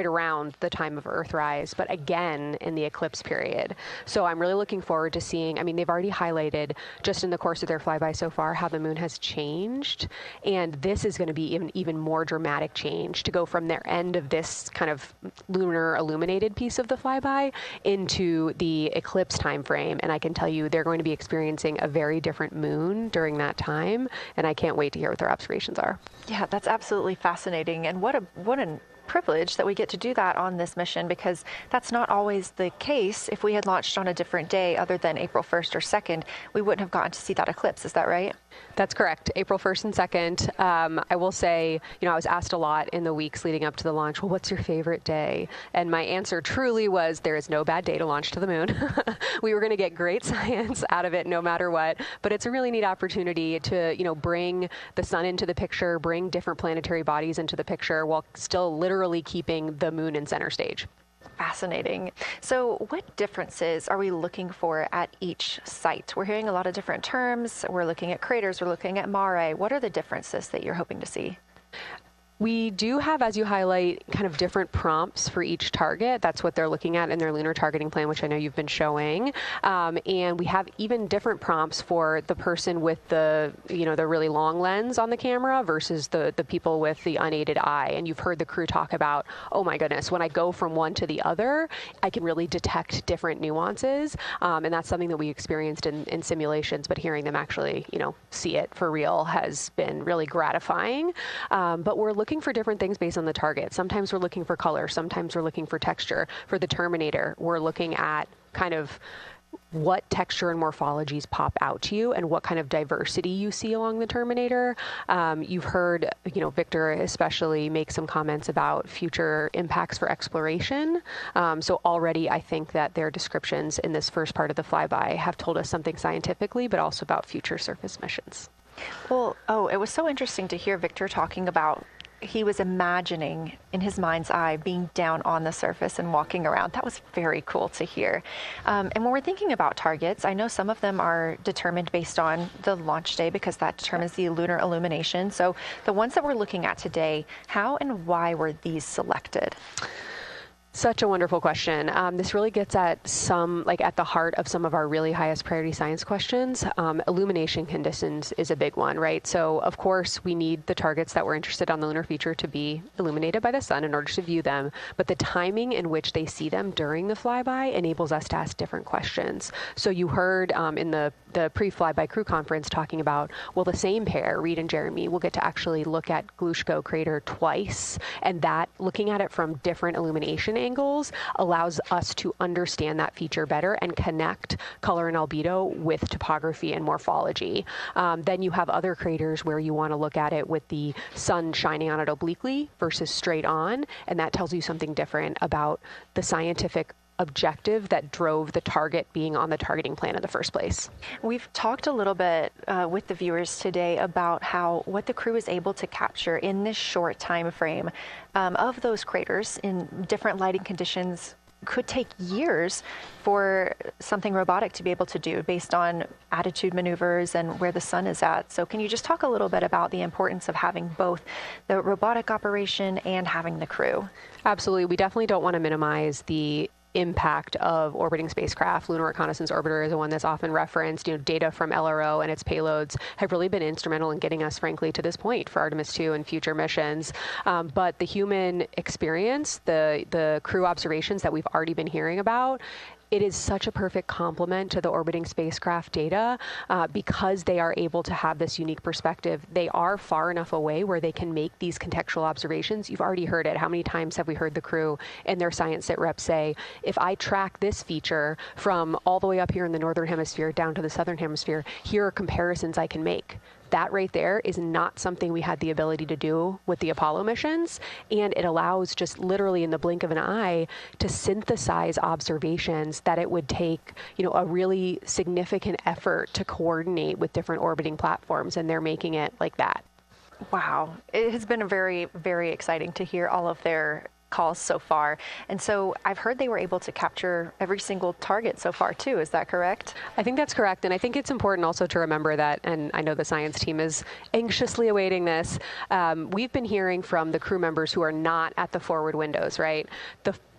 around the time of Earthrise, but again in the eclipse period. So I'm really looking forward to seeing. I mean, they've already highlighted just in the course of their flyby so far how the moon has changed, and this is going to be even more dramatic change to go from their end of this kind of lunar illuminated piece of the flyby into the eclipse time frame. And I can tell you they're going to be experiencing a very different moon during that time, and I can't wait to hear what their observations are. Yeah, that's absolutely fascinating, and what an privilege that we get to do that on this mission, because that's not always the case. If we had launched on a different day other than April 1st or 2nd, we wouldn't have gotten to see that eclipse. Is that right? That's correct. April 1st and 2nd. I will say, I was asked a lot in the weeks leading up to the launch, well, what's your favorite day? And my answer truly was, there is no bad day to launch to the moon. We were going to get great science out of it no matter what, but it's a really neat opportunity to, bring the sun into the picture, bring different planetary bodies into the picture while still literally keeping the moon in center stage. Fascinating. So what differences are we looking for at each site? We're hearing a lot of different terms. We're looking at craters. We're looking at mare. What are the differences that you're hoping to see? We do have, as you highlight, kind of different prompts for each target. That's what they're looking at in their lunar targeting plan, which I know you've been showing. And we have even different prompts for the person with the, the really long lens on the camera versus the people with the unaided eye. And you've heard the crew talk about, oh my goodness, when I go from one to the other, I can really detect different nuances. And that's something that we experienced in simulations, but hearing them actually, see it for real has been really gratifying. But we're looking for different things based on the target. Sometimes we're looking for color. Sometimes we're looking for texture. For the Terminator, we're looking at kind of what texture and morphologies pop out to you and what kind of diversity you see along the Terminator. You've heard, Victor especially make some comments about future impacts for exploration. So already I think that their descriptions in this first part of the flyby have told us something scientifically, but also about future surface missions. Well, it was so interesting to hear Victor talking about he was imagining in his mind's eye being down on the surface and walking around. That was very cool to hear. And when we're thinking about targets, I know some of them are determined based on the launch day because that determines the lunar illumination. So the ones that we're looking at today, how and why were these selected? Such a wonderful question. This really gets at at the heart of some of our really highest priority science questions. Illumination conditions is a big one, right? So of course we need the targets that we're interested on the lunar feature to be illuminated by the sun in order to view them, but the timing in which they see them during the flyby enables us to ask different questions. So you heard in the pre-flyby crew conference talking about, well, the same pair, Reed and Jeremy, will get to actually look at Glushko crater twice, and that looking at it from different illumination angles allows us to understand that feature better and connect color and albedo with topography and morphology. Then you have other craters where you want to look at it with the sun shining on it obliquely versus straight on, and that tells you something different about the scientific objective that drove the target being on the targeting plan in the first place. We've talked a little bit with the viewers today about what the crew is able to capture in this short time frame of those craters in different lighting conditions. Could take years for something robotic to be able to do based on attitude maneuvers and where the sun is at. So can you just talk a little bit about the importance of having both the robotic operation and having the crew? Absolutely. We definitely don't want to minimize the impact of orbiting spacecraft. Lunar Reconnaissance Orbiter is the one that's often referenced. Data from LRO and its payloads have really been instrumental in getting us, frankly, to this point for Artemis II and future missions. But the human experience, the crew observations that we've already been hearing about, it is such a perfect complement to the orbiting spacecraft data because they are able to have this unique perspective. They are far enough away where they can make these contextual observations. You've already heard it. How many times have we heard the crew and their science sit reps say, if I track this feature from all the way up here in the northern hemisphere down to the southern hemisphere, here are comparisons I can make. That right there is not something we had the ability to do with the Apollo missions, and it allows just literally in the blink of an eye to synthesize observations that it would take, a really significant effort to coordinate with different orbiting platforms, and they're making it like that. Wow. It has been very, very exciting to hear all of their calls so far. And so I've heard they were able to capture every single target so far too. Is that correct? I think that's correct. And I think it's important also to remember that, and I know the science team is anxiously awaiting this, we've been hearing from the crew members who are not at the forward windows, right?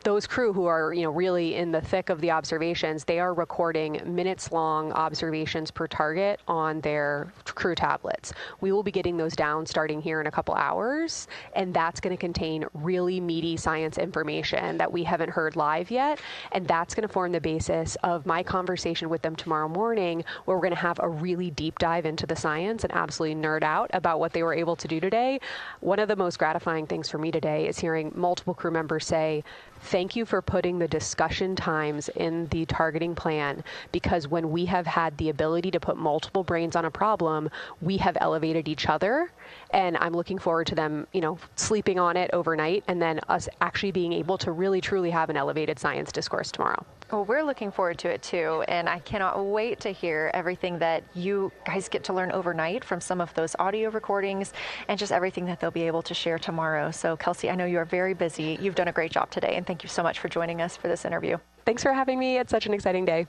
Those crew who are, really in the thick of the observations, they are recording minutes-long observations per target on their crew tablets. We will be getting those down starting here in a couple hours, and that's going to contain really meaty science information that we haven't heard live yet, and that's going to form the basis of my conversation with them tomorrow morning, where we're going to have a really deep dive into the science and absolutely nerd out about what they were able to do today. One of the most gratifying things for me today is hearing multiple crew members say, thank you for putting the discussion times in the targeting plan, because when we have had the ability to put multiple brains on a problem, we have elevated each other. And I'm looking forward to them, sleeping on it overnight and then us actually being able to really, truly have an elevated science discourse tomorrow. Well, we're looking forward to it too, and I cannot wait to hear everything that you guys get to learn overnight from some of those audio recordings and just everything that they'll be able to share tomorrow. So, Kelsey, I know you are very busy. You've done a great job today, and thank you so much for joining us for this interview. Thanks for having me. It's such an exciting day.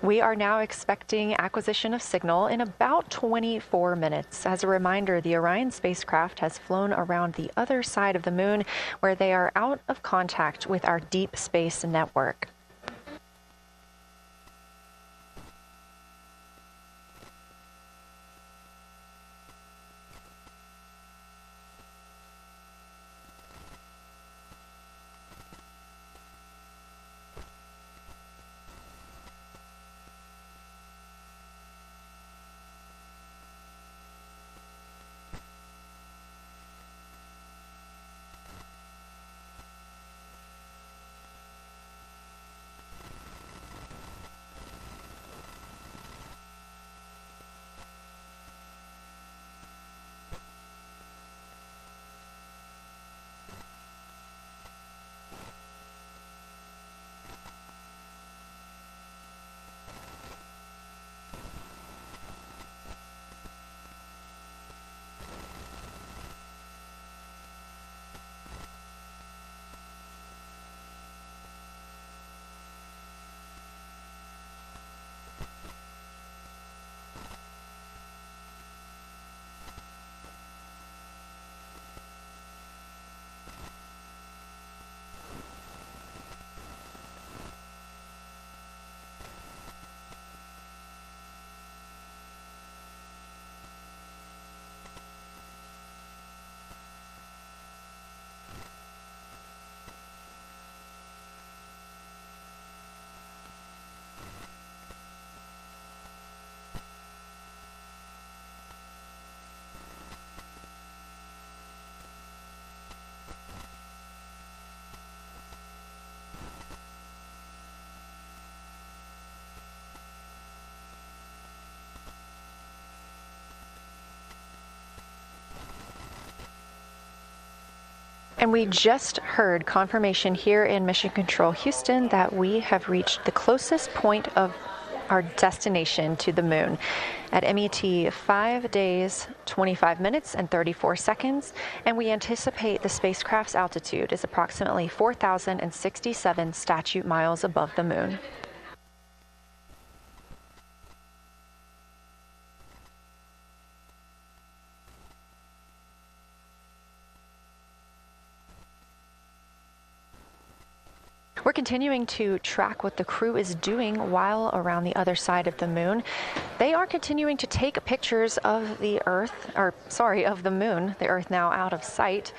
We are now expecting acquisition of signal in about 24 minutes. As a reminder, the Orion spacecraft has flown around the other side of the moon, where they are out of contact with our deep space network. And we just heard confirmation here in Mission Control Houston that we have reached the closest point of our destination to the moon at MET 5 days, 25 minutes, and 34 seconds. And we anticipate the spacecraft's altitude is approximately 4,067 statute miles above the moon. We're continuing to track what the crew is doing while around the other side of the moon. They are continuing to take pictures of the of the moon, the Earth now out of sight.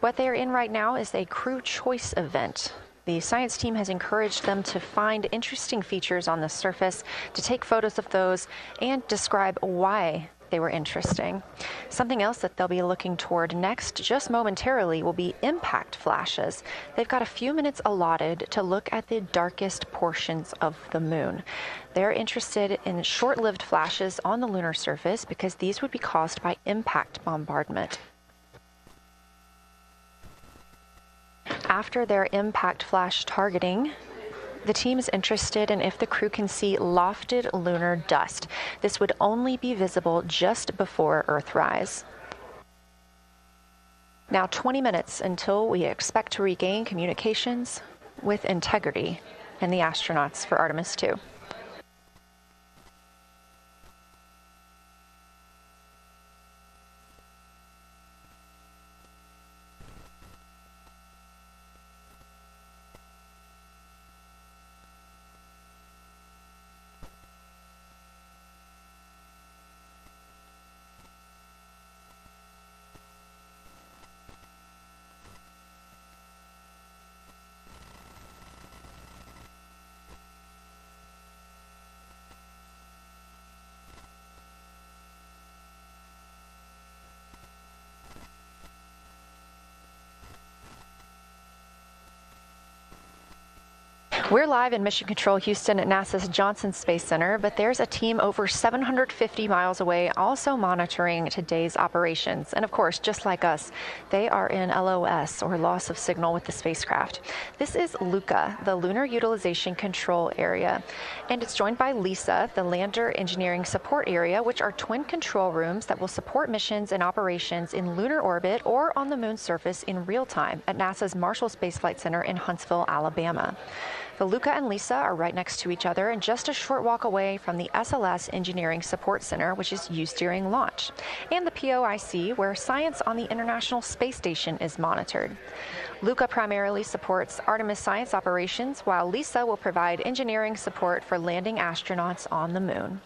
What they're in right now is a crew choice event. The science team has encouraged them to find interesting features on the surface, to take photos of those, and describe why they were interesting. Something else that they'll be looking toward next, just momentarily, will be impact flashes. They've got a few minutes allotted to look at the darkest portions of the moon. They're interested in short-lived flashes on the lunar surface because these would be caused by impact bombardment. After their impact flash targeting, the team is interested in if the crew can see lofted lunar dust. This would only be visible just before Earthrise. Now 20 minutes until we expect to regain communications with integrity and the astronauts for Artemis II. We're live in Mission Control Houston at NASA's Johnson Space Center, but there's a team over 750 miles away also monitoring today's operations. And of course, just like us, they are in LOS, or loss of signal, with the spacecraft. This is LUCA, the Lunar Utilization Control Area, and it's joined by LISA, the Lander Engineering Support Area, which are twin control rooms that will support missions and operations in lunar orbit or on the moon's surface in real time at NASA's Marshall Space Flight Center in Huntsville, Alabama. The LUCA and LISA are right next to each other and just a short walk away from the SLS Engineering Support Center, which is used during launch, and the POIC, where science on the International Space Station is monitored. LUCA primarily supports Artemis science operations, while LISA will provide engineering support for landing astronauts on the moon.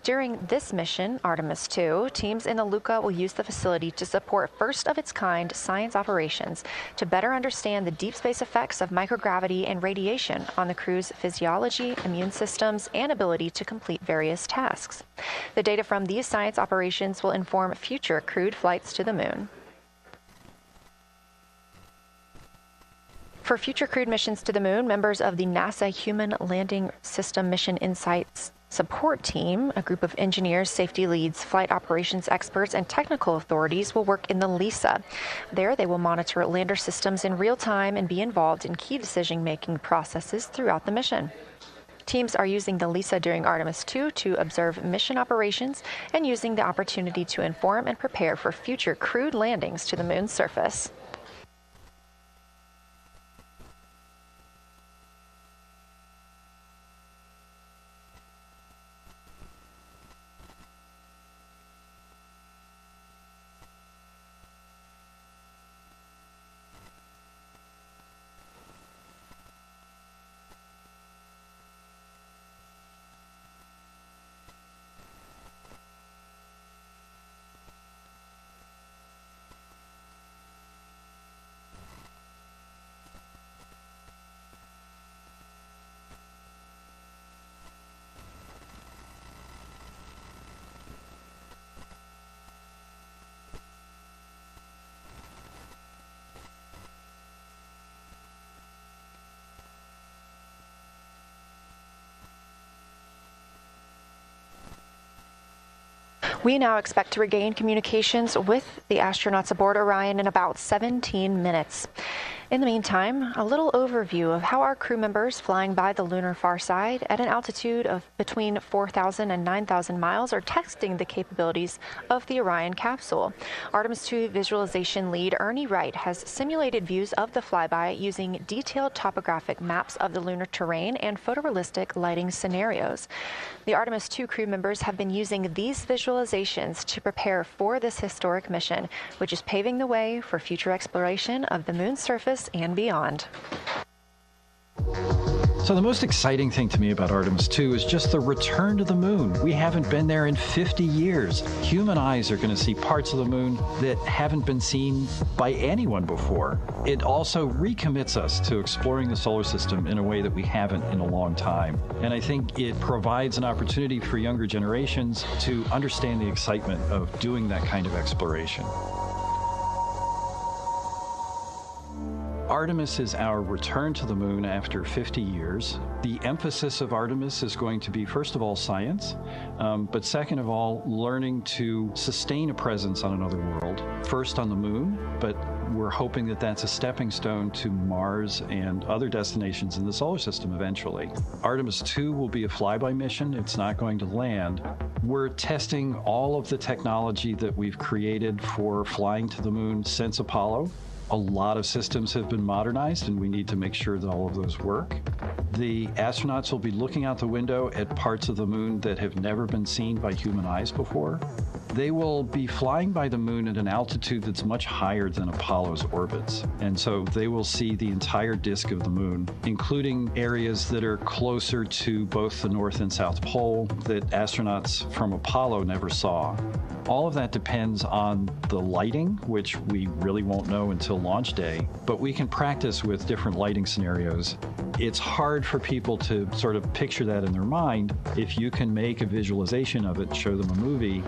During this mission, Artemis II, teams in the LUCA will use the facility to support first-of-its-kind science operations to better understand the deep space effects of microgravity and radiation on the crew's physiology, immune systems, and ability to complete various tasks. The data from these science operations will inform future crewed flights to the moon. For future crewed missions to the moon, members of the NASA Human Landing System Mission Insights Support Team, a group of engineers, safety leads, flight operations experts, and technical authorities, will work in the LISA. There, they will monitor lander systems in real time and be involved in key decision-making processes throughout the mission. Teams are using the LISA during Artemis II to observe mission operations and using the opportunity to inform and prepare for future crewed landings to the moon's surface. We now expect to regain communications with the astronauts aboard Orion in about 17 minutes. In the meantime, a little overview of how our crew members flying by the lunar far side at an altitude of between 4,000 and 9,000 miles are testing the capabilities of the Orion capsule. Artemis II visualization lead Ernie Wright has simulated views of the flyby using detailed topographic maps of the lunar terrain and photorealistic lighting scenarios. The Artemis II crew members have been using these visualizations to prepare for this historic mission, which is paving the way for future exploration of the moon's surface and beyond. So the most exciting thing to me about Artemis II is just the return to the moon. We haven't been there in 50 years. Human eyes are going to see parts of the moon that haven't been seen by anyone before. It also recommits us to exploring the solar system in a way that we haven't in a long time. And I think it provides an opportunity for younger generations to understand the excitement of doing that kind of exploration. Artemis is our return to the moon after 50 years. The emphasis of Artemis is going to be, first of all, science, but second of all, learning to sustain a presence on another world. First on the moon, but we're hoping that that's a stepping stone to Mars and other destinations in the solar system eventually. Artemis II will be a flyby mission. It's not going to land. We're testing all of the technology that we've created for flying to the moon since Apollo. A lot of systems have been modernized, and we need to make sure that all of those work. The astronauts will be looking out the window at parts of the moon that have never been seen by human eyes before. They will be flying by the moon at an altitude that's much higher than Apollo's orbits. And so they will see the entire disk of the moon, including areas that are closer to both the North and South Pole that astronauts from Apollo never saw. All of that depends on the lighting, which we really won't know until launch day, but we can practice with different lighting scenarios. It's hard for people to sort of picture that in their mind. If you can make a visualization of it, show them a movie,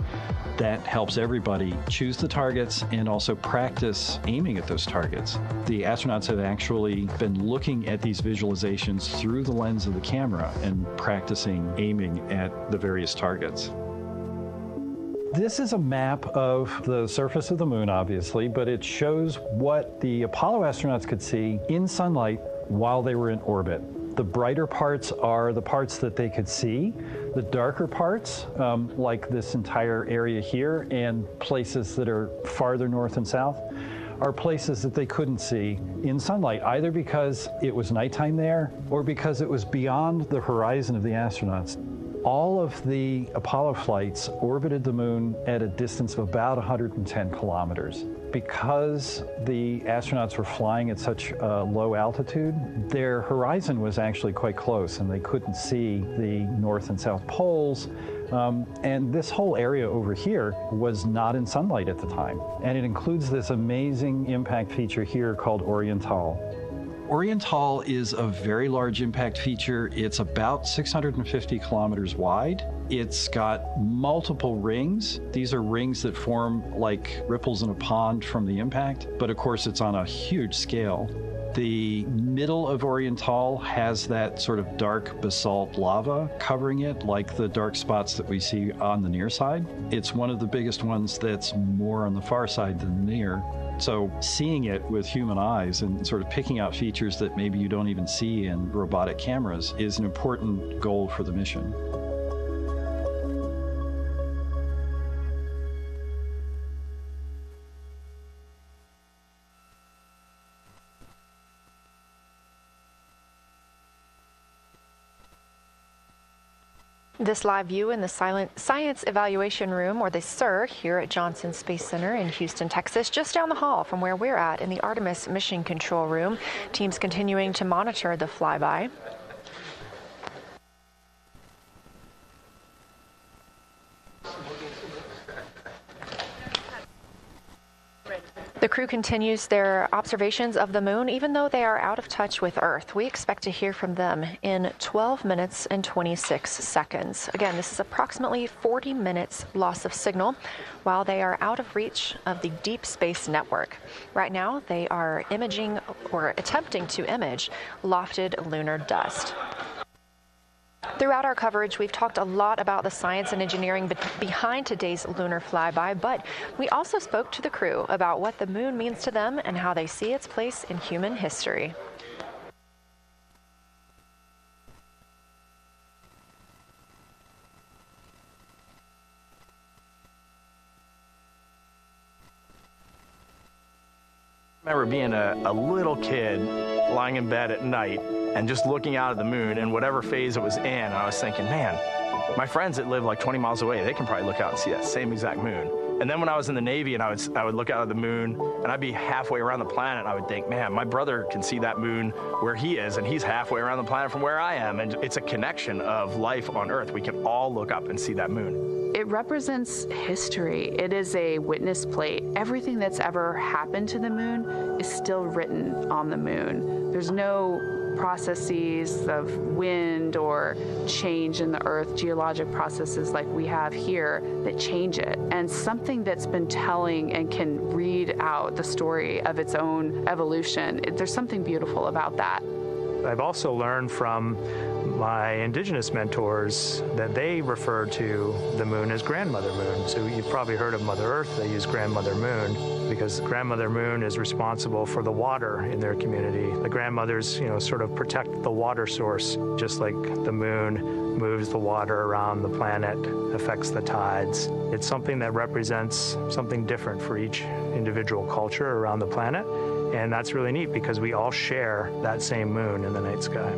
that helps everybody choose the targets and also practice aiming at those targets. The astronauts have actually been looking at these visualizations through the lens of the camera and practicing aiming at the various targets. This is a map of the surface of the moon, obviously, but it shows what the Apollo astronauts could see in sunlight while they were in orbit. The brighter parts are the parts that they could see. The darker parts, like this entire area here, and places that are farther north and south, are places that they couldn't see in sunlight, either because it was nighttime there or because it was beyond the horizon of the astronauts. All of the Apollo flights orbited the moon at a distance of about 110 kilometers. Because the astronauts were flying at such a low altitude, their horizon was actually quite close, and they couldn't see the North and South Poles. And this whole area over here was not in sunlight at the time. And it includes this amazing impact feature here called Oriental. Oriental is a very large impact feature. It's about 650 kilometers wide. It's got multiple rings. These are rings that form like ripples in a pond from the impact, but of course it's on a huge scale. The middle of Oriental has that sort of dark basalt lava covering it, like the dark spots that we see on the near side. It's one of the biggest ones that's more on the far side than the near. So seeing it with human eyes and sort of picking out features that maybe you don't even see in robotic cameras is an important goal for the mission. This live view in the Science Evaluation Room, or the SIR, here at Johnson Space Center in Houston, Texas, just down the hall from where we're at in the Artemis Mission Control Room. Teams continuing to monitor the flyby. The crew continues their observations of the moon, even though they are out of touch with Earth. We expect to hear from them in 12 minutes and 26 seconds. Again, this is approximately 40 minutes loss of signal while they are out of reach of the Deep Space Network. Right now, they are imaging or attempting to image lofted lunar dust. Throughout our coverage, we've talked a lot about the science and engineering behind today's lunar flyby, but we also spoke to the crew about what the moon means to them and how they see its place in human history. I remember being a little kid lying in bed at night and just looking out at the moon and whatever phase it was in, and I was thinking, man, my friends that live like 20 miles away, they can probably look out and see that same exact moon. And then when I was in the Navy and I would look out at the moon and I'd be halfway around the planet, and I would think, man, my brother can see that moon where he is, and he's halfway around the planet from where I am. And it's a connection of life on Earth. We can all look up and see that moon. It represents history. It is a witness plate. Everything that's ever happened to the moon is still written on the moon. There's no processes of wind or change in the Earth, geologic processes like we have here that change it. And something that's been telling and can read out the story of its own evolution, there's something beautiful about that. I've also learned from my indigenous mentors that they refer to the moon as Grandmother Moon. So you've probably heard of Mother Earth. They use Grandmother Moon because Grandmother Moon is responsible for the water in their community. The grandmothers, sort of protect the water source, just like the moon moves the water around the planet, affects the tides. It's something that represents something different for each individual culture around the planet. And that's really neat because we all share that same moon in the night sky.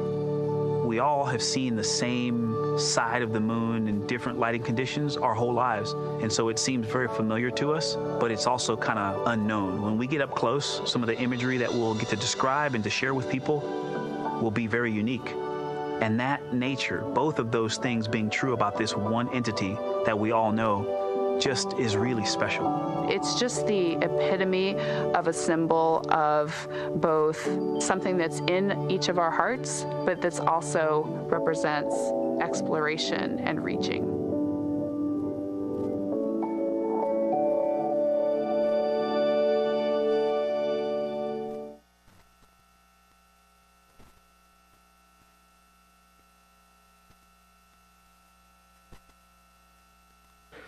We all have seen the same side of the moon in different lighting conditions our whole lives. And so it seems very familiar to us, but it's also kind of unknown. When we get up close, some of the imagery that we'll get to describe and to share with people will be very unique. And that nature, both of those things being true about this one entity that we all know, just is really special. It's just the epitome of a symbol of both something that's in each of our hearts, but that's also represents exploration and reaching.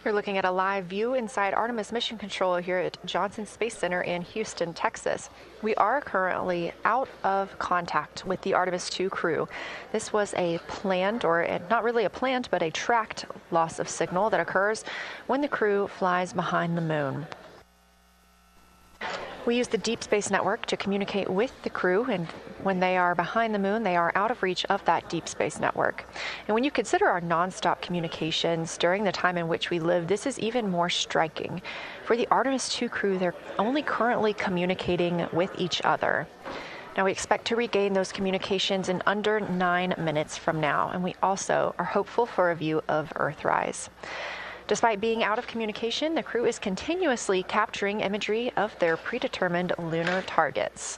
You're looking at a live view inside Artemis Mission Control here at Johnson Space Center in Houston, Texas. We are currently out of contact with the Artemis II crew. This was a planned, or not really a planned, but a tracked loss of signal that occurs when the crew flies behind the moon. We use the Deep Space Network to communicate with the crew, and when they are behind the moon, they are out of reach of that Deep Space Network. And when you consider our nonstop communications during the time in which we live, this is even more striking. For the Artemis II crew, they're only currently communicating with each other. Now, we expect to regain those communications in under 9 minutes from now, and we also are hopeful for a view of Earthrise. Despite being out of communication, the crew is continuously capturing imagery of their predetermined lunar targets.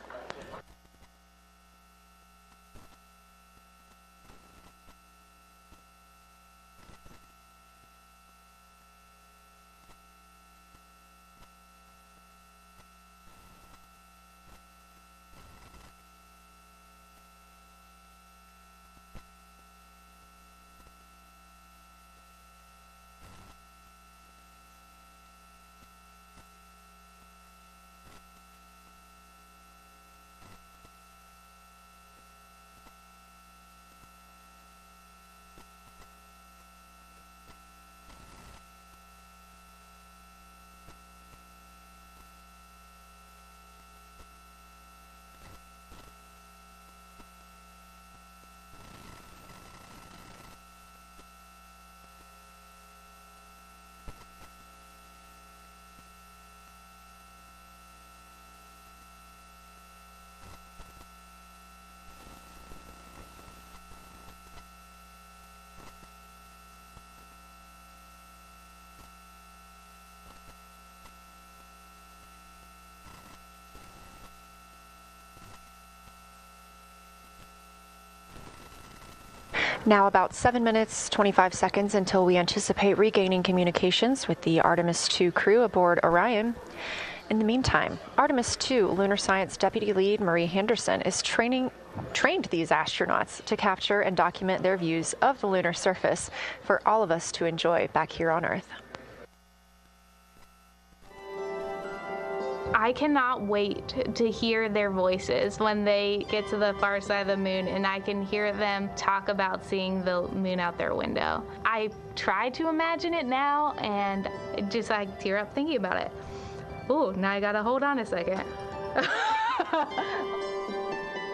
Now about 7 minutes, 25 seconds until we anticipate regaining communications with the Artemis II crew aboard Orion. In the meantime, Artemis II lunar science deputy lead Marie Henderson is trained these astronauts to capture and document their views of the lunar surface for all of us to enjoy back here on Earth. I cannot wait to hear their voices when they get to the far side of the moon and I can hear them talk about seeing the moon out their window. I try to imagine it now and just like tear up thinking about it. Ooh, now I gotta hold on a second.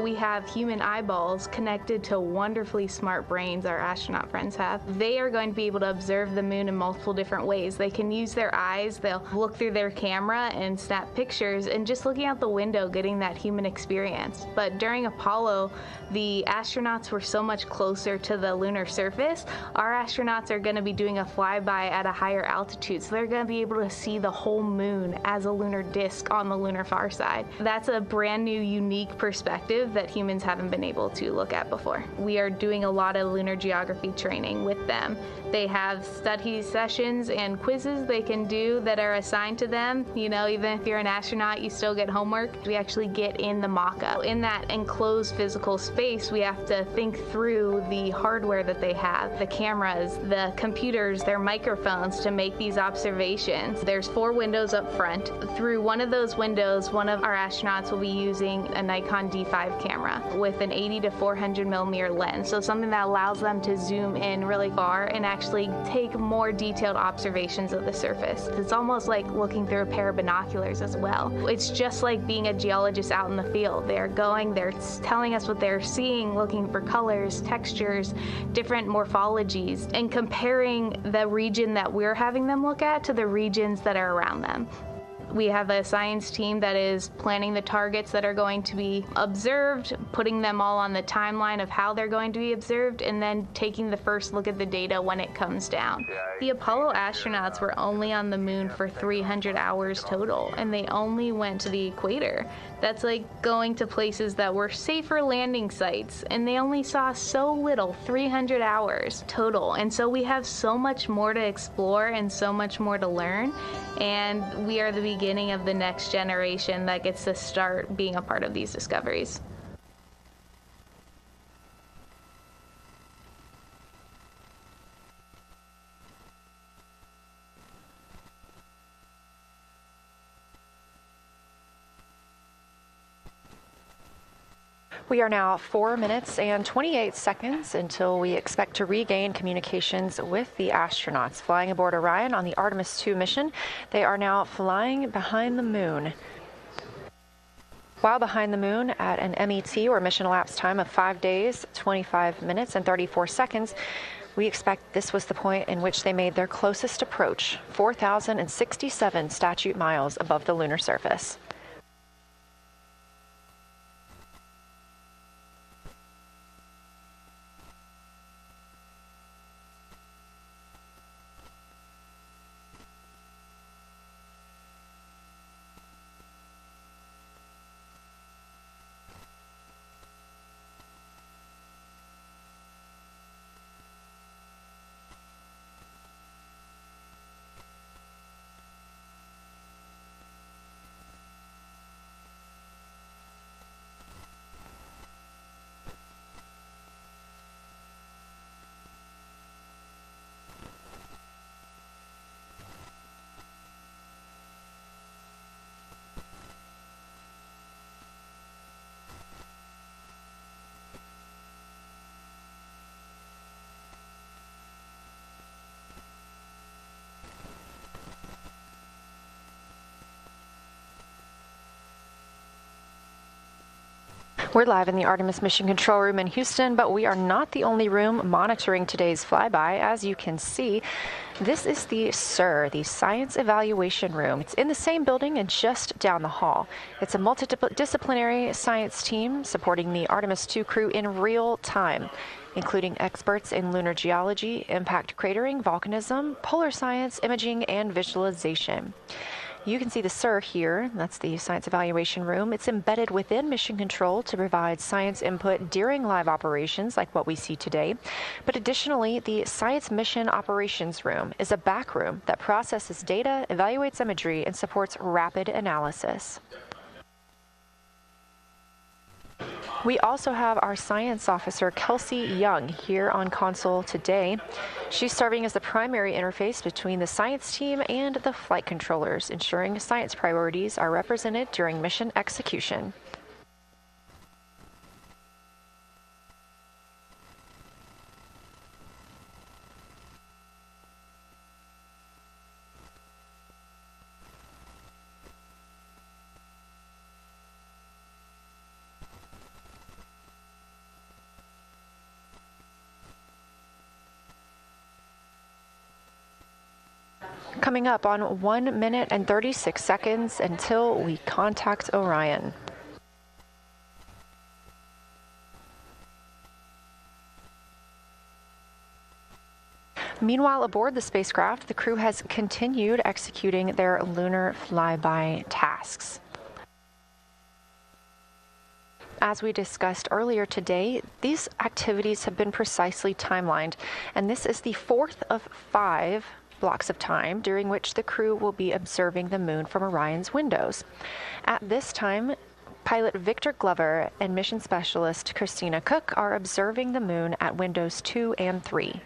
We have human eyeballs connected to wonderfully smart brains our astronaut friends have. They are going to be able to observe the moon in multiple different ways. They can use their eyes, they'll look through their camera and snap pictures, and just looking out the window getting that human experience. But during Apollo, the astronauts were so much closer to the lunar surface. Our astronauts are going to be doing a flyby at a higher altitude, so they're going to be able to see the whole moon as a lunar disk on the lunar far side. That's a brand new, unique perspective that humans haven't been able to look at before. We are doing a lot of lunar geography training with them. They have study sessions and quizzes they can do that are assigned to them. You know, even if you're an astronaut, you still get homework. We actually get in the mock-up. In that enclosed physical space, we have to think through the hardware that they have, the cameras, the computers, their microphones to make these observations. There's 4 windows up front. Through one of those windows, one of our astronauts will be using a Nikon D5 camera with an 80 to 400 millimeter lens. So something that allows them to zoom in really far and actually take more detailed observations of the surface. It's almost like looking through a pair of binoculars as well. It's just like being a geologist out in the field. They're telling us what they're seeing, looking for colors, textures, different morphologies, and comparing the region that we're having them look at to the regions that are around them. We have a science team that is planning the targets that are going to be observed, putting them all on the timeline of how they're going to be observed, and then taking the first look at the data when it comes down. The Apollo astronauts were only on the moon for 300 hours total, and they only went to the equator. That's like going to places that were safer landing sites, and they only saw so little, 300 hours total. And so we have so much more to explore and so much more to learn, and we are the beginning of the next generation that gets to start being a part of these discoveries. We are now 4 minutes and 28 seconds until we expect to regain communications with the astronauts flying aboard Orion on the Artemis II mission. They are now flying behind the moon. While behind the moon at an MET, or mission elapsed time, of 5 days, 25 minutes and 34 seconds, we expect this was the point in which they made their closest approach, 4,067 statute miles above the lunar surface. We're live in the Artemis Mission Control Room in Houston, but we are not the only room monitoring today's flyby. As you can see, this is the SIR, the Science Evaluation Room. It's in the same building and just down the hall. It's a multidisciplinary science team supporting the Artemis II crew in real time, including experts in lunar geology, impact cratering, volcanism, polar science, imaging, and visualization. You can see the SIR here. That's the Science Evaluation Room. It's embedded within Mission Control to provide science input during live operations like what we see today. But additionally, the Science Mission Operations Room is a back room that processes data, evaluates imagery, and supports rapid analysis. We also have our science officer, Kelsey Young, here on console today. She's serving as the primary interface between the science team and the flight controllers, ensuring science priorities are represented during mission execution. Coming up on 1 minute and 36 seconds until we contact Orion. Meanwhile, aboard the spacecraft, the crew has continued executing their lunar flyby tasks. As we discussed earlier today, these activities have been precisely timelined, and this is the fourth of 5 blocks of time during which the crew will be observing the moon from Orion's windows. At this time, pilot Victor Glover and mission specialist Christina Cook are observing the moon at windows 2 and 3.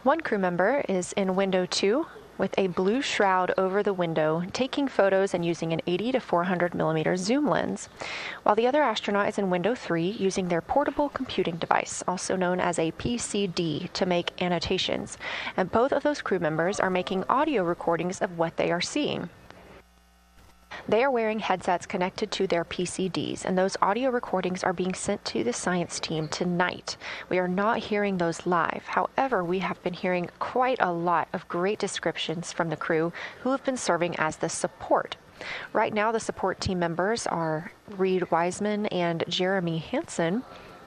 One crew member is in window 2 with a blue shroud over the window, taking photos and using an 80 to 400 millimeter zoom lens, while the other astronaut is in window 3 using their portable computing device, also known as a PCD, to make annotations. And both of those crew members are making audio recordings of what they are seeing. They are wearing headsets connected to their PCDs, and those audio recordings are being sent to the science team tonight. We are not hearing those live. However, we have been hearing quite a lot of great descriptions from the crew who have been serving as the support. Right now, the support team members are Reed Wiseman and Jeremy Hansen.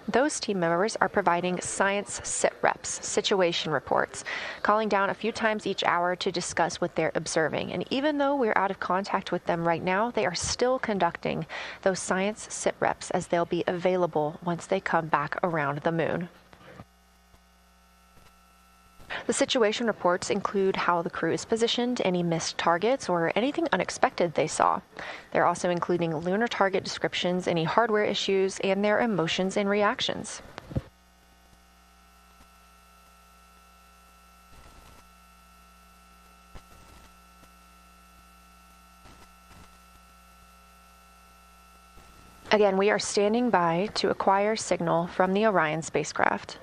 Those team members are providing science sit reps, situation reports, calling down a few times each hour to discuss what they're observing. And even though we're out of contact with them right now, they are still conducting those science sit reps as they'll be available once they come back around the moon. The situation reports include how the crew is positioned, any missed targets, or anything unexpected they saw. They're also including lunar target descriptions, any hardware issues, and their emotions and reactions. Again, we are standing by to acquire signal from the Orion spacecraft.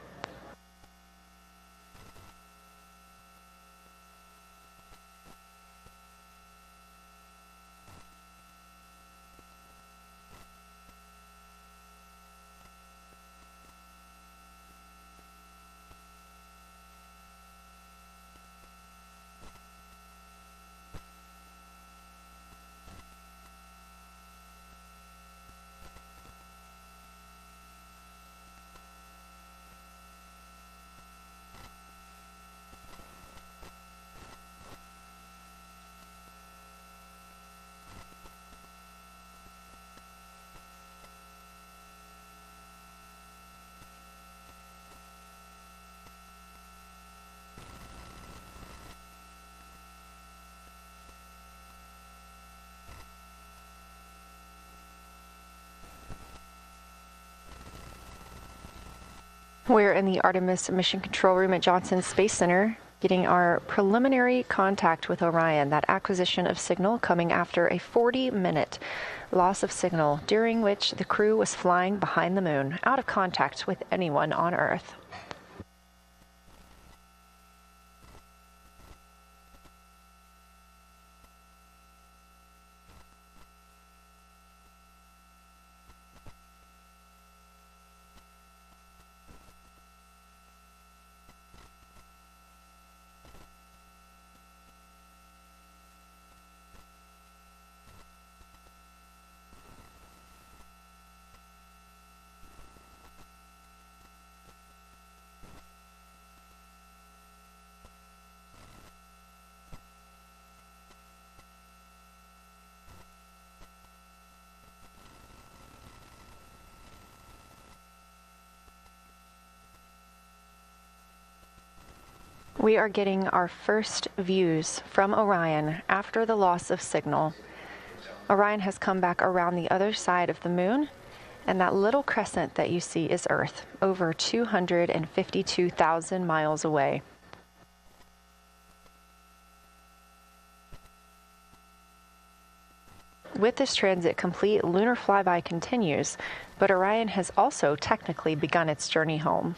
We're in the Artemis Mission Control Room at Johnson Space Center, getting our preliminary contact with Orion, that acquisition of signal coming after a 40-minute loss of signal, during which the crew was flying behind the moon, out of contact with anyone on Earth. We are getting our first views from Orion after the loss of signal. Orion has come back around the other side of the moon, and that little crescent that you see is Earth, over 252,000 miles away. With this transit complete, Lunar Flyby continues, but Orion has also technically begun its journey home.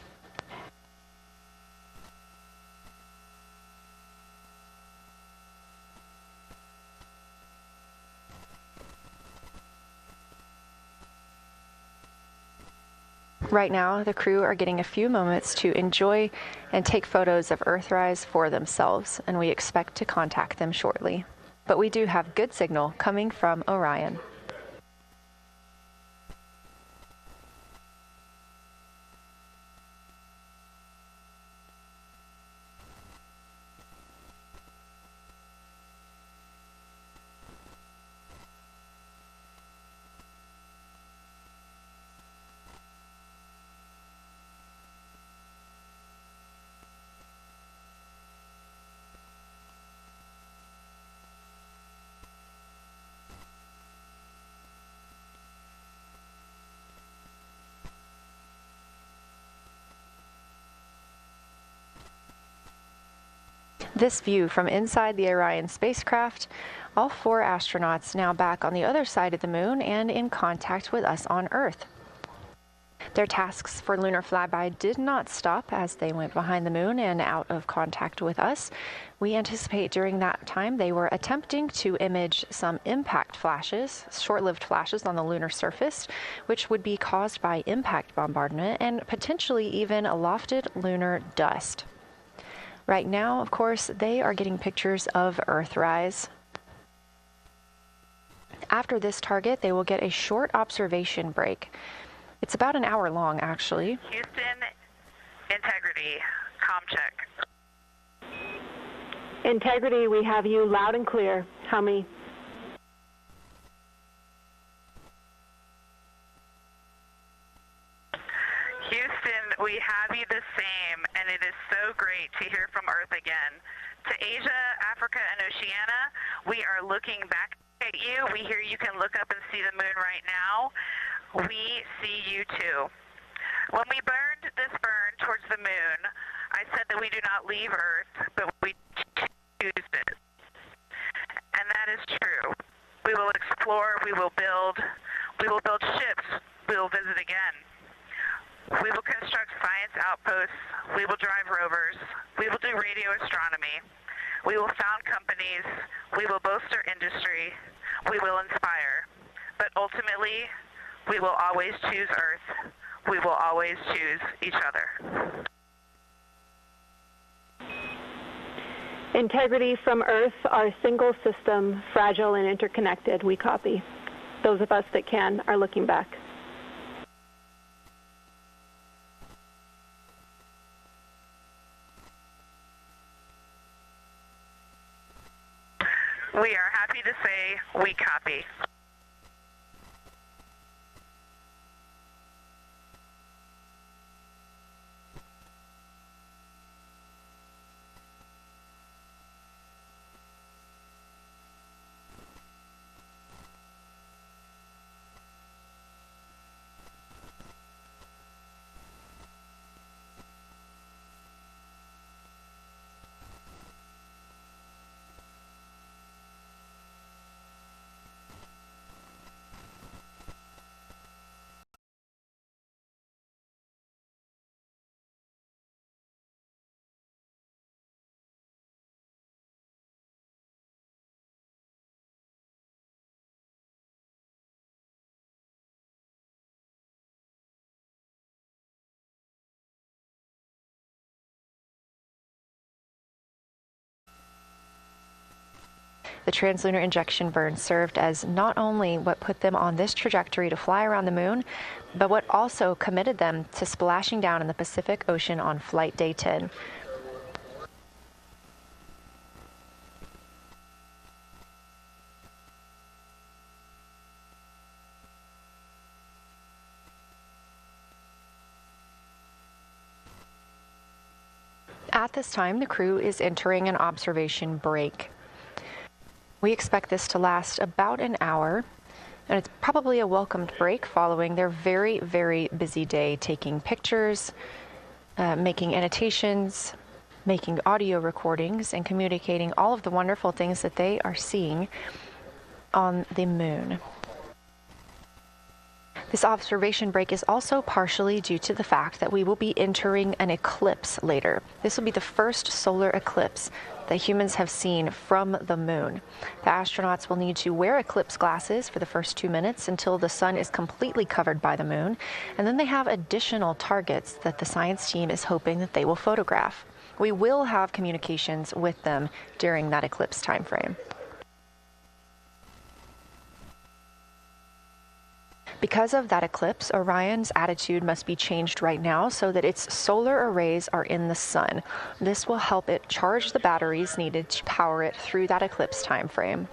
Right now, the crew are getting a few moments to enjoy and take photos of Earthrise for themselves, and we expect to contact them shortly. But we do have good signal coming from Orion. This view from inside the Orion spacecraft, all 4 astronauts now back on the other side of the moon and in contact with us on Earth. Their tasks for Lunar Flyby did not stop as they went behind the moon and out of contact with us. We anticipate during that time they were attempting to image some impact flashes, short-lived flashes on the lunar surface, which would be caused by impact bombardment and potentially even lofted lunar dust. Right now, of course, they are getting pictures of Earthrise. After this target, they will get a short observation break. It's about an hour long, actually. Houston, integrity, comm check. Integrity, we have you loud and clear. How many? Houston, we have you the same, and it is so great to hear from Earth again. To Asia, Africa, and Oceania, we are looking back at you. We hear you can look up and see the moon right now. We see you too. When we burned this burn towards the moon, I said that we do not leave Earth, but we choose it. And that is true. We will explore, we will build ships, we will visit again. We will construct science outposts, we will drive rovers, we will do radio astronomy, we will found companies, we will bolster industry, we will inspire. But ultimately, we will always choose Earth. We will always choose each other. Integrity from Earth, our single system, fragile and interconnected, we copy. Those of us that can are looking back. We are happy to say we copy. The translunar injection burn served as not only what put them on this trajectory to fly around the moon, but what also committed them to splashing down in the Pacific Ocean on flight day 10. at this time, the crew is entering an observation break. We expect this to last about an hour, and it's probably a welcomed break following their very, very busy day taking pictures, making annotations, making audio recordings, and communicating all of the wonderful things that they are seeing on the moon. This observation break is also partially due to the fact that we will be entering an eclipse later. This will be the first solar eclipse that humans have seen from the moon. The astronauts will need to wear eclipse glasses for the first 2 minutes until the sun is completely covered by the moon, and then they have additional targets that the science team is hoping that they will photograph. We will have communications with them during that eclipse time frame. Because of that eclipse, Orion's attitude must be changed right now so that its solar arrays are in the sun. This will help it charge the batteries needed to power it through that eclipse time frame.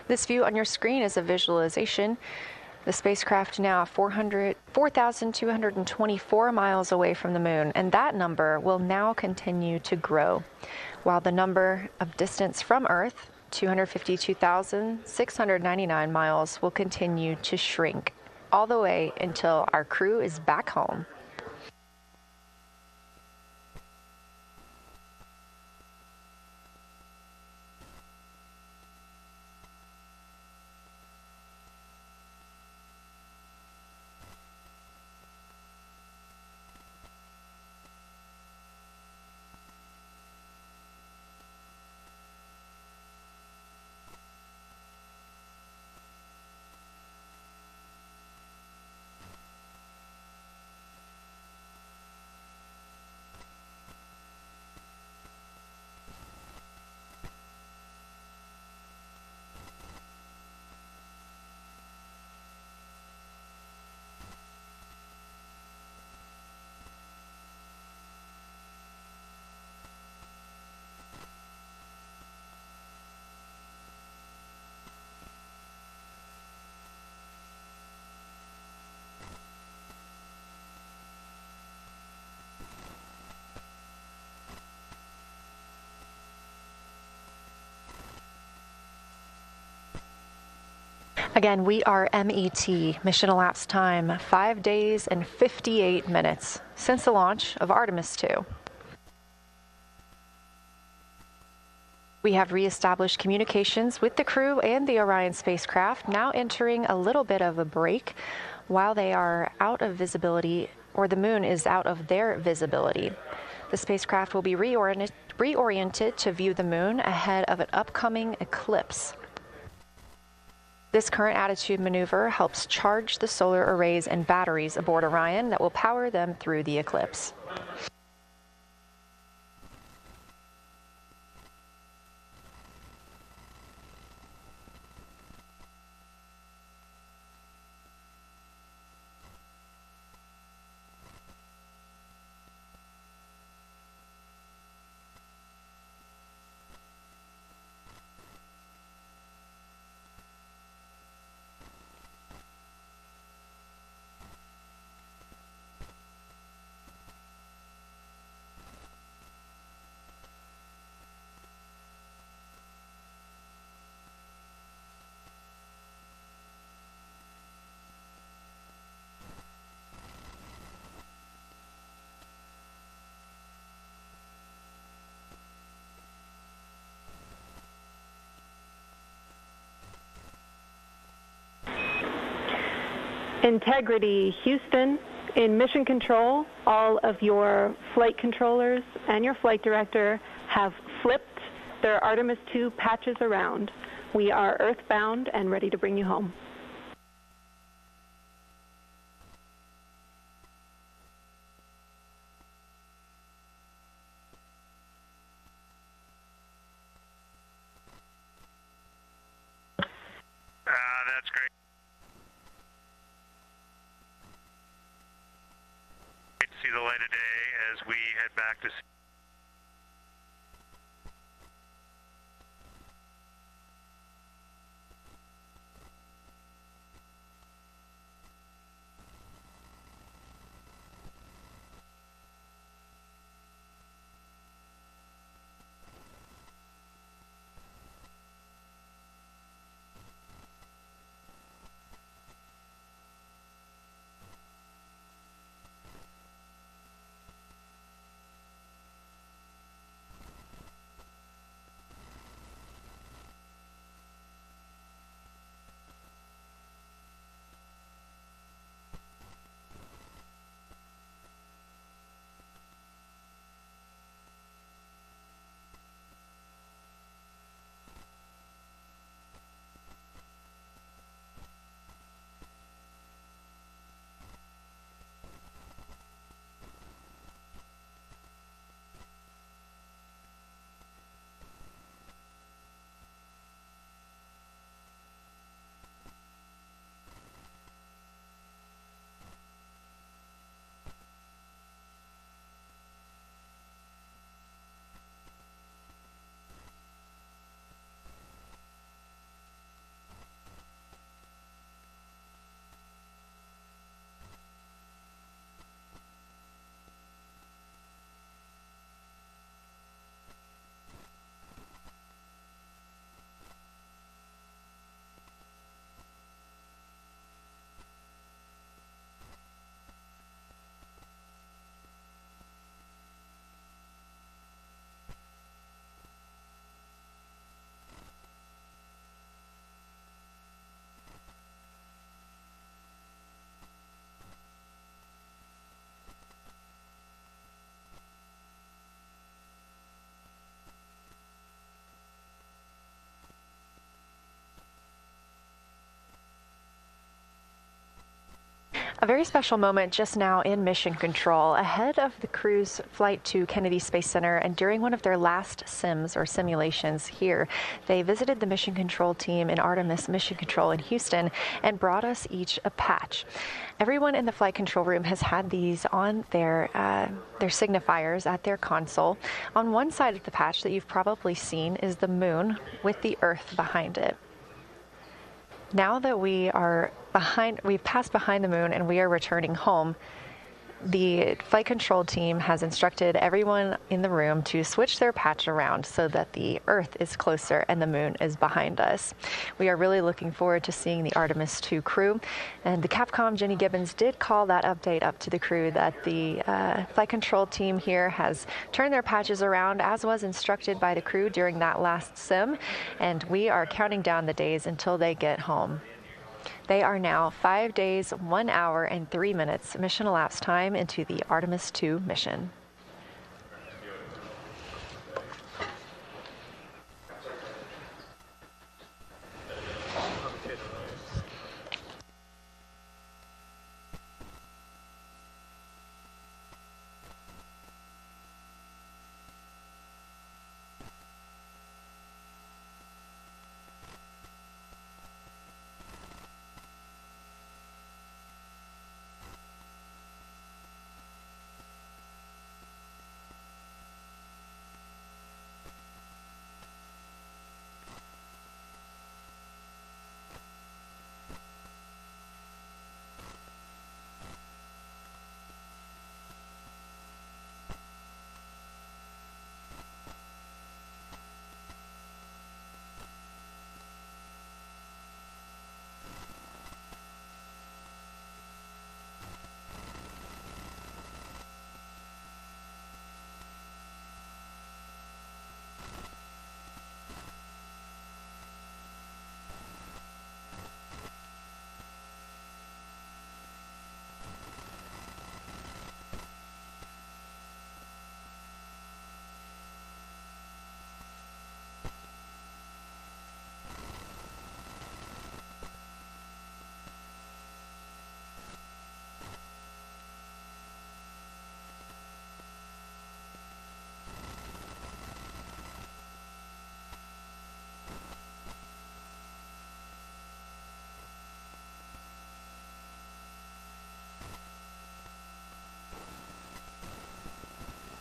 This view on your screen is a visualization. The spacecraft now 4,224 miles away from the moon, and that number will now continue to grow, while the number of distance from Earth, 252,699 miles, will continue to shrink all the way until our crew is back home. Again, we are MET, mission elapsed time, 5 days and 58 minutes since the launch of Artemis II. We have reestablished communications with the crew and the Orion spacecraft, now entering a little bit of a break while they are out of visibility, or the moon is out of their visibility. The spacecraft will be reoriented to view the moon ahead of an upcoming eclipse. This current attitude maneuver helps charge the solar arrays and batteries aboard Orion that will power them through the eclipse. Integrity, Houston. In mission control, all of your flight controllers and your flight director have flipped their Artemis II patches around. We are earthbound and ready to bring you home. That's great. Great to see the light of day as we head back to A very special moment just now in mission control ahead of the crew's flight to Kennedy Space Center, and during one of their last sims or simulations here, they visited the mission control team in Artemis Mission Control in Houston and brought us each a patch. Everyone in the flight control room has had these on their signifiers at their console. On one side of the patch that you've probably seen is the moon with the Earth behind it. Now that we've passed behind the moon and we are returning home, the flight control team has instructed everyone in the room to switch their patch around so that the Earth is closer and the moon is behind us. We are really looking forward to seeing the Artemis II crew. And the Capcom, Jenny Gibbons, did call that update up to the crew that the flight control team here has turned their patches around, as was instructed by the crew during that last sim. And we are counting down the days until they get home. They are now 5 days, 1 hour, and 3 minutes mission elapsed time into the Artemis II mission.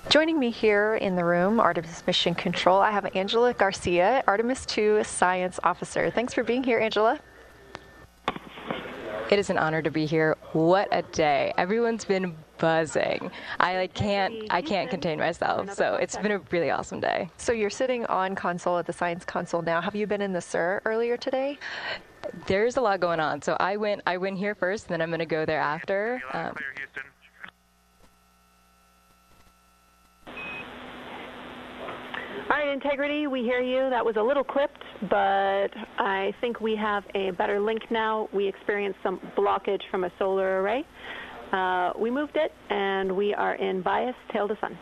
Joining me here in the room, Artemis Mission Control, I have Angela Garcia, Artemis II Science Officer. Thanks for being here, Angela. It is an honor to be here. What a day. Everyone's been buzzing. I can't contain myself. So it's been a really awesome day. So you're sitting on console at the science console now. Have you been in the SIR earlier today? There's a lot going on. So I went here first, and then I'm going to go there after. Clear, Houston. All right, Integrity, we hear you. That was a little clipped, but I think we have a better link now. We experienced some blockage from a solar array. We moved it, and we are in bias, tail to sun.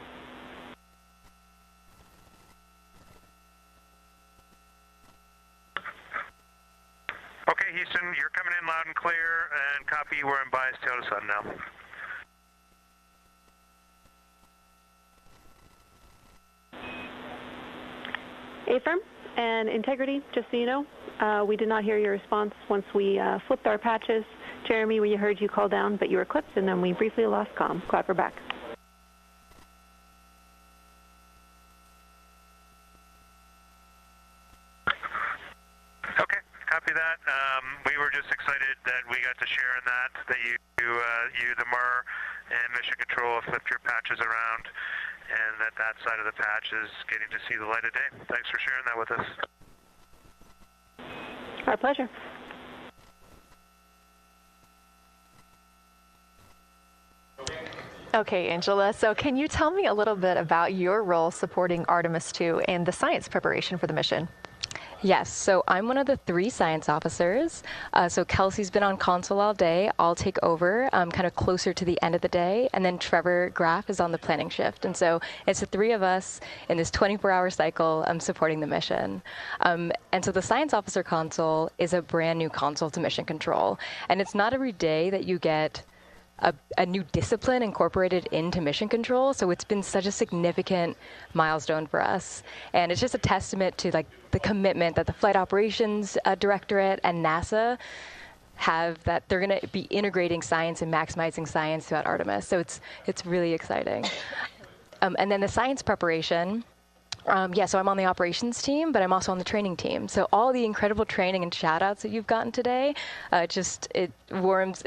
Okay, Houston, you're coming in loud and clear, and copy, we're in bias, tail to sun now. Affirm and Integrity, just so you know, we did not hear your response once we flipped our patches. Jeremy, we heard you call down, but you were clipped, and then we briefly lost comm. Glad we're back. Okay, copy that. We were just excited that we got to share in that you, the MER, and Mission Control have flipped your patches around, and that side of the patch is getting to see the light of day. Thanks for sharing that with us. Our pleasure. Okay, Angela, so can you tell me a little bit about your role supporting Artemis II and the science preparation for the mission? Yes, so I'm one of the 3 science officers. So Kelsey's been on console all day. I'll take over kind of closer to the end of the day. And then Trevor Graff is on the planning shift. And so it's the 3 of us in this 24-hour cycle supporting the mission. And so the science officer console is a brand new console to mission control. And it's not every day that you get a new discipline incorporated into mission control. So it's been such a significant milestone for us. And it's just a testament to like the commitment that the Flight Operations Directorate and NASA have, that they're going to be integrating science and maximizing science throughout Artemis. So it's really exciting. And then the science preparation. So I'm on the operations team, but I'm also on the training team. So all the incredible training and shout outs that you've gotten today, it warms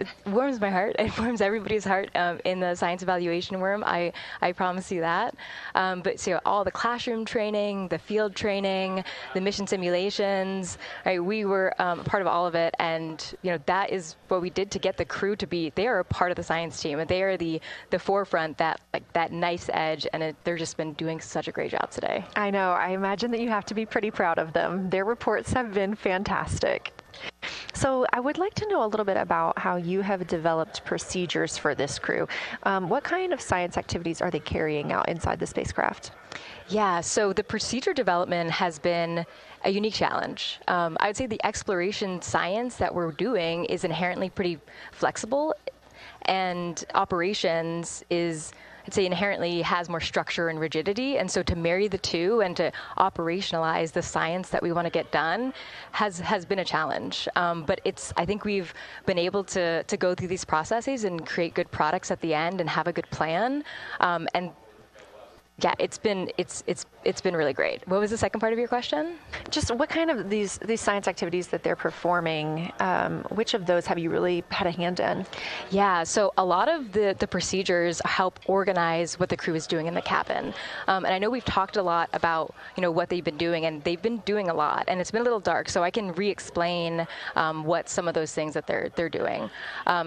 my heart. It warms everybody's heart in the science evaluation worm. I promise you that. But so all the classroom training, the field training, the mission simulations, right? We were a part of all of it. And, that is what we did to get the crew to be, they are a part of the science team, and they are the forefront, that nice edge. And they've just been doing such a great job today. I know. I imagine that you have to be pretty proud of them. Their reports have been fantastic. So I would like to know a little bit about how you have developed procedures for this crew. What kind of science activities are they carrying out inside the spacecraft? Yeah, so the procedure development has been a unique challenge. I would say the exploration science that we're doing is inherently pretty flexible, and operations is, I'd say, inherently has more structure and rigidity. And so to marry the two and to operationalize the science that we want to get done has been a challenge. But I think we've been able to go through these processes and create good products at the end and have a good plan. And yeah, it's been really great. What was the second part of your question? Just what kind of these science activities that they're performing, which of those have you really had a hand in? Yeah, so a lot of the procedures help organize what the crew is doing in the cabin. And I know we've talked a lot about what they've been doing, and they've been doing a lot, and it's been a little dark, so I can re-explain what some of those things that they're doing.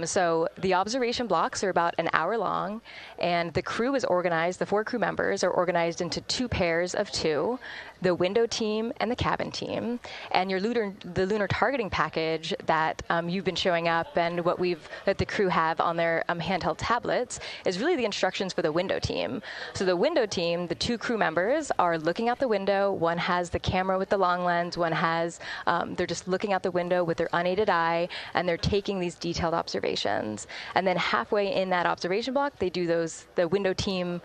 So the observation blocks are about an hour long, and the crew is organized, the 4 crew members are organized into 2 pairs of 2, the window team and the cabin team. And the lunar targeting package that you've been showing up and that the crew have on their handheld tablets is really the instructions for the window team. So the window team, the 2 crew members are looking out the window. One has the camera with the long lens. One has, they're just looking out the window with their unaided eye, and they're taking these detailed observations. And then halfway in that observation block, they do the window team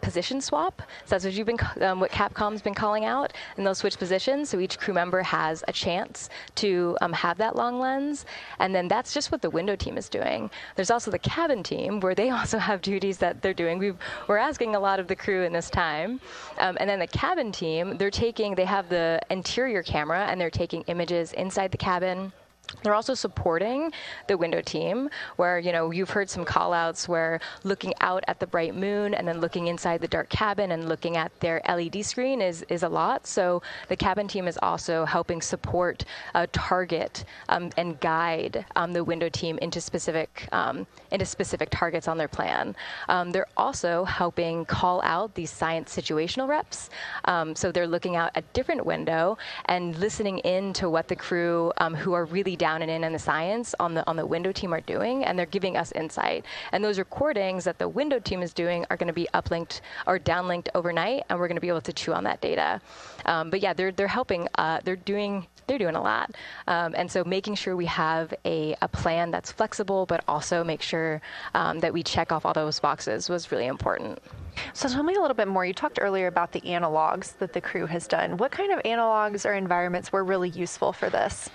position swap. So that's what Capcom's been calling out, and they'll switch positions. So each crew member has a chance to have that long lens. And then that's just what the window team is doing. There's also the cabin team, where they also have duties that they're doing. We're asking a lot of the crew in this time. And then the cabin team, they have the interior camera, and they're taking images inside the cabin. They're also supporting the window team, where, you've heard some call outs where looking out at the bright moon and then looking inside the dark cabin and looking at their LED screen is a lot. So the cabin team is also helping support, target, and guide the window team into specific targets on their plan. They're also helping call out these science situational reps. So they're looking out a different window and listening in to what the crew who are really down and in the science on the window team are doing, and they're giving us insight. And those recordings that the window team is doing are going to be uplinked or downlinked overnight, and we're going to be able to chew on that data. But yeah, they're helping. They're doing a lot. And so making sure we have a plan that's flexible, but also make sure that we check off all those boxes was really important. So tell me a little bit more. You talked earlier about the analogs that the crew has done. What kind of analogs or environments were really useful for this?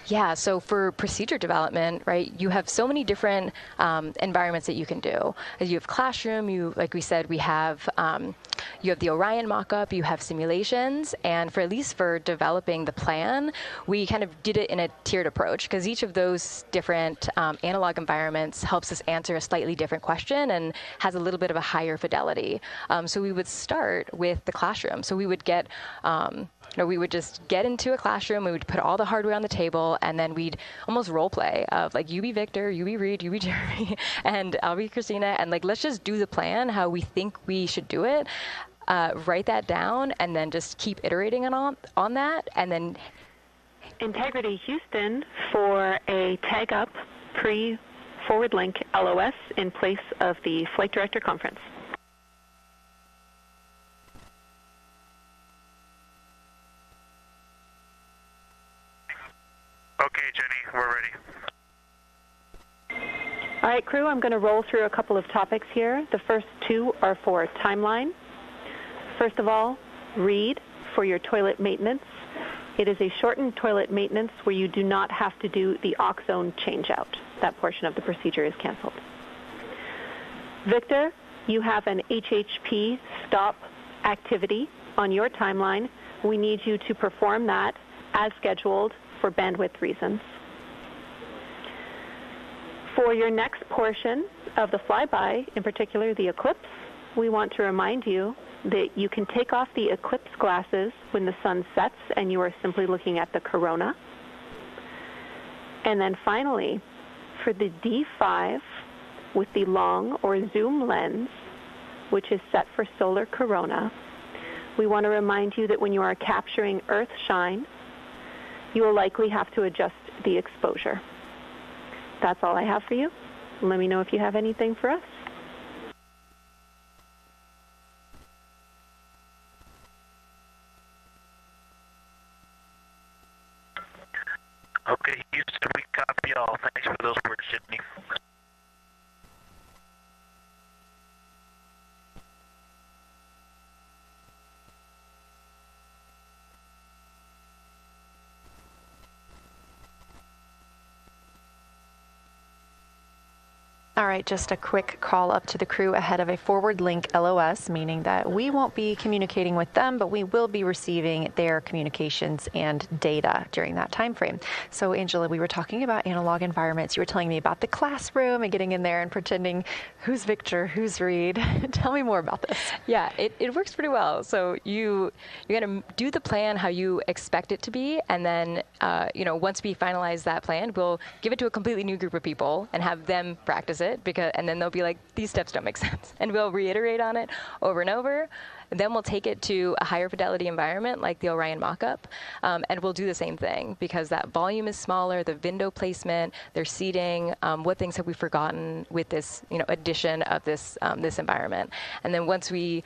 Yeah, so for procedure development, right, you have so many different environments that you can do. You have classroom, like we said, you have the Orion mock-up, you have simulations, and at least for developing the plan, we kind of did it in a tiered approach, because each of those different analog environments helps us answer a slightly different question and has a little bit of a higher fidelity. So we would start with the classroom. So we would get we would just get into a classroom, we would put all the hardware on the table, and then we'd almost role play of like, you be Victor, you be Reed, you be Jeremy, and I'll be Christina, and like, let's just do the plan how we think we should do it, write that down, and then just keep iterating on that, and then... Integrity Houston for a tag up pre-forward link LOS in place of the Flight Director Conference. Okay, Jenny, we're ready. All right, crew, I'm going to roll through a couple of topics here. The first two are for timeline. First of all, read for your toilet maintenance. It is a shortened toilet maintenance where you do not have to do the oxone changeout. That portion of the procedure is canceled. Victor, you have an HHP stop activity on your timeline. We need you to perform that as scheduled for bandwidth reasons. For your next portion of the flyby, in particular the Eclipse, we want to remind you that you can take off the Eclipse glasses when the sun sets and you are simply looking at the corona. And then finally, for the D5 with the long or zoom lens, which is set for solar corona, we want to remind you that when you are capturing Earth shine, you will likely have to adjust the exposure. That's all I have for you. Let me know if you have anything for us. Okay, Houston, we copy all. Thanks for those words, Sydney. All right, just a quick call up to the crew ahead of a forward link LOS, meaning that we won't be communicating with them, but we will be receiving their communications and data during that time frame. So, Angela, we were talking about analog environments. You were telling me about the classroom and getting in there and pretending who's Victor, who's Reed. Tell me more about this. Yeah, it works pretty well. So you're going to do the plan how you expect it to be, and then once we finalize that plan, we'll give it to a completely new group of people and have them practice it, and then they'll be like, these steps don't make sense. And we'll reiterate on it over and over. Then we'll take it to a higher fidelity environment like the Orion mock-up, and we'll do the same thing because that volume is smaller, the window placement, their seating, what things have we forgotten with this addition of this environment. And then once we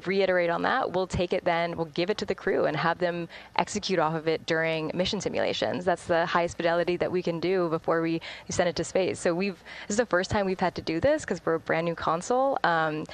reiterate on that, we'll take it then, we'll give it to the crew and have them execute off of it during mission simulations. That's the highest fidelity that we can do before we send it to space. So this is the first time we've had to do this because we're a brand new console, and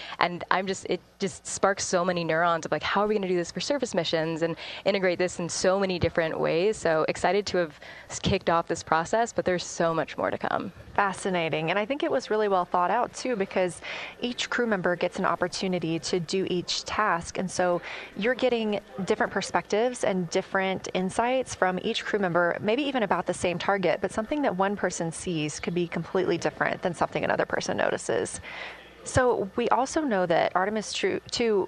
it just sparks so many neurons of like, how are we going to do this for surface missions and integrate this in so many different ways. So excited to have kicked off this process, but there's so much more to come. Fascinating. And I think it was really well thought out too, because each crew member gets an opportunity to do each task. And so you're getting different perspectives and different insights from each crew member, maybe even about the same target, but something that one person sees could be completely different than something another person notices. So we also know that Artemis II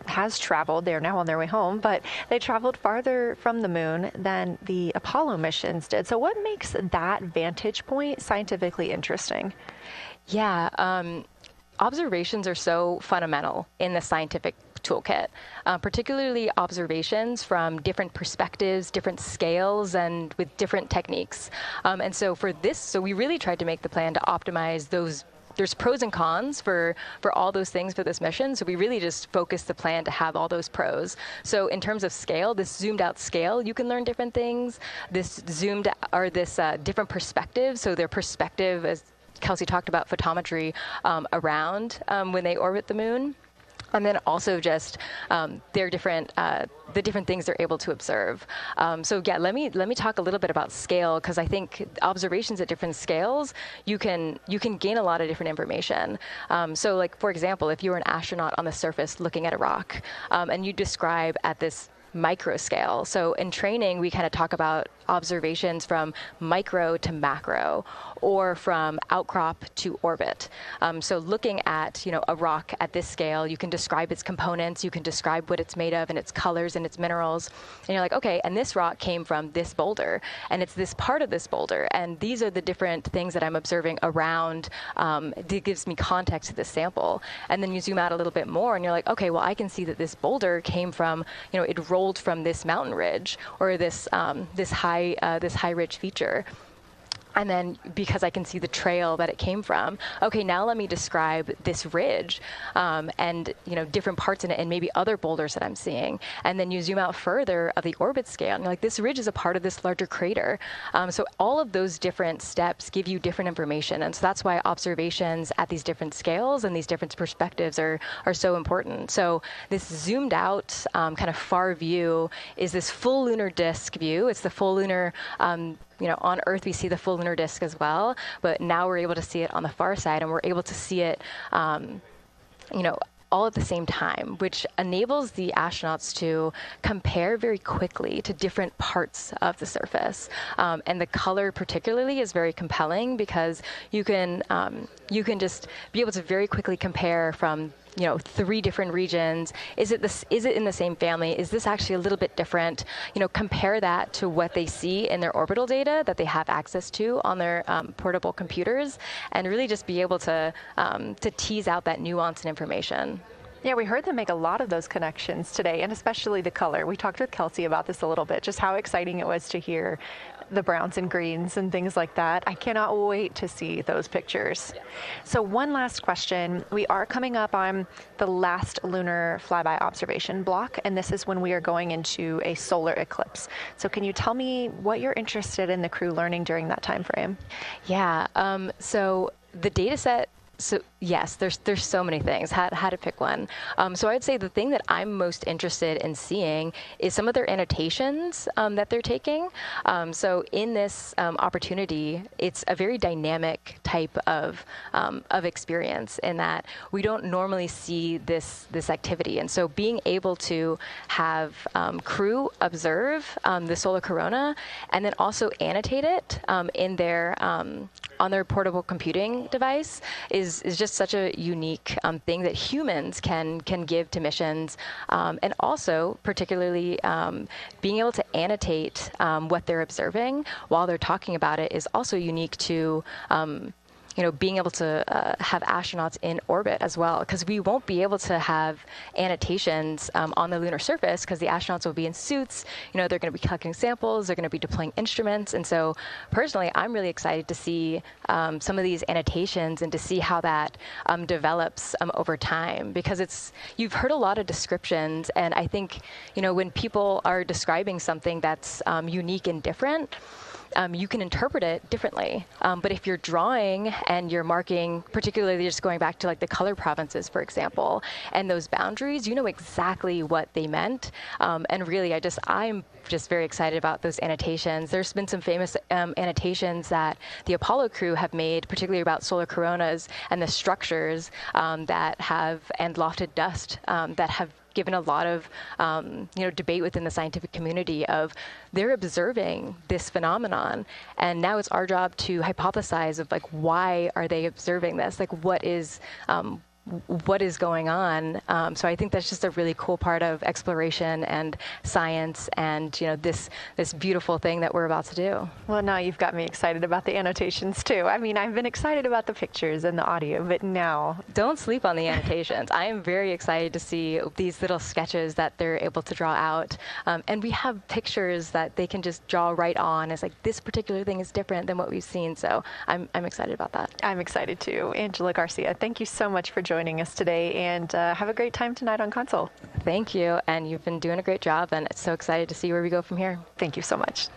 has traveled. They're now on their way home, but they traveled farther from the moon than the Apollo missions did. So what makes that vantage point scientifically interesting? Yeah, observations are so fundamental in the scientific toolkit, particularly observations from different perspectives, different scales, and with different techniques. And so for this, so we really tried to make the plan to optimize those. There's pros and cons for all those things for this mission. So we really just focused the plan to have all those pros. So in terms of scale, this zoomed out scale, you can learn different things. This different perspectives. So their perspective, as Kelsey talked about, photometry around when they orbit the moon. And then also just their different the different things they're able to observe. So yeah, let me talk a little bit about scale, because I think observations at different scales, you can gain a lot of different information. So like, for example, if you were an astronaut on the surface looking at a rock, and you describe at this micro scale. So in training, we kind of talk about observations from micro to macro, or from outcrop to orbit. So looking at a rock at this scale, you can describe its components, you can describe what it's made of and its colors and its minerals, and you're like, okay, and this rock came from this boulder, and it's this part of this boulder, and these are the different things that I'm observing around. That gives me context to this sample. And then you zoom out a little bit more, and you're like, okay, well, I can see that this boulder came from, it rolled from this mountain ridge, or this high ridge feature. And then because I can see the trail that it came from, okay, now let me describe this ridge and different parts in it and maybe other boulders that I'm seeing. And then you zoom out further of the orbit scale and you're like, this ridge is a part of this larger crater. So all of those different steps give you different information. And so that's why observations at these different scales and these different perspectives are so important. So this zoomed out kind of far view is this full lunar disk view. It's the full lunar on Earth, we see the full lunar disk as well, but now we're able to see it on the far side, and we're able to see it, all at the same time, which enables the astronauts to compare very quickly to different parts of the surface. And the color particularly is very compelling because you can just be able to very quickly compare from 3 different regions. Is it in the same family? Is this actually a little bit different? Compare that to what they see in their orbital data that they have access to on their portable computers, and really just be able to tease out that nuance and information. Yeah, we heard them make a lot of those connections today, and especially the color. We talked with Kelsey about this a little bit, just how exciting it was to hear the browns and greens and things like that. I cannot wait to see those pictures. Yeah. So one last question. We are coming up on the last lunar flyby observation block, and this is when we are going into a solar eclipse. So can you tell me what you're interested in the crew learning during that time frame? Yeah, so the data set, so yes, there's so many things. How to pick one. So I'd say the thing that I'm most interested in seeing is some of their annotations that they're taking. So in this opportunity, it's a very dynamic type of experience in that we don't normally see this activity. And so being able to have crew observe the solar corona and then also annotate it in their on their portable computing device is just such a unique thing that humans can give to missions, and also particularly being able to annotate what they're observing while they're talking about it is also unique to being able to have astronauts in orbit as well, because we won't be able to have annotations on the lunar surface because the astronauts will be in suits. They're going to be collecting samples, they're going to be deploying instruments, and so personally, I'm really excited to see some of these annotations and to see how that develops over time, because you've heard a lot of descriptions, and I think when people are describing something that's unique and different, you can interpret it differently. But if you're drawing and you're marking, particularly just going back to like the color provinces, for example, and those boundaries, you know exactly what they meant. And really, I'm just very excited about those annotations. There's been some famous annotations that the Apollo crew have made, particularly about solar coronas and the structures that have, and lofted dust that have given a lot of debate within the scientific community of they're observing this phenomenon, and now it's our job to hypothesize of like why are they observing this, like what is going on. So I think that's just a really cool part of exploration and science and this beautiful thing that we're about to do. Well, now you've got me excited about the annotations too. I mean, I've been excited about the pictures and the audio, but now... Don't sleep on the annotations. I am very excited to see these little sketches that they're able to draw out. And we have pictures that they can just draw right on. It's like this particular thing is different than what we've seen. So I'm excited about that. I'm excited too. Angela Garcia, thank you so much for joining us today, and have a great time tonight on Console. Thank you, and you've been doing a great job, and it's so excited to see where we go from here. Thank you so much.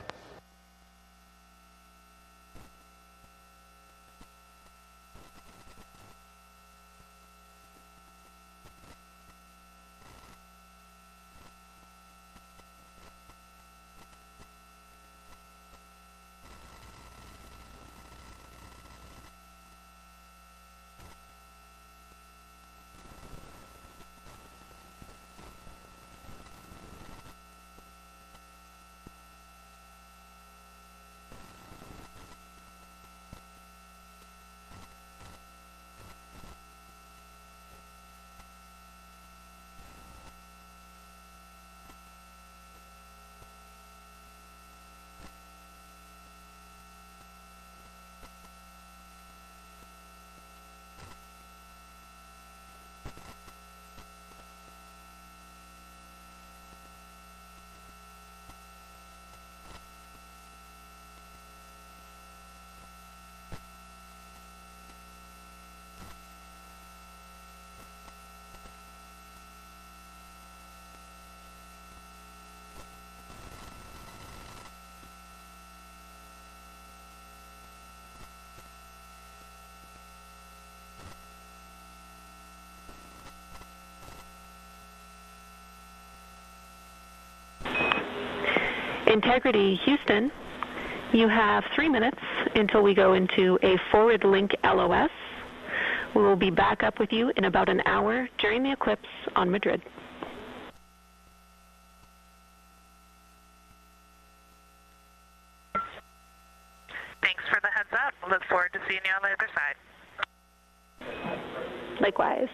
Integrity Houston, you have 3 minutes until we go into a forward link LOS. We will be back up with you in about an hour during the eclipse on Madrid. Thanks for the heads up. Look forward to seeing you on the other side. Likewise.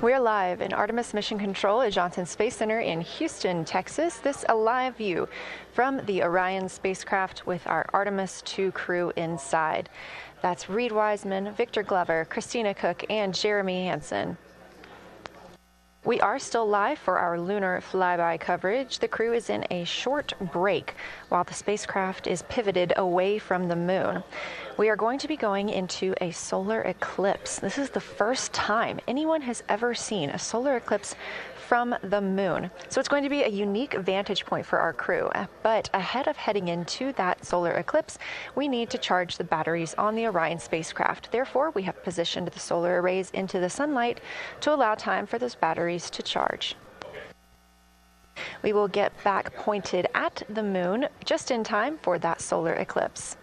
We're live in Artemis Mission Control at Johnson Space Center in Houston, Texas. This is a live view from the Orion spacecraft with our Artemis II crew inside. That's Reed Wiseman, Victor Glover, Christina Cook, and Jeremy Hansen. We are still live for our Lunar Flyby coverage. The crew is in a short break while the spacecraft is pivoted away from the moon. We are going to be going into a solar eclipse. This is the first time anyone has ever seen a solar eclipse from the moon. So it's going to be a unique vantage point for our crew. But ahead of heading into that solar eclipse, we need to charge the batteries on the Orion spacecraft. Therefore, we have positioned the solar arrays into the sunlight to allow time for those batteries to charge. We will get back pointed at the moon just in time for that solar eclipse.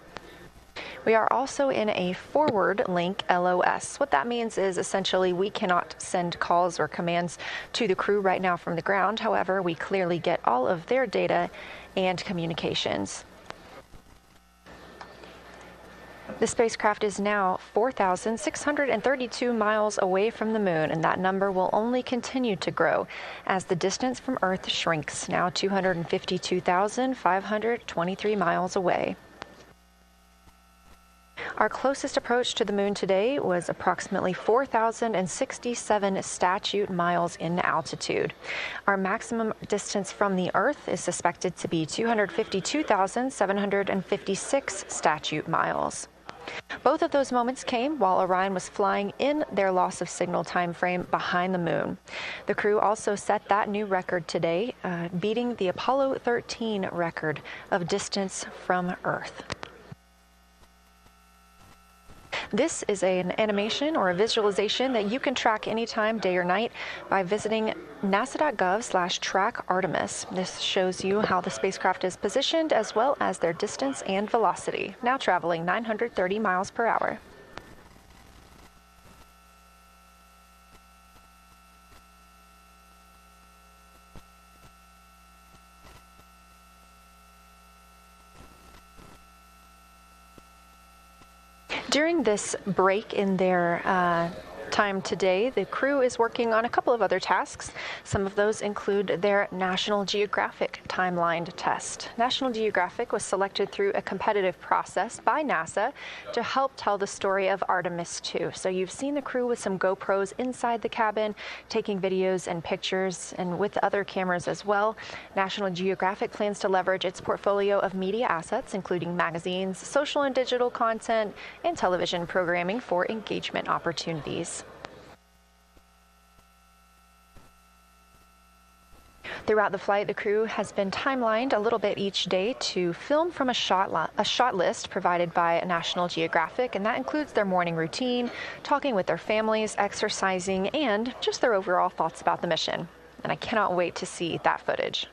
We are also in a forward link LOS. What that means is essentially we cannot send calls or commands to the crew right now from the ground. However, we clearly get all of their data and communications. The spacecraft is now 4,632 miles away from the moon, and that number will only continue to grow as the distance from Earth shrinks, now 252,523 miles away. Our closest approach to the moon today was approximately 4,067 statute miles in altitude. Our maximum distance from the Earth is suspected to be 252,756 statute miles. Both of those moments came while Orion was flying in their loss of signal time frame behind the moon. The crew also set that new record today, beating the Apollo 13 record of distance from Earth. This is an animation or a visualization that you can track anytime, day or night, by visiting nasa.gov/track Artemis. This shows you how the spacecraft is positioned as well as their distance and velocity, now traveling 930 miles per hour. During this break in their time today, the crew is working on a couple of other tasks. Some of those include their National Geographic timelined test. National Geographic was selected through a competitive process by NASA to help tell the story of Artemis II. So you've seen the crew with some GoPros inside the cabin, taking videos and pictures, and with other cameras as well. National Geographic plans to leverage its portfolio of media assets, including magazines, social and digital content, and television programming for engagement opportunities. Throughout the flight, the crew has been timelined a little bit each day to film from a shot list provided by National Geographic, and that includes their morning routine, talking with their families, exercising, and just their overall thoughts about the mission. And I cannot wait to see that footage.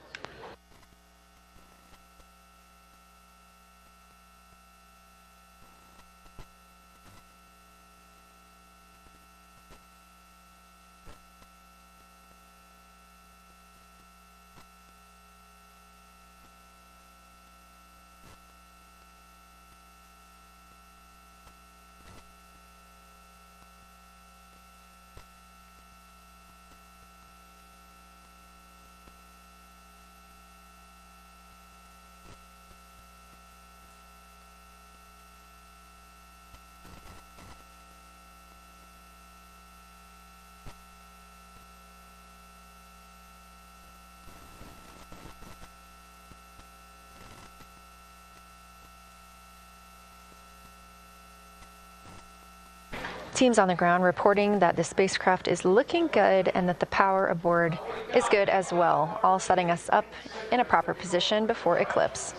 Teams on the ground reporting that the spacecraft is looking good and that the power aboard is good as well, all setting us up in a proper position before Eclipse.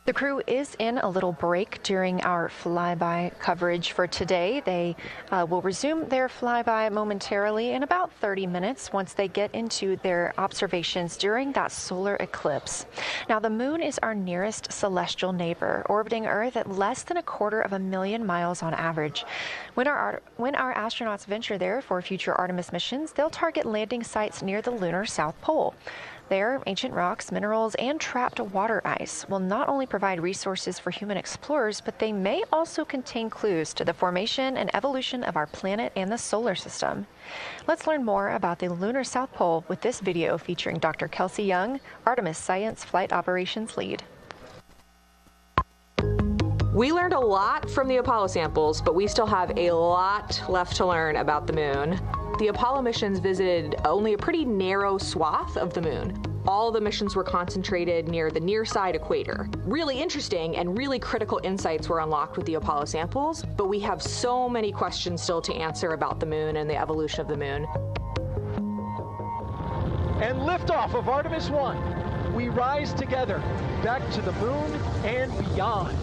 The crew is in a little break during our flyby coverage for today. They will resume their flyby momentarily in about 30 minutes once they get into their observations during that solar eclipse. Now, the moon is our nearest celestial neighbor, orbiting Earth at less than 250,000 miles on average. When our astronauts venture there for future Artemis missions, they'll target landing sites near the Lunar South Pole. There, ancient rocks, minerals, and trapped water ice will not only provide resources for human explorers, but they may also contain clues to the formation and evolution of our planet and the solar system. Let's learn more about the Lunar South Pole with this video featuring Dr. Kelsey Young, Artemis Science Flight Operations Lead. We learned a lot from the Apollo samples, but we still have a lot left to learn about the moon. The Apollo missions visited only a pretty narrow swath of the moon. All the missions were concentrated near the near-side equator. Really interesting and really critical insights were unlocked with the Apollo samples, but we have so many questions still to answer about the moon and the evolution of the moon. And liftoff of Artemis I. We rise together, back to the moon and beyond.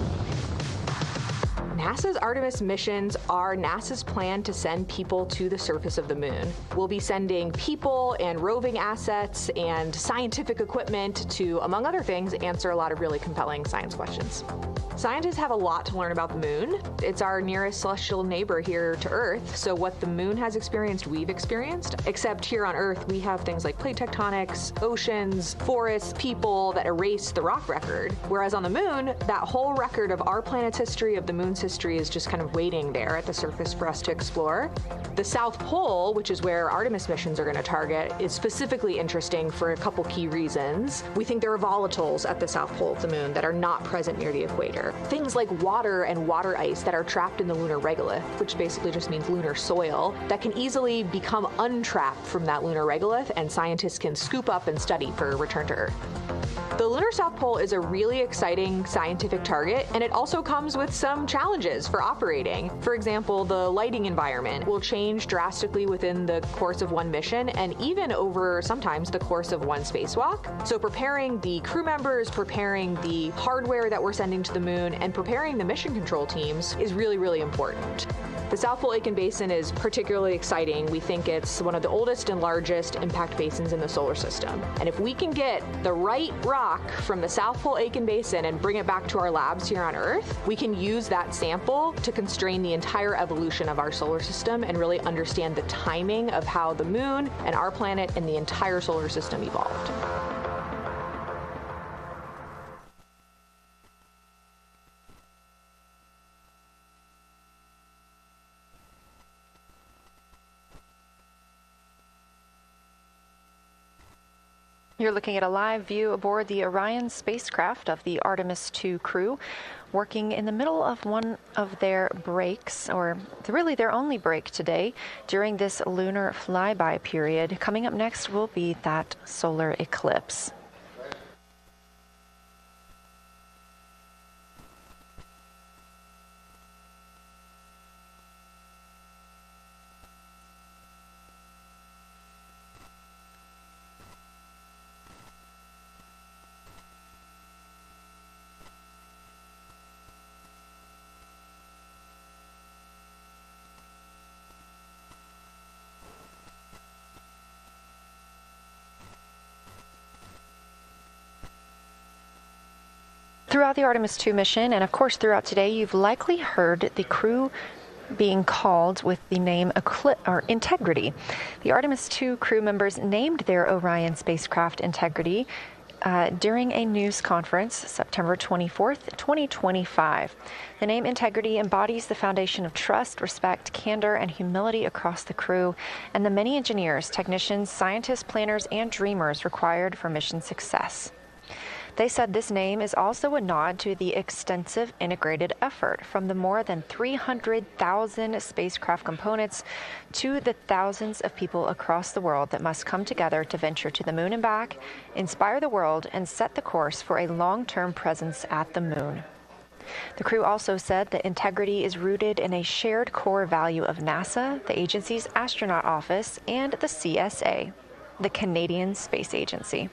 NASA's Artemis missions are NASA's plan to send people to the surface of the moon. We'll be sending people and roving assets and scientific equipment to, among other things, answer a lot of really compelling science questions. Scientists have a lot to learn about the moon. It's our nearest celestial neighbor here to Earth, so what the moon has experienced, we've experienced. Except here on Earth, we have things like plate tectonics, oceans, forests, people that erase the rock record. Whereas on the moon, that whole record of our planet's history, of the moon's history, is just kind of waiting there at the surface for us to explore. The South Pole, which is where Artemis missions are going to target, is specifically interesting for a couple key reasons. We think there are volatiles at the South Pole of the moon that are not present near the equator. Things like water and water ice that are trapped in the lunar regolith, which basically just means lunar soil, that can easily become untrapped from that lunar regolith, and scientists can scoop up and study for return to Earth. The Lunar South Pole is a really exciting scientific target, and it also comes with some challenges for operating. For example, the lighting environment will change drastically within the course of one mission, and even over sometimes the course of one spacewalk. So preparing the crew members, preparing the hardware that we're sending to the moon, and preparing the mission control teams is really, really important. The South Pole Aitken Basin is particularly exciting. We think it's one of the oldest and largest impact basins in the solar system. And if we can get the right rock from the South Pole Aitken Basin and bring it back to our labs here on Earth, we can use that sample to constrain the entire evolution of our solar system and really understand the timing of how the moon and our planet and the entire solar system evolved. You're looking at a live view aboard the Orion spacecraft of the Artemis II crew, working in the middle of one of their breaks, or really their only break today during this lunar flyby period. Coming up next will be that solar eclipse. Throughout the Artemis II mission, and of course throughout today, you've likely heard the crew being called with the name Integrity. The Artemis II crew members named their Orion spacecraft Integrity during a news conference September 24th, 2025. The name Integrity embodies the foundation of trust, respect, candor, and humility across the crew, and the many engineers, technicians, scientists, planners, and dreamers required for mission success. They said this name is also a nod to the extensive integrated effort from the more than 300,000 spacecraft components to the thousands of people across the world that must come together to venture to the moon and back, inspire the world, and set the course for a long-term presence at the moon. The crew also said that integrity is rooted in a shared core value of NASA, the agency's astronaut office, and the CSA, the Canadian Space Agency.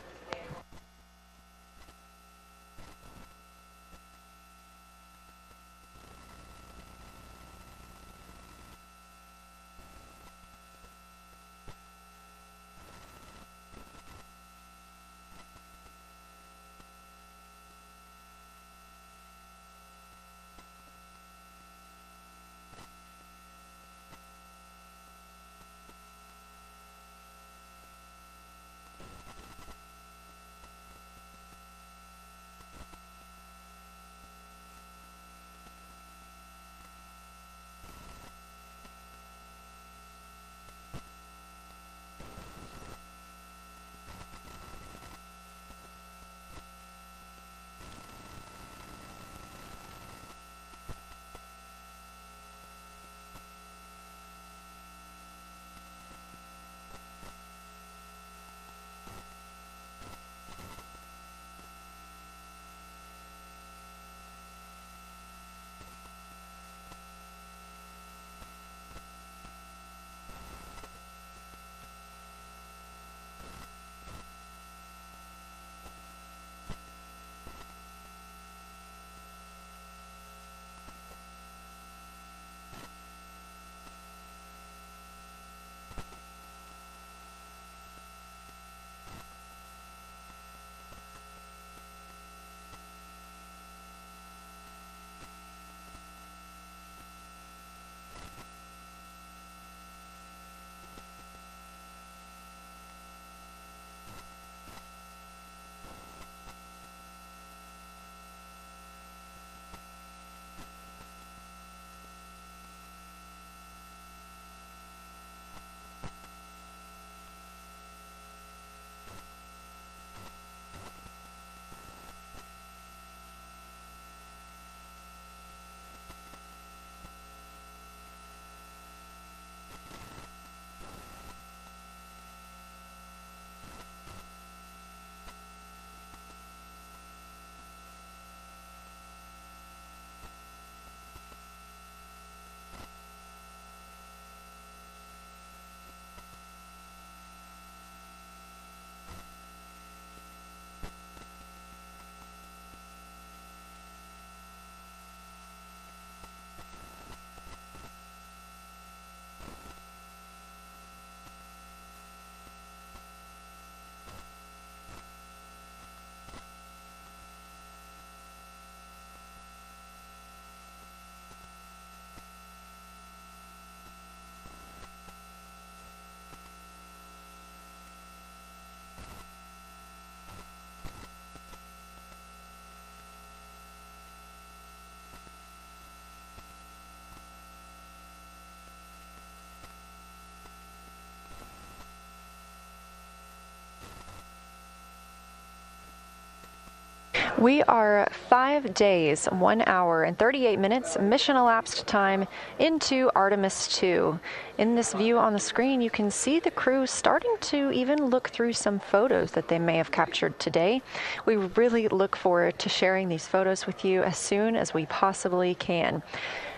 We are 5 days, 1 hour, and 38 minutes mission elapsed time into Artemis II. In this view on the screen, you can see the crew starting to even look through some photos that they may have captured today. We really look forward to sharing these photos with you as soon as we possibly can.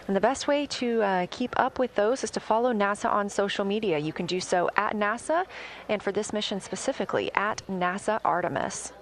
And the best way to keep up with those is to follow NASA on social media. You can do so at NASA, and for this mission specifically, at NASA Artemis.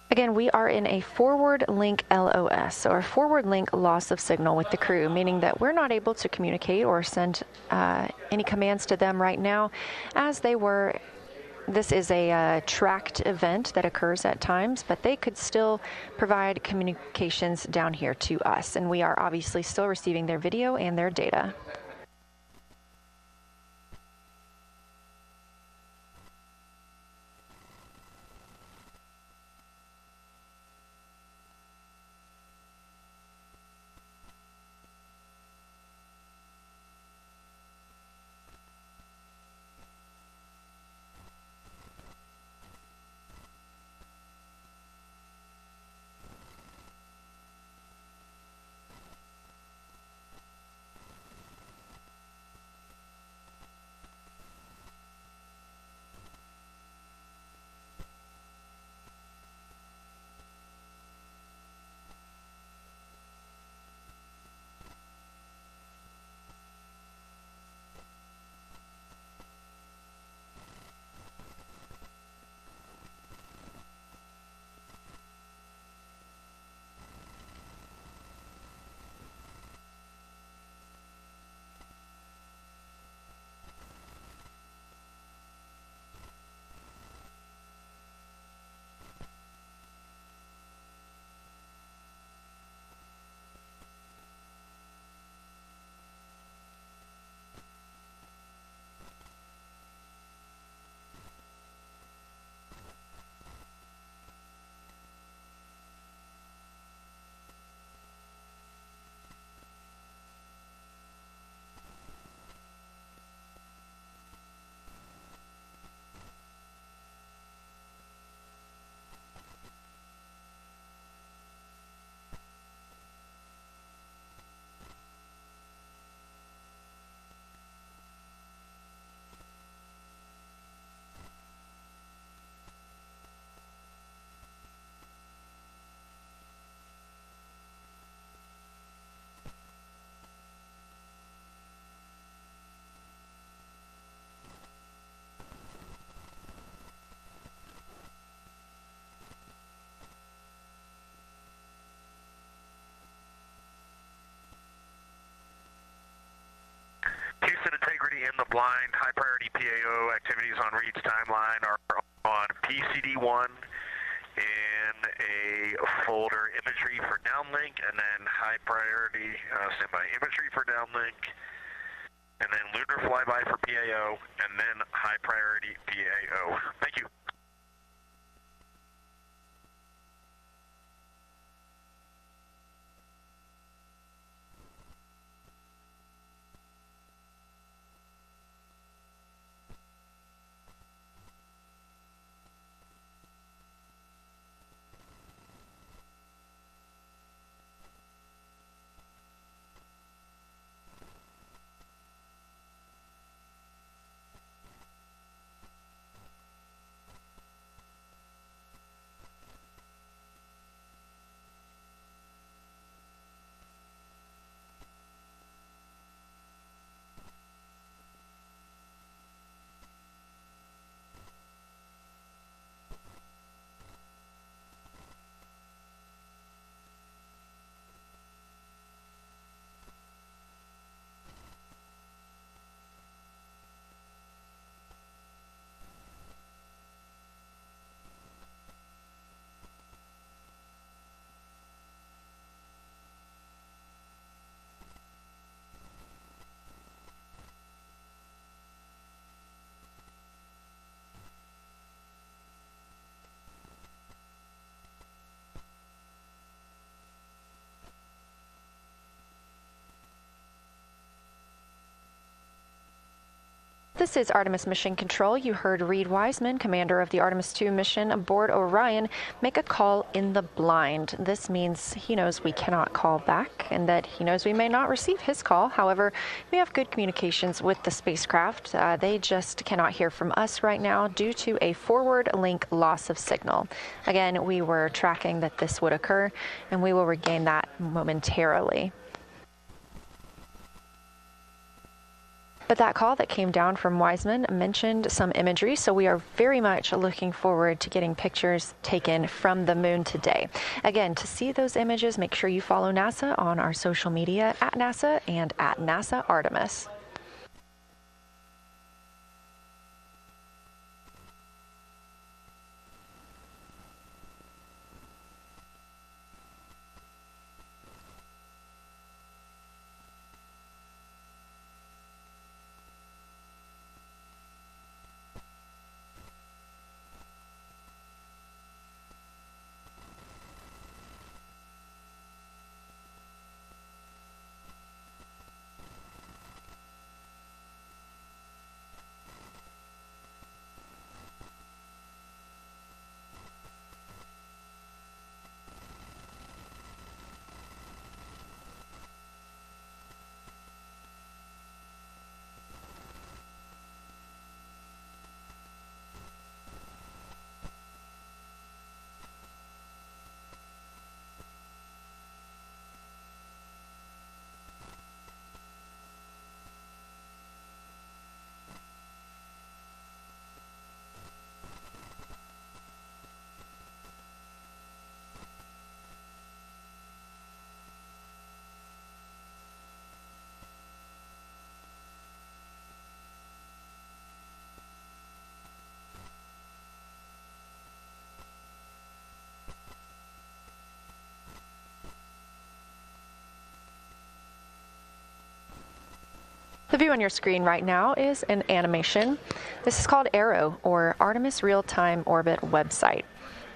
Again, we are in a forward link LOS, or forward link loss of signal with the crew, meaning that we're not able to communicate or send any commands to them right now as they were. This is a tracked event that occurs at times, but they could still provide communications down here to us, and we are obviously still receiving their video and their data. Houston integrity in the blind. High priority PAO activities on Reed's timeline are on PCD1 in a folder imagery for downlink, and then high priority standby imagery for downlink, and then Lunar Flyby for PAO, and then high priority PAO. Thank you. This is Artemis Mission Control. You heard Reed Wiseman, commander of the Artemis II mission aboard Orion, make a call in the blind. This means he knows we cannot call back and that he knows we may not receive his call. However, we have good communications with the spacecraft. They just cannot hear from us right now due to a forward link loss of signal. Again, we were tracking that this would occur, and we will regain that momentarily. But that call that came down from Wiseman mentioned some imagery, so we are very much looking forward to getting pictures taken from the moon today. Again, to see those images, make sure you follow NASA on our social media at NASA and at NASA Artemis. The view on your screen right now is an animation. This is called Arrow, or Artemis Real-Time Orbit website.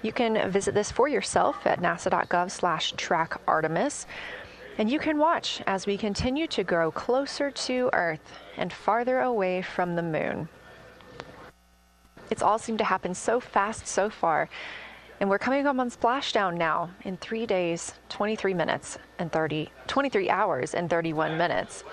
You can visit this for yourself at nasa.gov/trackartemis, and you can watch as we continue to grow closer to Earth and farther away from the moon. It's all seemed to happen so fast so far, and we're coming up on splashdown now in 3 days, 23 hours and 31 minutes.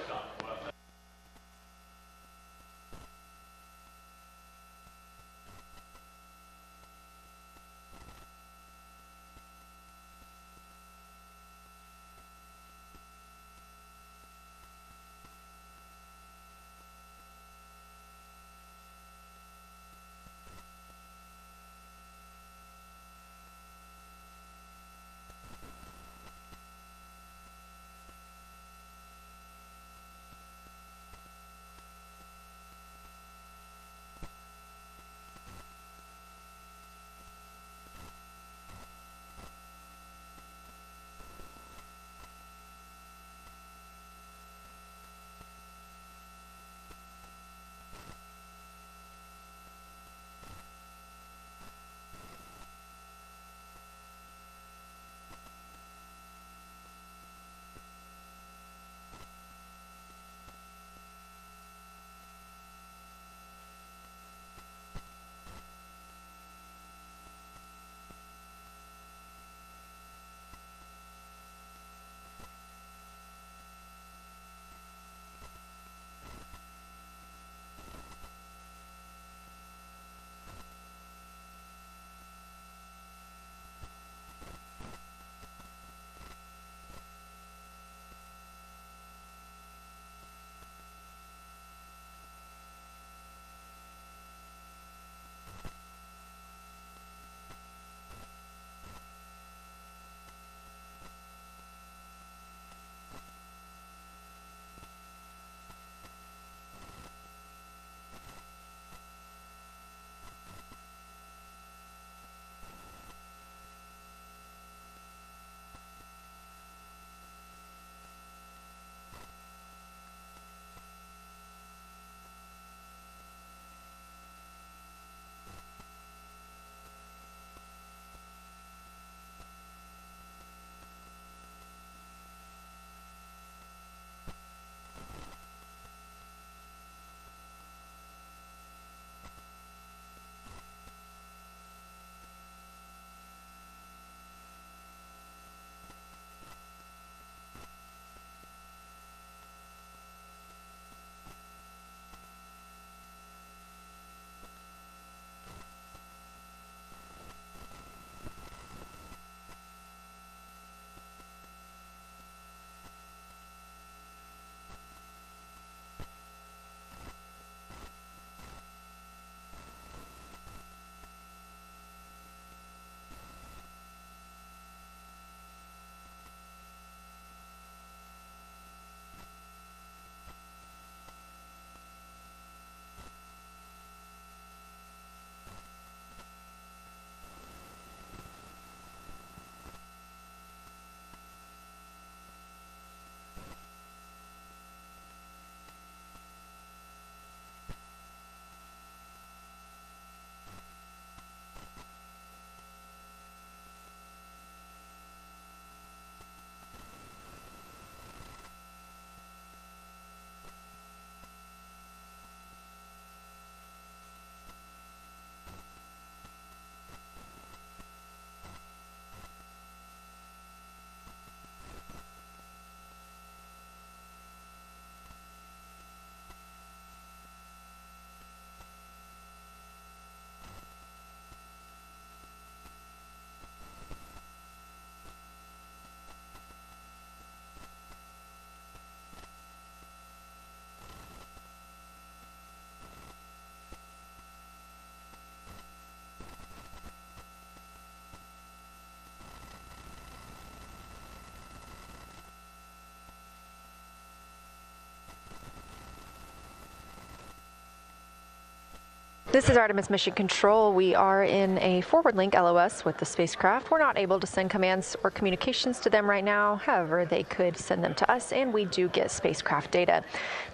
This is Artemis Mission Control. We are in a forward link LOS with the spacecraft. We're not able to send commands or communications to them right now. However, they could send them to us, and we do get spacecraft data.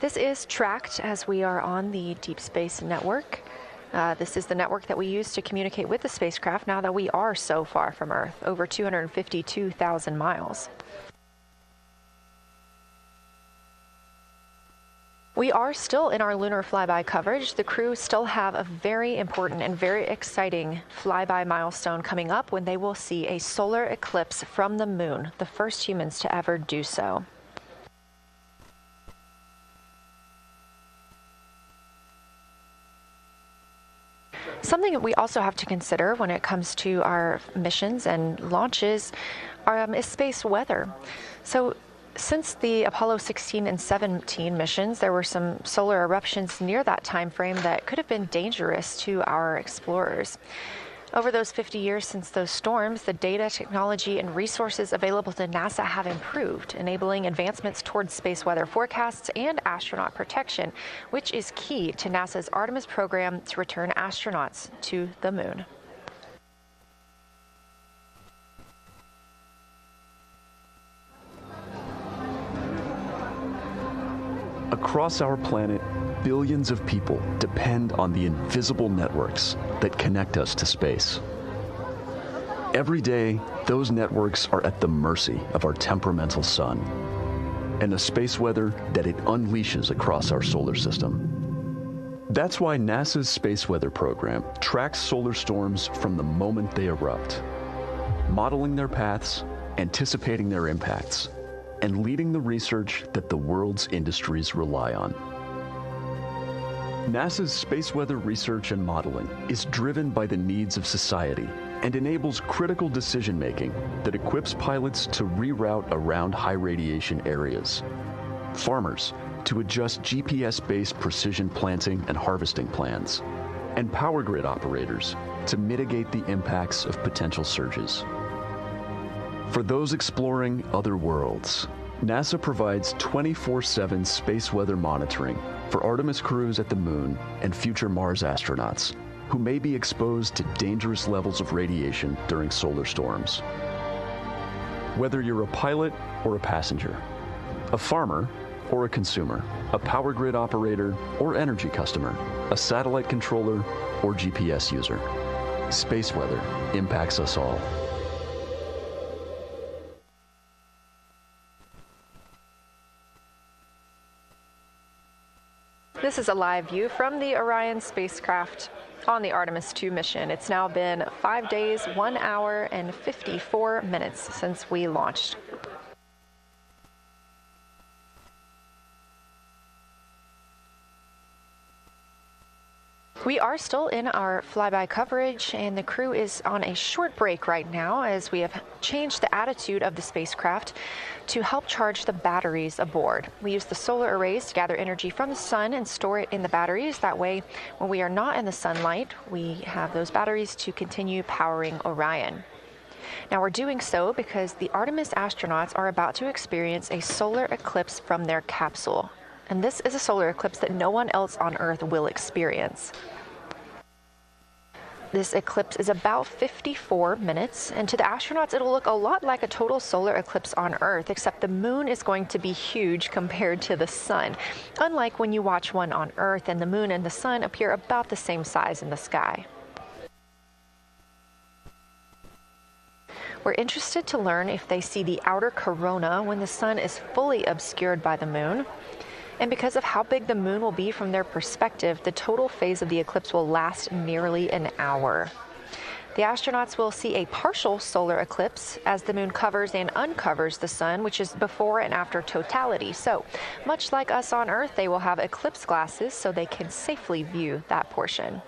This is tracked as we are on the Deep Space Network. This is the network that we use to communicate with the spacecraft now that we are so far from Earth, over 252,000 miles. We are still in our lunar flyby coverage. The crew still have a very important and very exciting flyby milestone coming up when they will see a solar eclipse from the moon, the first humans to ever do so. Something that we also have to consider when it comes to our missions and launches is space weather. So since the Apollo 16 and 17 missions, there were some solar eruptions near that time frame that could have been dangerous to our explorers. Over those 50 years since those storms, the data, technology, and resources available to NASA have improved, enabling advancements towards space weather forecasts and astronaut protection, which is key to NASA's Artemis program to return astronauts to the moon. Across our planet, billions of people depend on the invisible networks that connect us to space. Every day, those networks are at the mercy of our temperamental sun and the space weather that it unleashes across our solar system. That's why NASA's Space Weather Program tracks solar storms from the moment they erupt, modeling their paths, anticipating their impacts, and leading the research that the world's industries rely on. NASA's space weather research and modeling is driven by the needs of society and enables critical decision-making that equips pilots to reroute around high radiation areas, farmers to adjust GPS-based precision planting and harvesting plans, and power grid operators to mitigate the impacts of potential surges. For those exploring other worlds, NASA provides 24/7 space weather monitoring for Artemis crews at the moon and future Mars astronauts who may be exposed to dangerous levels of radiation during solar storms. Whether you're a pilot or a passenger, a farmer or a consumer, a power grid operator or energy customer, a satellite controller or GPS user, space weather impacts us all. This is a live view from the Orion spacecraft on the Artemis II mission. It's now been 5 days, 1 hour, and 54 minutes since we launched. We are still in our flyby coverage, and the crew is on a short break right now as we have changed the attitude of the spacecraft to help charge the batteries aboard. We use the solar arrays to gather energy from the sun and store it in the batteries. That way, when we are not in the sunlight, we have those batteries to continue powering Orion. Now we're doing so because the Artemis astronauts are about to experience a solar eclipse from their capsule. And this is a solar eclipse that no one else on Earth will experience. This eclipse is about 54 minutes, and to the astronauts, it'll look a lot like a total solar eclipse on Earth, except the moon is going to be huge compared to the sun, unlike when you watch one on Earth and the moon and the sun appear about the same size in the sky. We're interested to learn if they see the outer corona when the sun is fully obscured by the moon. And because of how big the moon will be from their perspective, the total phase of the eclipse will last nearly an hour. The astronauts will see a partial solar eclipse as the moon covers and uncovers the sun, which is before and after totality. So, much like us on Earth, they will have eclipse glasses so they can safely view that portion.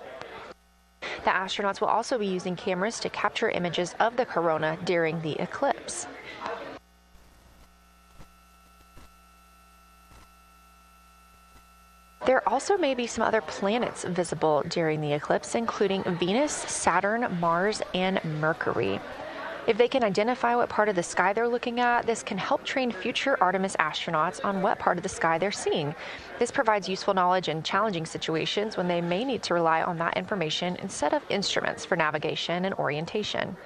The astronauts will also be using cameras to capture images of the corona during the eclipse. There also may be some other planets visible during the eclipse, including Venus, Saturn, Mars, and Mercury. If they can identify what part of the sky they're looking at, this can help train future Artemis astronauts on what part of the sky they're seeing. This provides useful knowledge in challenging situations when they may need to rely on that information instead of instruments for navigation and orientation.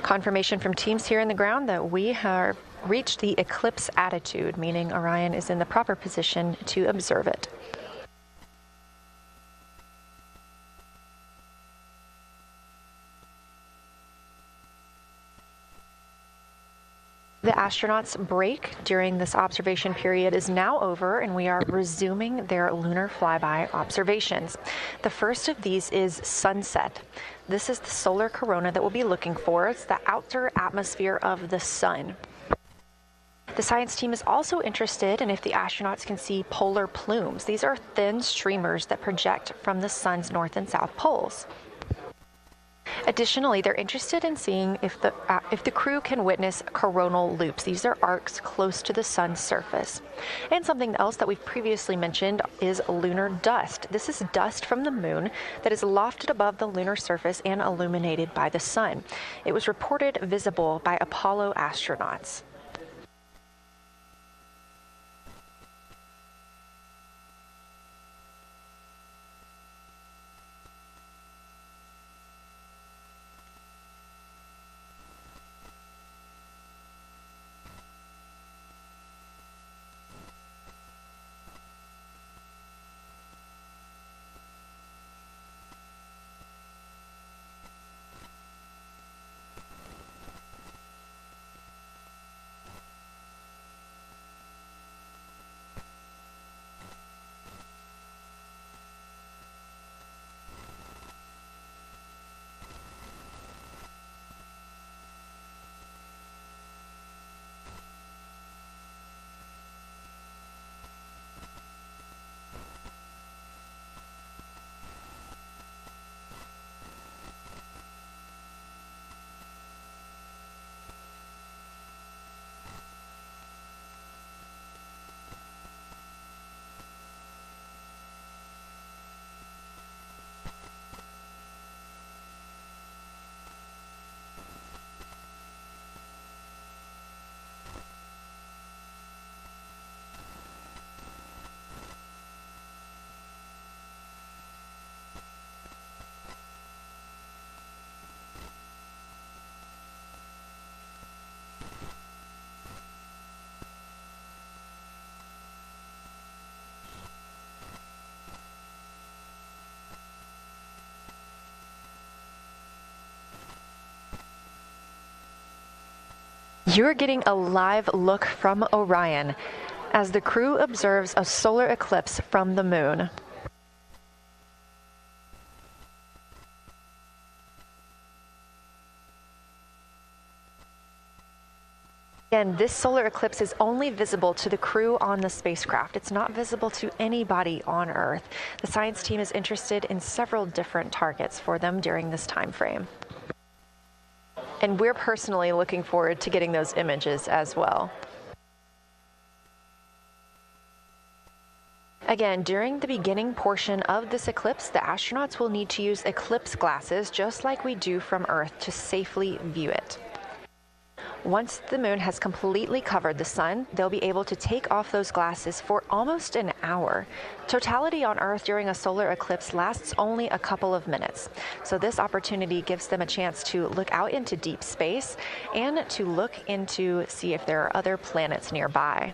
Confirmation from teams here in the ground that we have reached the eclipse attitude, meaning Orion is in the proper position to observe it. The astronauts' break during this observation period is now over, and we are resuming their lunar flyby observations. The first of these is sunset. This is the solar corona that we'll be looking for. It's the outer atmosphere of the sun. The science team is also interested in if the astronauts can see polar plumes. These are thin streamers that project from the sun's north and south poles. Additionally, they're interested in seeing if the crew can witness coronal loops. These are arcs close to the sun's surface. And something else that we've previously mentioned is lunar dust. This is dust from the moon that is lofted above the lunar surface and illuminated by the sun. It was reported visible by Apollo astronauts. You're getting a live look from Orion as the crew observes a solar eclipse from the moon. Again, this solar eclipse is only visible to the crew on the spacecraft. It's not visible to anybody on Earth. The science team is interested in several different targets for them during this time frame. And we're personally looking forward to getting those images as well. Again, during the beginning portion of this eclipse, the astronauts will need to use eclipse glasses, just like we do from Earth, to safely view it. Once the moon has completely covered the sun, they'll be able to take off those glasses for almost an hour. Totality on Earth during a solar eclipse lasts only a couple of minutes. So this opportunity gives them a chance to look out into deep space and to look into see if there are other planets nearby.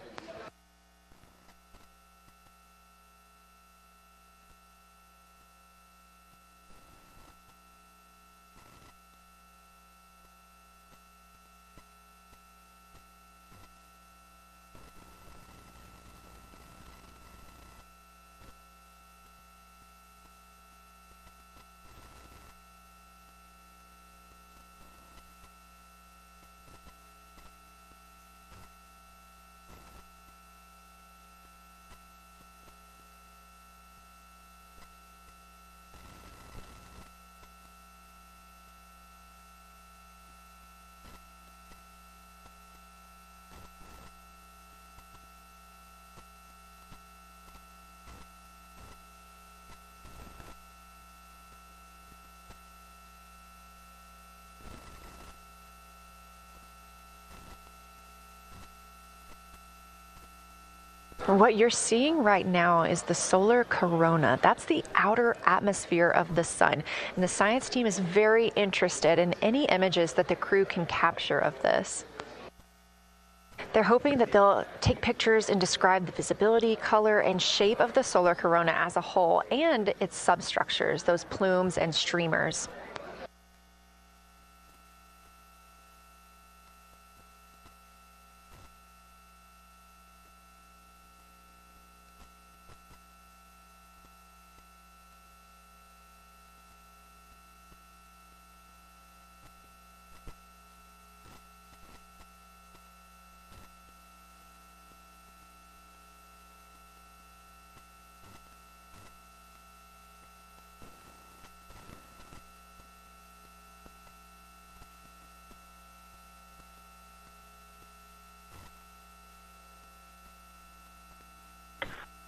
What you're seeing right now is the solar corona. That's the outer atmosphere of the sun. And the science team is very interested in any images that the crew can capture of this. They're hoping that they'll take pictures and describe the visibility, color, and shape of the solar corona as a whole and its substructures, those plumes and streamers.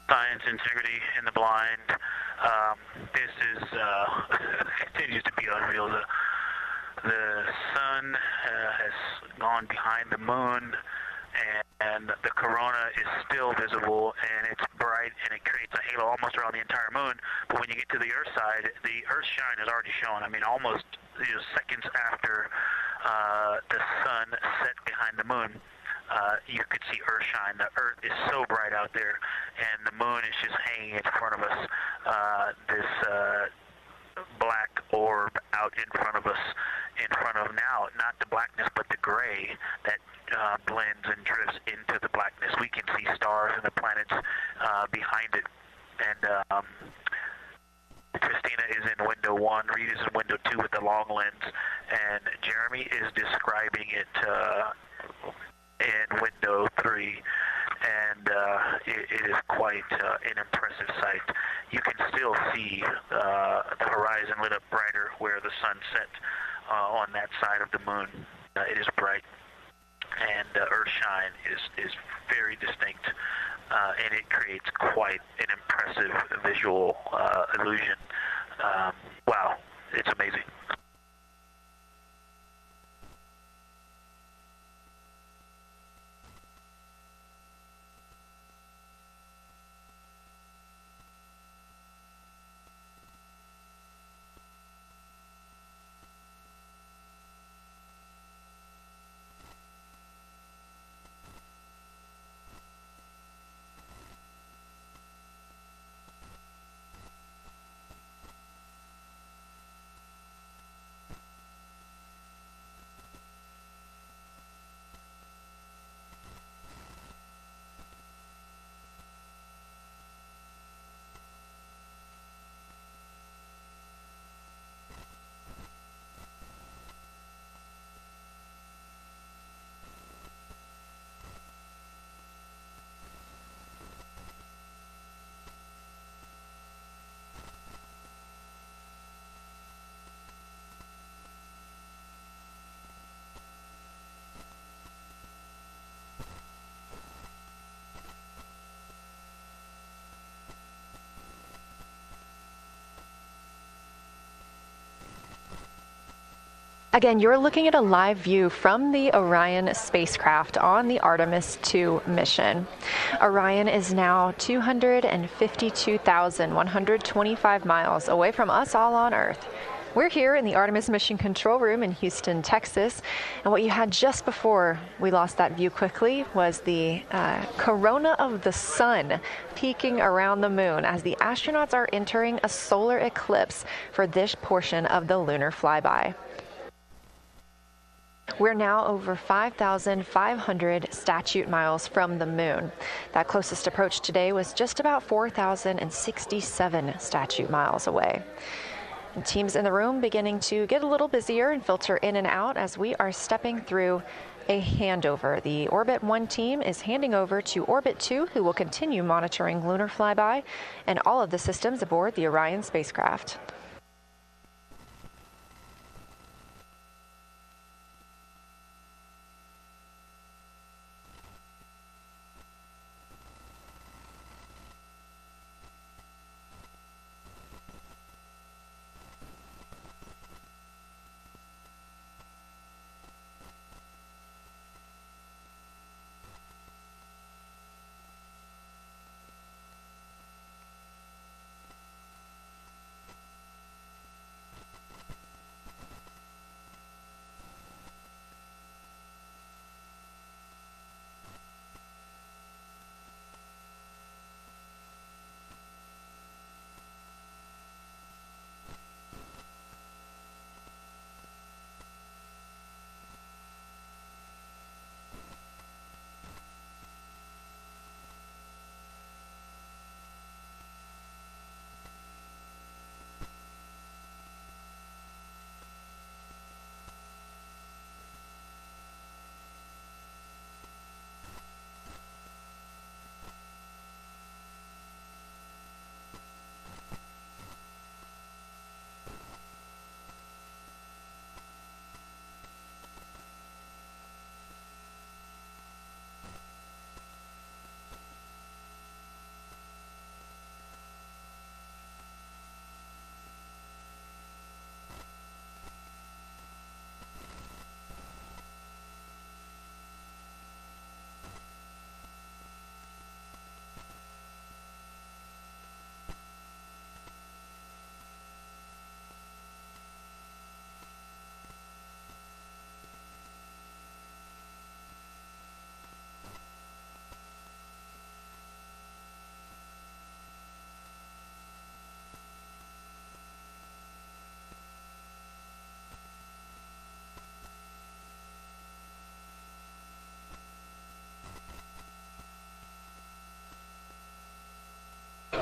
Science, integrity, in the blind. This is continues to be unreal. The sun has gone behind the moon, and the corona is still visible, and it's bright, and it creates a halo almost around the entire moon. But when you get to the Earth side, the Earth shine is already shown. I mean, almost seconds after the sun set behind the moon. You could see Earth shine. The Earth is so bright out there, and the moon is just hanging in front of us. This black orb out in front of us, in front of now, not the blackness, but the gray that blends and drifts into the blackness. We can see stars and the planets behind it. And Christina is in window 1, Reed is in window 2 with the long lens, and Jeremy is describing it in window 3, and it is quite an impressive sight. You can still see the horizon lit up brighter where the sun set on that side of the moon. It is bright, and Earthshine is very distinct, and it creates quite an impressive visual illusion. Wow, it's amazing. Again, you're looking at a live view from the Orion spacecraft on the Artemis II mission. Orion is now 252,125 miles away from us all on Earth. We're here in the Artemis Mission Control Room in Houston, Texas, and what you had just before we lost that view quickly was the corona of the sun peeking around the moon as the astronauts are entering a solar eclipse for this portion of the lunar flyby. We're now over 5,500 statute miles from the moon. That closest approach today was just about 4,067 statute miles away. And teams in the room beginning to get a little busier and filter in and out as we are stepping through a handover. The Orbit 1 team is handing over to Orbit 2, who will continue monitoring lunar flyby and all of the systems aboard the Orion spacecraft.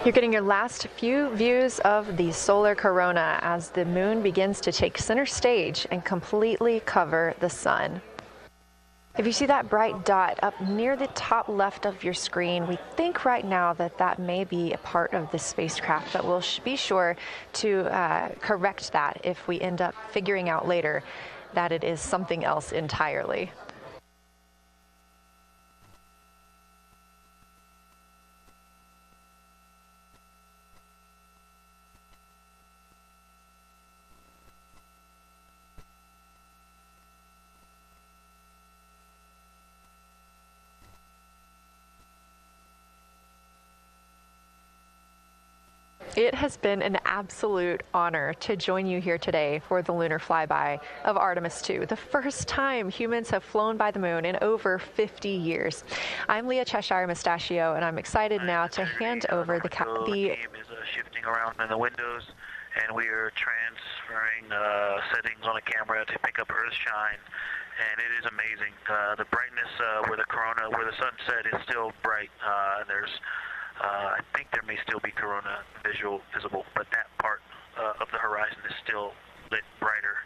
You're getting your last few views of the solar corona as the moon begins to take center stage and completely cover the sun. If you see that bright dot up near the top left of your screen, we think right now that that may be a part of the spacecraft, but we'll be sure to correct that if we end up figuring out later that it is something else entirely. It has been an absolute honor to join you here today for the Lunar Flyby of Artemis II, the first time humans have flown by the moon in over 50 years. I'm Leah Cheshire Mustachio, and I'm excited now to hand over the game is shifting around in the windows, and we are transferring settings on the camera to pick up Earth shine, and it is amazing. The brightness where the corona, where the sunset is still bright. I think there may still be corona visible, but that part of the horizon is still lit brighter,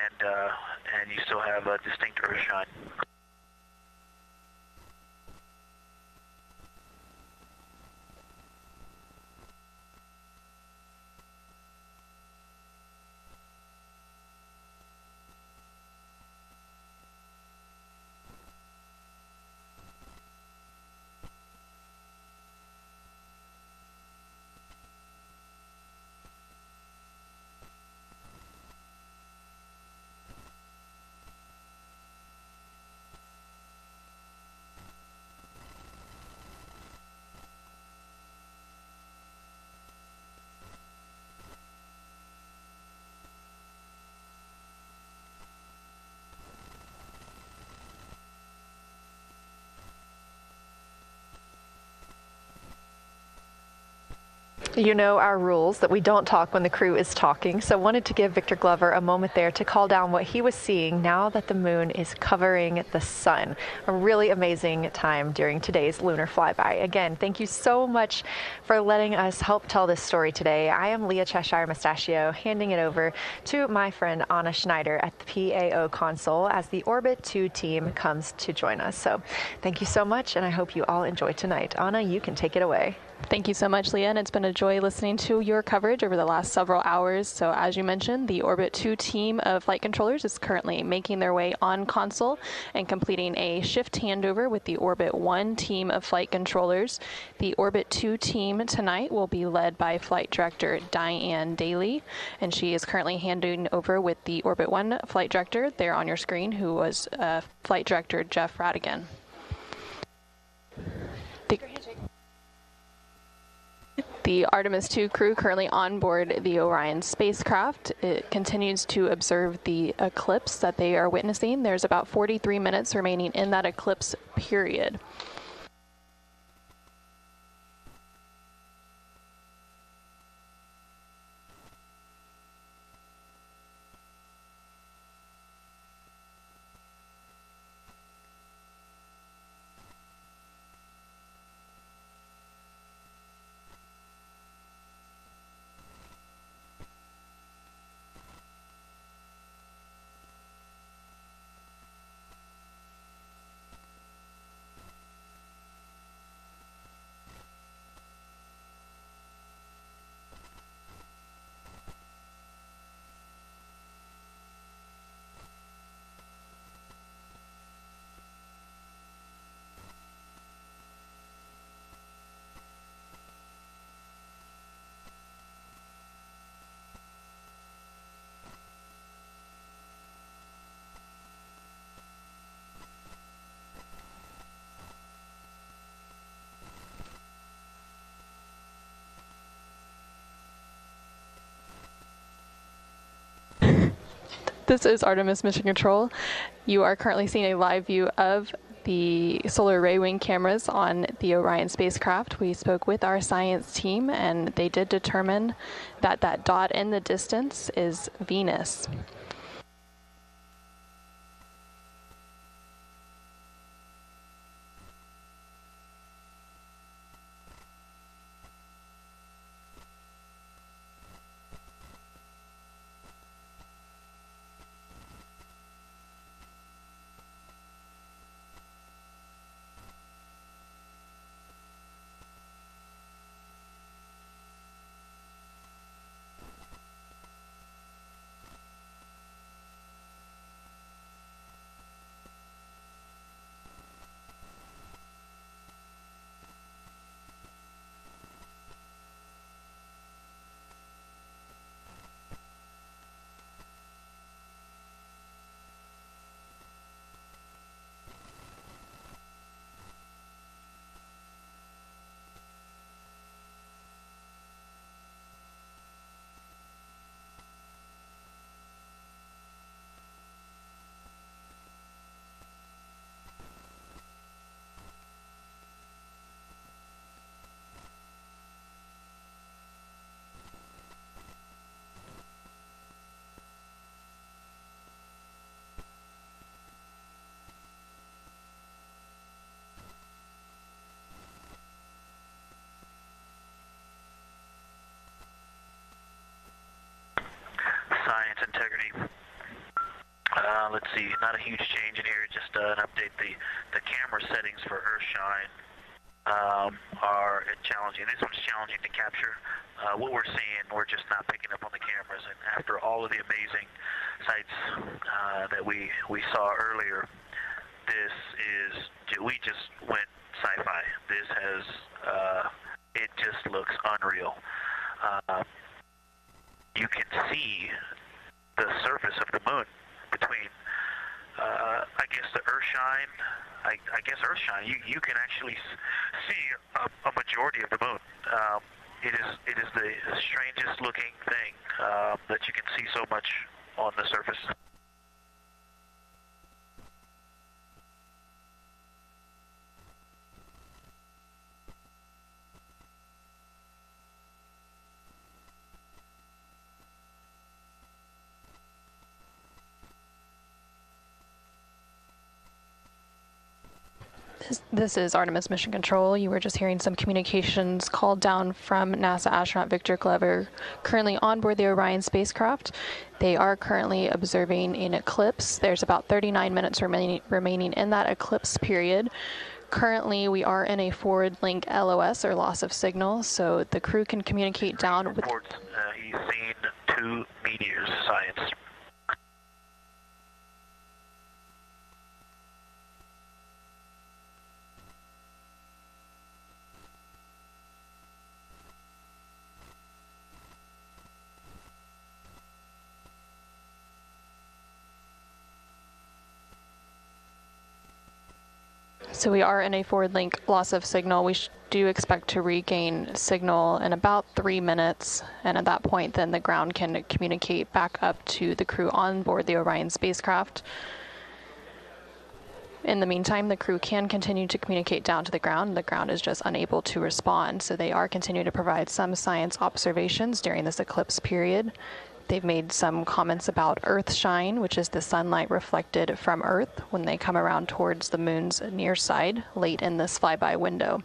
and you still have a distinct Earth shine. You know our rules that we don't talk when the crew is talking, so wanted to give Victor Glover a moment there to call down what he was seeing now that the moon is covering the sun. A really amazing time during today's Lunar Flyby. Again, thank you so much for letting us help tell this story today. I am Leah Cheshire Mustachio, handing it over to my friend Anna Schneider at the PAO console as the Orbit 2 team comes to join us. So thank you so much, and I hope you all enjoy tonight. Anna, you can take it away. Thank you so much, Leah, and it's been a joy listening to your coverage over the last several hours. So as you mentioned, the Orbit 2 team of flight controllers is currently making their way on console and completing a shift handover with the Orbit 1 team of flight controllers. The Orbit 2 team tonight will be led by Flight Director Diane Daly, and she is currently handing over with the Orbit 1 flight director there on your screen, who was Flight Director Jeff Radigan. The Artemis II crew currently on board the Orion spacecraft. It continues to observe the eclipse that they are witnessing. There's about 43 minutes remaining in that eclipse period. This is Artemis Mission Control. You are currently seeing a live view of the solar array wing cameras on the Orion spacecraft. We spoke with our science team, and they did determine that that dot in the distance is Venus. see, not a huge change in here, just an update. The camera settings for Earthshine are challenging. This one's challenging to capture. What we're seeing, we're just not picking up on the cameras. And after all of the amazing sights that we saw earlier, we just went sci-fi. This has, it just looks unreal. You can see the surface of the moon between, I guess, the Earthshine. I guess Earthshine. You can actually see a majority of the moon. It is the strangest looking thing that you can see so much on the surface. This is Artemis Mission Control. You were just hearing some communications called down from NASA astronaut Victor Glover, currently on board the Orion spacecraft. They are currently observing an eclipse. There's about 39 minutes remaining in that eclipse period. Currently, we are in a forward link LOS, or loss of signal, so the crew can communicate down with... He's seen 2 meteors, science. So we are in a forward link loss of signal. We do expect to regain signal in about 3 minutes, and at that point then the ground can communicate back up to the crew on board the Orion spacecraft. In the meantime, the crew can continue to communicate down to the ground. The ground is just unable to respond, so they are continuing to provide some science observations during this eclipse period. They've made some comments about Earthshine, which is the sunlight reflected from Earth when they come around towards the moon's near side late in this flyby window.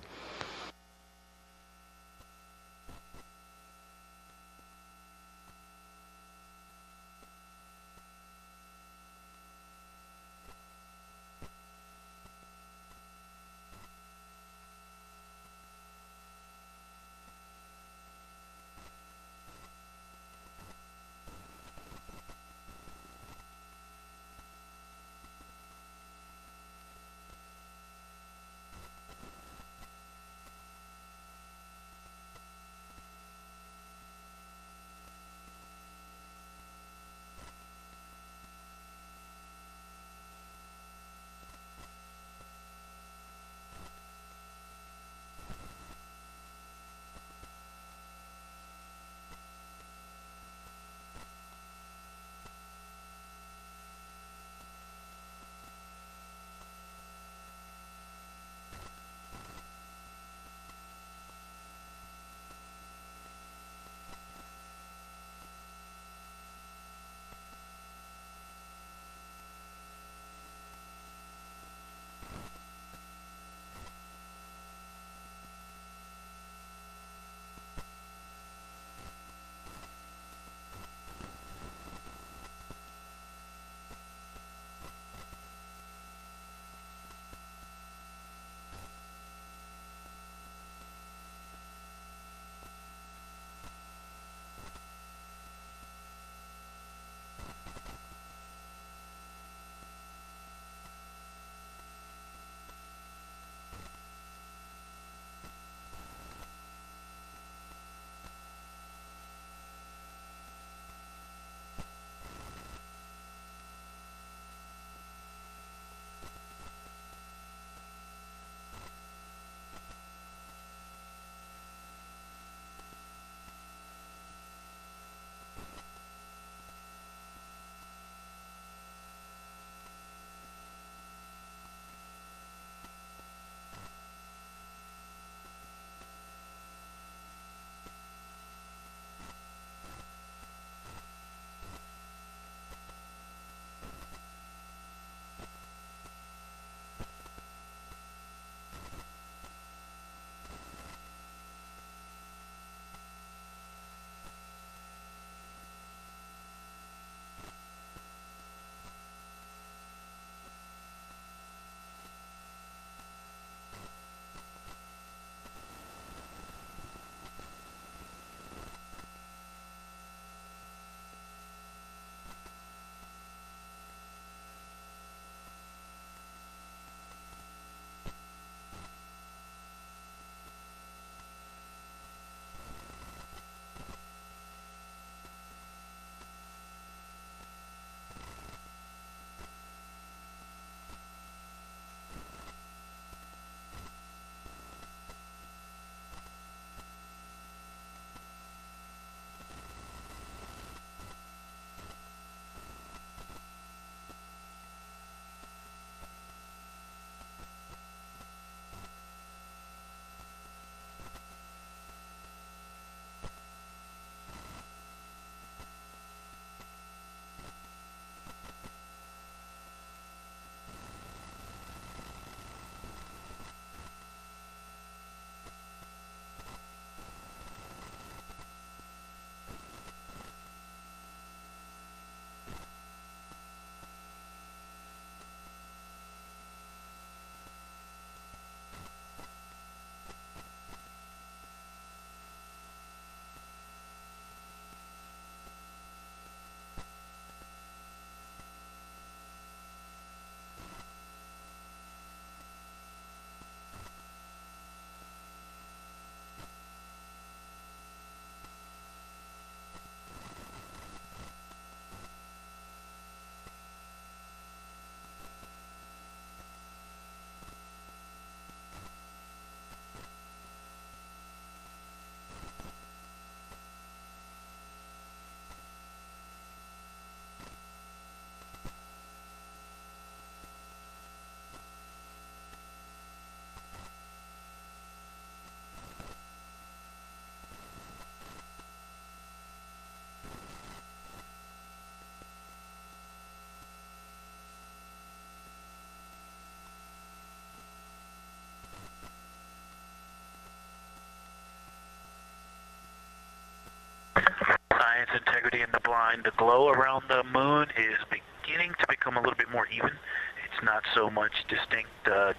Science Integrity in the Blind, the glow around the moon is beginning to become a little bit more even. It's not so much distinct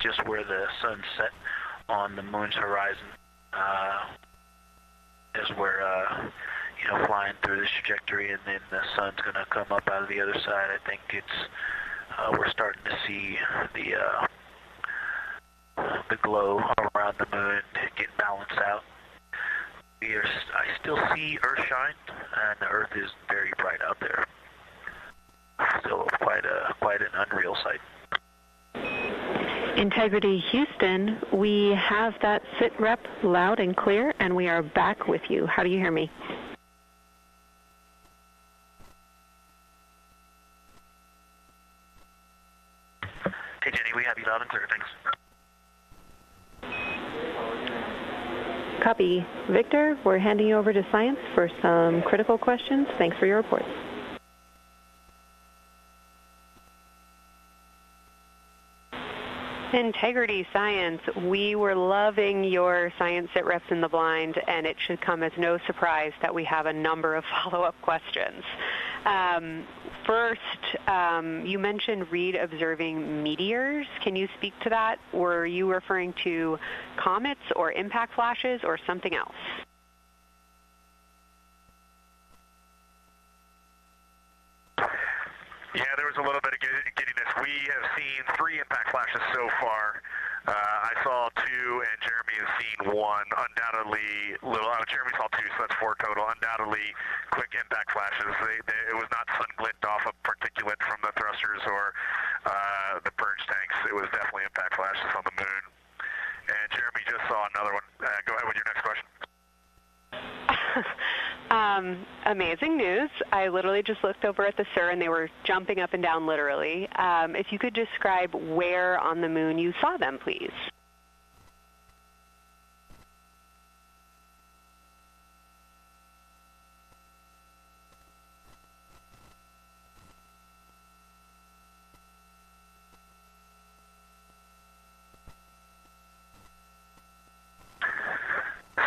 just where the sun set on the moon's horizon as we're flying through this trajectory, and then the sun's going to come up out of the other side. I think we're starting to see the glow around the moon get balanced out. I still see Earthshine, and the Earth is very bright out there. Still quite an unreal sight. Integrity Houston, we have that sit rep loud and clear, and we are back with you. How do you hear me? Hey Jenny, we have you loud and clear, thanks. Copy. Victor, we're handing you over to Science for some critical questions. Thanks for your reports. Integrity Science, we were loving your science sit reps in the blind, and it should come as no surprise that we have a number of follow-up questions. First, you mentioned Reed observing meteors. Can you speak to that? Were you referring to comets or impact flashes or something else? Yeah, there was a little bit of giddiness. We have seen 3 impact flashes so far. I saw 2, and Jeremy has seen 1. Undoubtedly, Jeremy saw 2, so that's 4 total. Undoubtedly, quick impact flashes. It was not sun glint off of particulate from the thrusters or the purge tanks. It was definitely impact flashes on the moon. And Jeremy just saw another one. Go ahead with your next question. Amazing news. I literally just looked over at the SIR and they were jumping up and down literally. If you could describe where on the moon you saw them, please.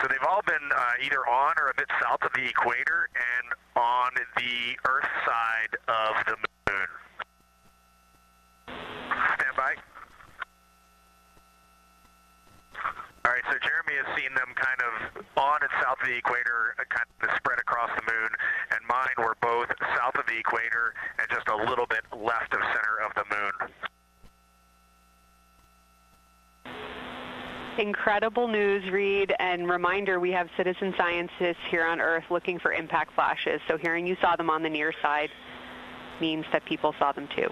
So they've all been either on or a bit south of the equator and on the Earth side of the moon. Stand by. All right, so Jeremy has seen them kind of on and south of the equator, kind of spread across the moon, and mine were both south of the equator and just a little bit left of center of the moon. Incredible news, Reed, and reminder, we have citizen scientists here on Earth looking for impact flashes, so hearing you saw them on the near side means that people saw them too.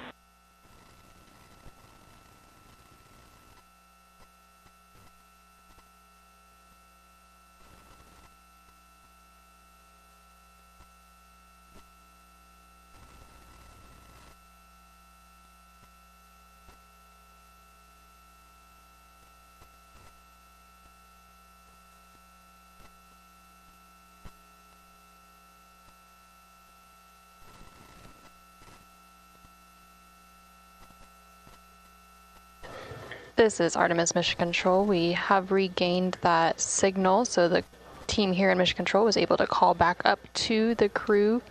This is Artemis Mission Control. We have regained that signal, so the team here in Mission Control was able to call back up to the crew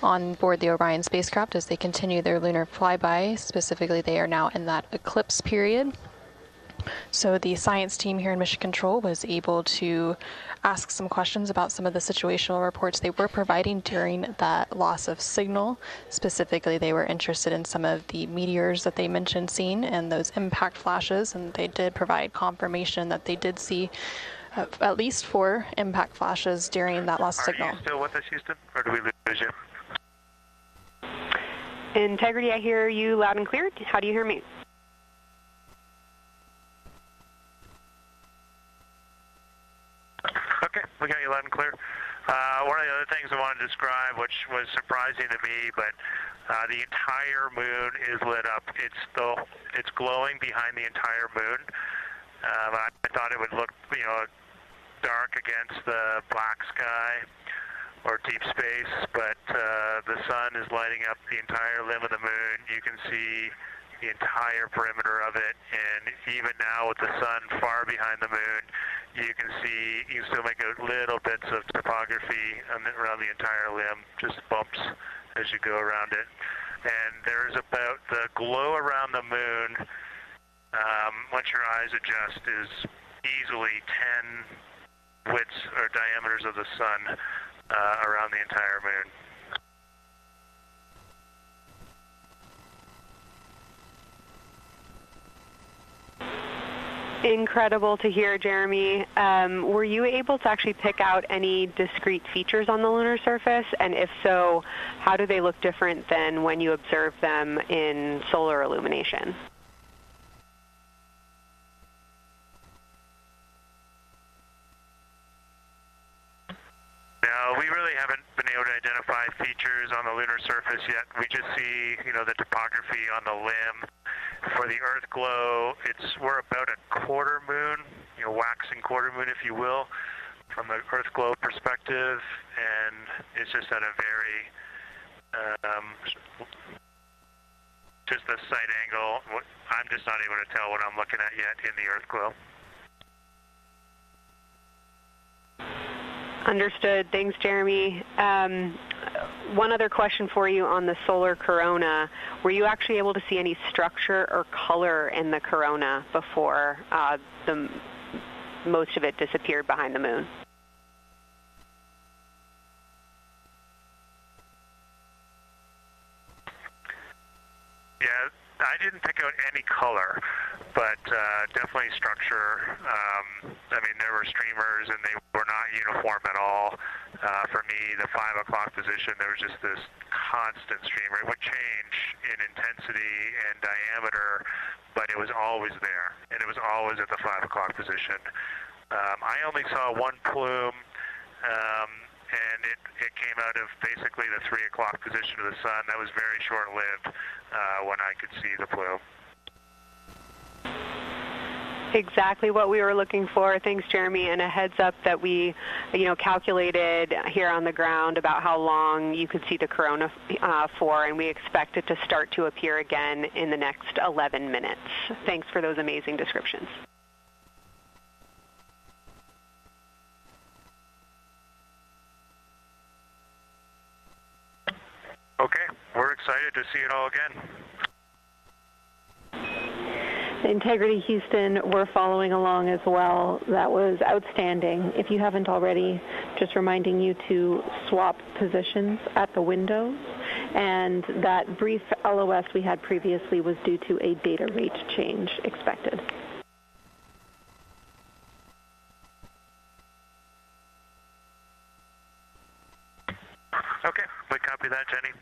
on board the Orion spacecraft as they continue their lunar flyby. Specifically, they are now in that eclipse period. So the science team here in Mission Control was able to ask some questions about some of the situational reports they were providing during that loss of signal. Specifically, they were interested in some of the meteors that they mentioned seeing and those impact flashes, and they did provide confirmation that they did see at least 4 impact flashes during that loss of signal. Are you still with us, Houston, or do we lose you? Integrity, I hear you loud and clear. How do you hear me? Okay, we got you loud and clear. One of the other things I wanted to describe, which was surprising to me, but the entire moon is lit up. It's glowing behind the entire moon. I thought it would look, dark against the black sky or deep space, but the sun is lighting up the entire limb of the moon. You can see the entire perimeter of it, and even now with the sun far behind the moon, you can still make out little bits of topography around the entire limb, just bumps as you go around it. And there's about the glow around the moon, once your eyes adjust, is easily 10 widths or diameters of the sun around the entire moon. Incredible to hear, Jeremy. Were you able to actually pick out any discrete features on the lunar surface? And if so, how do they look different than when you observe them in solar illumination? No, we really haven't been able to identify features on the lunar surface yet. We just see, the topography on the limb. For the Earth glow, we're about a quarter moon, waxing quarter moon, if you will, from the Earth glow perspective, and it's just at a very, just the sight angle. I'm just not able to tell what I'm looking at yet in the Earth glow. Understood. Thanks, Jeremy. One other question for you on the solar corona. Were you actually able to see any structure or color in the corona before most of it disappeared behind the moon? Yeah, I didn't pick out any color, but definitely structure. There were streamers, and they were not uniform at all. For me, the 5 o'clock position, there was just this constant streamer. It would change in intensity and diameter, but it was always there, and it was always at the 5 o'clock position. I only saw one plume, and it came out of basically the 3 o'clock position of the sun. That was very short-lived when I could see the plume. Exactly what we were looking for. Thanks, Jeremy. And a heads up that we, calculated here on the ground about how long you could see the corona for, and we expect it to start to appear again in the next 11 minutes. Thanks for those amazing descriptions. Okay, we're excited to see it all again. Integrity Houston, we're following along as well. That was outstanding. If you haven't already, just reminding you to swap positions at the windows. And that brief LOS we had previously was due to a data rate change expected. Okay, we copy that, Jenny.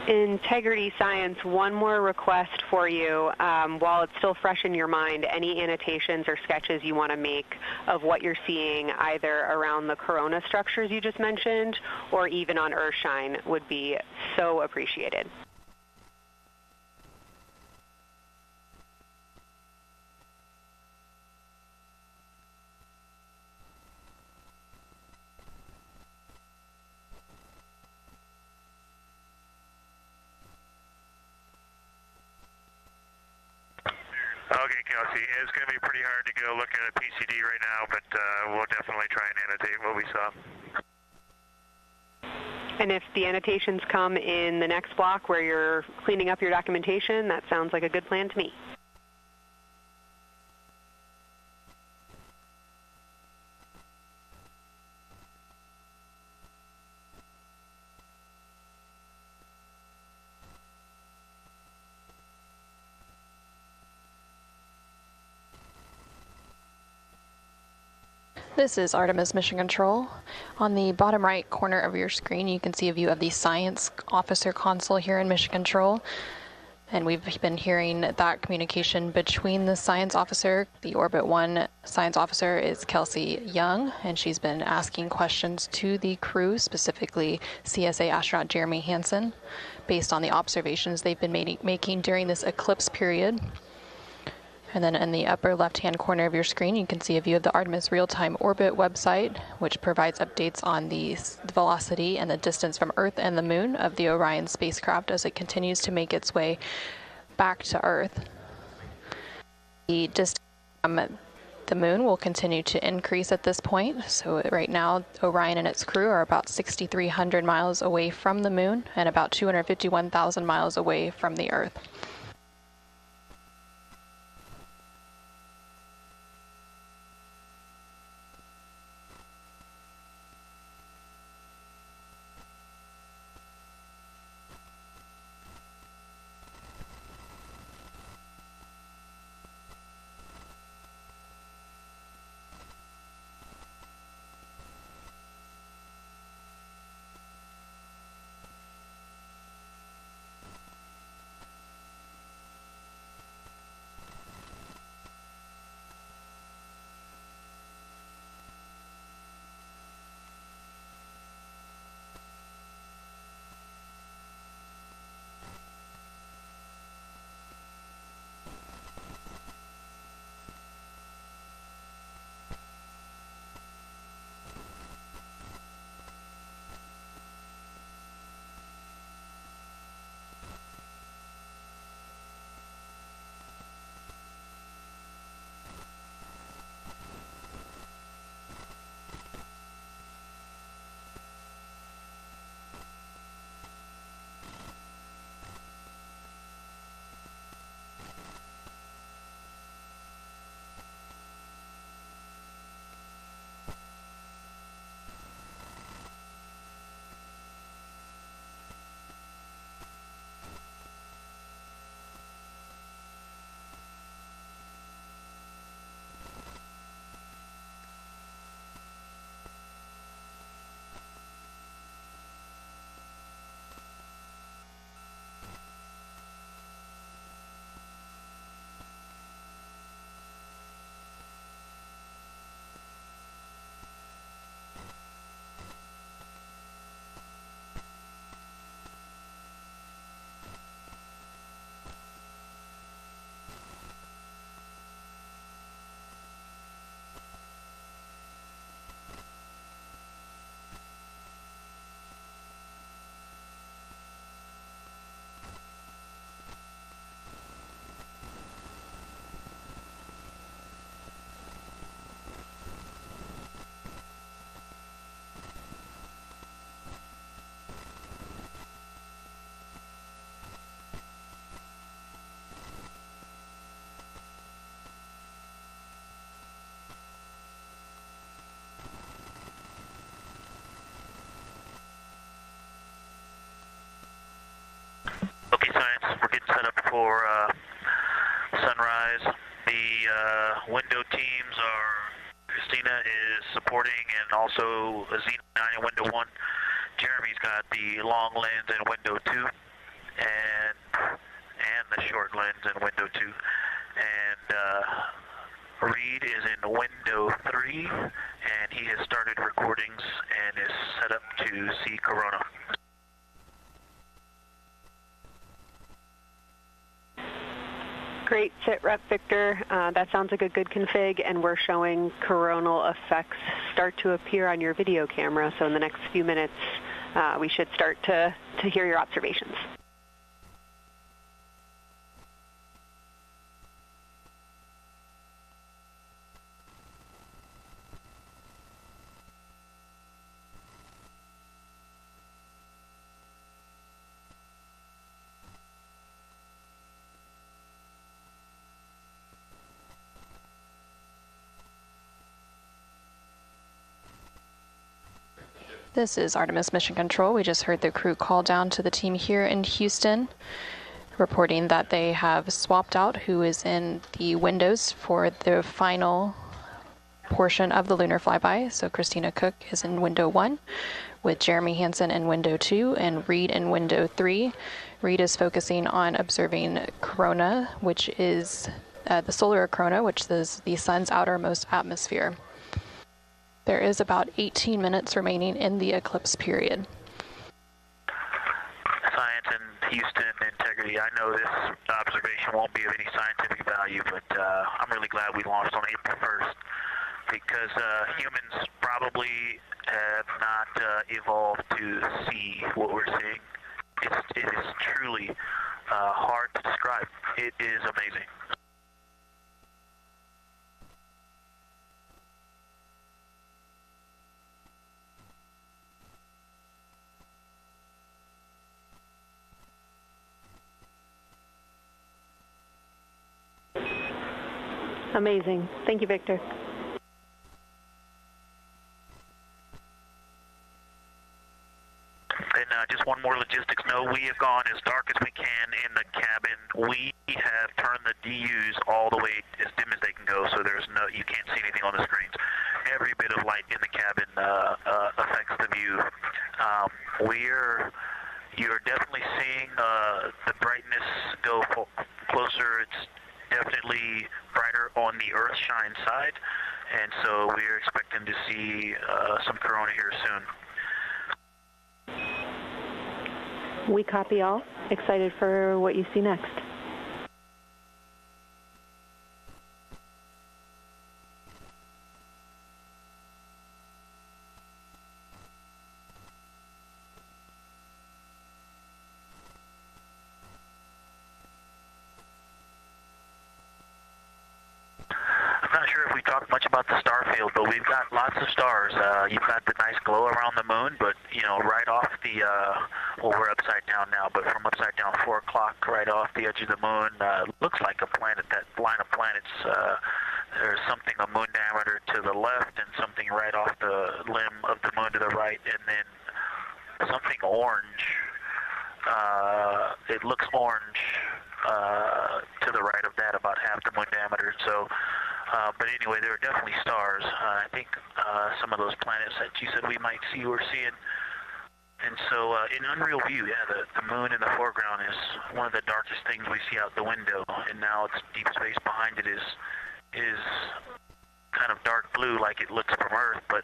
Integrity Science, one more request for you. While it's still fresh in your mind, any annotations or sketches you want to make of what you're seeing either around the corona structures you just mentioned or even on Earthshine would be so appreciated. Okay, Kelsey, it's going to be pretty hard to go look at a PCD right now, but we'll definitely try and annotate what we saw. And if the annotations come in the next block where you're cleaning up your documentation, that sounds like a good plan to me. This is Artemis Mission Control. On the bottom right corner of your screen, you can see a view of the Science Officer console here in Mission Control. And we've been hearing that communication between the science officer. The Orbit 1 science officer is Kelsey Young, and she's been asking questions to the crew, specifically CSA astronaut Jeremy Hansen, based on the observations they've been making during this eclipse period. And then in the upper left-hand corner of your screen, you can see a view of the Artemis Real-Time Orbit website, which provides updates on the velocity and the distance from Earth and the Moon of the Orion spacecraft as it continues to make its way back to Earth. The distance from the Moon will continue to increase at this point. So right now, Orion and its crew are about 6,300 miles away from the Moon and about 251,000 miles away from the Earth. Okay, science, we're getting set up for sunrise. The window teams are, Christina is supporting, and also Xena 9 in window 1. Jeremy's got the long lens in window 2, and the short lens in window 2. And Reed is in window 3, and he has started recordings and is set up to see Corona. Great sit rep, Victor. That sounds like a good config, and we're showing coronal effects start to appear on your video camera. So in the next few minutes, we should start to hear your observations. This is Artemis Mission Control. We just heard the crew call down to the team here in Houston, reporting that they have swapped out who is in the windows for the final portion of the Lunar Flyby. So Christina Cook is in window 1, with Jeremy Hansen in window 2 and Reed in window 3. Reed is focusing on observing corona, which is the solar corona, which is the sun's outermost atmosphere. There is about 18 minutes remaining in the eclipse period. Science and Houston integrity. I know this observation won't be of any scientific value, but I'm really glad we launched on April 1st because humans probably have not evolved to see what we're seeing. It is truly hard to describe. It is amazing. Amazing. Thank you, Victor. And just one more logistics note, we have gone as dark as we can in the cabin. We have turned the DUs all the way as dim as they can go, so you can't see anything on the screens. Every bit of light in the cabin affects the view. You're definitely seeing the brightness go closer. It's definitely brighter on the Earth-shine side, and so we're expecting to see some corona here soon. We copy all. Excited for what you see next. I'm not sure if we talked much about the star field, but we've got lots of stars. You've got the nice glow around the moon, but right off the well, we're upside down now, but from upside down 4 o'clock, right off the edge of the moon, looks like a planet. That line of planets. There's something a moon diameter to the left, and something right off the limb of the moon to the right, and then something orange. It looks orange to the right of that, about half the moon diameter. So. But anyway, there are definitely stars. I think some of those planets that you said we might see, we're seeing. And so in unreal view, yeah, the moon in the foreground is one of the darkest things we see out the window. And now it's deep space behind it is kind of dark blue like it looks from Earth, but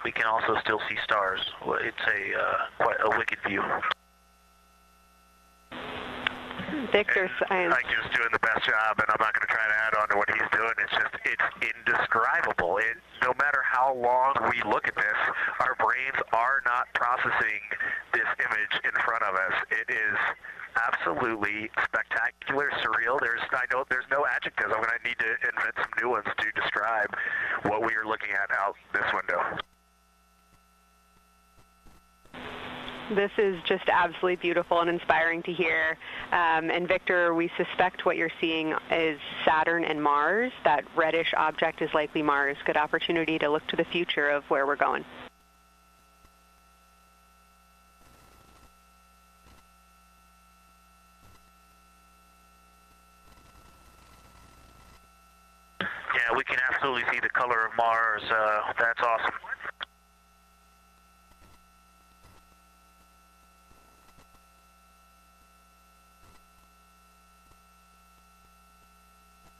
we can also still see stars. It's quite a wicked view. Victor, Ike is doing the best job, and I'm not going to try to add on to what he's doing. It's indescribable. No matter how long we look at this, our brains are not processing this image in front of us. It is absolutely spectacular, surreal. There's no adjectives. I'm going to need to invent some new ones to describe what we are looking at out this window. This is just absolutely beautiful and inspiring to hear. And Victor, we suspect what you're seeing is Saturn and Mars. That reddish object is likely Mars. Good opportunity to look to the future of where we're going. Yeah, we can absolutely see the color of Mars. That's awesome.